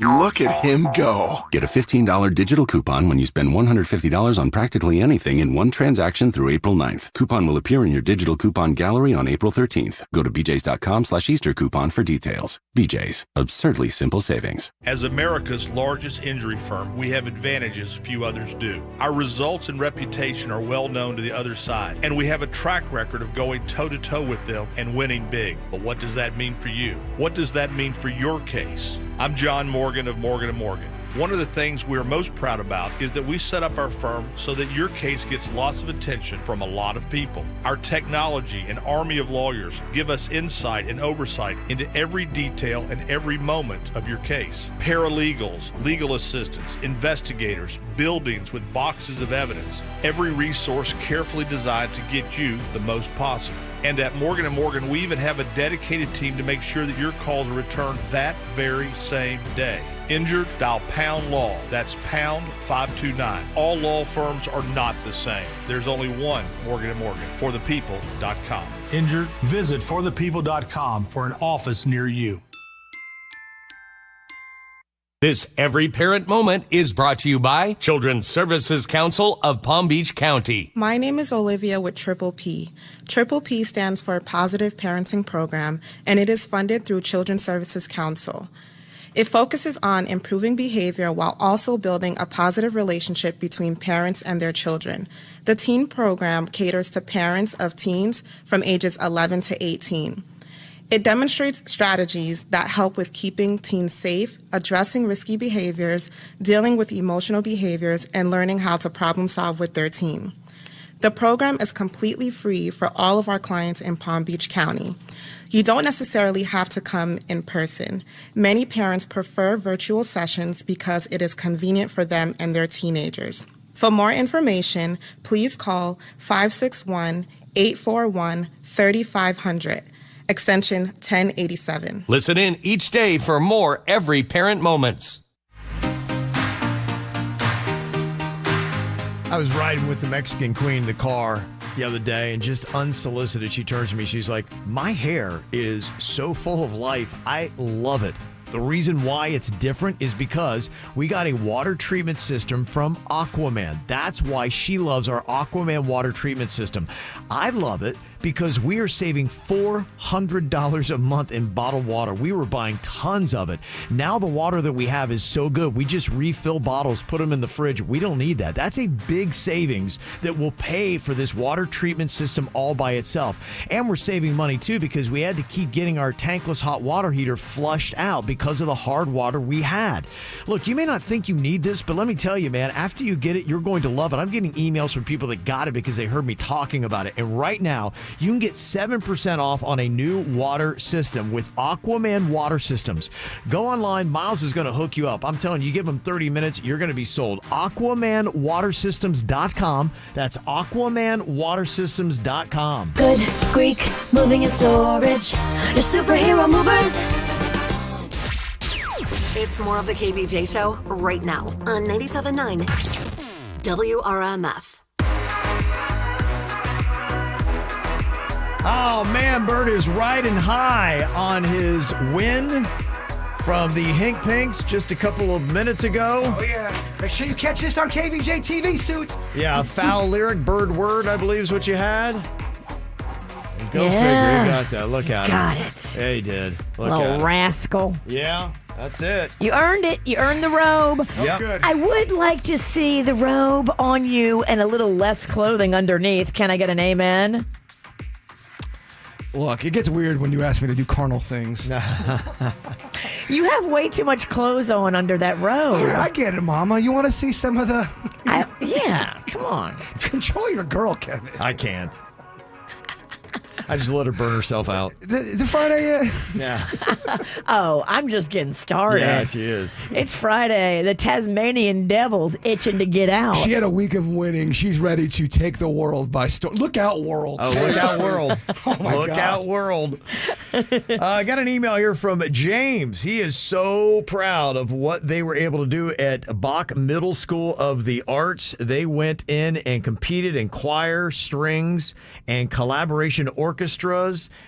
S21: Look at him go.
S23: Get a $15 digital coupon when you spend $150 on practically anything in one transaction through April 9th. Coupon will appear in your digital coupon gallery on April 13th. Go to bjs.com/Easter coupon for details. BJ's. Absurdly simple savings.
S24: As America's largest injury firm, we have advantages few others do. Our results and reputation are well known to the other side, and we have a track record of going toe-to-toe with them and winning big. But what does that mean for you? What does that mean for your case? I'm John Morgan of Morgan & Morgan. One of the things we're most proud about is that we set up our firm so that your case gets lots of attention from a lot of people. Our technology and army of lawyers give us insight and oversight into every detail and every moment of your case. Paralegals, legal assistants, investigators, buildings with boxes of evidence. Every resource carefully designed to get you the most possible. And at Morgan & Morgan, we even have a dedicated team to make sure that your calls are returned that very same day. Injured? Dial pound law. That's pound 529. All law firms are not the same. There's only one Morgan & Morgan. ForThePeople.com.
S8: injured, visit forthepeople.com for an office near you.
S14: This Every Parent Moment is brought to you by Children's Services Council of Palm Beach County.
S15: My name is Olivia with Triple P. Triple P stands for Positive Parenting Program, and it is funded through Children's Services Council. It focuses on improving behavior while also building a positive relationship between parents and their children. The teen program caters to parents of teens from ages 11 to 18. It demonstrates strategies that help with keeping teens safe, addressing risky behaviors, dealing with emotional behaviors, and learning how to problem solve with their teen. The program is completely free for all of our clients in Palm Beach County. You don't necessarily have to come in person. Many parents prefer virtual sessions because it is convenient for them and their teenagers. For more information, please call 561-841-3500. Extension 1087.
S14: Listen in each day for more Every Parent Moments.
S3: I was riding with the Mexican queen in the car the other day, and just unsolicited, she turns to me. She's like, my hair is so full of life. I love it. The reason why it's different is because we got a water treatment system from Aquaman. That's why she loves our Aquaman water treatment system. I love it because we are saving $400 a month in bottled water. We were buying tons of it. Now the water that we have is so good, we just refill bottles, put them in the fridge. We don't need that. That's a big savings that will pay for this water treatment system all by itself. And we're saving money too because we had to keep getting our tankless hot water heater flushed out because of the hard water we had. Look, you may not think you need this, but let me tell you, man, after you get it, you're going to love it. I'm getting emails from people that got it because they heard me talking about it. And right now, you can get 7% off on a new water system with Aquaman Water Systems. Go online. Miles is going to hook you up. I'm telling you, you give them 30 minutes, you're going to be sold. AquamanWaterSystems.com. That's AquamanWaterSystems.com.
S26: Good Greek moving and storage. Your superhero movers.
S1: It's more of the KVJ Show right now on 97.9 WRMF.
S3: Oh, man, Bert is riding high on his win from the Hink Pinks just a couple of minutes ago.
S5: Oh, yeah. Make sure you catch this on KVJ TV, Suits.
S3: Yeah, foul lyric, bird word, I believe is what you had. Go figure, you got that. Look at him.
S4: Got it.
S3: Yeah, he did. Look
S4: Little
S3: at him.
S4: rascal.
S3: Yeah, that's it.
S4: You earned it. You earned the robe.
S3: Yep. Good.
S4: I would like to see the robe on you and a little less clothing underneath. Can I get an amen?
S5: Look, it gets weird when you ask me to do carnal things.
S4: You have way too much clothes on under that robe.
S5: I get it, Mama. You want to see some of the...
S4: Yeah, come on.
S5: Control your girl, Kevin.
S3: I can't. I just let her burn herself out.
S5: The Friday yet?
S3: Yeah.
S4: Oh, I'm just getting started.
S3: Yeah, she is.
S4: It's Friday. The Tasmanian Devil's itching to get out.
S5: She had a week of winning. She's ready to take the world by storm. Look out, world.
S3: Oh, look out, world.
S5: Oh, my
S3: look
S5: gosh.
S3: out, world. I got an email here from James. He is so proud of what they were able to do at Bach Middle School of the Arts. They went in and competed in choir, strings, and collaboration orchestras,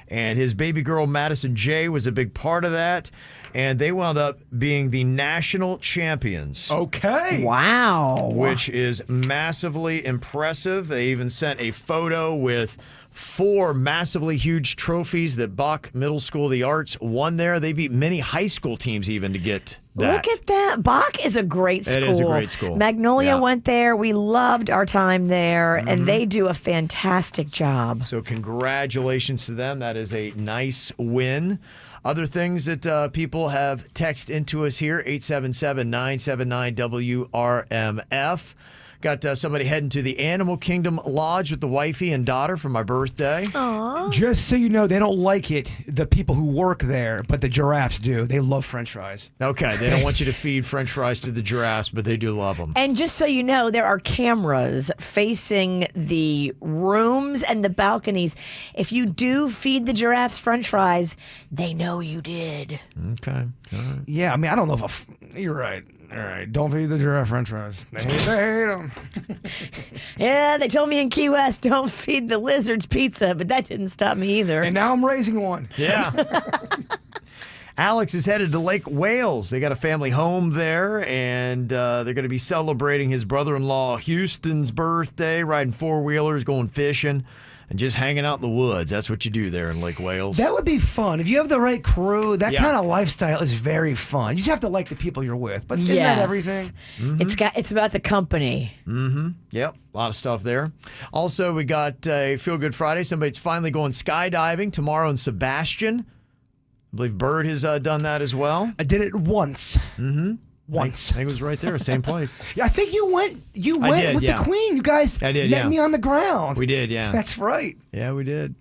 S3: and his baby girl Madison J was a big part of that, and they wound up being the national champions.
S5: Okay.
S4: Wow.
S3: Which is massively impressive. They even sent a photo with 4 massively huge trophies that Bach Middle School of the Arts won there. They beat many high school teams even to get that.
S4: Look at that. Bach is a great school.
S3: It is a great school.
S4: Magnolia
S3: Yeah.
S4: went there. We loved our time there, and they do a fantastic job.
S3: So congratulations to them. That is a nice win. Other things that people have texted into us here, 877-979-WRMF. Got somebody heading to the Animal Kingdom Lodge with the wifey and daughter for my birthday.
S4: Aww.
S5: Just so you know, they don't like it, the people who work there, but the giraffes do. They love French fries.
S3: Okay, they don't want you to feed French fries to the giraffes, but they do love them.
S4: And just so you know, there are cameras facing the rooms and the balconies. If you do feed the giraffes French fries, they know you did.
S3: Okay. All right.
S5: Yeah, I mean, I don't know if you're right. All right, don't feed the giraffe French fries. They hate them.
S4: Yeah, they told me in Key West, don't feed the lizards pizza, but that didn't stop me either.
S5: And now I'm raising one.
S3: Yeah. Alex is headed to Lake Wales. They got a family home there, and they're going to be celebrating his brother-in-law Houston's birthday, riding four-wheelers, going fishing, and just hanging out in the woods. That's what you do there in Lake Wales.
S5: That would be fun. If you have the right crew, that
S3: Yeah.
S5: kind of lifestyle is very fun. You just have to like the people you're with. But isn't that everything?
S4: It's about the company.
S3: Mm-hmm. Yep. A lot of stuff there. Also, we got a Feel Good Friday. Somebody's finally going skydiving tomorrow in Sebastian. I believe Bird has done that as well.
S5: I did it once.
S3: Mm-hmm.
S5: Once.
S3: I think it was right there, same place.
S5: Yeah, I think you went. You
S3: I
S5: went
S3: did,
S5: with
S3: yeah.
S5: the Queen. You guys
S3: I did,
S5: met
S3: yeah.
S5: me on the ground.
S3: We did, yeah.
S5: That's right.
S3: Yeah, we did.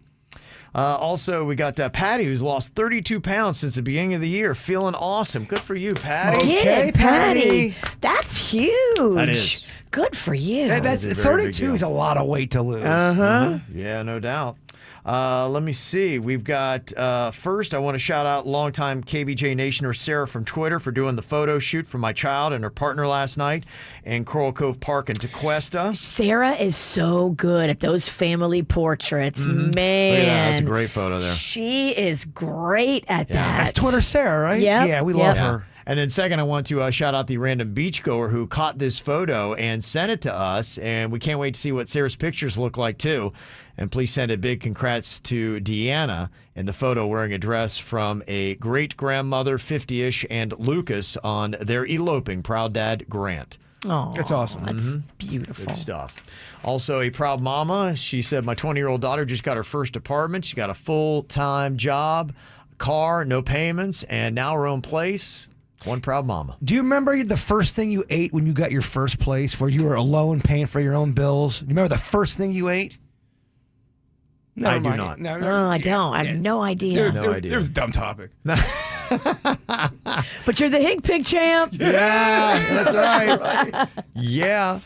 S3: Also, we got Patty, who's lost 32 pounds since the beginning of the year. Feeling awesome. Good for you, Patty.
S4: Okay, Patty. That's huge.
S3: That is.
S4: Good for you.
S5: That's
S3: That is a very big
S5: 32
S3: deal.
S5: is a lot of weight to lose.
S4: Uh-huh.
S3: Yeah, no doubt. Let me see. We've got, first, I want to shout out longtime KBJ Nationer Sarah from Twitter for doing the photo shoot for my child and her partner last night in Coral Cove Park in Tequesta.
S4: Sarah is so good at those family portraits. Man.
S3: Look at that. That's a great photo there.
S4: She is great at that.
S5: That's Twitter Sarah, right?
S4: Yep.
S5: Yeah, we love her.
S3: And then second, I want to shout out the random beachgoer who caught this photo and sent it to us. And we can't wait to see what Sarah's pictures look like, too. And please send a big congrats to Deanna in the photo wearing a dress from a great-grandmother, 50-ish, and Lucas on their eloping proud dad, Grant.
S4: Oh,
S5: That's awesome.
S4: That's beautiful.
S3: Good stuff. Also, a proud mama. She said, my 20-year-old daughter just got her first apartment. She got a full-time job, car, no payments, and now her own place. One proud mama.
S5: Do you remember the first thing you ate when you got your first place where you were alone paying for your own bills? Do you remember the first thing you ate?
S3: I do not.
S4: No, I don't. I have no idea.
S5: It was a dumb topic.
S4: But you're the Hig Pig champ.
S3: Yeah, that's right. Yeah.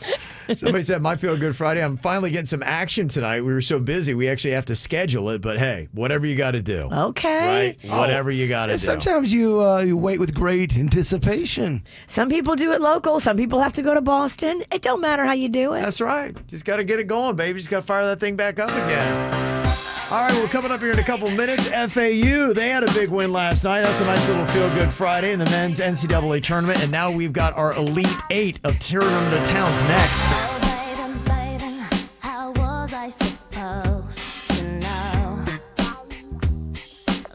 S3: Somebody said, my Feel Good Friday. I'm finally getting some action tonight. We were so busy, we actually have to schedule it. But hey, whatever you got to do.
S4: Okay.
S3: Right? Whatever you got to do.
S5: Sometimes you wait with great anticipation.
S4: Some people do it local. Some people have to go to Boston. It don't matter how you do it.
S3: That's right. Just got to get it going, baby. Just got to fire that thing back up again. All right, we're coming up here in a couple minutes. FAU, they had a big win last night. That's a nice little feel-good Friday in the men's NCAA tournament. And now we've got our Elite Eight of Tournament of Towns next.
S12: How was I supposed to know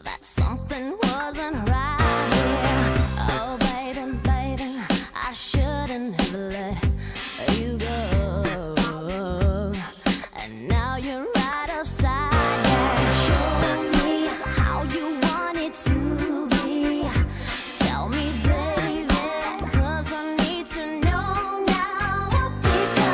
S12: that something wasn't right here? Oh, baby, I shouldn't have let you go. And now you're right upside down. Show me how you want it to be. Tell me, baby, 'cause I need to know now. Because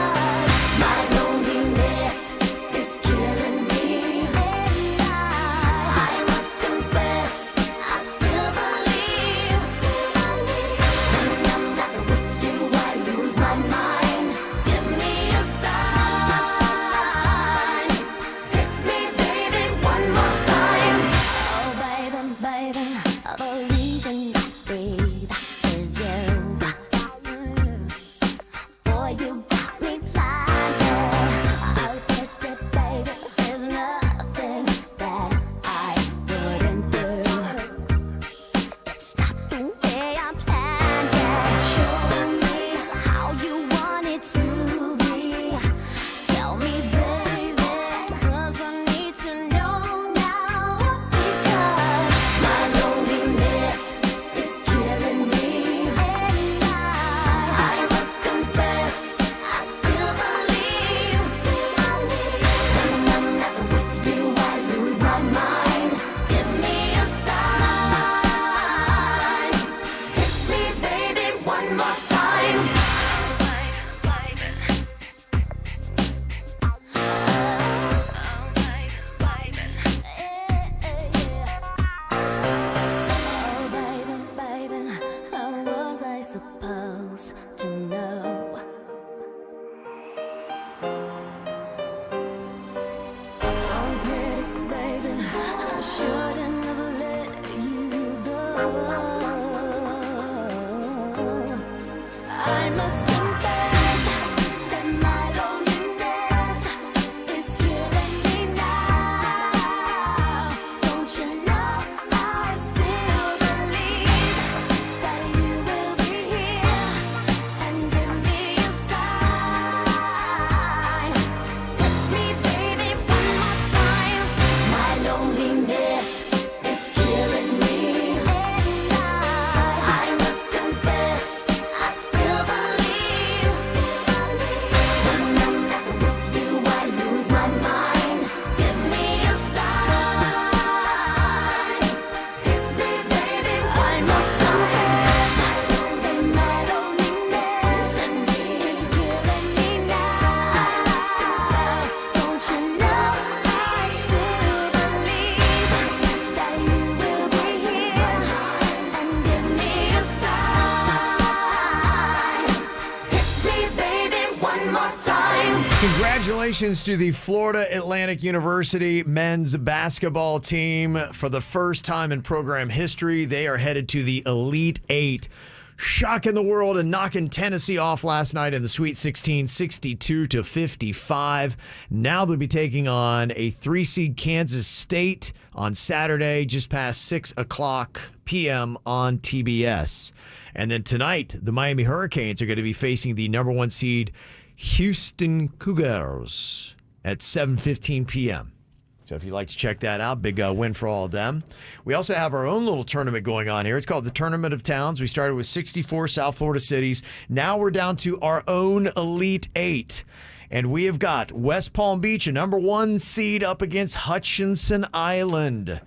S3: Congratulations to the Florida Atlantic University men's basketball team. For the first time in program history, they are headed to the Elite Eight. Shocking the world and knocking Tennessee off last night in the Sweet 16, 62-55. Now they'll be taking on a 3-seed Kansas State on Saturday, just past 6 o'clock p.m. on TBS. And then tonight, the Miami Hurricanes are going to be facing the number 1 seed Houston Cougars at 7:15 p.m. So if you'd like to check that out, big win for all of them. We also have our own little tournament going on here. It's called the Tournament of Towns. We started with 64 South Florida cities. Now we're down to our own Elite Eight. And we have got West Palm Beach, a number 1 seed, up against Hutchinson Island.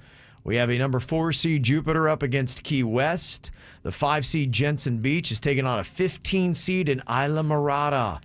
S3: We have a number 4 seed Jupiter up against Key West. The 5 seed Jensen Beach is taking on a 15 seed in Isla Mirada.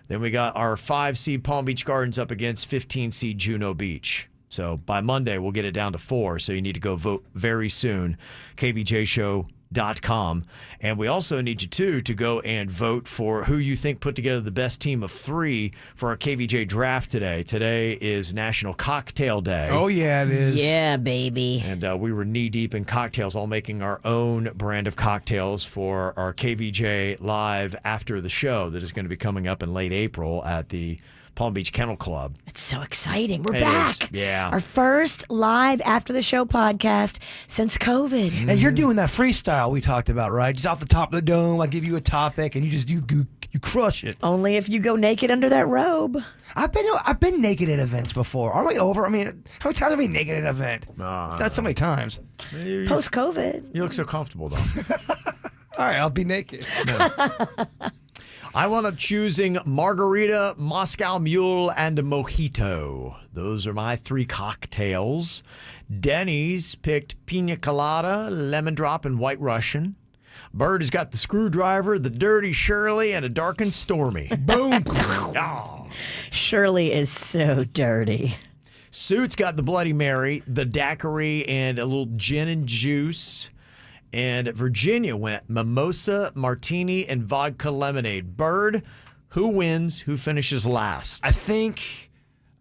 S3: Then we got our 5 seed Palm Beach Gardens up against 15 seed Juno Beach. So by Monday, we'll get it down to 4. So you need to go vote very soon. KVJShow.com. And we also need you, too, to go and vote for who you think put together the best team of 3 for our KVJ draft today. Today is National Cocktail Day.
S5: Oh, yeah, it is.
S4: Yeah, baby.
S3: And we were knee-deep in cocktails, all making our own brand of cocktails for our KVJ Live after the show that is going to be coming up in late April at the Palm Beach Kennel Club.
S4: It's so exciting. We're
S3: It
S4: back.
S3: is, yeah.
S4: Our first live after the show podcast since COVID.
S5: And you're doing that freestyle we talked about, right? Just off the top of the dome, I give you a topic, and you crush it.
S4: Only if you go naked under that robe.
S5: I've been naked at events before. Aren't we over? I mean, how many times have we been naked at an event? Not so many times.
S4: Post-COVID.
S3: You look so comfortable, though.
S5: All right, I'll be naked.
S3: I wound up choosing Margarita, Moscow Mule, and a Mojito. Those are my 3 cocktails. Denny's picked Pina Colada, Lemon Drop, and White Russian. Bird has got the Screwdriver, the Dirty Shirley, and a Dark and Stormy.
S5: Boom.
S4: Shirley is so dirty.
S3: Suit's got the Bloody Mary, the Daiquiri, and a little gin and juice. And Virginia went Mimosa, Martini, and Vodka Lemonade. Bird, who wins? Who finishes last?
S5: I think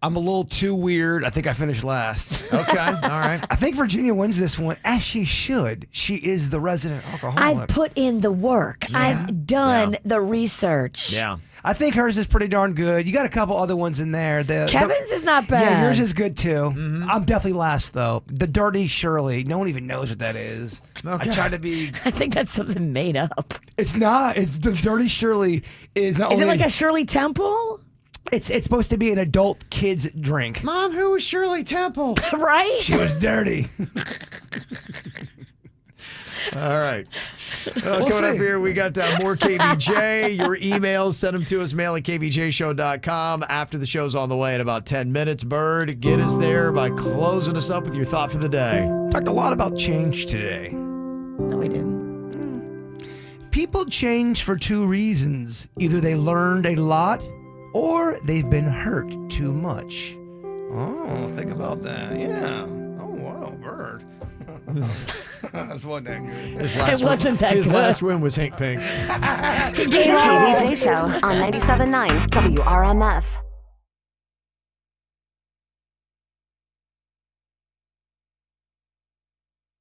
S5: I'm a little too weird. I think I finished last.
S3: Okay, all right.
S5: I think Virginia wins this one, as she should. She is the resident alcoholic.
S4: I've put in the work.
S5: Yeah.
S4: I've done the research.
S3: Yeah.
S5: I think hers is pretty darn good. You got a couple other ones in there.
S4: Kevin's is not bad.
S5: Yeah, yours is good too. I'm definitely last though. The Dirty Shirley. No one even knows what that is.
S3: Okay.
S5: I try to be.
S4: I think that's something made up.
S5: It's not. It's the Dirty Shirley is. Not
S4: Is
S5: only,
S4: it like a Shirley Temple?
S5: It's supposed to be an adult kids drink.
S3: Mom, who was Shirley Temple?
S4: Right?
S5: She was dirty.
S3: All right.
S5: We'll
S3: Coming up
S5: see.
S3: here, we got more KVJ. Your emails, send them to us, mail at kvjshow.com. After the show's on the way in about 10 minutes. Bird, get us there by closing us up with your thought for the day.
S5: Talked a lot about change today.
S4: No, we didn't.
S5: People change for 2 reasons. Either they learned a lot or they've been hurt too much. Oh, think about that. Yeah. Oh, wow, Bird. That's wasn't that good.
S3: His last win was Hank Pink.
S1: The KVJ Show on 97.9 WRMF.